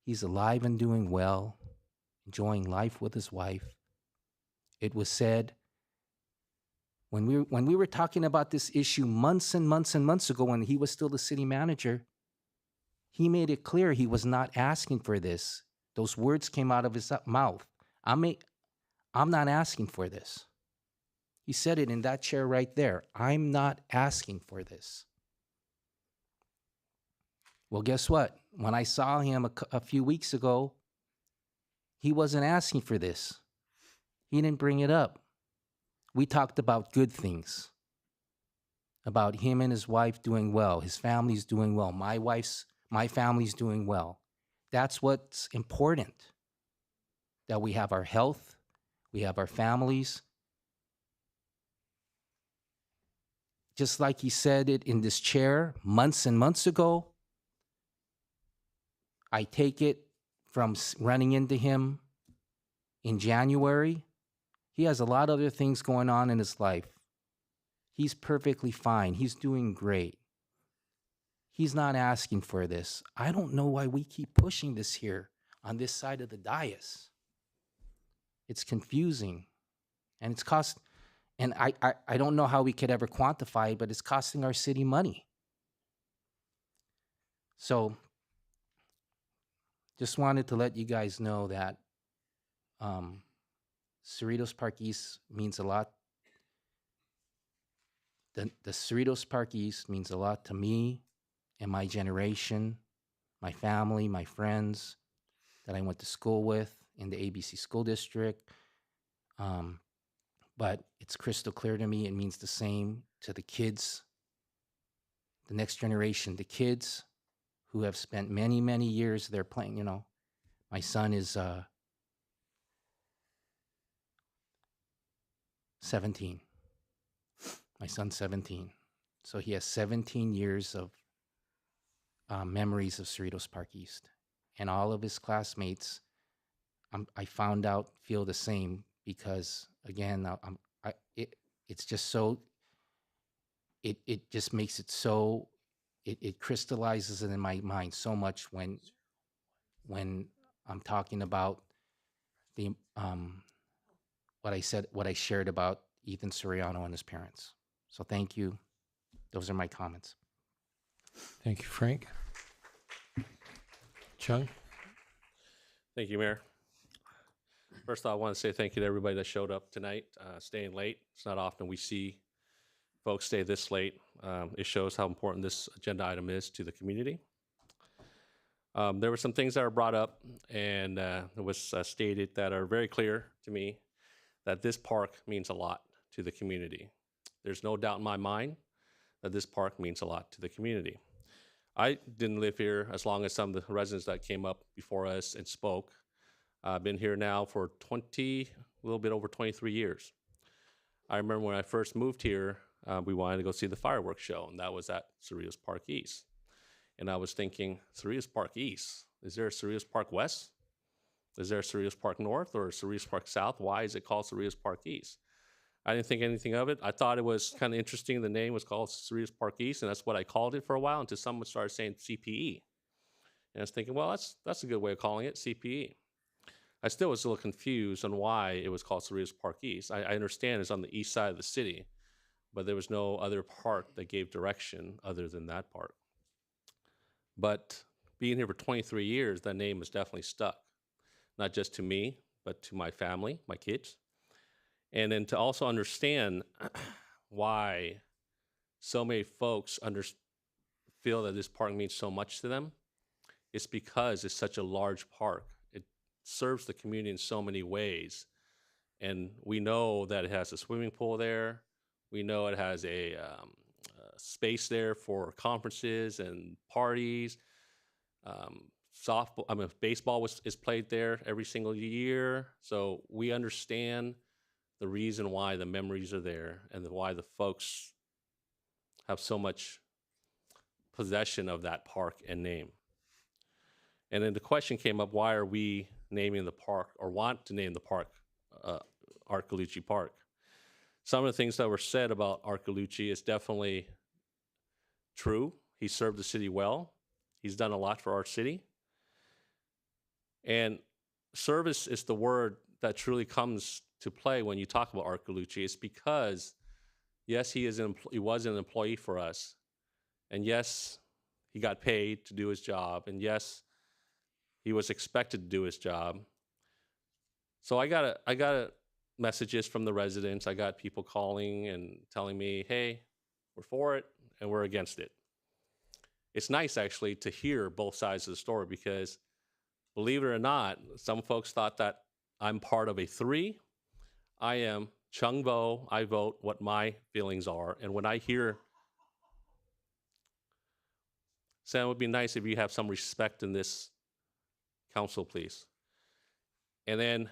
he's alive and doing well, enjoying life with his wife. It was said when we were talking about this issue months and months and months ago, when he was still the city manager, he made it clear he was not asking for this. Those words came out of his mouth. I'm not asking for this. He said it in that chair right there. I'm not asking for this. Well, guess what? When I saw him a few weeks ago, he wasn't asking for this. He didn't bring it up. We talked about good things. about him and his wife doing well, his family's doing well, my family's doing well. That's what's important. That we have our health, we have our families. Just like he said it in this chair months and months ago, I take it from running into him in January. He has a lot of other things going on in his life. He's perfectly fine. He's doing great. He's not asking for this. I don't know why we keep pushing this here on this side of the dais. It's confusing. And it's and I don't know how we could ever quantify it, but it's costing our city money. So just wanted to let you guys know that Cerritos Park East means a lot. The Cerritos Park East means a lot to me and my generation, my family, my friends that I went to school with in the ABC School District. But it's crystal clear to me it means the same to the kids, the next generation, the kids who have spent many, many years there playing. You know, my son is 17. My son's 17. So he has 17 years of memories of Cerritos Park East. And all of his classmates, I found out, feel the same because, again, it's just so, it just makes it so, it crystallizes it in my mind so much when I'm talking about the what I shared about Ethan Soriano and his parents. So thank you. Those are my comments. Thank you, Frank. Chung? Thank you, Mayor. First, I want to say thank you to everybody that showed up tonight, staying late. It's not often we see folks stay this late. It shows how important this agenda item is to the community. There were some things that were brought up, and it was stated that are very clear to me that this park means a lot to the community. There's no doubt in my mind that this park means a lot to the community. I didn't live here as long as some of the residents that came up before us and spoke. I've been here now for a little bit over 23 years. I remember when I first moved here, we wanted to go see the fireworks show, and that was at Cerritos Park East. And I was thinking, Cerritos Park East? Is there a Cerritos Park West? Is there a Cerritos Park North or a Cerritos Park South? Why is it called Cerritos Park East? I didn't think anything of it. I thought it was kind of interesting. The name was called Cerritos Park East, and that's what I called it for a while until someone started saying CPE. And I was thinking, well, that's a good way of calling it, CPE. I still was a little confused on why it was called Cerritos Park East. I understand it's on the east side of the city, but there was no other part that gave direction other than that part. But being here for 23 years, that name is definitely stuck, not just to me, but to my family, my kids. And then to also understand why so many folks feel that this park means so much to them, it's because it's such a large park. It serves the community in so many ways. And we know that it has a swimming pool there. We know it has a space there for conferences and parties. Baseball is played there every single year. So we understand the reason why the memories are there and why the folks have so much possession of that park and name. And then the question came up, why are we naming the park or want to name the park Art Gallucci Park? Some of the things that were said about Art Gallucci is definitely true. He served the city well. He's done a lot for our city. And service is the word that truly comes to play when you talk about Art Gallucci. It's because, yes, he was an employee for us. And yes, he got paid to do his job. And yes, he was expected to do his job. So I got messages from the residents. I got people calling and telling me, hey, we're for it and we're against it. It's nice actually to hear both sides of the story because, believe it or not, some folks thought that I'm part of a 3. I am Chung Vo. I vote what my feelings are. And when I hear Sam, it would be nice if you have some respect in this council, please. And then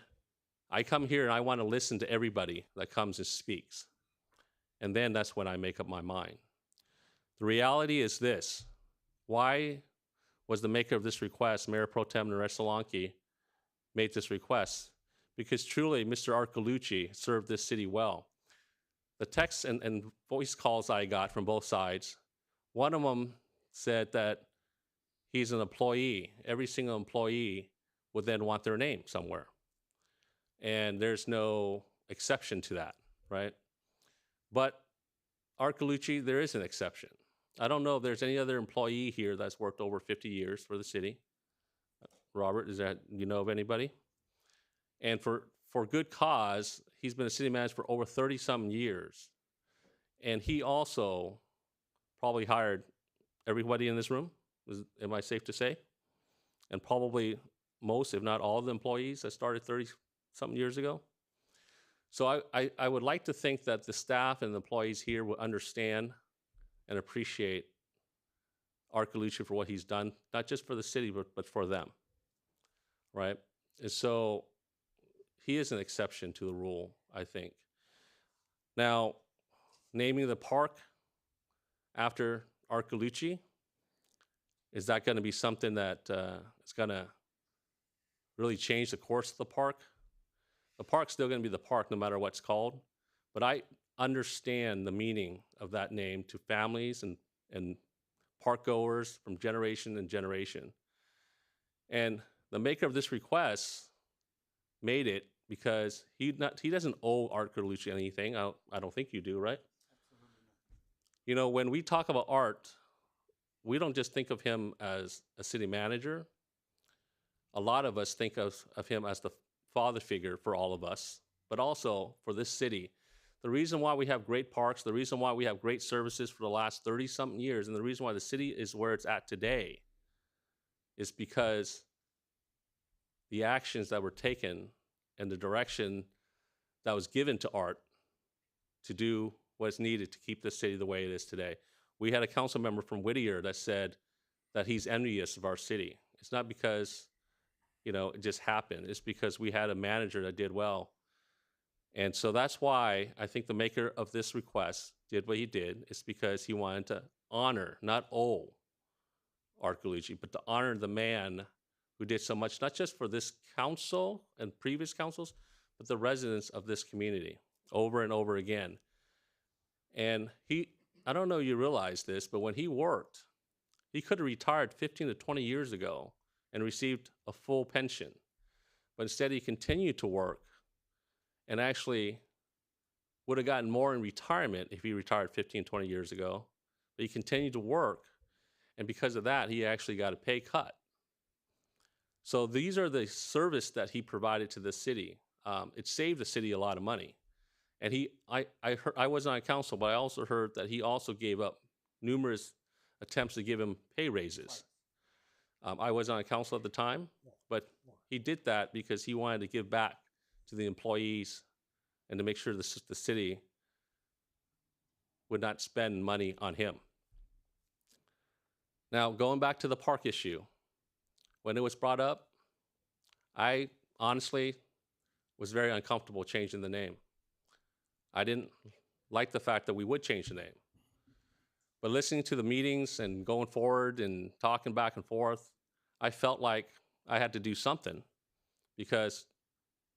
I come here and I want to listen to everybody that comes and speaks. And then that's when I make up my mind. The reality is this. Why was the maker of this request, Mayor Pro Tem Naresh Solanki, made this request? Because truly, Mr. Arcalucci served this city well. The texts and voice calls I got from both sides, one of them said that he's an employee. Every single employee would then want their name somewhere. And there's no exception to that, right? But Arcalucci, there is an exception. I don't know if there's any other employee here that's worked over 50 years for the city. Robert, you know of anybody? And for good cause, he's been a city manager for over 30-some years. And he also probably hired everybody in this room, am I safe to say? And probably most, if not all, of the employees that started 30-something years ago. So I would like to think that the staff and the employees here will understand and appreciate Arcalucci for what he's done, not just for the city, but for them, right? And so he is an exception to the rule, I think. Now, naming the park after Arcalucci, is that going to be something that is going to really change the course of the park? The park's still going to be the park no matter what's called, but I understand the meaning of that name to families and park goers from generation and generation. And the maker of this request made it because he doesn't owe Art Carlucci anything. I don't think you do, right? You know, when we talk about Art, we don't just think of him as a city manager. A lot of us think of him as the father figure for all of us, but also for this city. The reason why we have great parks, the reason why we have great services for the last 30-something years, and the reason why the city is where it's at today is because the actions that were taken and the direction that was given to Art to do what's needed to keep this city the way it is today. We had a council member from Whittier that said that he's envious of our city. It's not because, you know, it just happened. It's because we had a manager that did well. And so that's why I think the maker of this request did what he did. It's because he wanted to honor, not owe Art Carlucci, but to honor the man who did so much, not just for this council and previous councils, but the residents of this community over and over again. And I don't know if you realize this, but when he worked, he could have retired 15 to 20 years ago and received a full pension. But instead, he continued to work and actually would have gotten more in retirement if he retired 15, 20 years ago. But he continued to work, and because of that, he actually got a pay cut. So these are the service that he provided to the city. It saved the city a lot of money. And I heard, I wasn't on council, but I also heard that he also gave up numerous attempts to give him pay raises. I wasn't on council at the time, but he did that because he wanted to give back to the employees and to make sure the city would not spend money on him. Now, going back to the park issue, when it was brought up, I honestly was very uncomfortable changing the name. I didn't like the fact that we would change the name. But listening to the meetings and going forward and talking back and forth, I felt like I had to do something because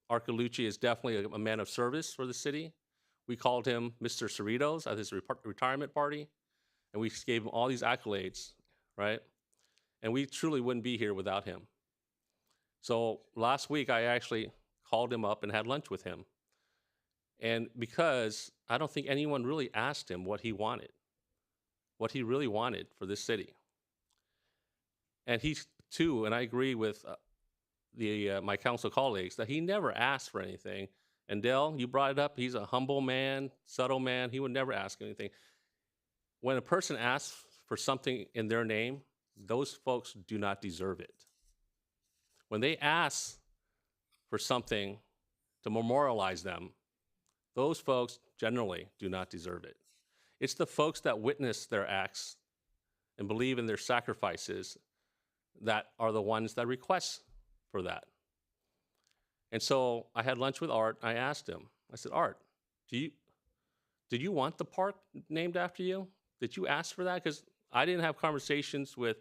Art Carlucci is definitely a man of service for the city. We called him Mr. Cerritos at his retirement party, and we gave him all these accolades, right? And we truly wouldn't be here without him. So last week, I actually called him up and had lunch with him. And because I don't think anyone really asked him what he wanted, what he really wanted for this city. And he too, and I agree with my council colleagues, that he never asked for anything. And Dell, you brought it up, he's a humble man, subtle man, he would never ask anything. When a person asks for something in their name, those folks do not deserve it. When they ask for something to memorialize them, those folks generally do not deserve it. It's the folks that witness their acts and believe in their sacrifices that are the ones that request for that. And so I had lunch with Art. I asked him, I said, Art, did you want the park named after you? Did you ask for that? Because I didn't have conversations with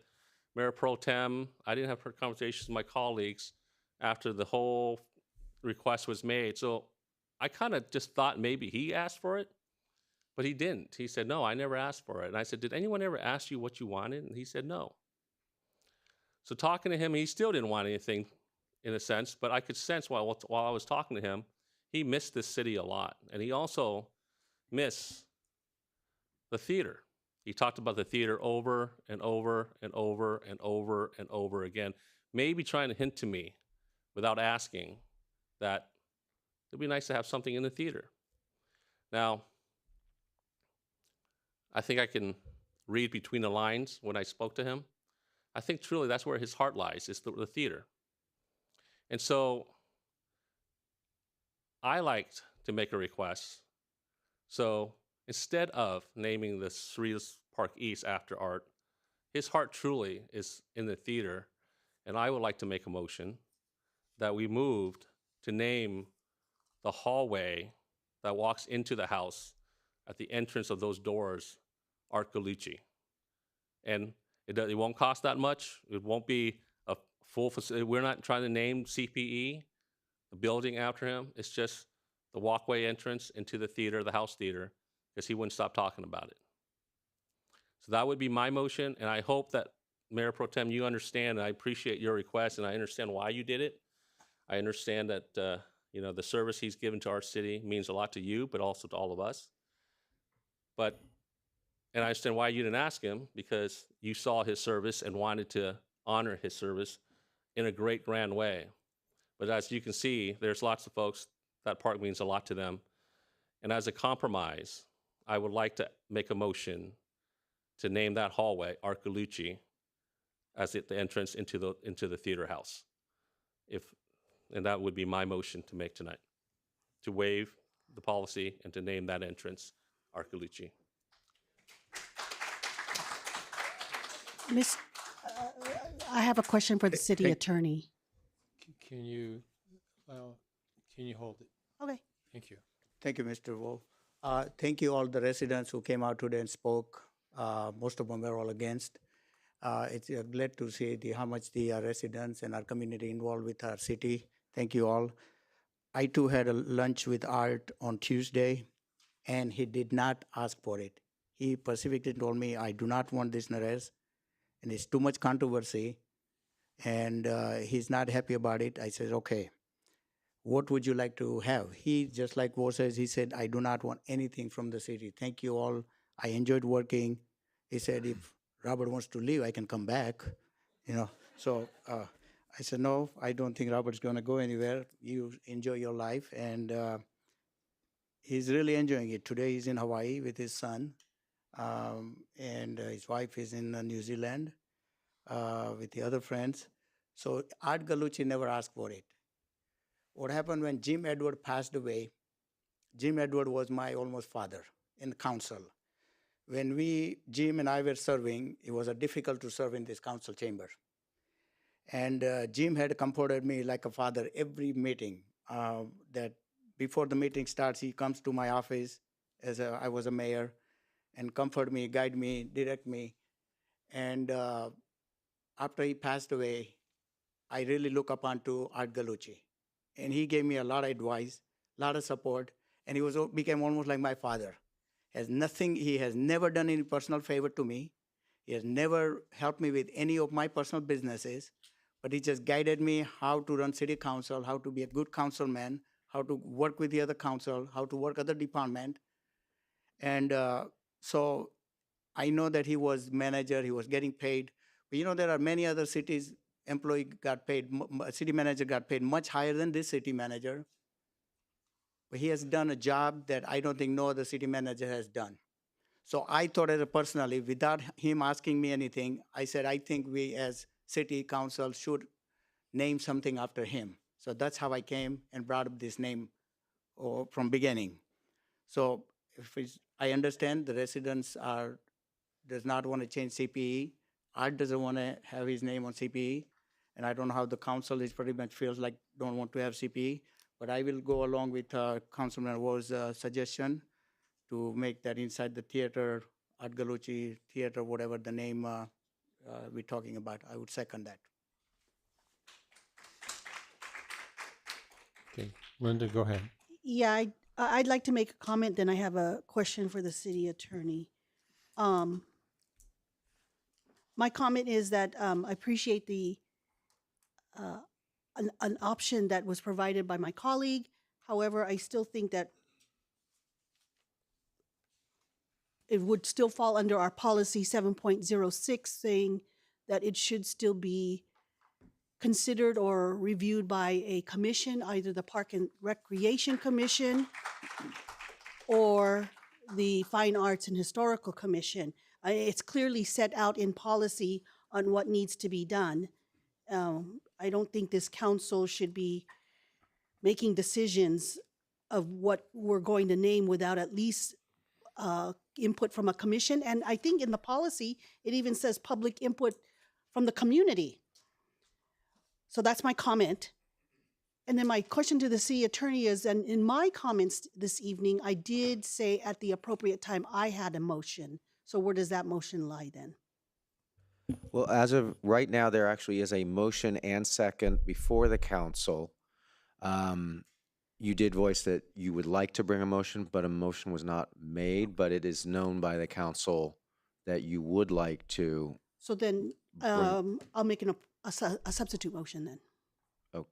Mayor Pro Tem. I didn't have conversations with my colleagues after the whole request was made. So I kind of just thought maybe he asked for it, but he didn't. He said, no, I never asked for it. And I said, did anyone ever ask you what you wanted? And he said, no. So talking to him, he still didn't want anything in a sense, but I could sense while I was talking to him, he missed this city a lot. And he also missed the theater. He talked about the theater over and over and over and over and over again, maybe trying to hint to me without asking that it'd be nice to have something in the theater. Now, I think I can read between the lines when I spoke to him. I think truly that's where his heart lies, is the theater. And so I liked to make a request. So instead of naming the Cerritos Park East after Art, his heart truly is in the theater. And I would like to make a motion that we moved to name the hallway that walks into the house at the entrance of those doors Art Gallucci. And it won't cost that much. It won't be a full facility. We're not trying to name CPE, the building after him. It's just the walkway entrance into the theater, the house theater, because he wouldn't stop talking about it. So that would be my motion, and I hope that Mayor Pro Tem, you understand, and I appreciate your request, and I understand why you did it. I understand that the service he's given to our city means a lot to you, but also to all of us. And I understand why you didn't ask him, because you saw his service and wanted to honor his service in a great, grand way. But as you can see, there's lots of folks, that park means a lot to them. And as a compromise, I would like to make a motion to name that hallway Art Gallucci as the entrance into the theater house. And that would be my motion to make tonight, to waive the policy and to name that entrance Art Gallucci. I have a question for the city attorney. Can you hold it? Okay. Thank you. Thank you, Mr. Wu. Thank you all the residents who came out today and spoke. Most of them were all against. It's glad to see how much the residents and our community involved with our city. Thank you all. I too had a lunch with Art on Tuesday, and he did not ask for it. He specifically told me, I do not want this Nares, and it's too much controversy, and he's not happy about it. I said, okay, what would you like to have? He, just like Wo says, he said, I do not want anything from the city. Thank you all. I enjoyed working. He said, if Robert wants to leave, I can come back. So I said, no, I don't think Robert's going to go anywhere. You enjoy your life. And he's really enjoying it. Today he's in Hawaii with his son. And his wife is in New Zealand with the other friends. So Art Gallucci never asked for it. What happened when Jim Edward passed away, Jim Edward was my almost father in council. When Jim and I were serving, it was difficult to serve in this council chamber. And Jim had comforted me like a father every meeting. That before the meeting starts, he comes to my office as I was a mayor and comfort me, guide me, direct me. And after he passed away, I really look upon to Art Gallucci. And he gave me a lot of advice, a lot of support, and he became almost like my father. He has never done any personal favor to me. He has never helped me with any of my personal businesses, but he just guided me how to run city council, how to be a good councilman, how to work with the other council, how to work other department. And so I know that he was manager, he was getting paid. But there are many other cities, city manager got paid much higher than this city manager. But he has done a job that I don't think no other city manager has done. So I thought personally, without him asking me anything, I said, I think we as city council should name something after him. So that's how I came and brought up this name from beginning. So I understand the residents are does not want to change CPE. Art doesn't want to have his name on CPE. And I don't know how the council is pretty much feels like don't want to have CPE. But I will go along with Councilman Wo's suggestion to make that inside the theater, Art Galucci Theater, whatever the name we're talking about. I would second that. Okay, Linda, go ahead. Yeah, I'd like to make a comment, then I have a question for the city attorney. My comment is that I appreciate the an option that was provided by my colleague. However, I still think that it would still fall under our policy 7.06, saying that it should still be considered or reviewed by a commission, either the Park and Recreation Commission or the Fine Arts and Historical Commission. It's clearly set out in policy on what needs to be done. I don't think this council should be making decisions of what we're going to name without at least input from a commission. And I think in the policy, it even says public input from the community. So that's my comment. And then my question to the city attorney is, and in my comments this evening, I did say at the appropriate time I had a motion. So where does that motion lie then? Well, as of right now, there actually is a motion and second before the council. You did voice that you would like to bring a motion, but a motion was not made, but it is known by the council that you would like to. So then I'll make a substitute motion then. Oh,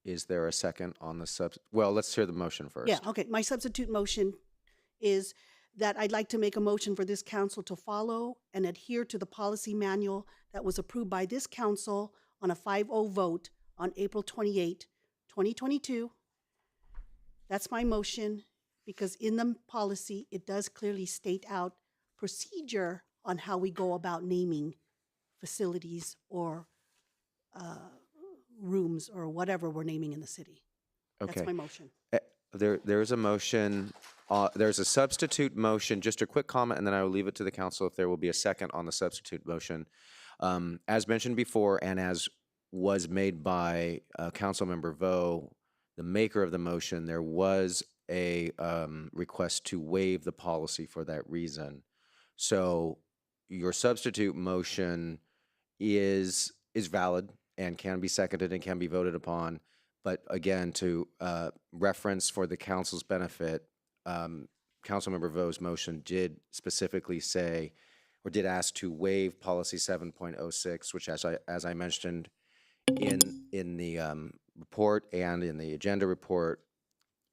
is there a second on the well, let's hear the motion first. Yeah, okay. My substitute motion is that I'd like to make a motion for this council to follow and adhere to the policy manual that was approved by this council on a 5-0 vote on April 28, 2022. That's my motion, because in the policy, it does clearly state out procedure on how we go about naming facilities or rooms or whatever we're naming in the city. Okay. That's my motion. There's a motion, there's a substitute motion, just a quick comment, and then I will leave it to the council if there will be a second on the substitute motion. As mentioned before, and as was made by Councilmember Vo, the maker of the motion, there was a request to waive the policy for that reason. So your substitute motion is valid and can be seconded and can be voted upon. But again, to reference for the council's benefit, Councilmember Vo's motion did specifically say, or did ask to waive policy 7.06, which as I mentioned in the report and in the agenda report,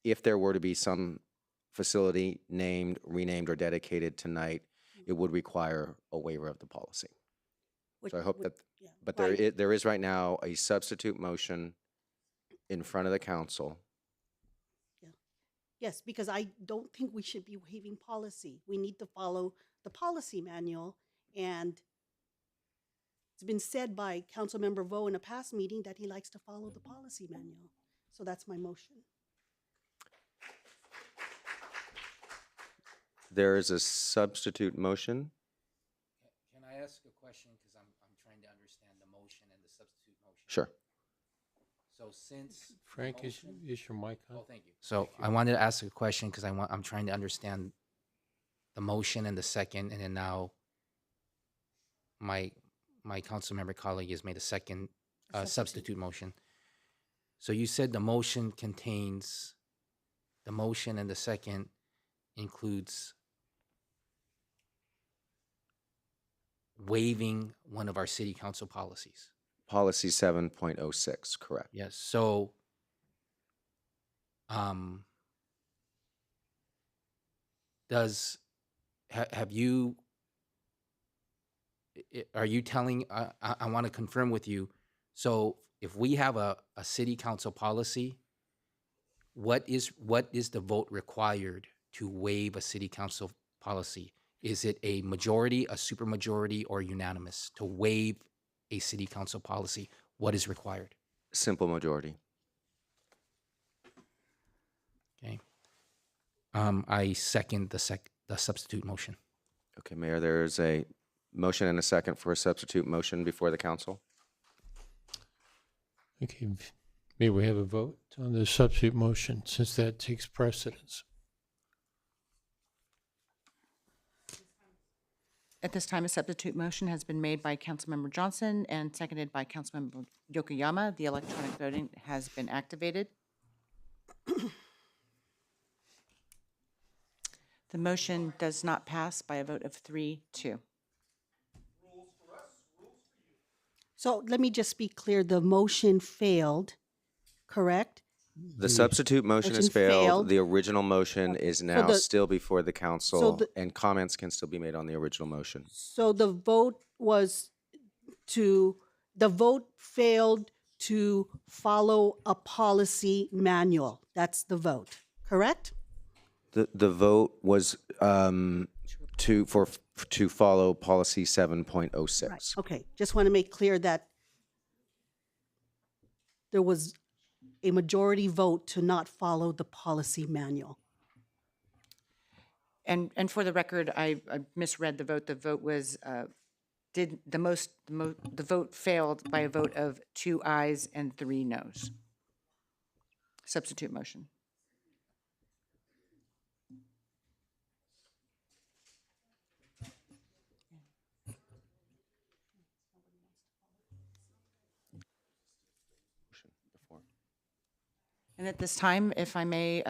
if there were to be some facility named, renamed, or dedicated tonight, it would require a waiver of the policy. So I hope that, but there is right now a substitute motion in front of the council. Yeah. Yes, because I don't think we should be waiving policy. We need to follow the policy manual, and it's been said by Councilmember Vo in a past meeting that he likes to follow the policy manual. So that's my motion. There is a substitute motion. Can I ask a question? Because I'm trying to understand the motion and the substitute motion. Sure. So since Frank, is your mic on? Oh, thank you. So I wanted to ask a question because I'm trying to understand the motion and the second, and then now my council member colleague has made a second substitute motion. So you said the motion contains, the motion and the second includes waiving one of our city council policies. Policy 7.06, correct. Yes, so have you, are you telling, I want to confirm with you, so if we have a city council policy, what is the vote required to waive a city council policy? Is it a majority, a supermajority, or unanimous to waive a city council policy? What is required? Simple majority. Okay. I second the substitute motion. Okay, Mayor, there is a motion and a second for a substitute motion before the council. Okay, may we have a vote on the substitute motion since that takes precedence? At this time, a substitute motion has been made by Councilmember Johnson and seconded by Councilmember Yokoyama. The electronic voting has been activated. The motion does not pass by a vote of 3-2. So let me just be clear, the motion failed, correct? The substitute motion has Motion failed. failed. The original motion is now the- still before the so council, the- and comments can still be made on the original motion. So the vote was the vote failed to follow a policy manual. That's the vote, correct? The vote was to follow policy 7.06. Okay, just want to make clear that there was a majority vote to not follow the policy manual. And for the record, I misread the vote. The vote was, the vote failed by a vote of 2 ayes and 3 noes. Substitute motion. And at this time, if I may,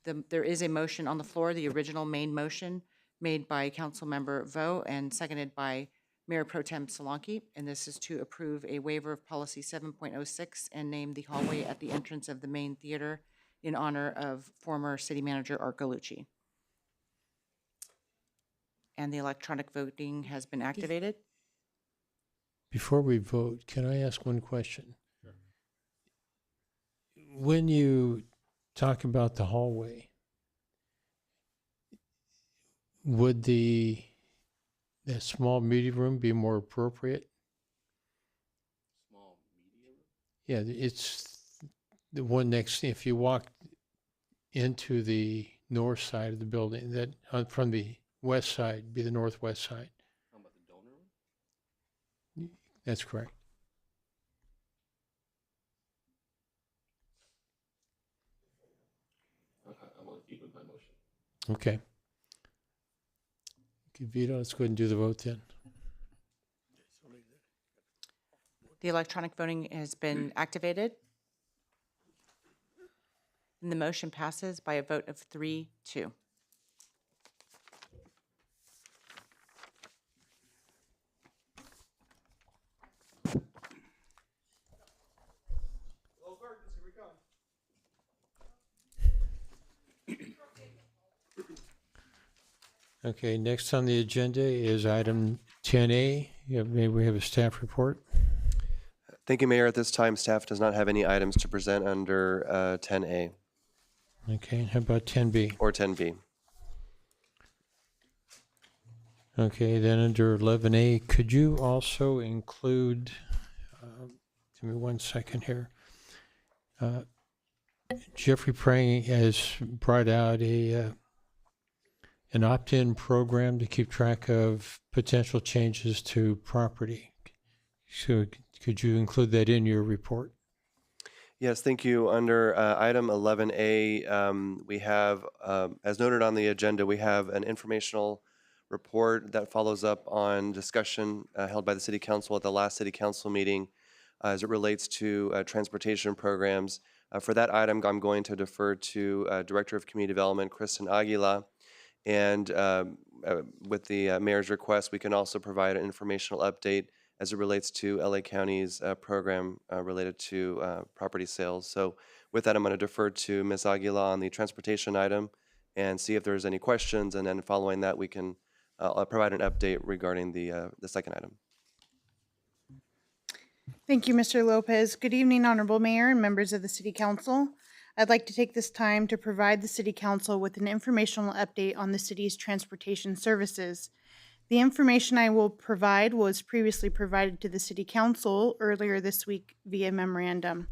there is a motion on the floor, the original main motion made by Councilmember Vo and seconded by Mayor Pro Tem Solanki, and this is to approve a waiver of policy 7.06 and name the hallway at the entrance of the main theater in honor of former city manager Art Galucci. And the electronic voting has been activated. Before we vote, can I ask one question? When you talk about the hallway, would that small meeting room be more appropriate? Small meeting room? Yeah, it's the one next, if you walk into the north side of the building, that from the west side, be the northwest side. How about the donor room? That's correct. I'm going to keep with my motion. Okay. Okay, Vito, let's go ahead and do the vote then. The electronic voting has been activated. And the motion passes by a vote of 3-2. Okay, next on the agenda is item 10A. May we have a staff report? Thank you, Mayor. At this time, staff does not have any items to present under 10A Okay, how about 10B? or 10B. Okay, then under 11A, could you also include, give me 1 second here. Jeffrey Prang has brought out an opt-in program to keep track of potential changes to property. So could you include that in your report? Yes, thank you. Under item 11A, we have, as noted on the agenda, we have an informational report that follows up on discussion held by the City Council at the last City Council meeting as it relates to transportation programs. For that item, I'm going to defer to Director of Community Development, Kristen Aguila. And with the mayor's request, we can also provide an informational update as it relates to LA County's program related to property sales. So with that, I'm going to defer to Ms. Aguila on the transportation item and see if there's any questions. And then following that, we can provide an update regarding the second item. Thank you, Mr. Lopez. Good evening, Honorable Mayor and members of the City Council. I'd like to take this time to provide the City Council with an informational update on the city's transportation services. The information I will provide was previously provided to the City Council earlier this week via memorandum.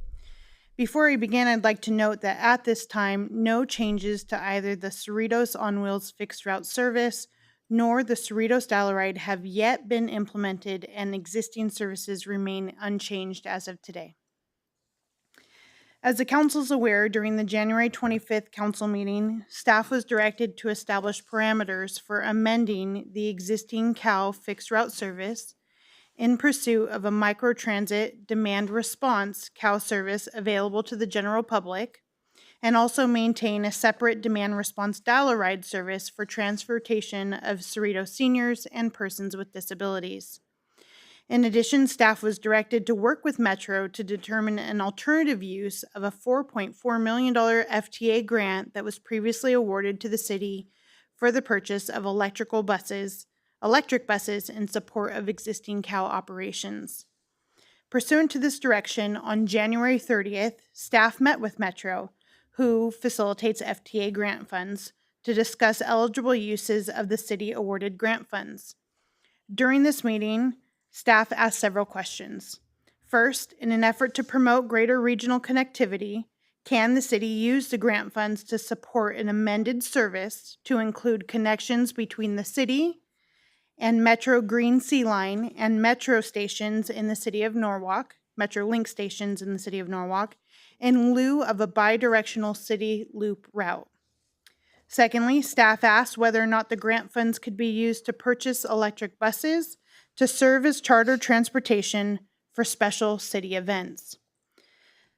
Before I begin, I'd like to note that at this time, no changes to either the Cerritos on Wheels fixed route service nor the Cerritos Dial-A-Ride have yet been implemented, and existing services remain unchanged as of today. As the council is aware, during the January 25th council meeting, staff was directed to establish parameters for amending the existing CAL fixed route service in pursuit of a microtransit demand response CAL service available to the general public, and also maintain a separate demand response Dial-A-Ride service for transportation of Cerritos seniors and persons with disabilities. In addition, staff was directed to work with Metro to determine an alternative use of a $4.4 million FTA grant that was previously awarded to the city for the purchase of electric buses in support of existing CAL operations. Pursuant to this direction, on January 30th, staff met with Metro, who facilitates FTA grant funds, to discuss eligible uses of the city-awarded grant funds. During this meeting, staff asked several questions. First, in an effort to promote greater regional connectivity, can the city use the grant funds to support an amended service to include connections between the city and Metro Green Sea Line and Metro stations in the city of Norwalk, Metro Link stations in the city of Norwalk, in lieu of a bidirectional city loop route? Secondly, staff asked whether or not the grant funds could be used to purchase electric buses to serve as charter transportation for special city events.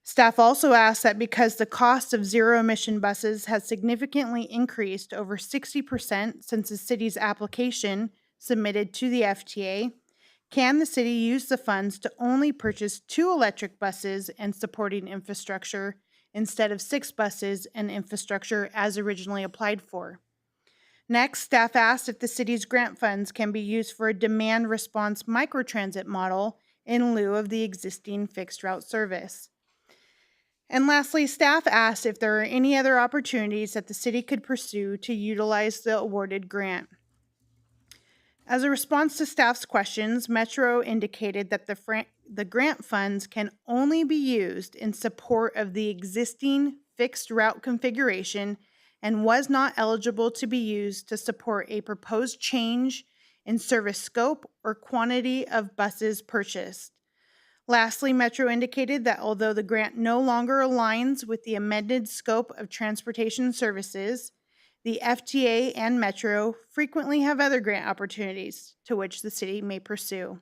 Staff also asked that because the cost of zero-emission buses has significantly increased over 60% since the city's application submitted to the FTA, can the city use the funds to only purchase 2 electric buses and supporting infrastructure instead of 6 buses and infrastructure as originally applied for? Next, staff asked if the city's grant funds can be used for a demand response microtransit model in lieu of the existing fixed route service. And lastly, staff asked if there are any other opportunities that the city could pursue to utilize the awarded grant. As a response to staff's questions, Metro indicated that the grant funds can only be used in support of the existing fixed route configuration and was not eligible to be used to support a proposed change in service scope or quantity of buses purchased. Lastly, Metro indicated that although the grant no longer aligns with the amended scope of transportation services, the FTA and Metro frequently have other grant opportunities to which the city may pursue.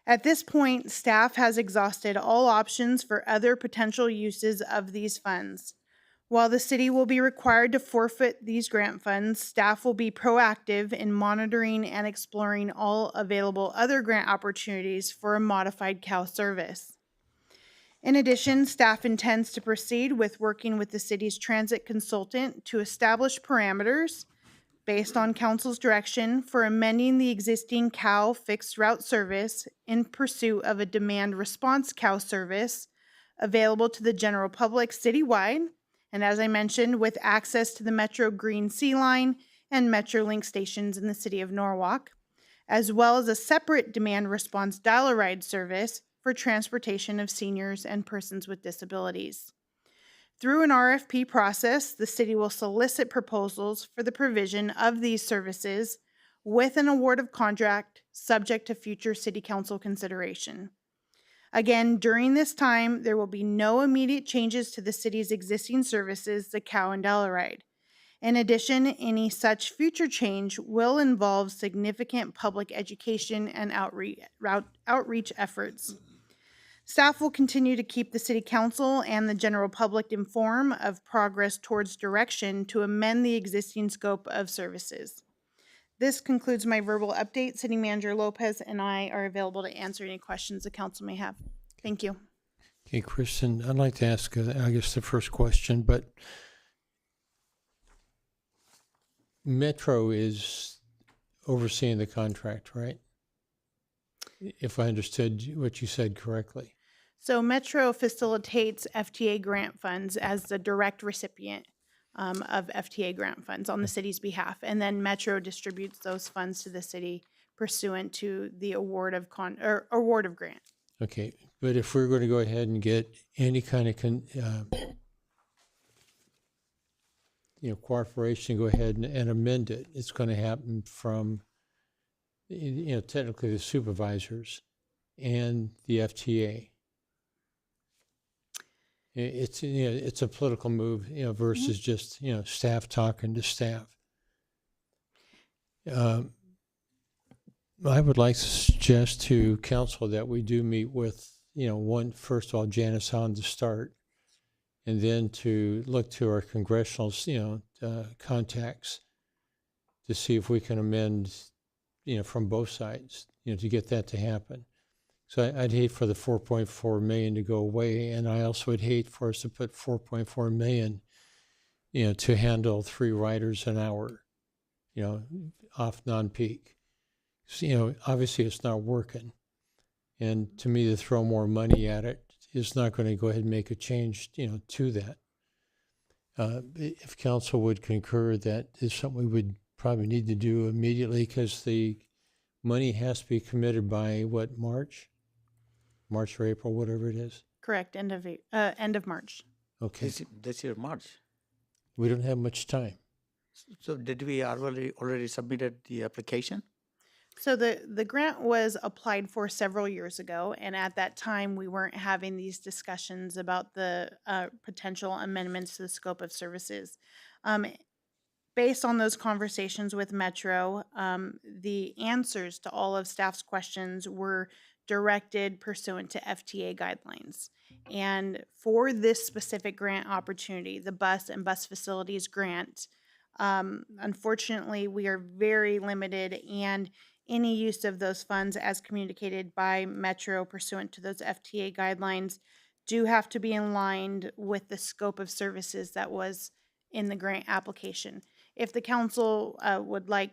At this point, staff has exhausted all options for other potential uses of these funds. While the city will be required to forfeit these grant funds, staff will be proactive in monitoring and exploring all available other grant opportunities for a modified CAL service. In addition, staff intends to proceed with working with the city's transit consultant to establish parameters based on council's direction for amending the existing CAL fixed route service in pursuit of a demand response CAL service available to the general public citywide, and as I mentioned, with access to the Metro Green Sea Line and Metro Link stations in the city of Norwalk, as well as a separate demand response Dial-A-Ride service for transportation of seniors and persons with disabilities. Through an RFP process, the city will solicit proposals for the provision of these services with an award of contract subject to future city council consideration. Again, during this time, there will be no immediate changes to the city's existing services, the CAL and Dial-A-Ride. In addition, any such future change will involve significant public education and outreach efforts. Staff will continue to keep the city council and the general public informed of progress towards direction to amend the existing scope of services. This concludes my verbal update. City Manager Lopez and I are available to answer any questions the council may have. Thank you. Okay, Kristen, I'd like to ask, I guess, the first question, but Metro is overseeing the contract, right? If I understood what you said correctly. So Metro facilitates FTA grant funds as the direct recipient of FTA grant funds on the city's behalf. And then Metro distributes those funds to the city pursuant to the award of grant. Okay, but if we're going to go ahead and get any kind of cooperation to go ahead and amend it. It's going to happen from, technically the supervisors and the FTA. It's a political move, versus just, staff talking to staff. I would like to suggest to council that we do meet with, first of all, Janice Hahn to start, and then to look to our congressional, contacts to see if we can amend, from both sides, to get that to happen. So I'd hate for the 4.4 million to go away, and I also would hate for us to put 4.4 million, to handle 3 riders an hour, off non-peak. So, obviously it's not working. And to me, to throw more money at it is not going to go ahead and make a change, to that. If council would concur, that is something we would probably need to do immediately, because the money has to be committed by what, March or April, whatever it is. Correct, end of March. Okay. This year, March. We don't have much time. So did we already submitted the application? So the grant was applied for several years ago, and at that time, we weren't having these discussions about the potential amendments to the scope of services. Based on those conversations with Metro, the answers to all of staff's questions were directed pursuant to FTA guidelines. And for this specific grant opportunity, the bus and bus facilities grant, unfortunately, we are very limited, and any use of those funds as communicated by Metro pursuant to those FTA guidelines do have to be in line with the scope of services that was in the grant application. If the council would like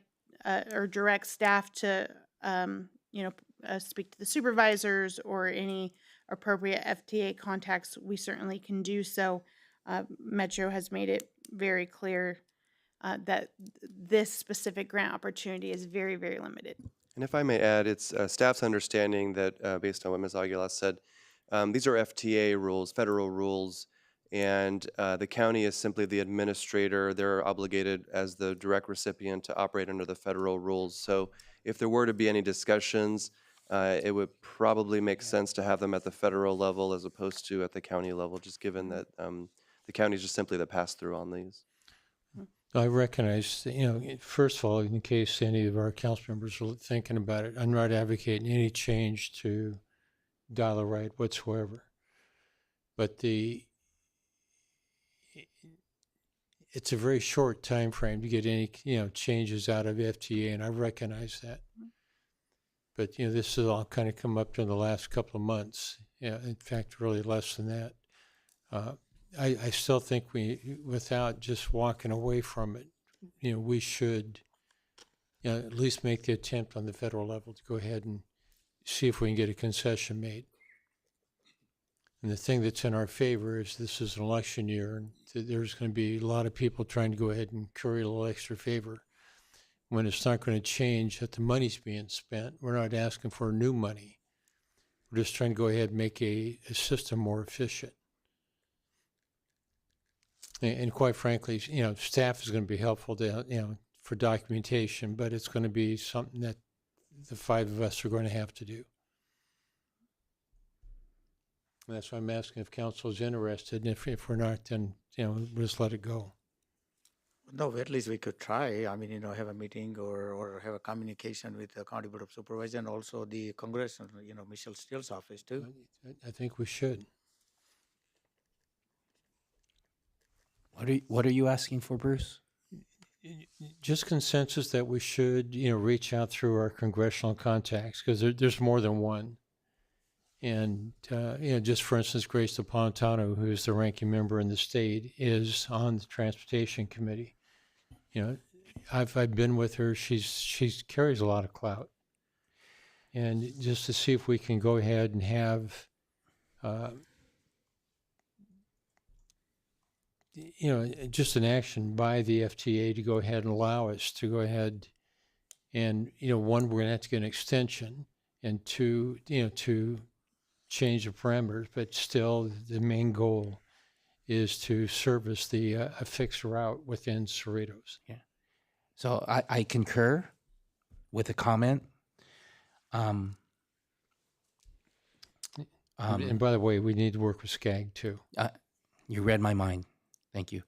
or direct staff to, speak to the supervisors or any appropriate FTA contacts, we certainly can do so. Metro has made it very clear that this specific grant opportunity is very, very limited. And if I may add, it's staff's understanding that, based on what Ms. Aguilar said, these are FTA rules, federal rules, and the county is simply the administrator. They're obligated as the direct recipient to operate under the federal rules. So if there were to be any discussions, it would probably make sense to have them at the federal level as opposed to at the county level, just given that the county is just simply the pass-through on these. I recognize, first of all, in case any of our council members are thinking about it, I'm not advocating any change to dollar right whatsoever. But it's a very short time frame to get any, changes out of FTA, and I recognize that. But, this has all kind of come up in the last couple of months. In fact, really less than that. I still think without just walking away from it, we should, at least make the attempt on the federal level to go ahead and see if we can get a concession made. And the thing that's in our favor is this is an election year, and there's going to be a lot of people trying to go ahead and curry a little extra favor when it's not going to change that the money's being spent. We're not asking for new money. We're just trying to go ahead and make a system more efficient. And quite frankly, staff is going to be helpful to, for documentation, but it's going to be something that the 5 of us are going to have to do. And that's why I'm asking if council is interested, and if we're not, then, we'll just let it go. No, at least we could try. I mean, have a meeting or have a communication with the County Board of Supervisors and also the Congressional, Michelle Steele's office too. I think we should. What are you asking for, Bruce? Just consensus that we should, reach out through our congressional contacts, because there's more than one. And, just for instance, Grace Napolitano, who is the ranking member in the state, is on the Transportation Committee. I've been with her. She carries a lot of clout. And just to see if we can go ahead and have, just an action by the FTA to go ahead and allow us to go ahead and, one, we're going to have to get an extension, and two, to change the parameters, but still the main goal is to service the a fixed route within Cerritos. Yeah. So I concur with the comment. And by the way, we need to work with SCAG too. You read my mind. Thank you.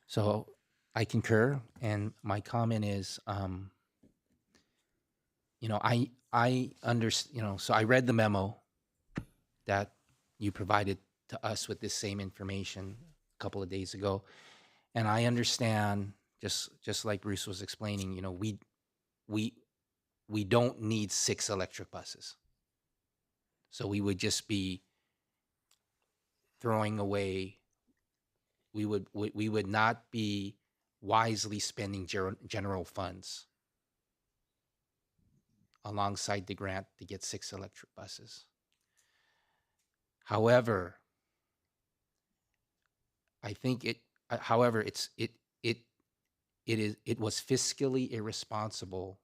So I concur, and my comment is, I understand, so I read the memo that you provided to us with this same information a couple of days ago, and I understand, just like Bruce was explaining, we don't need 6 electric buses. So we would just be throwing away, we would not be wisely spending general funds alongside the grant to get 6 electric buses. However, I think it was fiscally irresponsible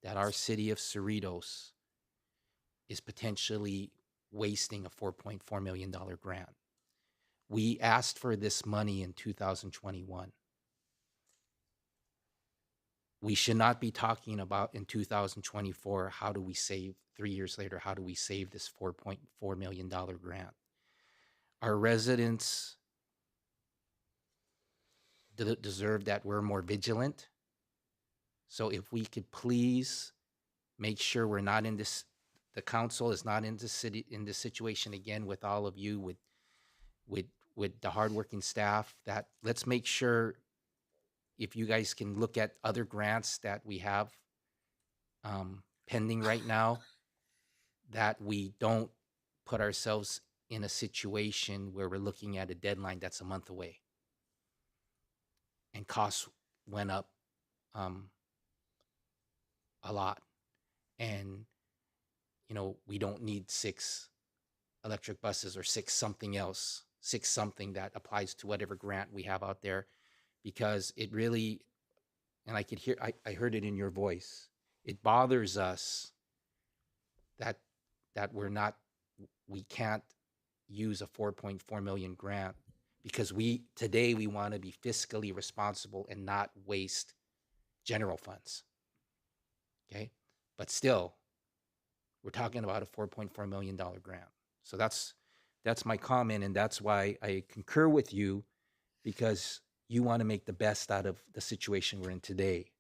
that our city of Cerritos is potentially wasting a $4.4 million grant. We asked for this money in 2021. We should not be talking about in 2024, how do we save, 3 years later, how do we save this $4.4 million grant? Our residents deserve that we're more vigilant. So if we could please make sure we're not in this, the council is not in this situation again with all of you, with the hardworking staff, that let's make sure, if you guys can look at other grants that we have pending right now, that we don't put ourselves in a situation where we're looking at a deadline that's a month away. And costs went up a lot. And, we don't need 6 electric buses or 6 something else, 6 something that applies to whatever grant we have out there, because it really, and I could hear, I heard it in your voice, it bothers us that we can't use a 4.4 million grant, because today we want to be fiscally responsible and not waste general funds. Okay? But still, we're talking about a $4.4 million grant. So that's my comment, and that's why I concur with you, because you want to make the best out of the situation we're in today.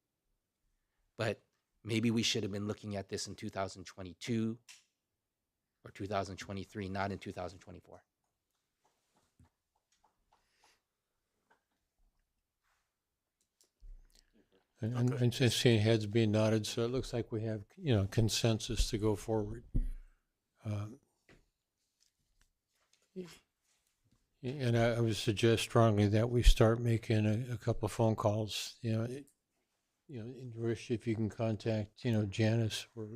But maybe we should have been looking at this in 2022 or 2023, not in 2024. And seeing heads being nodded, so it looks like we have, consensus to go forward. And I would suggest strongly that we start making a couple of phone calls, and Rish, if you can contact, Janice, or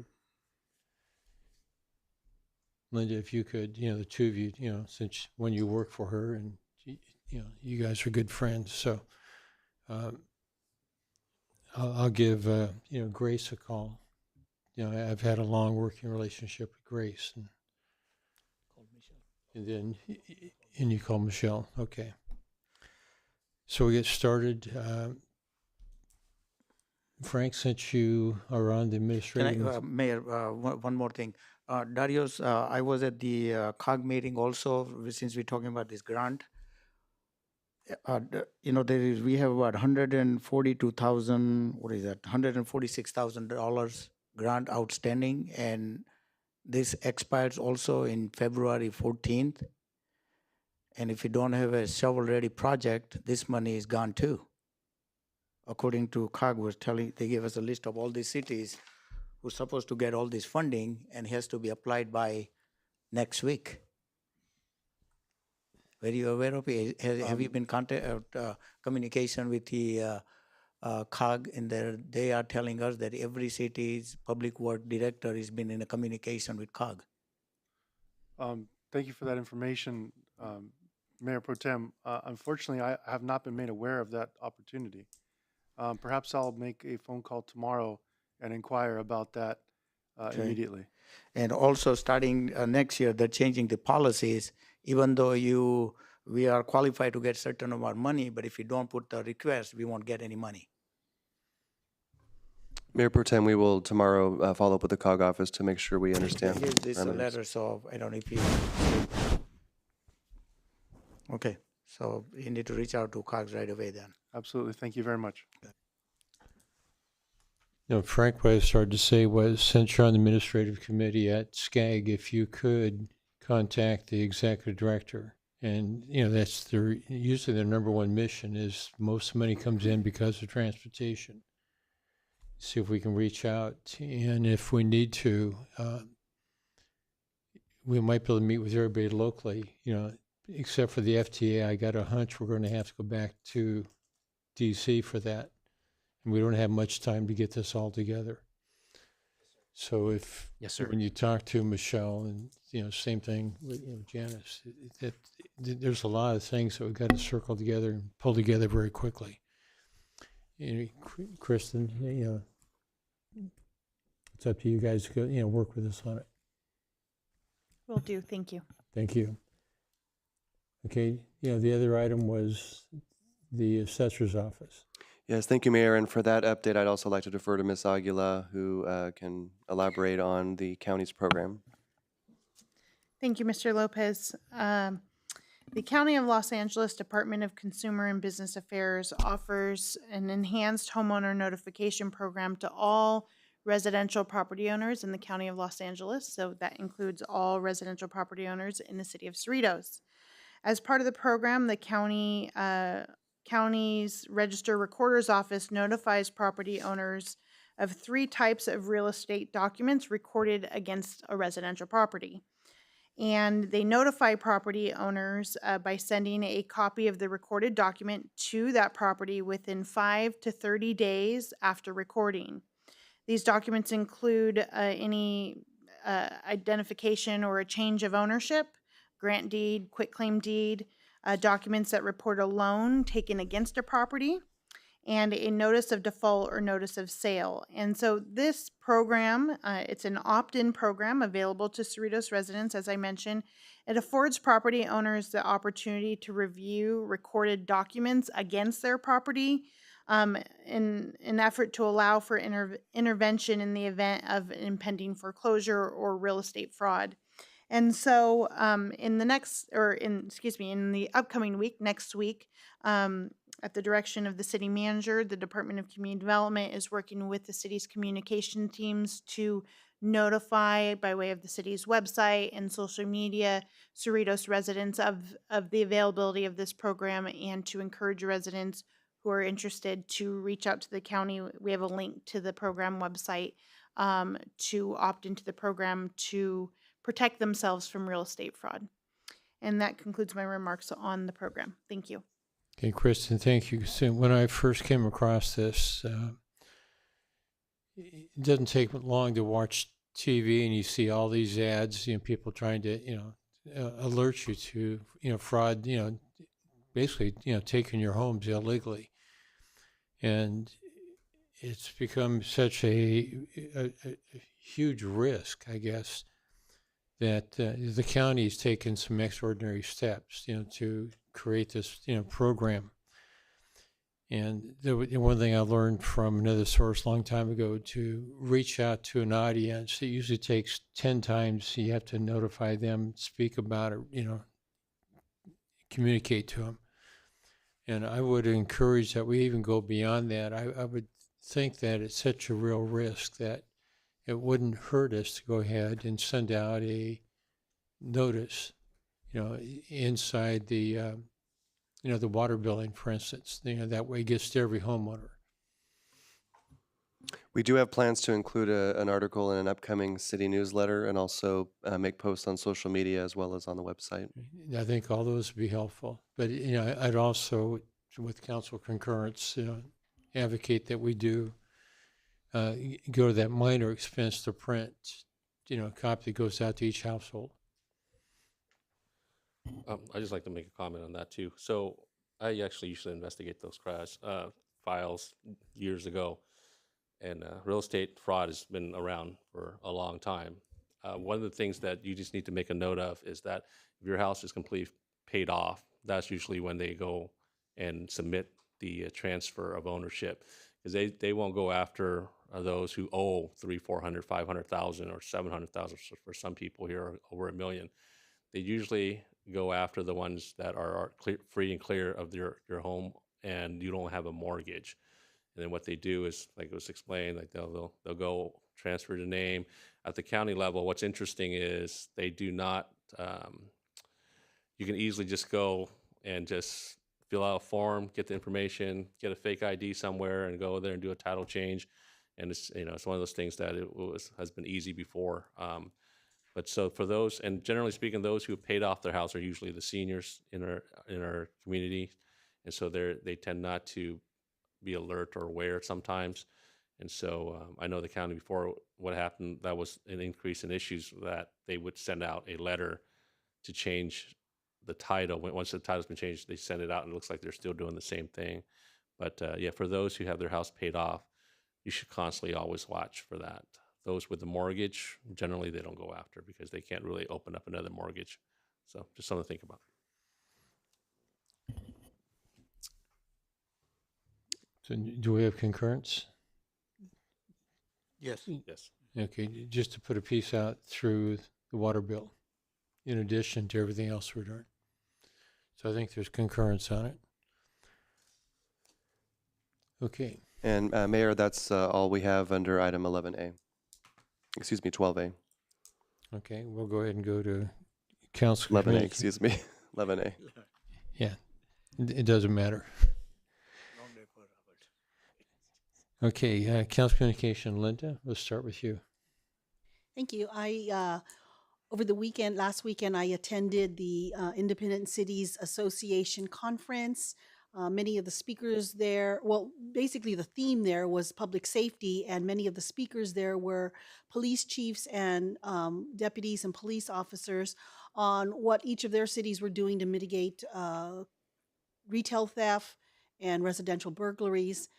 Linda, if you could, the two of you, since when you work for her, and, you guys are good friends. So I'll give, Grace a call. I've had a long working relationship with Grace. And then, and you call Michelle. Okay. So we get started. Frank, since you are on the administrative. Mayor, one more thing. Darius, I was at the COG meeting also, since we're talking about this grant. We have about $146,000 grant outstanding, and this expires also in February 14th. And if you don't have a shovel-ready project, this money is gone too. According to COG, they gave us a list of all these cities who's supposed to get all this funding, and has to be applied by next week. Were you aware of it? Have you been communication with the COG? They are telling us that every city's public work director has been in a communication with COG. Thank you for that information, Mayor Pro Tem. Unfortunately, I have not been made aware of that opportunity. Perhaps I'll make a phone call tomorrow and inquire about that immediately. And also starting next year, they're changing the policies. Even though you we are qualified to get certain amount of money, but if you don't put the request, we won't get any money. Mayor Pro Tem, we will tomorrow follow up with the COG office to make sure we understand. Here's this parameters. letter, so I don't know if you. Okay, so you need to reach out to COGS right away then. Absolutely. Thank you very much. You know, Frank, what I started to say was, since you're on the administrative committee at SCAG, if you could contact the executive director, and, you know, that's usually their number one mission is most money comes in because of transportation. See if we can reach out, and if we need to, we might be able to meet with everybody locally, you know, except for the FTA. I got a hunch we're going to have to go back to DC for that. And we don't have much time to get this all together. So if, Yes, sir. when you talk to Michelle, and, you know, same thing with, you know, Janice, there's a lot of things that we've got to circle together and pull together very quickly. You know, Kristen, you know, it's up to you guys to go, you know, work with us on it. Will do. Thank you. Thank you. Okay, you know, the other item was the assessor's office. Yes, thank you, Mayor. And for that update, I'd also like to defer to Ms. Aguila, who can elaborate on the county's program. Thank you, Mr. Lopez. The County of Los Angeles Department of Consumer and Business Affairs offers an enhanced homeowner notification program to all residential property owners in the County of Los Angeles. So that includes all residential property owners in the city of Cerritos. As part of the program, the county's Register Recorder's Office notifies property owners of 3 types of real estate documents recorded against a residential property. And they notify property owners by sending a copy of the recorded document to that property within 5 to 30 days after recording. These documents include any identification or a change of ownership, grant deed, quitclaim deed, documents that report a loan taken against a property, and a notice of default or notice of sale. And so this program, it's an opt-in program available to Cerritos residents, as I mentioned. It affords property owners the opportunity to review recorded documents against their property in an effort to allow for intervention in the event of impending foreclosure or real estate fraud. And so in the upcoming week, next week, at the direction of the city manager, the Department of Community Development is working with the city's communication teams to notify by way of the city's website and social media Cerritos residents of the availability of this program, and to encourage residents who are interested to reach out to the county. We have a link to the program website to opt into the program to protect themselves from real estate fraud. And that concludes my remarks on the program. Thank you. Okay, Kristen, thank you. So when I first came across this, it doesn't take long to watch TV and you see all these ads, you know, people trying to, you know, alert you to, you know, fraud, you know, basically, you know, taking your homes illegally. And it's become such a huge risk, I guess, that the county's taken some extraordinary steps, you know, to create this, you know, program. And one thing I learned from another source a long time ago, to reach out to an audience, it usually takes 10 times. You have to notify them, speak about it, you know, communicate to them. And I would encourage that we even go beyond that. I would think that it's such a real risk that it wouldn't hurt us to go ahead and send out a notice, you know, inside the, you know, the water billing, for instance. You know, that way it gets to every homeowner. We do have plans to include an article in an upcoming city newsletter, and also make posts on social media as well as on the website. I think all those would be helpful. But, you know, I'd also, with council concurrence, you know, advocate that we do go to that minor expense to print, you know, a copy that goes out to each household. I'd just like to make a comment on that too. So I actually used to investigate those crash files years ago, and real estate fraud has been around for a long time. One of the things that you just need to make a note of is that if your house is completely paid off, that's usually when they go and submit the transfer of ownership, because they won't go after those who owe 300, 400, 500,000 or 700,000 for some people here, or over $1 million. They usually go after the ones that are free and clear of your home and you don't have a mortgage. And then what they do is, like it was explained, like they'll go transfer the name. At the county level, what's interesting is they do not, you can easily just go and just fill out a form, get the information, get a fake ID somewhere and go there and do a title change. And it's, it's one of those things that has been easy before. But so for those, and generally speaking, those who have paid off their house are usually the seniors in our community. And so they tend not to be alert or aware sometimes. And so I know the county before, what happened, that was an increase in issues that they would send out a letter to change the title. Once the title's been changed, they send it out and it looks like they're still doing the same thing. But yeah, for those who have their house paid off, you should constantly always watch for that. Those with the mortgage, generally they don't go after because they can't really open up another mortgage. So just something to think about. So do we have concurrence? Yes. Yes. Okay, just to put a piece out through the water bill, in addition to everything else we're doing. So I think there's concurrence on it. Okay. And Mayor, that's all we have under item 11A. Excuse me, 12A. Okay, we'll go ahead and go to council. 11A, excuse me. 11A. Yeah, it doesn't matter. Okay, council communication, Linda, let's start with you. Thank you. Over the weekend, last weekend, I attended the Independent Cities Association conference. Many of the speakers there, well, basically the theme there was public safety, and many of the speakers there were police chiefs and deputies and police officers on what each of their cities were doing to mitigate retail theft and residential burglaries.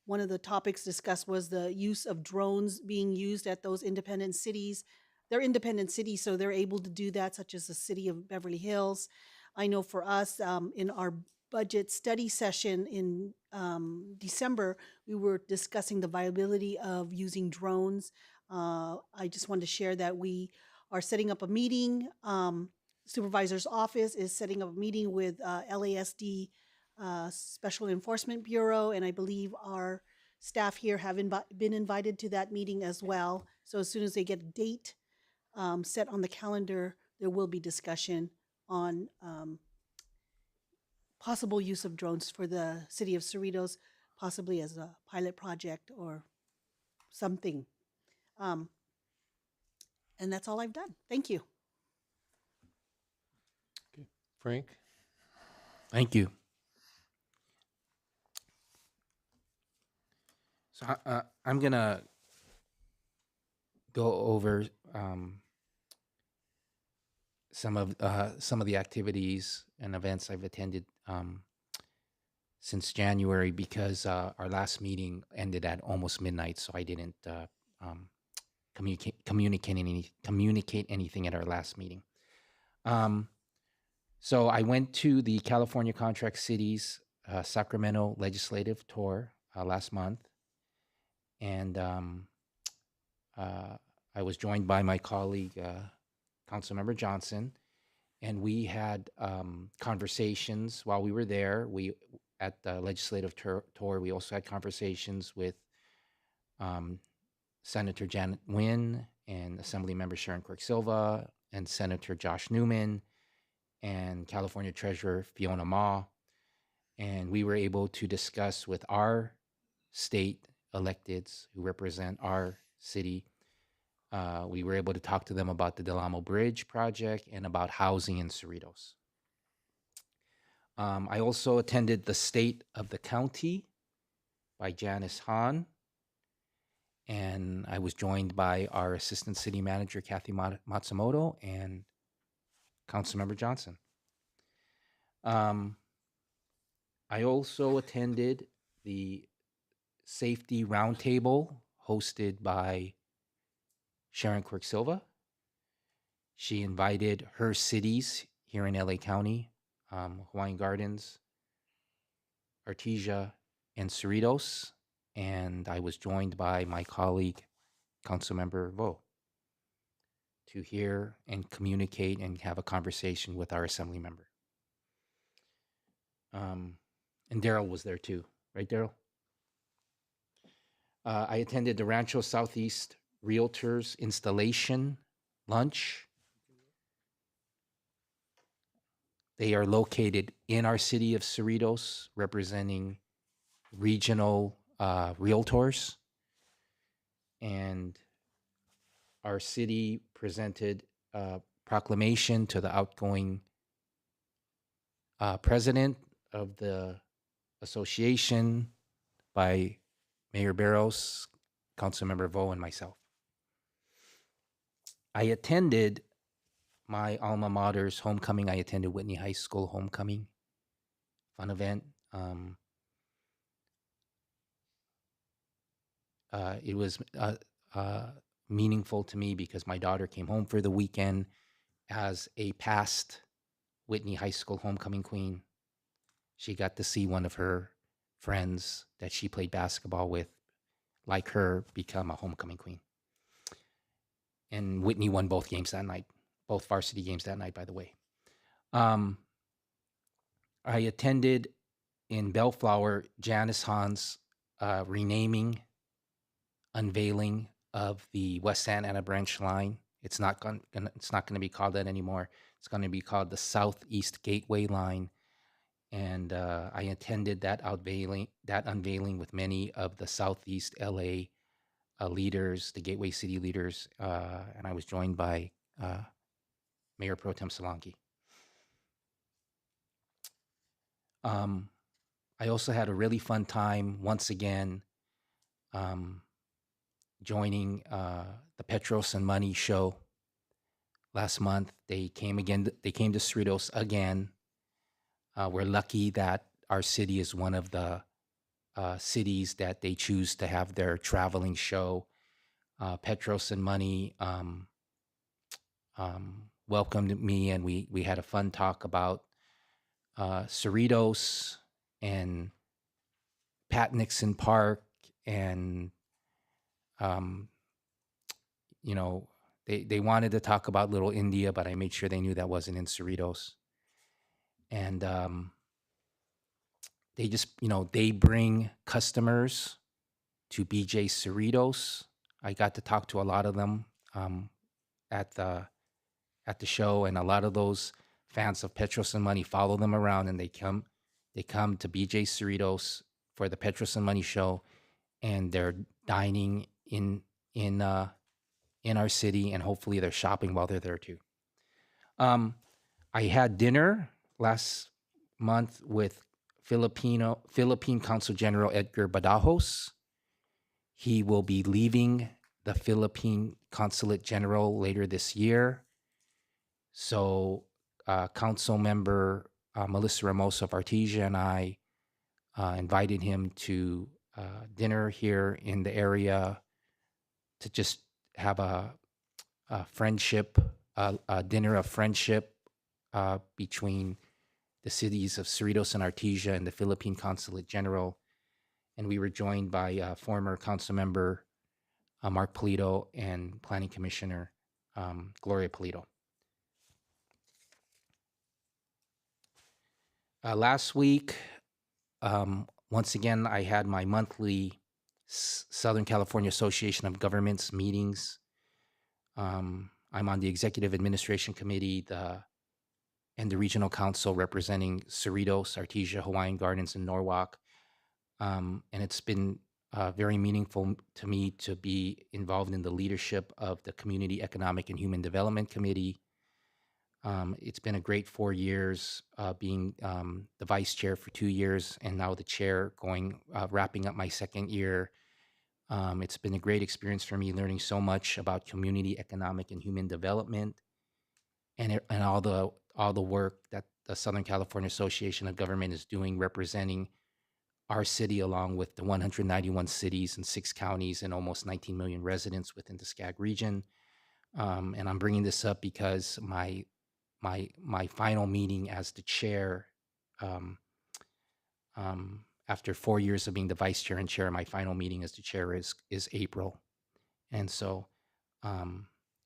One of the topics discussed was the use of drones being used at those independent cities. They're independent cities, so they're able to do that, such as the city of Beverly Hills. I know for us, in our budget study session in December, we were discussing the viability of using drones. I just wanted to share that we are setting up a meeting. Supervisor's office is setting up a meeting with LASD Special Enforcement Bureau, and I believe our staff here have been invited to that meeting as well. So as soon as they get a date set on the calendar, there will be discussion on possible use of drones for the city of Cerritos, possibly as a pilot project or something. And that's all I've done. Thank you. Okay, Frank? Thank you. So I'm gonna go over some of the activities and events I've attended since January, because our last meeting ended at almost midnight, so I didn't communicate anything at our last meeting. So I went to the California Contract Cities Sacramento Legislative Tour last month. And I was joined by my colleague, Councilmember Johnson, and we had conversations while we were there. At the legislative tour, we also had conversations with Senator Janet Nguyen and Assemblymember Sharon Quirk-Silva and Senator Josh Newman and California Treasurer Fiona Ma. And we were able to discuss with our state electeds who represent our city. We were able to talk to them about the Del Amo Bridge project and about housing in Cerritos. I also attended the State of the County by Janice Hahn, and I was joined by our Assistant City Manager, Kathy Matsumoto, and Councilmember Johnson. I also attended the Safety Roundtable hosted by Sharon Quirk-Silva. She invited her cities here in LA County Hawaiian Gardens, Artesia, and Cerritos. And I was joined by my colleague, Councilmember Vo, to hear and communicate and have a conversation with our assembly member. And Daryl was there too, right, Daryl? I attended the Rancho Southeast Realtors installation lunch. They are located in our city of Cerritos, representing regional realtors. And our city presented a proclamation to the outgoing president of the association by Mayor Barros, Councilmember Vo, and myself. I attended my alma mater's homecoming. I attended Whitney High School homecoming, fun event. It was meaningful to me because my daughter came home for the weekend as a past Whitney High School homecoming queen. She got to see one of her friends that she played basketball with, like her, become a homecoming queen. And Whitney won both games that night, both varsity games that night, by the way. I attended in Bellflower Janice Hahn's renaming, unveiling of the West Santa Ana branch line. It's not going to be called that anymore. It's going to be called the Southeast Gateway Line. And I attended that unveiling with many of the Southeast LA leaders, the Gateway City leaders, and I was joined by Mayor Pro Tem Solanke. I also had a really fun time once again joining the Petros and Money show last month. They came to Cerritos again. We're lucky that our city is one of the cities that they choose to have their traveling show. Petros and Money welcomed me, and we had a fun talk about Cerritos and Pat Nixon Park, and they wanted to talk about Little India, but I made sure they knew that wasn't in Cerritos. And they just, they bring customers to BJ Cerritos. I got to talk to a lot of them at the show, and a lot of those fans of Petros and Money follow them around, and they come to BJ Cerritos for the Petros and Money show, and they're dining in our city, and hopefully they're shopping while they're there too. I had dinner last month with Philippine Consul General Edgar Badajos. He will be leaving the Philippine Consulate General later this year. So Council Member Melissa Ramos of Artesia and I invited him to dinner here in the area to just have a friendship, a dinner of friendship between the cities of Cerritos and Artesia and the Philippine Consulate General. And we were joined by former council member Mark Polito and Planning Commissioner Gloria Polito. Last week, once again, I had my monthly Southern California Association of Governments meetings. I'm on the Executive Administration Committee and the Regional Council representing Cerritos, Artesia, Hawaiian Gardens, and Norwalk. And it's been very meaningful to me to be involved in the leadership of the Community Economic and Human Development Committee. It's been a great 4 years, being the vice chair for 2 years, and now the chair wrapping up my second year. It's been a great experience for me, learning so much about community economic and human development, and all the work that the Southern California Association of Government is doing, representing our city along with the 191 cities and 6 counties and almost 19 million residents within the SCAG region. And I'm bringing this up because my my final meeting as the chair. Um, After 4 years of being the vice chair and chair, my final meeting as the chair is April, and so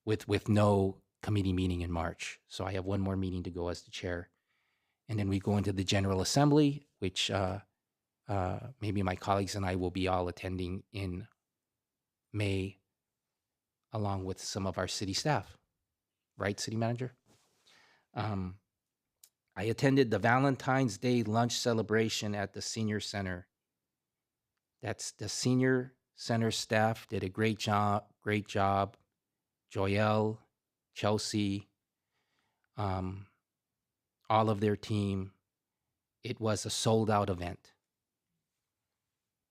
with no committee meeting in March. So I have one more meeting to go as the chair, and then we go into the General Assembly, which maybe my colleagues and I will be all attending in May, along with some of our city staff. Right, City Manager? I attended the Valentine's Day lunch celebration at the Senior Center. That's the Senior Center staff did a great job. Great job. Joelle, Chelsea, all of their team. It was a sold out event.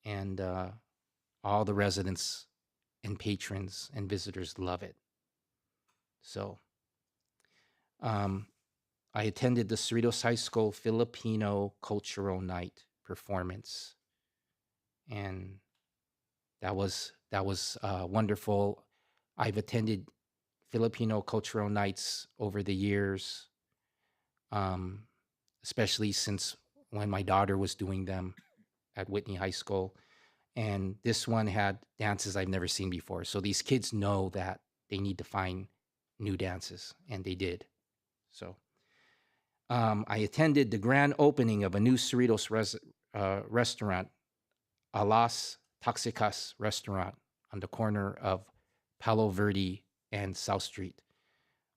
And all the residents and patrons and visitors love it. So I attended the Cerritos High School Filipino Cultural Night performance, and that was wonderful. I've attended Filipino cultural nights over the years, especially since when my daughter was doing them at Whitney High School, and this one had dances I've never seen before. So these kids know that they need to find new dances, and they did. So I attended the grand opening of a new Cerritos restaurant, Alas Toxicas restaurant on the corner of Palo Verde and South Street.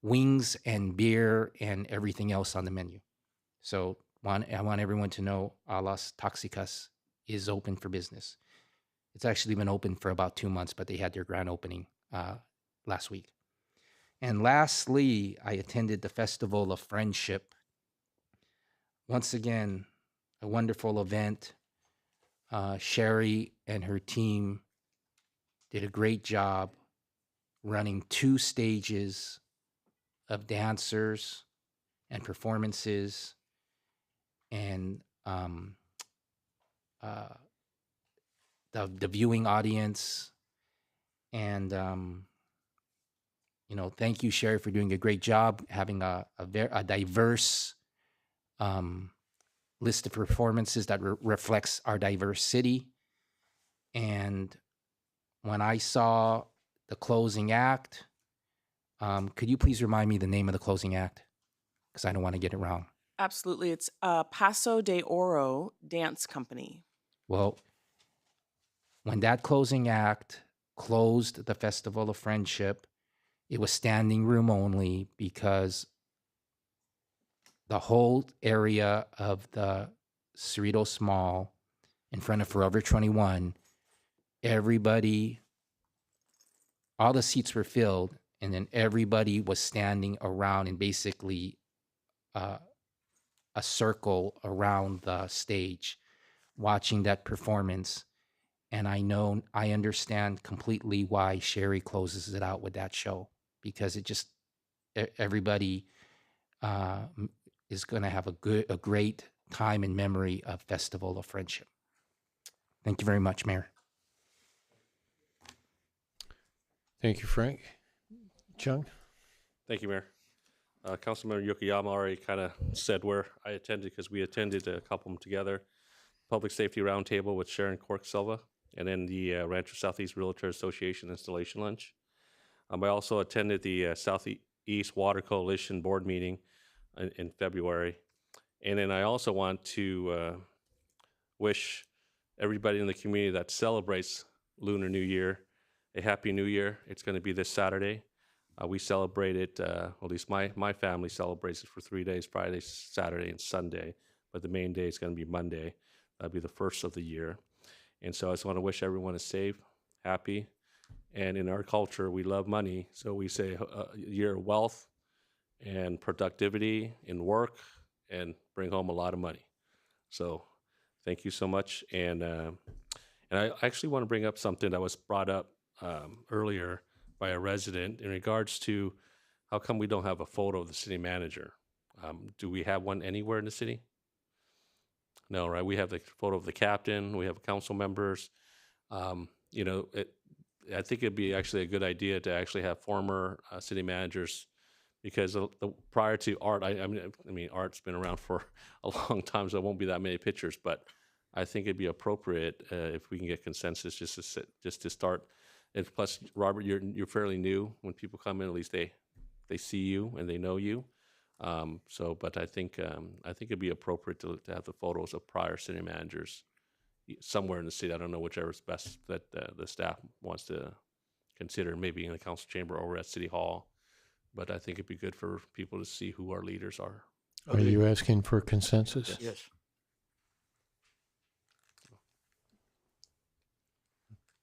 Wings and beer and everything else on the menu. So I want everyone to know Alas Toxicas is open for business. It's actually been open for about 2 months, but they had their grand opening last week. And lastly, I attended the Festival of Friendship. Once again, a wonderful event. Sherry and her team did a great job running 2 stages of dancers and performances, and the viewing audience. And thank you, Sherry, for doing a great job having a diverse list of performances that reflects our diverse city. And when I saw the closing act, could you please remind me the name of the closing act? Because I don't want to get it wrong. Absolutely. It's Paso de Oro Dance Company. Well, when that closing act closed the Festival of Friendship, it was standing room only because the whole area of the Cerritos Mall in front of Forever 21, everybody, all the seats were filled, and then everybody was standing around in basically a circle around the stage watching that performance. And I understand completely why Sherry closes it out with that show, because it just, everybody is going to have a great time in memory of Festival of Friendship. Thank you very much, Mayor. Thank you, Frank. Chung? Thank you, Mayor. Councilmember Yokoyama already kind of said where I attended, because we attended a couple of them together. Public Safety Roundtable with Sharon Cork Silva, and then the Rancho Southeast Realtor Association Installation Lunch. I also attended the Southeast Water Coalition Board meeting in February. And then I also want to wish everybody in the community that celebrates Lunar New Year a Happy New Year. It's going to be this Saturday. We celebrate it, at least my family celebrates it for 3 days, Friday, Saturday, and Sunday. But the main day is going to be Monday. That'll be the first of the year. And so I just want to wish everyone a safe, happy, and in our culture, we love money. So we say a year of wealth and productivity in work, and bring home a lot of money. So thank you so much. And I actually want to bring up something that was brought up earlier by a resident in regards to how come we don't have a photo of the city manager. Do we have one anywhere in the city? No, right? We have the photo of the captain. We have council members. I think it'd be actually a good idea to actually have former city managers because prior to art, I mean, art's been around for a long time, so it won't be that many pictures. But I think it'd be appropriate if we can get consensus just to start. And plus, Robert, you're fairly new. When people come in, at least they see you and they know you. But I think it'd be appropriate to have the photos of prior city managers somewhere in the city. I don't know whichever is best that the staff wants to consider, maybe in the council chamber or at City Hall. But I think it'd be good for people to see who our leaders are. Are you asking for consensus? Yes.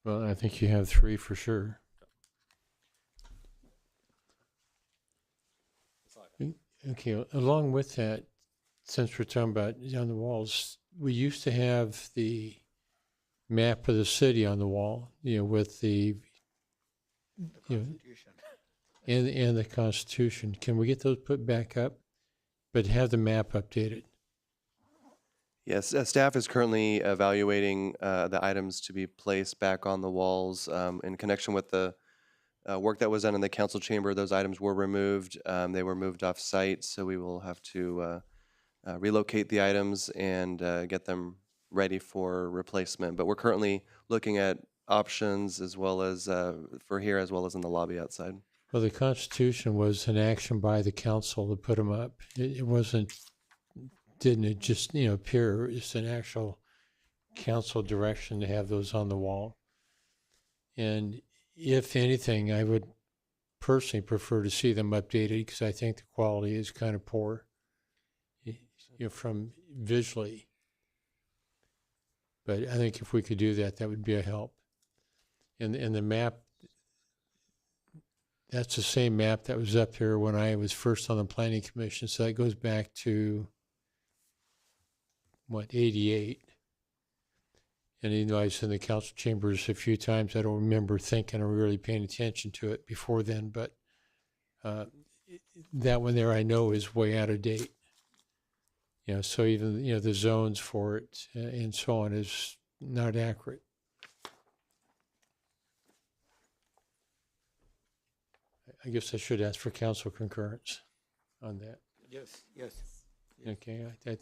Well, I think you have 3 for sure. Okay, along with that, since we're talking about on the walls, we used to have the map of the city on the wall, with the Constitution. And the Constitution. Can we get those put back up, but have the map updated? Yes, staff is currently evaluating the items to be placed back on the walls in connection with the work that was done in the council chamber. Those items were removed. They were moved off site, so we will have to relocate the items and get them ready for replacement. But we're currently looking at options as well as for here as well as in the lobby outside. Well, the Constitution was an action by the council to put them up. Didn't it just appear? It's an actual council direction to have those on the wall. And if anything, I would personally prefer to see them updated because I think the quality is kind of poor, from visually. But I think if we could do that, that would be a help. And the map, that's the same map that was up here when I was first on the planning commission. So that goes back to 88. And even though I was in the council chambers a few times, I don't remember thinking or really paying attention to it before then. But that one there I know is way out of date. So even the zones for it and so on is not accurate. I guess I should ask for council concurrence on that. Yes. Okay, I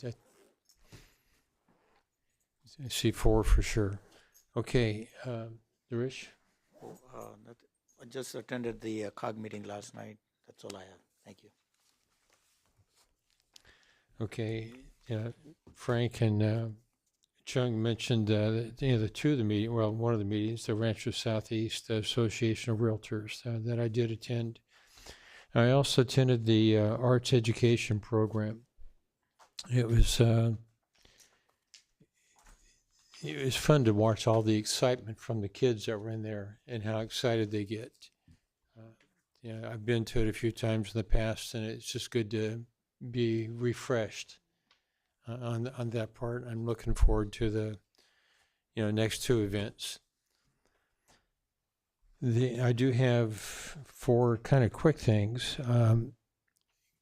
see 4 for sure. Okay, Darish? I just attended the COG meeting last night. That's all I have. Thank you. Okay, Frank and Chung mentioned the 2 of the meeting. Well, one of the meetings, the Rancho Southeast Association of Realtors that I did attend. I also attended the arts education program. It was fun to watch all the excitement from the kids that were in there and how excited they get. I've been to it a few times in the past, and it's just good to be refreshed on that part. I'm looking forward to the next 2 events. I do have 4 kind of quick things.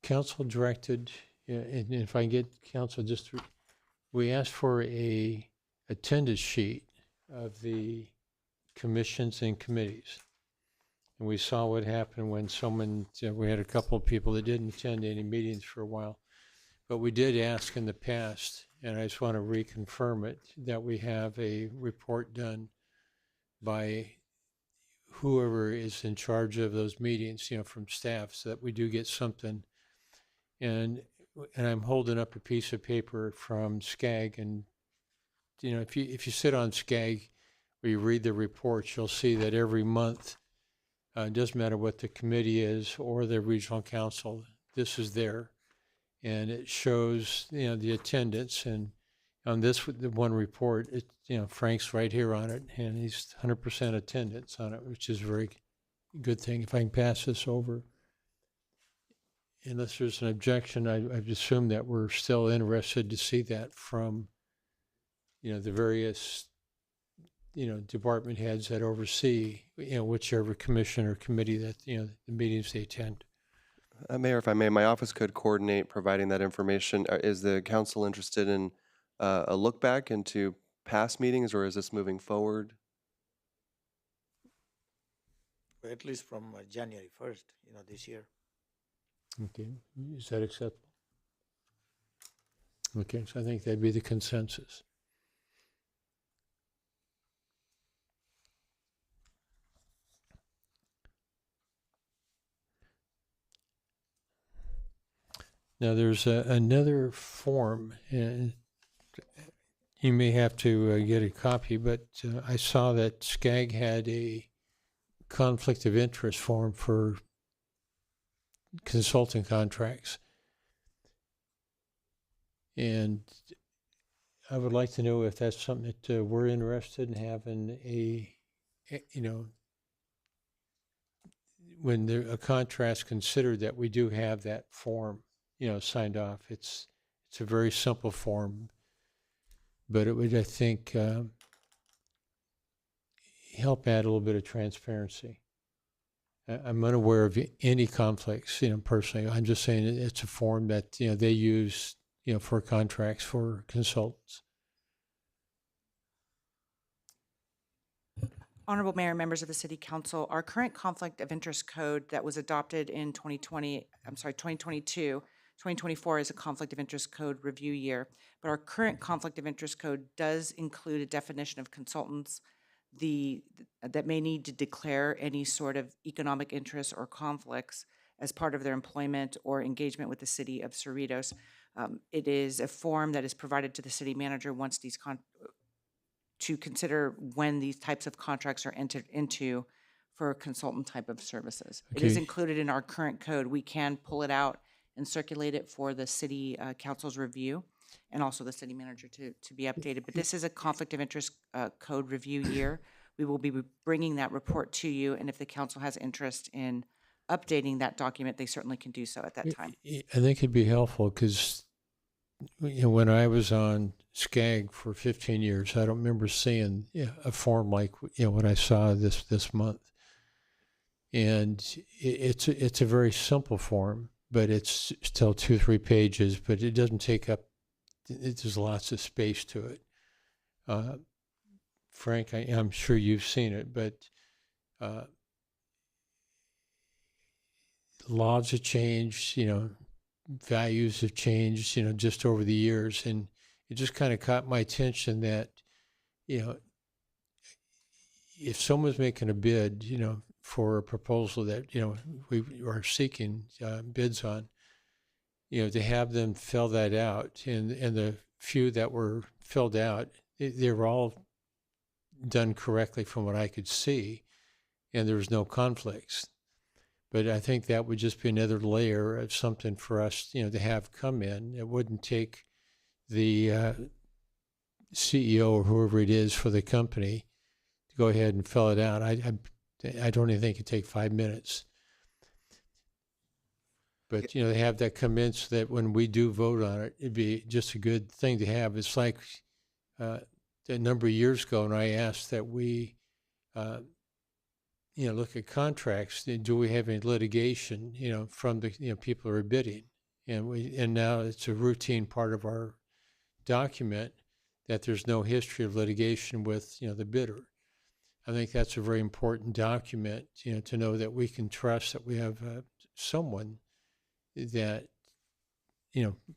Council directed, and if I get council we asked for a attendance sheet of the commissions and committees. And we saw what happened when we had a couple of people that didn't attend any meetings for a while. But we did ask in the past, and I just want to reconfirm it, that we have a report done by whoever is in charge of those meetings, from staff, so that we do get something. And I'm holding up a piece of paper from SCAG, and if you sit on SCAG or you read the reports, you'll see that every month, it doesn't matter what the committee is or the regional council, this is there. And it shows, the attendance. And on the one report, Frank's right here on it, and he's 100% attendance on it, which is a very good thing. If I can pass this over. Unless there's an objection, I've assumed that we're still interested to see that from, the various, department heads that oversee, whichever commission or committee that, the meetings they attend. Mayor, if I may, my office could coordinate providing that information. Is the council interested in a look back into past meetings, or is this moving forward? At least from January 1st, this year. Okay, is that acceptable? Okay, so I think that'd be the consensus. Now, there's another form, and you may have to get a copy, but I saw that SCAG had a conflict of interest form for consulting contracts. And I would like to know if that's something that we're interested in having when a contract's considered, that we do have that form, signed off. It's a very simple form, but it would, I think, help add a little bit of transparency. I'm unaware of any conflicts, personally. I'm just saying it's a form that, they use, for contracts for consultants. Honorable Mayor, members of the City Council, our current conflict of interest code that was adopted in 2022, 2024 is a conflict of interest code review year, but our current conflict of interest code does include a definition of consultants that may need to declare any sort of economic interests or conflicts as part of their employment or engagement with the City of Cerritos. It is a form that is provided to the city manager once these to consider when these types of contracts are entered into for consultant type of services. It is Okay. included in our current code. We can pull it out and circulate it for the city council's review and also the city manager to be updated. But this is a conflict of interest code review year. We will be bringing that report to you, and if the council has interest in updating that document, they certainly can do so at that time. I think it'd be helpful because, when I was on SCAG for 15 years, I don't remember seeing a form like, what I saw this month. And it's a very simple form, but it's still 2-3 pages, but it doesn't take up, there's lots of space to it. Frank, I'm sure you've seen it, but laws have changed, values have changed, just over the years. And it just kind of caught my attention that, if someone's making a bid, for a proposal that, we are seeking bids on, to have them fill that out. And the few that were filled out, they were all done correctly from what I could see, and there was no conflicts. But I think that would just be another layer of something for us, to have come in. It wouldn't take the CEO or whoever it is for the company to go ahead and fill it out. I don't even think it'd take 5 minutes. But, they have that come in so that when we do vote on it, it'd be just a good thing to have. It's like a number of years ago, and I asked that we look at contracts. Do we have any litigation, from the people who are bidding? And now it's a routine part of our document that there's no history of litigation with the bidder. I think that's a very important document, to know that we can trust that we have someone that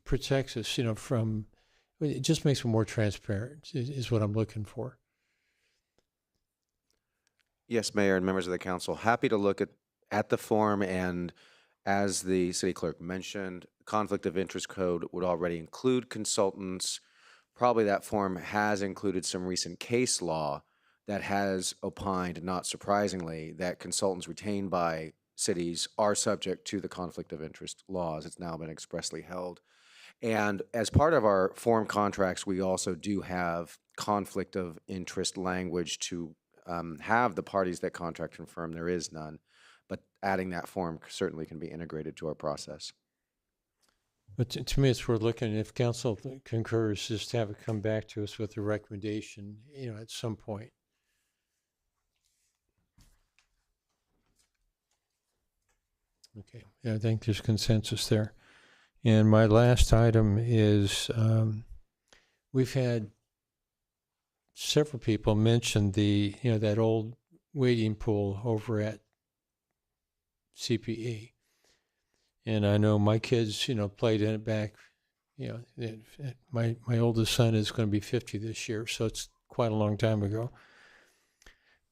protects us, from. It just makes it more transparent. Is what I'm looking for. Yes, Mayor and members of the council, happy to look at the form, and as the city clerk mentioned, conflict of interest code would already include consultants. Probably that form has included some recent case law that has opined, not surprisingly, that consultants retained by cities are subject to the conflict of interest laws. It's now been expressly held. And as part of our form contracts, we also do have conflict of interest language to have the parties that contract confirm there is none, but adding that form certainly can be integrated to our process. But to me, it's worth looking. If council concurs, just have it come back to us with a recommendation, at some point. Okay, yeah, I think there's consensus there. And my last item is, we've had several people mention that old wading pool over at CPE. And I know my kids, played in it back, my oldest son is going to be 50 this year, so it's quite a long time ago.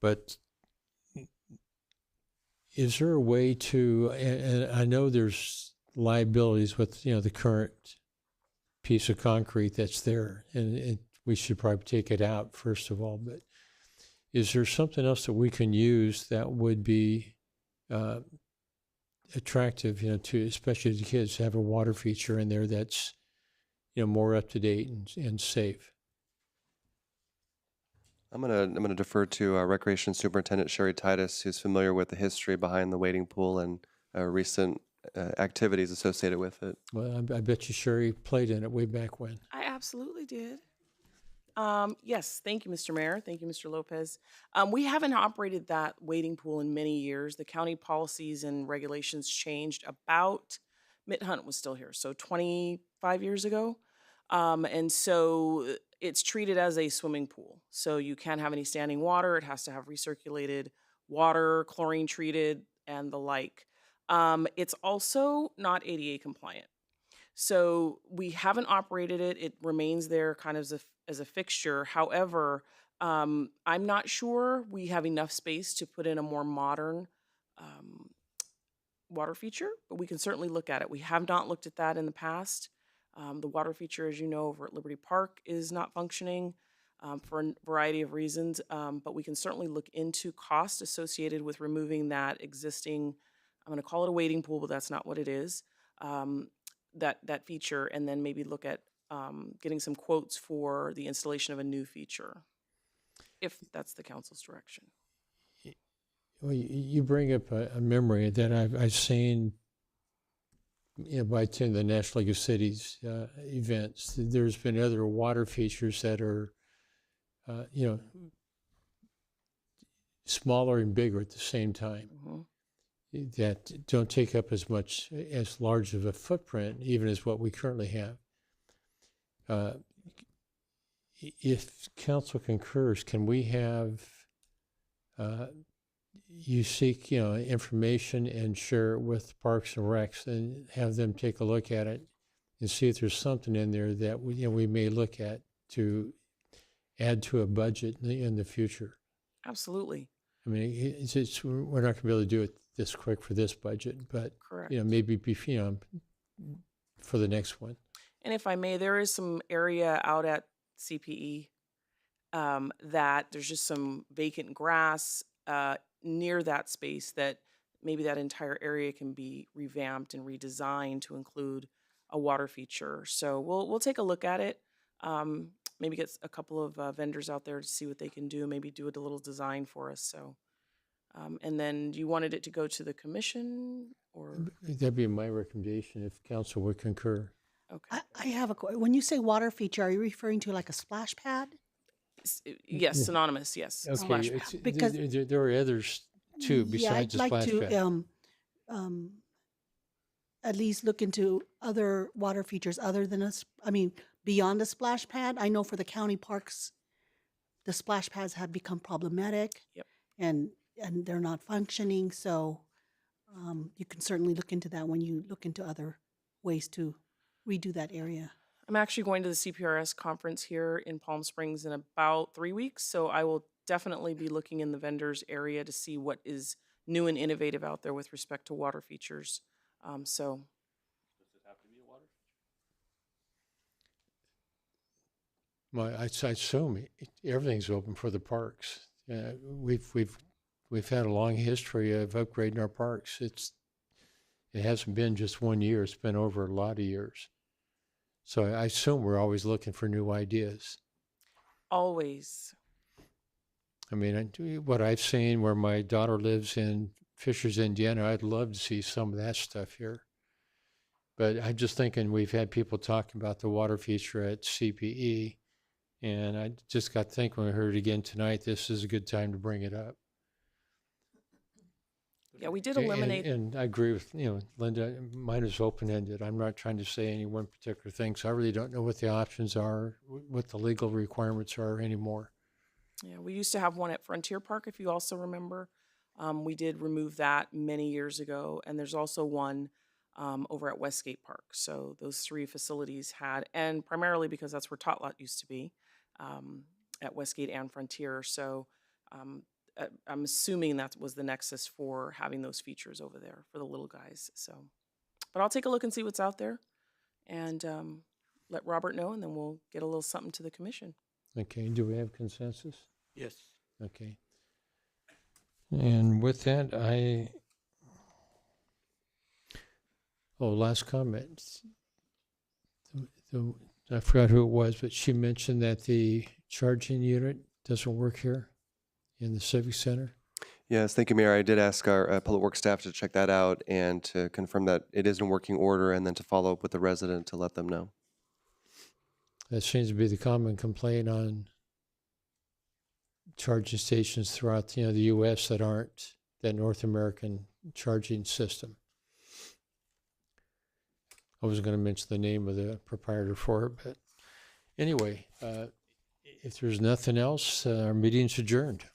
But is there a way to, and I know there's liabilities with, the current piece of concrete that's there, and we should probably take it out first of all, but is there something else that we can use that would be attractive, to especially the kids, to have a water feature in there that's, more up to date and safe? I'm gonna defer to Recreation Superintendent Sherry Titus, who's familiar with the history behind the wading pool and recent activities associated with it. Well, I bet you Sherry played in it way back when. I absolutely did. Yes, thank you, Mr. Mayor. Thank you, Mr. Lopez. We haven't operated that wading pool in many years. The county policies and regulations changed about, Mitt Hunt was still here, so 25 years ago. And so it's treated as a swimming pool. So you can't have any standing water. It has to have recirculated water, chlorine treated, and the like. It's also not ADA compliant. So we haven't operated it. It remains there kind of as a fixture. However, I'm not sure we have enough space to put in a more modern water feature, but we can certainly look at it. We have not looked at that in the past. The water feature, as you know, over at Liberty Park is not functioning for a variety of reasons, but we can certainly look into cost associated with removing that existing, I'm going to call it a wading pool, but that's not what it is, that feature, and then maybe look at getting some quotes for the installation of a new feature, if that's the council's direction. Well, you bring up a memory that I've seen, by attending the National League of Cities events. There's been other water features that are, smaller and bigger at the same time, that don't take up as large of a footprint, even as what we currently have. If council concurs, can we have you seek, information and share it with Parks and Recs and have them take a look at it and see if there's something in there that we may look at to add to a budget in the future? Absolutely. I mean, we're not going to be able to do it this quick for this budget, but Correct. Maybe for the next one. And if I may, there is some area out at CPE that there's just some vacant grass near that space that maybe that entire area can be revamped and redesigned to include a water feature. So we'll take a look at it. Maybe get a couple of vendors out there to see what they can do. Maybe do a little design for us. So, and then you wanted it to go to the commission, or That'd be my recommendation if council would concur. okay? I have when you say water feature, are you referring to like a splash pad? Yes, synonymous. Yes, Okay, splash pad. Because- there are others too besides the I'd like splash to pad. at least look into other water features other than beyond a splash pad. I know for the county parks, the splash pads have become problematic. Yep. And they're not functioning. So you can certainly look into that when you look into other ways to redo that area. I'm actually going to the CPRS conference here in Palm Springs in about 3 weeks, so I will definitely be looking in the vendors area to see what is new and innovative out there with respect to water features. So Well, I assume everything's open for the parks. We've had a long history of upgrading our parks. It hasn't been just 1 year. It's been over a lot of years. So I assume we're always looking for new ideas. always. I mean, what I've seen where my daughter lives in Fishers, Indiana, I'd love to see some of that stuff here. But I'm just thinking we've had people talking about the water feature at CPE, and I just got to think when I heard it again tonight, this is a good time to bring it up. Yeah, we did eliminate. And I agree with, Linda, mine is open-ended. I'm not trying to say any one particular thing, so I really don't know what the options are, what the legal requirements are anymore. Yeah, we used to have one at Frontier Park, if you also remember. We did remove that many years ago, and there's also one over at Westgate Park. So those 3 facilities had, and primarily because that's where Tot Lot used to be, at Westgate and Frontier. So I'm assuming that was the nexus for having those features over there for the little guys. So, but I'll take a look and see what's out there and let Robert know, and then we'll get a little something to the commission. Okay, do we have consensus? Yes. Okay. And with that, last comment. I forgot who it was, but she mentioned that the charging unit doesn't work here in the Civic Center. Yes, thank you, Mayor. I did ask our Public Works staff to check that out and to confirm that it is in working order, and then to follow up with the resident to let them know. That seems to be the common complaint on charging stations throughout, the U.S. that aren't that North American charging system. I wasn't going to mention the name of the proprietor for it, but anyway, if there's nothing else, our meeting's adjourned.